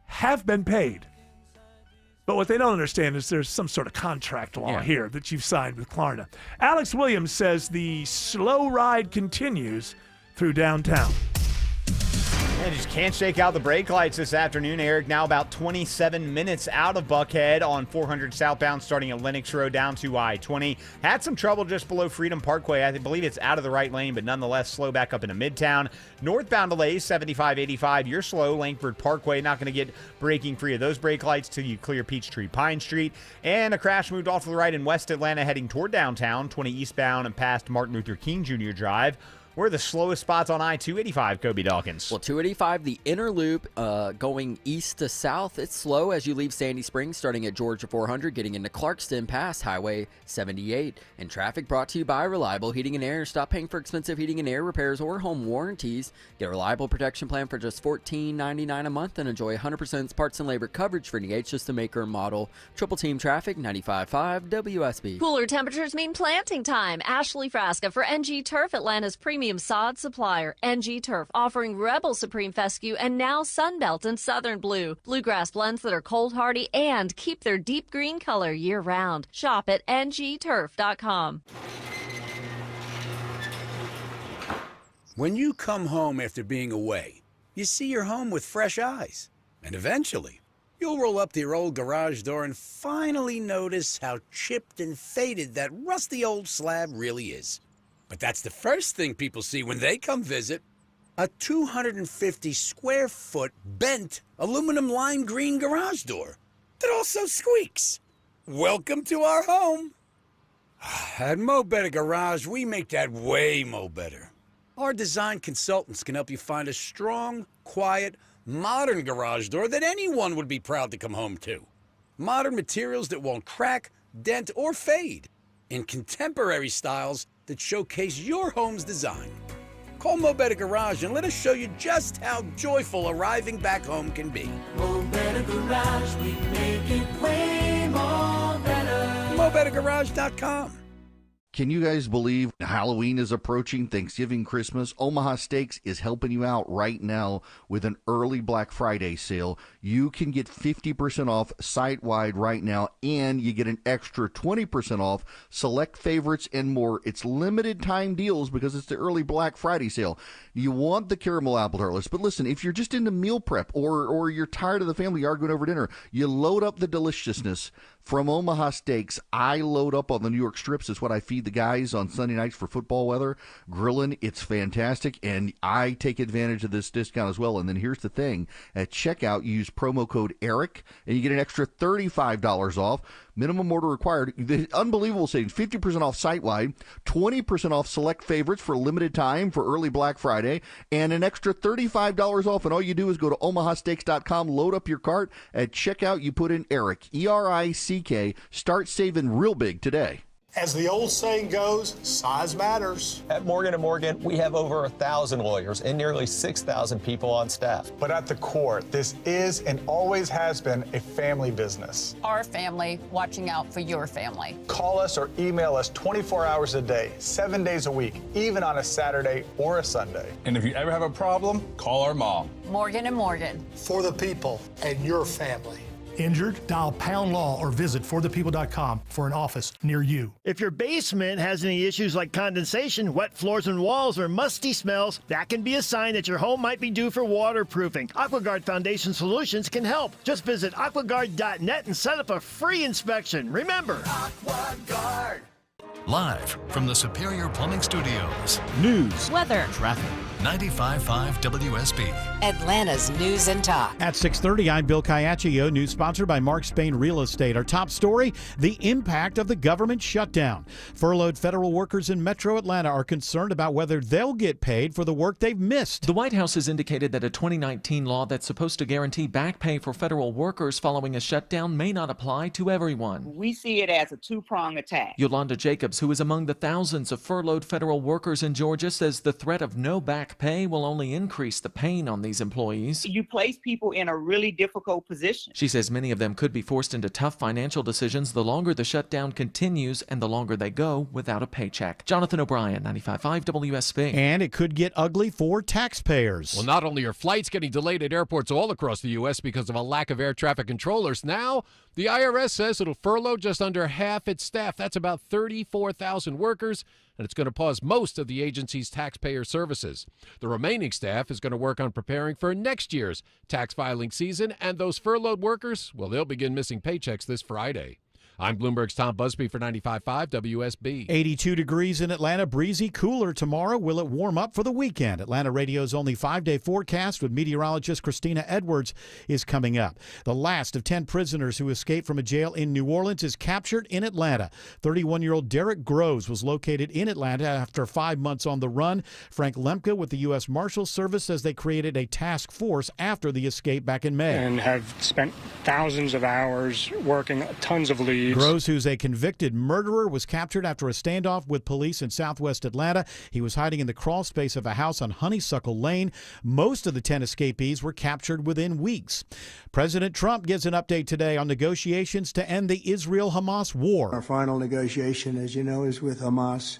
have been paid. But what they don't understand is there's some sort of contract law here that you've signed with Klarna. Alex Williams says the slow ride continues through downtown. And just can't shake out the brake lights this afternoon, Eric. Now about 27 minutes out of Buckhead on 400 southbound, starting at Lennox Road down to I-20. Had some trouble just below Freedom Parkway. I believe it's out of the right lane, but nonetheless slow back up into Midtown. Northbound delays, 75-85. You're slow, Langford Parkway. Not going to get braking free of those brake lights till you clear Peachtree Pine Street. And a crash moved off to the right in West Atlanta heading toward downtown, 20 eastbound and past Martin Luther King Jr. Drive. Where are the slowest spots on I-285, Kobe Dawkins? Well, 285, the inner loop going east to south, it's slow as you leave Sandy Springs, starting at Georgia 400, getting into Clarkston past Highway 78. And traffic brought to you by Reliable Heating and Air. Stop paying for expensive heating and air repairs or home warranties. Get a Reliable protection plan for just $14.99 a month and enjoy 100% parts and labor coverage for any system maker and model. Triple Team Traffic, 95.5 WSB. Cooler temperatures mean planting time. Ashley Frasca for NG Turf, Atlanta's premium sod supplier. NG Turf offering Rebel Supreme Fescue and now Sunbelt and Southern Blue. Bluegrass blends that are cold hardy and keep their deep green color year round. Shop at ngturf.com. When you come home after being away, you see your home with fresh eyes. And eventually, you'll roll up to your old garage door and finally notice how chipped and faded that rusty old slab really is. But that's the first thing people see when they come visit. A 250 square foot bent aluminum lime green garage door that also squeaks. Welcome to our home. At Mo Better Garage, we make that way mo better. Our design consultants can help you find a strong, quiet, modern garage door that anyone would be proud to come home to. Modern materials that won't crack, dent, or fade. In contemporary styles that showcase your home's design. Call Mo Better Garage and let us show you just how joyful arriving back home can be. Mo Better Garage, we make it way more better. MoBetterGarage.com. Can you guys believe Halloween is approaching, Thanksgiving, Christmas? Omaha Steaks is helping you out right now with an early Black Friday sale. You can get 50% off site-wide right now, and you get an extra 20% off select favorites and more. It's limited time deals because it's the early Black Friday sale. You want the caramel apple tartlets, but listen, if you're just into meal prep or you're tired of the family arguing over dinner, you load up the deliciousness from Omaha Steaks. I load up on the New York strips. It's what I feed the guys on Sunday nights for football weather. Grilling, it's fantastic, and I take advantage of this discount as well. And then here's the thing. At checkout, you use promo code ERIC, and you get an extra $35 off. Minimum order required. The unbelievable savings. 50% off site-wide, 20% off select favorites for a limited time for early Black Friday, and an extra $35 off. And all you do is go to omahasteaks.com, load up your cart. At checkout, you put in ERIC, ERICK. Start saving real big today. As the old saying goes, size matters. At Morgan & Morgan, we have over 1,000 lawyers and nearly 6,000 people on staff. But at the core, this is and always has been a family business. Our family watching out for your family. Call us or email us 24 hours a day, 7 days a week, even on a Saturday or a Sunday. And if you ever have a problem, call our mom. Morgan & Morgan. For the people and your family. Injured? Dial Pound Law or visit forthepeople.com for an office near you. If your basement has any issues like condensation, wet floors and walls, or musty smells, that can be a sign that your home might be due for waterproofing. AquaGuard Foundation Solutions can help. Just visit aquaguard.net and set up a free inspection. Remember, AquaGuard. Live from the Superior Plumbing Studios. News, weather, traffic. 95.5 WSB. Atlanta's News and Talk. At 6:30, I'm Bill Caiaccio. News sponsored by Mark Spain Real Estate. Our top story, the impact of the government shutdown. Furloughed federal workers in Metro Atlanta are concerned about whether they'll get paid for the work they've missed. The White House has indicated that a 2019 law that's supposed to guarantee back pay for federal workers following a shutdown may not apply to everyone. We see it as a two-pronged attack. Yolanda Jacobs, who is among the thousands of furloughed federal workers in Georgia, says the threat of no back pay will only increase the pain on these employees. You place people in a really difficult position. She says many of them could be forced into tough financial decisions the longer the shutdown continues and the longer they go without a paycheck. Jonathan O'Brien, 95.5 WSB. And it could get ugly for taxpayers. Well, not only are flights getting delayed at airports all across the U.S. because of a lack of air traffic controllers, now the IRS says it'll furlough just under half its staff. That's about 34,000 workers, and it's going to pause most of the agency's taxpayer services. The remaining staff is going to work on preparing for next year's tax filing season, and those furloughed workers, well, they'll begin missing paychecks this Friday. I'm Bloomberg's Tom Busby for 95.5 WSB. 82 degrees in Atlanta, breezy, cooler tomorrow. Will it warm up for the weekend? Atlanta Radio's only 5-day forecast with meteorologist Christina Edwards is coming up. The last of 10 prisoners who escaped from a jail in New Orleans is captured in Atlanta. 31-year-old Derek Groves was located in Atlanta after 5 months on the run. Frank Lemke with the U.S. Marshals Service says they created a task force after the escape back in May. And have spent thousands of hours working tons of leads. Groves, who's a convicted murderer, was captured after a standoff with police in southwest Atlanta. He was hiding in the crawl space of a house on Honeysuckle Lane. Most of the 10 escapees were captured within weeks. President Trump gives an update today on negotiations to end the Israel-Hamas war. Our final negotiation, as you know, is with Hamas,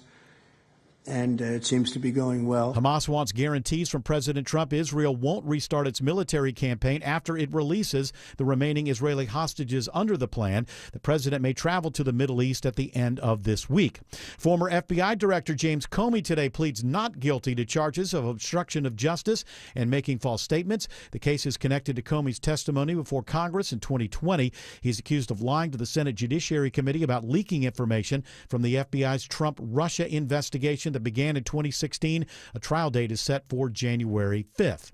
and it seems to be going well. Hamas wants guarantees from President Trump Israel won't restart its military campaign after it releases the remaining Israeli hostages under the plan. The president may travel to the Middle East at the end of this week. Former FBI Director James Comey today pleads not guilty to charges of obstruction of justice and making false statements. The case is connected to Comey's testimony before Congress in 2020. He's accused of lying to the Senate Judiciary Committee about leaking information from the FBI's Trump-Russia investigation that began in 2016. A trial date is set for January 5th.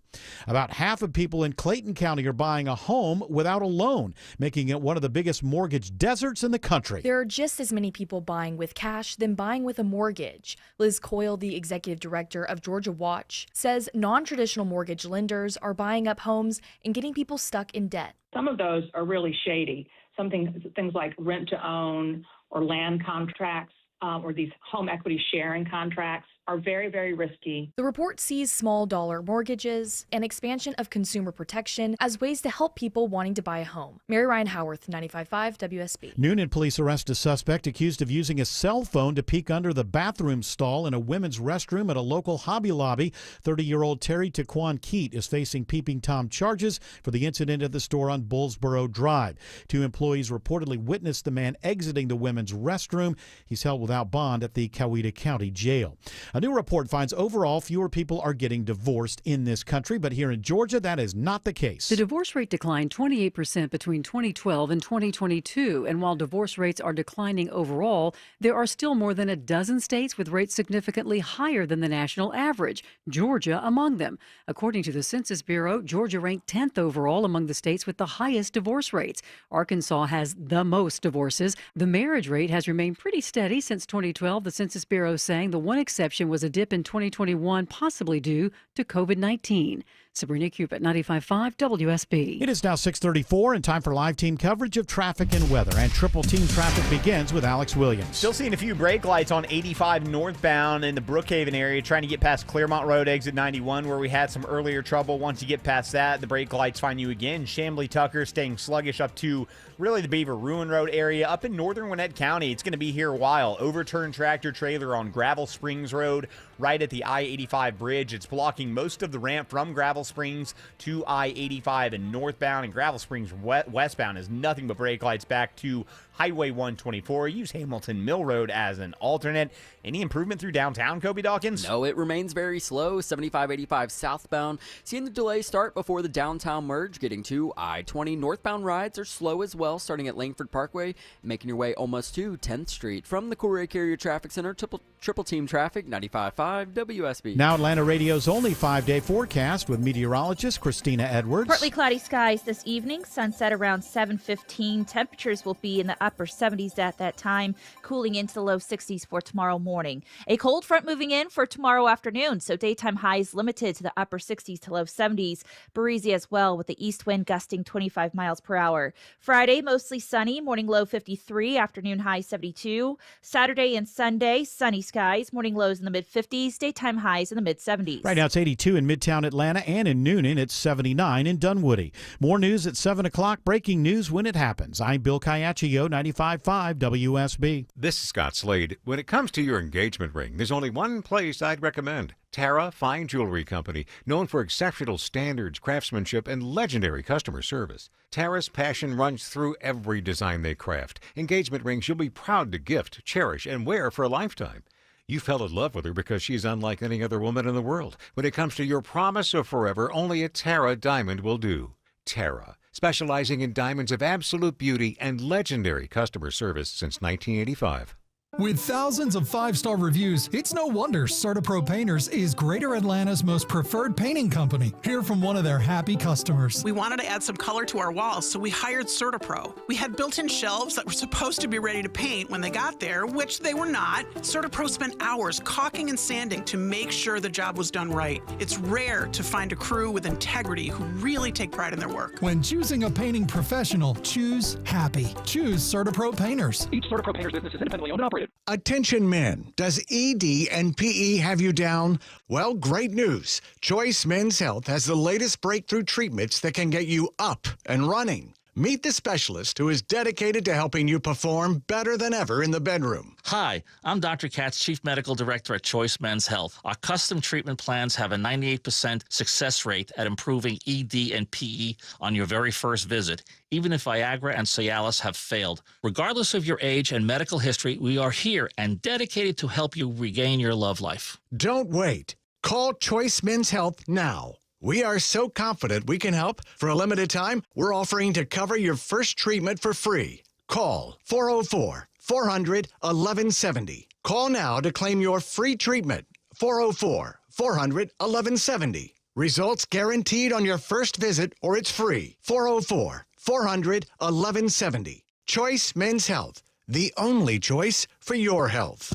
About half of people in Clayton County are buying a home without a loan, making it one of the biggest mortgage deserts in the country. There are just as many people buying with cash than buying with a mortgage. Liz Coyle, the executive director of Georgia Watch, says non-traditional mortgage lenders are buying up homes and getting people stuck in debt. Some of those are really shady. Things like rent to own or land contracts. Or these home equity sharing contracts are very, very risky. The report sees small dollar mortgages and expansion of consumer protection as ways to help people wanting to buy a home. Mary Ryan Howarth, 95.5 WSB. Noonan police arrest a suspect accused of using a cell phone to peek under the bathroom stall in a women's restroom at a local Hobby Lobby. 30-year-old Terry Taquan Keat is facing peeping Tom charges for the incident at the store on Bullsboro Drive. 2 employees reportedly witnessed the man exiting the women's restroom. He's held without bond at the Coweta County Jail. A new report finds overall fewer people are getting divorced in this country, but here in Georgia, that is not the case. The divorce rate declined 28% between 2012 and 2022, and while divorce rates are declining overall, there are still more than a dozen states with rates significantly higher than the national average, Georgia among them. According to the Census Bureau, Georgia ranked 10th overall among the states with the highest divorce rates. Arkansas has the most divorces. The marriage rate has remained pretty steady since 2012, the Census Bureau saying the one exception was a dip in 2021, possibly due to COVID-19. Sabrina Cupid, 95.5 WSB. It is now 6:34 and time for live team coverage of traffic and weather. And triple team traffic begins with Alex Williams. Still seeing a few brake lights on 85 northbound in the Brookhaven area, trying to get past Claremont Road, exit 91, where we had some earlier trouble. Once you get past that, the brake lights find you again. Chamblee Tucker staying sluggish up to really the Beaver Ruin Road area. Up in northern Gwinnett County, it's going to be here a while. Overturned tractor trailer on Gravel Springs Road, right at the I-85 bridge. It's blocking most of the ramp from Gravel Springs to I-85 and northbound, and Gravel Springs westbound is nothing but brake lights back to Highway 124. Use Hamilton Mill Road as an alternate. Any improvement through downtown, Kobe Dawkins? No, it remains very slow. 75-85 southbound. Seeing the delay start before the downtown merge. Getting to I-20 northbound rides are slow as well, starting at Langford Parkway, making your way almost to 10th Street. From the Courier Carrier Traffic Center, triple team traffic, 95.5 WSB. Now Atlanta Radio's only 5-day forecast with meteorologist Christina Edwards. Partly cloudy skies this evening. Sunset around 7:15. Temperatures will be in the upper 70s at that time, cooling into the low 60s for tomorrow morning. A cold front moving in for tomorrow afternoon, so daytime highs limited to the upper 60s to low 70s. Breezy as well, with the east wind gusting 25 miles per hour. Friday, mostly sunny, morning low 53, afternoon high 72. Saturday and Sunday, sunny skies, morning lows in the mid-50s, daytime highs in the mid-70s. Right now it's 82 in Midtown Atlanta, and in Noonan it's 79 in Dunwoody. More news at 7 o'clock. Breaking news when it happens. I'm Bill Caiaccio, 95.5 WSB. This is Scott Slade. When it comes to your engagement ring, there's only one place I'd recommend. Tara Fine Jewelry Company, known for exceptional standards, craftsmanship, and legendary customer service. Tara's passion runs through every design they craft. Engagement rings you'll be proud to gift, cherish, and wear for a lifetime. You fell in love with her because she's unlike any other woman in the world. When it comes to your promise of forever, only a Tara diamond will do. Tara. specializing in diamonds of absolute beauty and legendary customer service since 1985. With thousands of 5-star reviews, it's no wonder CertaPro Painters is Greater Atlanta's most preferred painting company. Hear from one of their happy customers. We wanted to add some color to our walls, so we hired CertaPro. We had built-in shelves that were supposed to be ready to paint when they got there, which they were not. CertaPro spent hours caulking and sanding to make sure the job was done right. It's rare to find a crew with integrity who really take pride in their work. When choosing a painting professional, choose happy. Choose CertaPro Painters. Each CertaPro Painters business is independently owned and operated. Attention men, does ED and PE have you down? Well, great news. Choice Men's Health has the latest breakthrough treatments that can get you up and running. Meet the specialist who is dedicated to helping you perform better than ever in the bedroom. Hi, I'm Dr. Katz, Chief Medical Director at Choice Men's Health. Our custom treatment plans have a 98% success rate at improving ED and PE on your very first visit, even if Viagra and Cialis have failed. Regardless of your age and medical history, we are here and dedicated to help you regain your love life. Don't wait. Call Choice Men's Health now. We are so confident we can help. For a limited time, we're offering to cover your first treatment for free. Call 404-400-1170. Call now to claim your free treatment. 404-400-1170. Results guaranteed on your first visit or it's free. 404-400-1170. Choice Men's Health, the only choice for your health.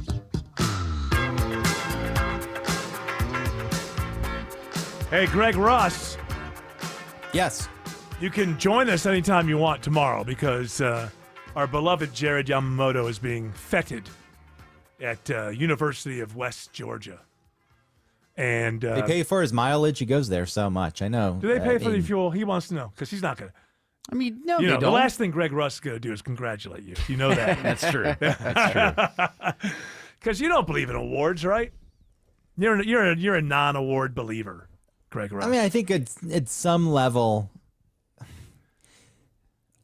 Hey, Greg Russ. Yes. You can join us anytime you want tomorrow because our beloved Jared Yamamoto is being feted at University of West Georgia. And they pay for his mileage. He goes there so much. I know. Do they pay for the fuel? He wants to know because he's not going to. I mean, no, you they know, don't. The last thing Greg Russ is going to do is congratulate you. You know that. That's true. That's true. Because you don't believe in awards, right? You're a non-award believer. Greg Russ. I mean, I think at some level,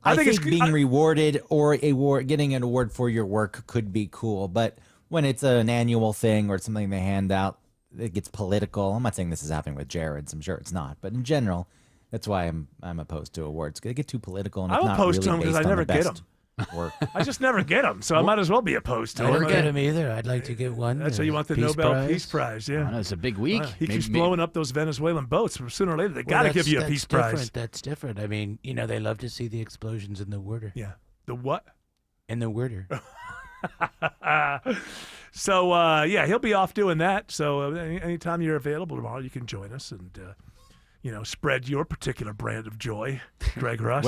I think being rewarded or getting an award for your work could be cool. But when it's an annual thing or it's something they hand out, it gets political. I'm not saying this is happening with Jared's. I'm sure it's not. But in general, that's why I'm opposed to awards. They get too political. And I'm it's not opposed really to them because I never get them. Work. I just never get them, so I might as well be opposed to I them. don't get them either. I'd like to get one. That's how you want the Nobel Peace Prize, yeah. I know, it's a big week. He keeps blowing up those Venezuelan boats. Sooner or later, they got to give you a Peace Prize. That's different. I mean, you know, they love to see the explosions in the water. Yeah. The what? In the water. So, yeah, he'll be off doing that. So anytime you're available tomorrow, you can join us and, spread your particular brand of joy, Greg Russ.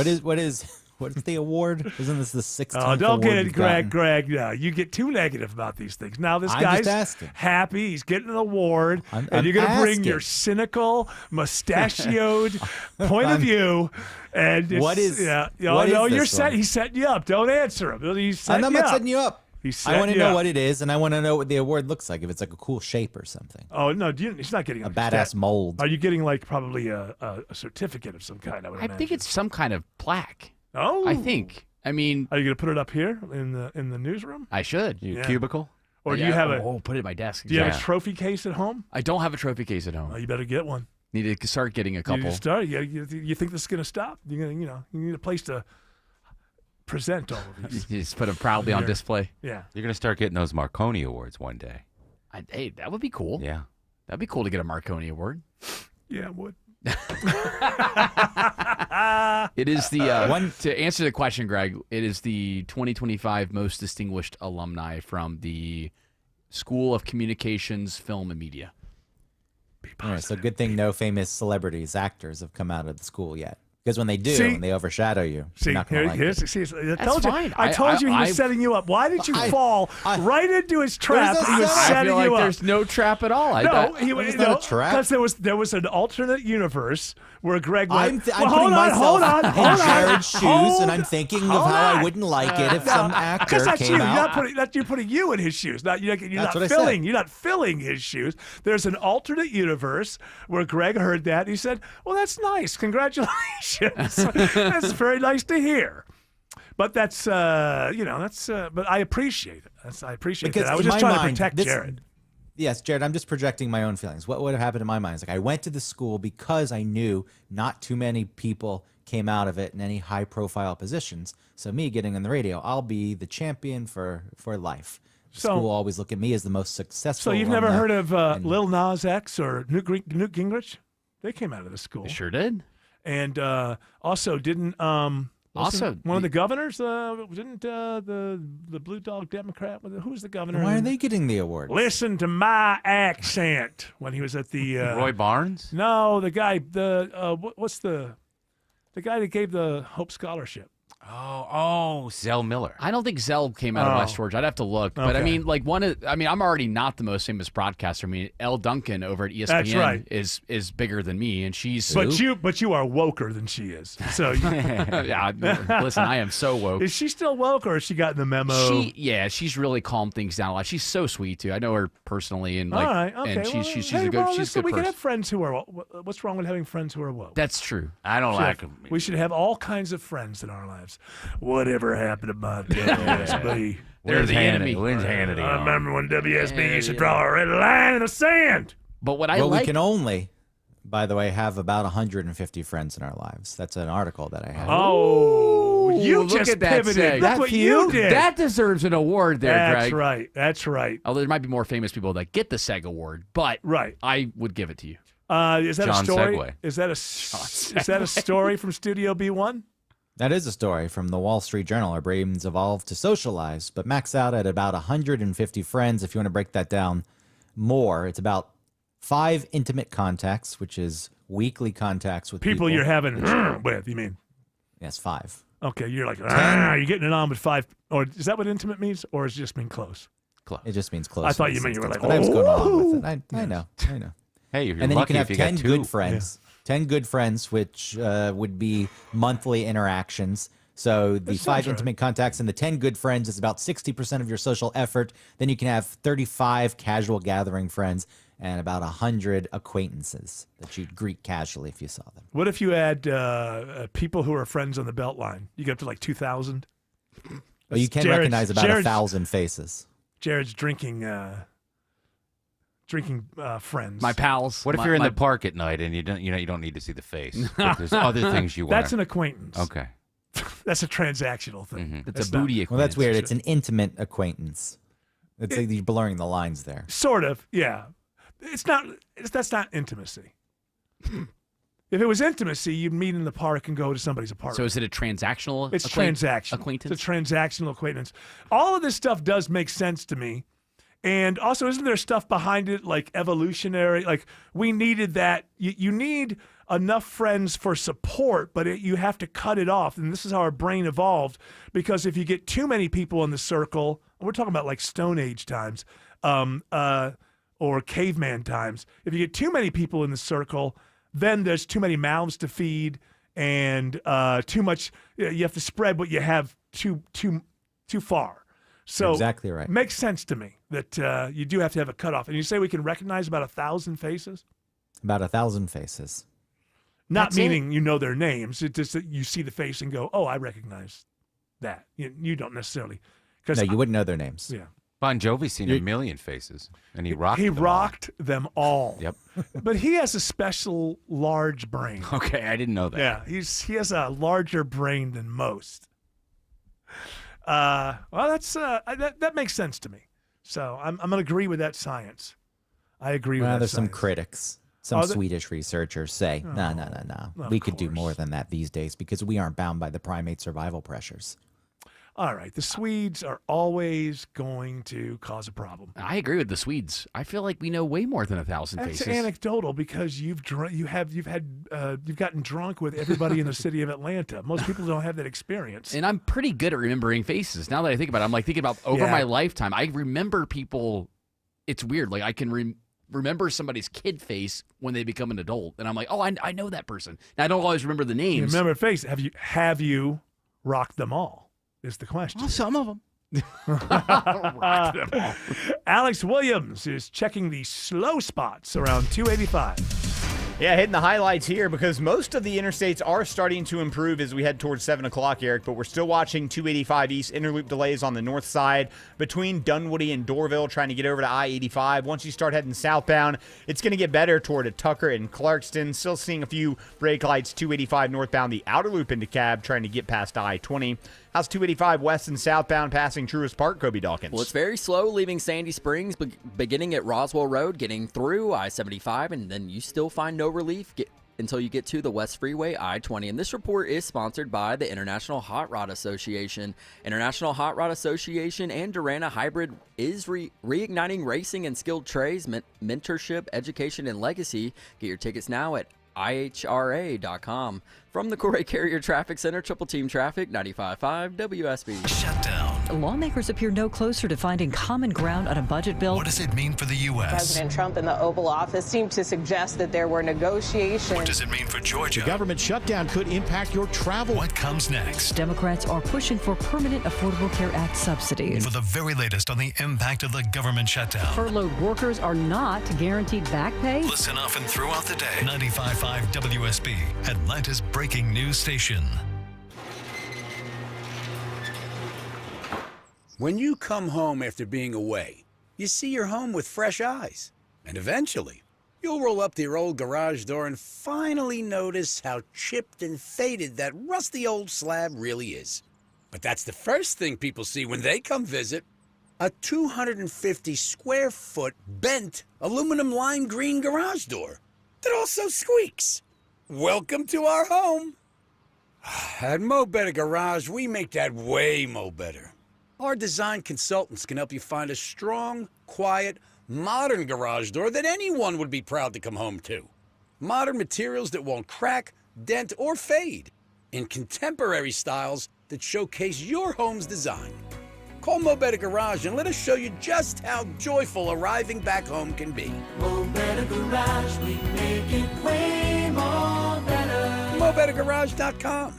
What is the award? Isn't this the 16th Oh, don't get award it, Greg. Greg, no. You get too negative about these things. Now this guy's happy. He's getting an award. And you're going to bring your cynical, mustachioed point of view. And what is you're set. He's setting you up. Don't answer him. I'm not setting you up. I want to know up. what it is, and I want to know what the award looks like, if it's like a cool shape or something. Oh, no, he's not getting a badass mold. Are you getting like probably a certificate of some kind? I think it's some kind of plaque. Oh, I think. I mean, are you going to put it up here in the newsroom? I should. Yeah. Cubicle. Or do you have put it in my desk? Do you have a trophy case at home? I don't have a trophy case at home. Oh, you better get one. Need to start getting a couple. You need to start. You think this is going to stop? You're going to, you need a place to present all of these. You just put them proudly on display. Yeah. You're going to start getting those Marconi Awards one day. Hey, that would be cool. Yeah. That'd be cool to get a Marconi Award. Yeah, it would. It is the one to answer the question, Greg. It is the 2025 most distinguished alumni from the School of Communications, Film, and Media. All right, so good thing no famous celebrities, actors have come out of the school yet. Because when they do, and they overshadow you, you're not going to like it. I told you he was setting you up. Why did you fall right into his trap? He was setting you up. There's no trap at all. He was not a trap. Because there was an alternate universe where Greg went. I'm putting myself in Jared's shoes, and I'm thinking of how I wouldn't like it if some actor came out. That's you putting you in his shoes. You're not filling his shoes. There's an alternate universe where Greg heard that. And he said, "Well, that's nice. Congratulations." That's very nice to hear, but but I appreciate it. I appreciate it. I was just trying to protect Jared. Yes, Jared, I'm just projecting my own feelings. What would have happened in my mind is I went to the school because I knew not too many people came out of it in any high profile positions. So me getting on the radio, I'll be the champion for life. So- School will always look at me as the most successful. So you've never alumni. heard of Lil Nas X or Newt Gingrich? They came out of the school. They sure did. And also didn't Also, one of the governors didn't the Blue Dog Democrat? Who was the governor? Why are they getting the award? Listen to my accent when he was at the Roy Barnes? No, the guy what's the guy that gave the Hope Scholarship? Zell Miller. I don't think Zell came out of West Georgia. I'd have to look. But I Okay. mean, like I'm already not the most famous broadcaster. I mean, Elle Duncan over at ESPN That's right. is bigger than me, and she's But you are woker than she is. So yeah, listen, I am so woke. Is she still woke, or has she gotten the memo? She's really calmed things down a lot. She's so sweet too. I know her personally, and like, All right, okay. and well, she's hey, a good well, she's a listen, good we person. can have friends who are. What's wrong with having friends who are woke? That's true. I don't Should like have- him. We should have all kinds of friends in our lives. Whatever happened to my WSB? They're the enemy. When's Hannity I on? remember when WSB used to draw a red line in the sand. But what Well, we can only, by the way, have about 150 friends in our lives. That's an article that I have. Oh, you Look just at that pivoted. seg. That's what you did. That deserves an award there, That's Greg. right. That's right. Although there might be more famous people that get the SEG award, but Right. I would give it to you. Is that John a story? Segway. Is that a story from Studio B1? That is a story from the Wall Street Journal. Our brains evolved to socialize, but max out at about 150 friends. If you want to break that down more, it's about 5 intimate contacts, which is weekly contacts with people. You're having with, you mean? Yes, 5. Okay, you're like, you're getting it on with 5. Or is that what intimate means? Or does it just mean close? It just means close. I thought in you this meant you were instance, like, but I was going along with "Oh." it. I know. Hey, you're And then you lucky can have if you 10 got 2. good friends. 10 good friends, which would be monthly interactions. So the 5 intimate contacts and the 10 good friends is about 60% of your social effort. Then you can have 35 casual gathering friends and about 100 acquaintances that you'd greet casually if you saw them. What if you add people who are friends on the Beltline? You get up to like 2,000? Well, you can recognize about 1,000 faces. Jared's drinking friends. My pals. What if you're in the park at night and you don't need to see the face? But there's other things you want. That's an acquaintance. Okay. That's a transactional thing. Mm-hmm. It's a booty Well, that's weird. It's an intimate acquaintance. It's like you're blurring the lines there. Sort of, yeah. It's not. That's not intimacy. If it was intimacy, you'd meet in the park and go to somebody's apartment. So is it a transactional? It's transactional. Acquaintance. It's a transactional acquaintance. All of this stuff does make sense to me. And also, isn't there stuff behind it like evolutionary? Like we needed that. You need enough friends for support, but you have to cut it off. And this is how our brain evolved. Because if you get too many people in the circle, we're talking about like Stone Age times or caveman times. If you get too many people in the circle, then there's too many mouths to feed and too much. You have to spread what you have too far. So exactly right. Makes sense to me that you do have to have a cutoff. And you say we can recognize about 1,000 faces? About 1,000 faces. Not That's meaning you know their names. It's just that you see the face and go, oh, I recognize that. You don't necessarily. No, you wouldn't know their names. Yeah. Bon Jovi's seen a million faces, and he rocked. He them all. rocked them all. Yep. But he has a special large brain. Okay, I didn't know that. Yeah, he has a larger brain than most. Well, that's that makes sense to me. So I'm going to agree with that science. I agree with that. There's some science. critics, some Oh, Swedish researchers say, no. of We could do more than that these days because we aren't bound by the primate survival pressures. All right, the Swedes are always going to cause a problem. I agree with the Swedes. I feel like we know way more than 1,000 That's faces. anecdotal because you've gotten drunk with everybody in the city of Atlanta. Most people don't have that experience. And I'm pretty good at remembering faces. Now that I think about it, I'm like thinking about over my lifetime. I remember people. It's weird. Like I can remember somebody's kid face when they become an adult, and I'm like, oh, I know that person. And I don't always remember the You names. remember face? Have you rocked them all? Is the question. Well, some of them. Rocked them all. Alex Williams is checking the slow spots around 285. Yeah, hitting the highlights here because most of the interstates are starting to improve as we head towards 7 o'clock, Eric, but we're still watching 285 East interloop delays on the north side between Dunwoody and Dorville trying to get over to I-85. Once you start heading southbound, it's going to get better toward Tucker and Clarkston. Still seeing a few brake lights, 285 northbound, the outer loop into Cab trying to get past I-20. How's 285 west and southbound passing Truist Park, Kobe Dawkins? Well, it's very slow leaving Sandy Springs, beginning at Roswell Road, getting through I-75, and then you still find no relief until you get to the West Freeway, I-20. And this report is sponsored by the International Hot Rod Association. International Hot Rod Association and Durana Hybrid is reigniting racing and skilled trades, mentorship, education, and legacy. Get your tickets now at IHRA.com. From the Corey Carrier Traffic Center, Triple Team Traffic, 95.5 WSB. Shutdown. Lawmakers appear no closer to finding common ground on a budget bill. What does it mean for the U.S.? President Trump in the Oval Office seemed to suggest that there were negotiations. What does it mean for Georgia? The government shutdown could impact your travel. What comes next? Democrats are pushing for permanent Affordable Care Act subsidies. For the very latest on the impact of the government shutdown. Furloughed workers are not guaranteed back pay. Listen often throughout the day. 95.5 WSB, Atlanta's breaking news station. When you come home after being away, you see your home with fresh eyes. And eventually, you'll roll up to your old garage door and finally notice how chipped and faded that rusty old slab really is. But that's the first thing people see when they come visit. A 250 square foot bent aluminum lime green garage door that also squeaks. Welcome to our home. At Mo Better Garage, we make that way mo better. Our design consultants can help you find a strong, quiet, modern garage door that anyone would be proud to come home to. Modern materials that won't crack, dent, or fade. In contemporary styles that showcase your home's design. Call Mo Better Garage and let us show you just how joyful arriving back home can be. Mo Better Garage, we make it way more better. MoBetterGarage.com.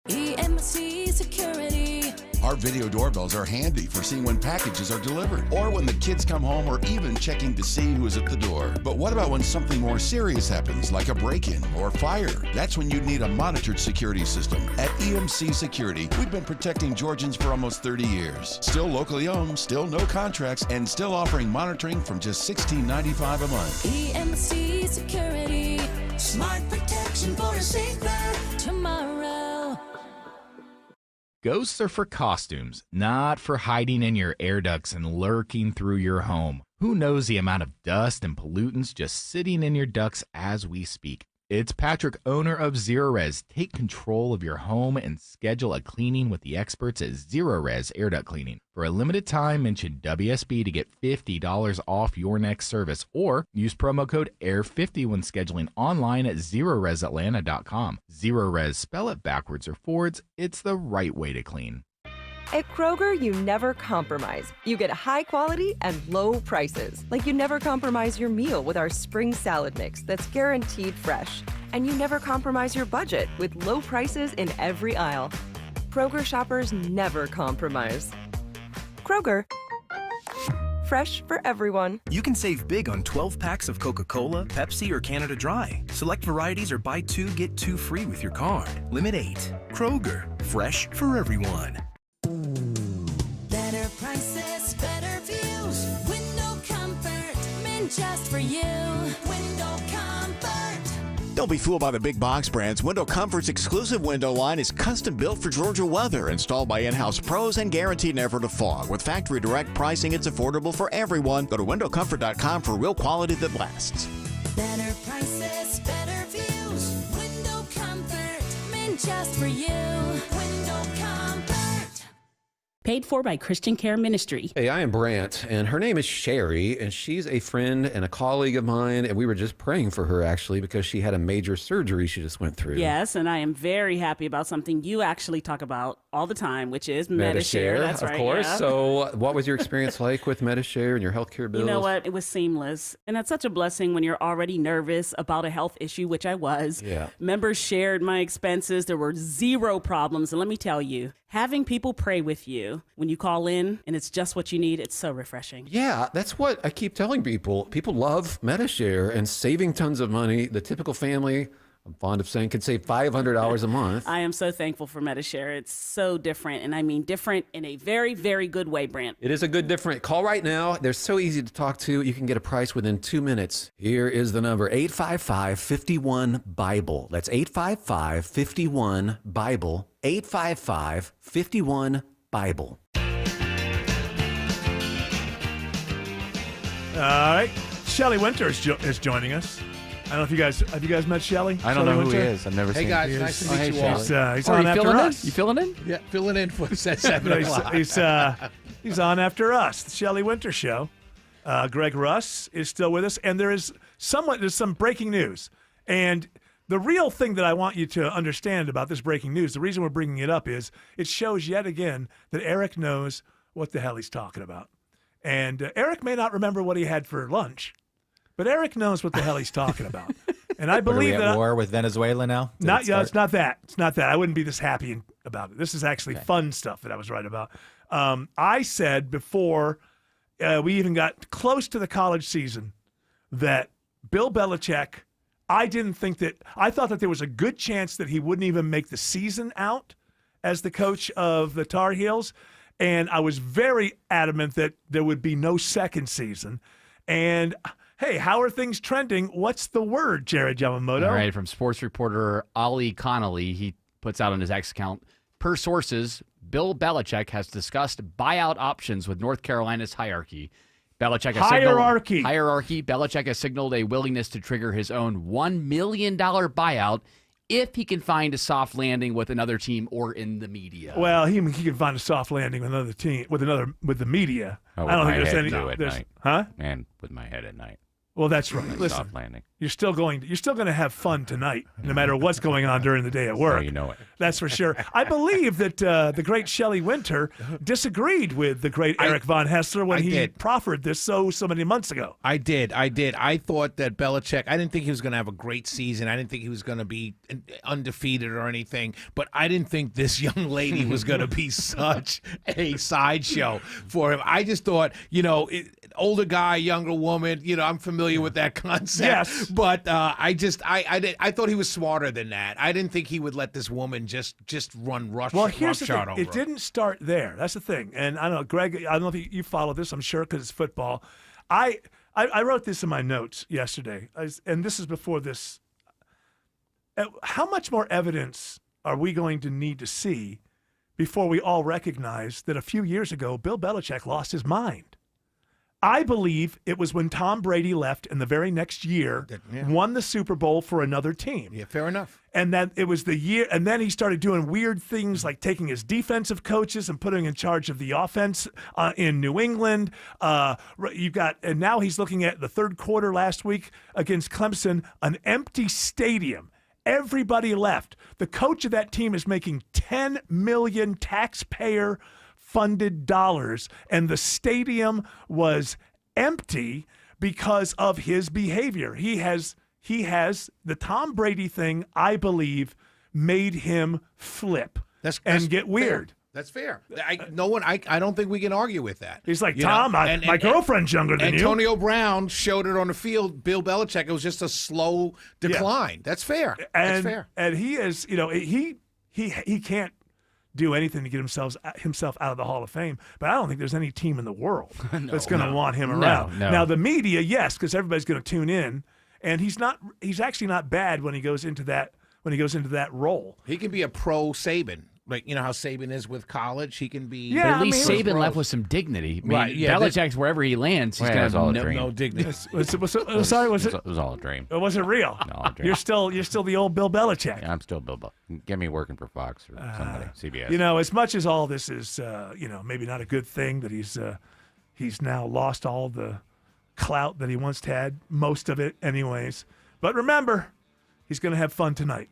EMC Security. Our video doorbells are handy for seeing when packages are delivered or when the kids come home or even checking to see who's at the door. But what about when something more serious happens, like a break-in or fire? That's when you'd need a monitored security system. At EMC Security, we've been protecting Georgians for almost 30 years. Still locally owned, still no contracts, and still offering monitoring from just $16.95 a month. EMC Security. Smart protection for a safer tomorrow. Ghosts are for costumes, not for hiding in your air ducts and lurking through your home. Who knows the amount of dust and pollutants just sitting in your ducts as we speak? It's Patrick, owner of Zerorez. Take control of your home and schedule a cleaning with the experts at Zerorez Air Duct Cleaning. For a limited time, mention WSB to get $50 off your next service or use promo code AIR50 when scheduling online at ZerorezAtlanta.com. Zerorez, spell it backwards or forwards. It's the right way to clean. At Kroger, you never compromise. You get high quality and low prices. Like you never compromise your meal with our spring salad mix that's guaranteed fresh. And you never compromise your budget with low prices in every aisle. Kroger shoppers never compromise. Kroger. Fresh for everyone. You can save big on 12 packs of Coca-Cola, Pepsi, or Canada Dry. Select varieties or buy 2, get 2 free with your card. Limit 8. Kroger. Fresh for everyone. Better prices, better views. Window comfort, meant just for you. Window comfort. Don't be fooled by the big box brands. Window Comfort's exclusive window line is custom built for Georgia weather, installed by in-house pros and guaranteed never to fog. With factory direct pricing, it's affordable for everyone. Go to windowcomfort.com for real quality that lasts. Better prices, better views. Window comfort, meant just for you. Window comfort. Paid for by Christian Care Ministry. Hey, I am Brant, and her name is Sherry, and she's a friend and a colleague of mine, and we were just praying for her, actually, because she had a major surgery she just went through. Yes, and I am very happy about something you actually talk about all the time, which is Medi-Share. That's right, of course. yeah. So what was your experience like with Medi-Share and your healthcare bills? You know what? It was seamless. And that's such a blessing when you're already nervous about a health issue, which I was. Yeah. Members shared my expenses. There were zero problems. And let me tell you, having people pray with you when you call in and it's just what you need, it's so refreshing. Yeah, that's what I keep telling people. People love Metashare and saving tons of money. The typical family, I'm fond of saying, can save $500 a month. I am so thankful for Metashare. It's so different, and I mean different in a very, very good way, Brant. It is a good different. Call right now. They're so easy to talk to. You can get a price within 2 minutes. Here is the number, 855-51-BIBLE. That's 855-51-BIBLE. 855-51-BIBLE. All right. Shelley Winter is joining us. I don't know if have you guys met Shelley? I don't know who he is. I've never seen him. Hey guys, nice to meet you all. He's on after us. You filling in? Yeah, filling in for us at 7 o'clock. He's on after us, the Shelley Winter Show. Greg Russ is still with us, and there's some breaking news. And the real thing that I want you to understand about this breaking news, the reason we're bringing it up is it shows yet again that Eric knows what the hell he's talking about. And Eric may not remember what he had for lunch, but Eric knows what the hell he's talking about. And I believe Are we at war with Venezuela now? It's not that. It's not that. I wouldn't be this happy about it. This is actually fun stuff that I was right about. I said before we even got close to the college season that Bill Belichick, I thought that there was a good chance that he wouldn't even make the season out as the coach of the Tar Heels. And I was very adamant that there would be no second season. And hey, how are things trending? What's the word, Jared Yamamoto? All right, from sports reporter Ollie Connolly, he puts out on his X account, per sources, Bill Belichick has discussed buyout options with North Carolina's hierarchy. Belichick has Belichick has signaled a willingness to trigger his own $1 million buyout if he can find a soft landing with another team or in the media. Well, he can find a soft landing with another team, with the media. Oh, I don't think there's any. At night. Huh? And with my head at night. Well, that's right. Listen, soft landing. You're still going to have fun tonight, no matter what's going on during the day at work. So you know it. That's for sure. I believe that the great Shelley Winter disagreed with the great Eric Von Hessler when he proffered this so many months ago. I did. I thought that Belichick, I didn't think he was going to have a great season. I didn't think he was going to be undefeated or anything. But I didn't think this young lady was going to be such a sideshow for him. I just thought, older guy, younger woman, I'm familiar with that concept. Yes. But I thought he was smarter than that. I didn't think he would let this woman just run roughshod over. Well, here's the thing. It didn't start there. That's the thing. And I don't know, Greg, I don't know if you follow this, I'm sure, because it's football. I wrote this in my notes yesterday, and this is before this. How much more evidence are we going to need to see before we all recognize that a few years ago, Bill Belichick lost his mind? I believe it was when Tom Brady left in the very next year, won the Super Bowl for another team. Yeah, fair enough. And then it was the year, and then he started doing weird things like taking his defensive coaches and putting in charge of the offense in New England. And now he's looking at the third quarter last week against Clemson, an empty stadium. Everybody left. The coach of that team is making $10 million taxpayer funded dollars, and the stadium was empty because of his behavior. He has the Tom Brady thing, I believe, made him flip and get weird. Fair. That's fair. I don't think we can argue with that. He's like, Tom, my girlfriend's younger than you. Antonio Brown showed it on the field. Bill Belichick, it was just a slow decline. Yeah. That's fair. That's fair. And he is, he can't do anything to get himself out of the Hall of Fame, but I don't think there's any team in the world that's going to want him around. No. Now the media, yes, because everybody's going to tune in, and he's actually not bad when he goes into that role. He can be a pro Saban. Like, how Saban is with college, he can be. Yeah, but at least Saban left with some dignity. I mean, right, yeah, Belichick's wherever he lands, he's going to have no dignity. Sorry, was it? It was all a dream. It wasn't real. No, all a dream. You're still the old Bill Belichick. Yeah, I'm still Bill Belichick. Get me working for Fox or somebody, CBS. As much as all this is, maybe not a good thing that he's now lost all the clout that he once had, most of it, anyways. But remember, he's going to have fun tonight.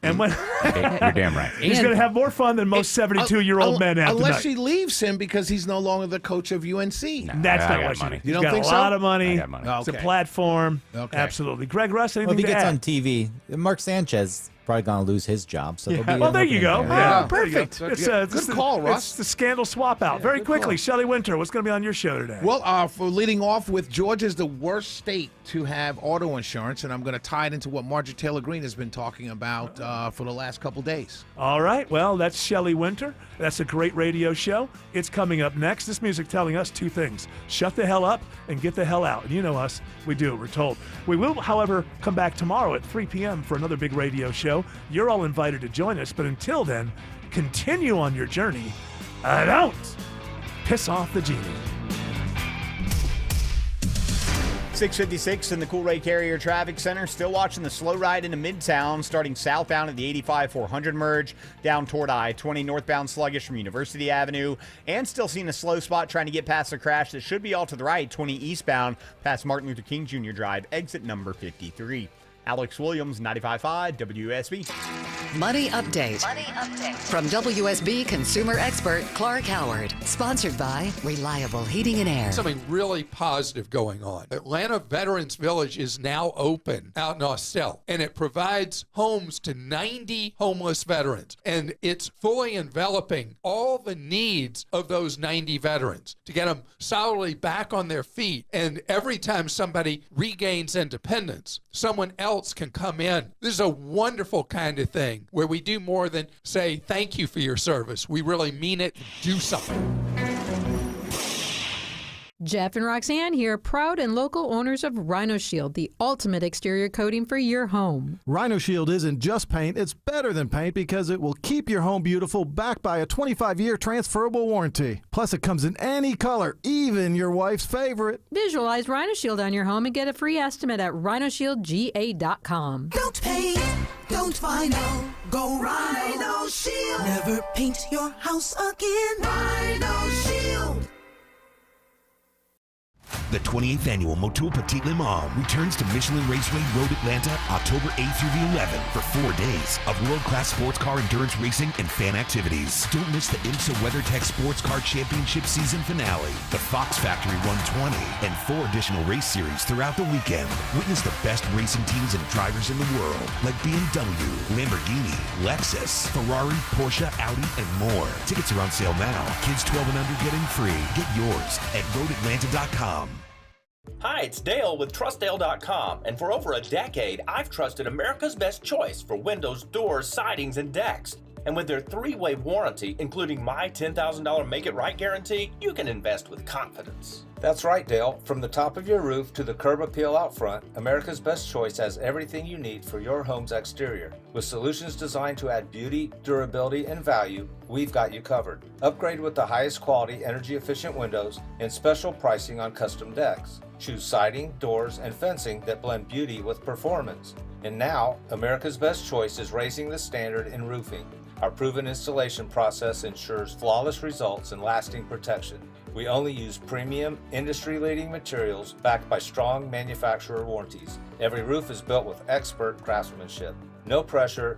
And when you're damn right, he's going to have more fun than most 72-year-old men have unless tonight. he leaves him because he's no longer the coach of UNC. That's not what money. You don't think so? He's got a lot of money. I got money. It's a platform. Okay. Absolutely. Greg Russ, anything if he to gets add? on TV, Mark Sanchez probably going to lose his job. So there'll be Well, an there you opening go. there. Yeah, perfect. Good call, Russ. It's the scandal swap out. Very quickly, Shelley Winter, what's going to be on your show today? Well, for leading off with, Georgia's the worst state to have auto insurance, and I'm going to tie it into what Marjorie Taylor Greene has been talking about for the last couple days. All right. Well, that's Shelley Winter. That's a great radio show. It's coming up next. This music telling us two things: shut the hell up and get the hell out. And you know us. We do. We're told. We will, however, come back tomorrow at 3 p.m. for another big radio show. You're all invited to join us. But until then, continue on your journey. Don't piss off the genie. 6:56 in the Cool Ray Carrier Traffic Center. Still watching the slow ride into Midtown, starting southbound at the 85-400 merge, down toward I-20 northbound sluggish from University Avenue, and still seeing a slow spot trying to get past the crash that should be all to the right, 20 eastbound past Martin Luther King Jr. Drive, exit number 53. Alex Williams, 95.5 WSB. Money Update. From WSB consumer expert Clark Howard. Sponsored by Reliable Heating and Air. Something really positive going on. Atlanta Veterans Village is now open out in Austell, and it provides homes to 90 homeless veterans. And it's fully enveloping all the needs of those 90 veterans to get them solidly back on their feet. And every time somebody regains independence, someone else can come in. This is a wonderful kind of thing where we do more than say thank you for your service. We really mean it. Do something. Jeff and Roxanne here, proud and local owners of Rhino Shield, the ultimate exterior coating for your home. Rhino Shield isn't just paint, it's better than paint because it will keep your home beautiful, backed by a 25-year transferable warranty. Plus, it comes in any color, even your wife's favorite. Visualize Rhino Shield on your home and get a free estimate at rhinoshieldga.com. Don't paint, don't vinyl, go Rhino Shield. Never paint your house again. Rhino Shield. The 28th annual Motul Petit Le Mans returns to Michelin Raceway Road, Atlanta, October 8th through the 11th for 4 days of world-class sports car endurance racing and fan activities. Don't miss the IMSA WeatherTech Sports Car Championship season finale, the Fox Factory 120, and 4 additional race series throughout the weekend. Witness the best racing teams and drivers in the world, like BMW, Lamborghini, Lexus, Ferrari, Porsche, Audi, and more. Tickets are on sale now. Kids 12 and under getting free. Get yours at roadatlanta.com. Hi, it's Dale with TrustDale.com, and for over a decade, I've trusted America's best choice for windows, doors, sidings, and decks. And with their 3-way warranty, including my $10,000 Make It Right guarantee, you can invest with confidence. That's right, Dale. From the top of your roof to the curb appeal out front, America's Best Choice has everything you need for your home's exterior. With solutions designed to add beauty, durability, and value, we've got you covered. Upgrade with the highest quality, energy-efficient windows and special pricing on custom decks. Choose siding, doors, and fencing that blend beauty with performance. And now, America's Best Choice is raising the standard in roofing. Our proven installation process ensures flawless results and lasting protection. We only use premium, industry-leading materials backed by strong manufacturer warranties. Every roof is built with expert craftsmanship. No pressure,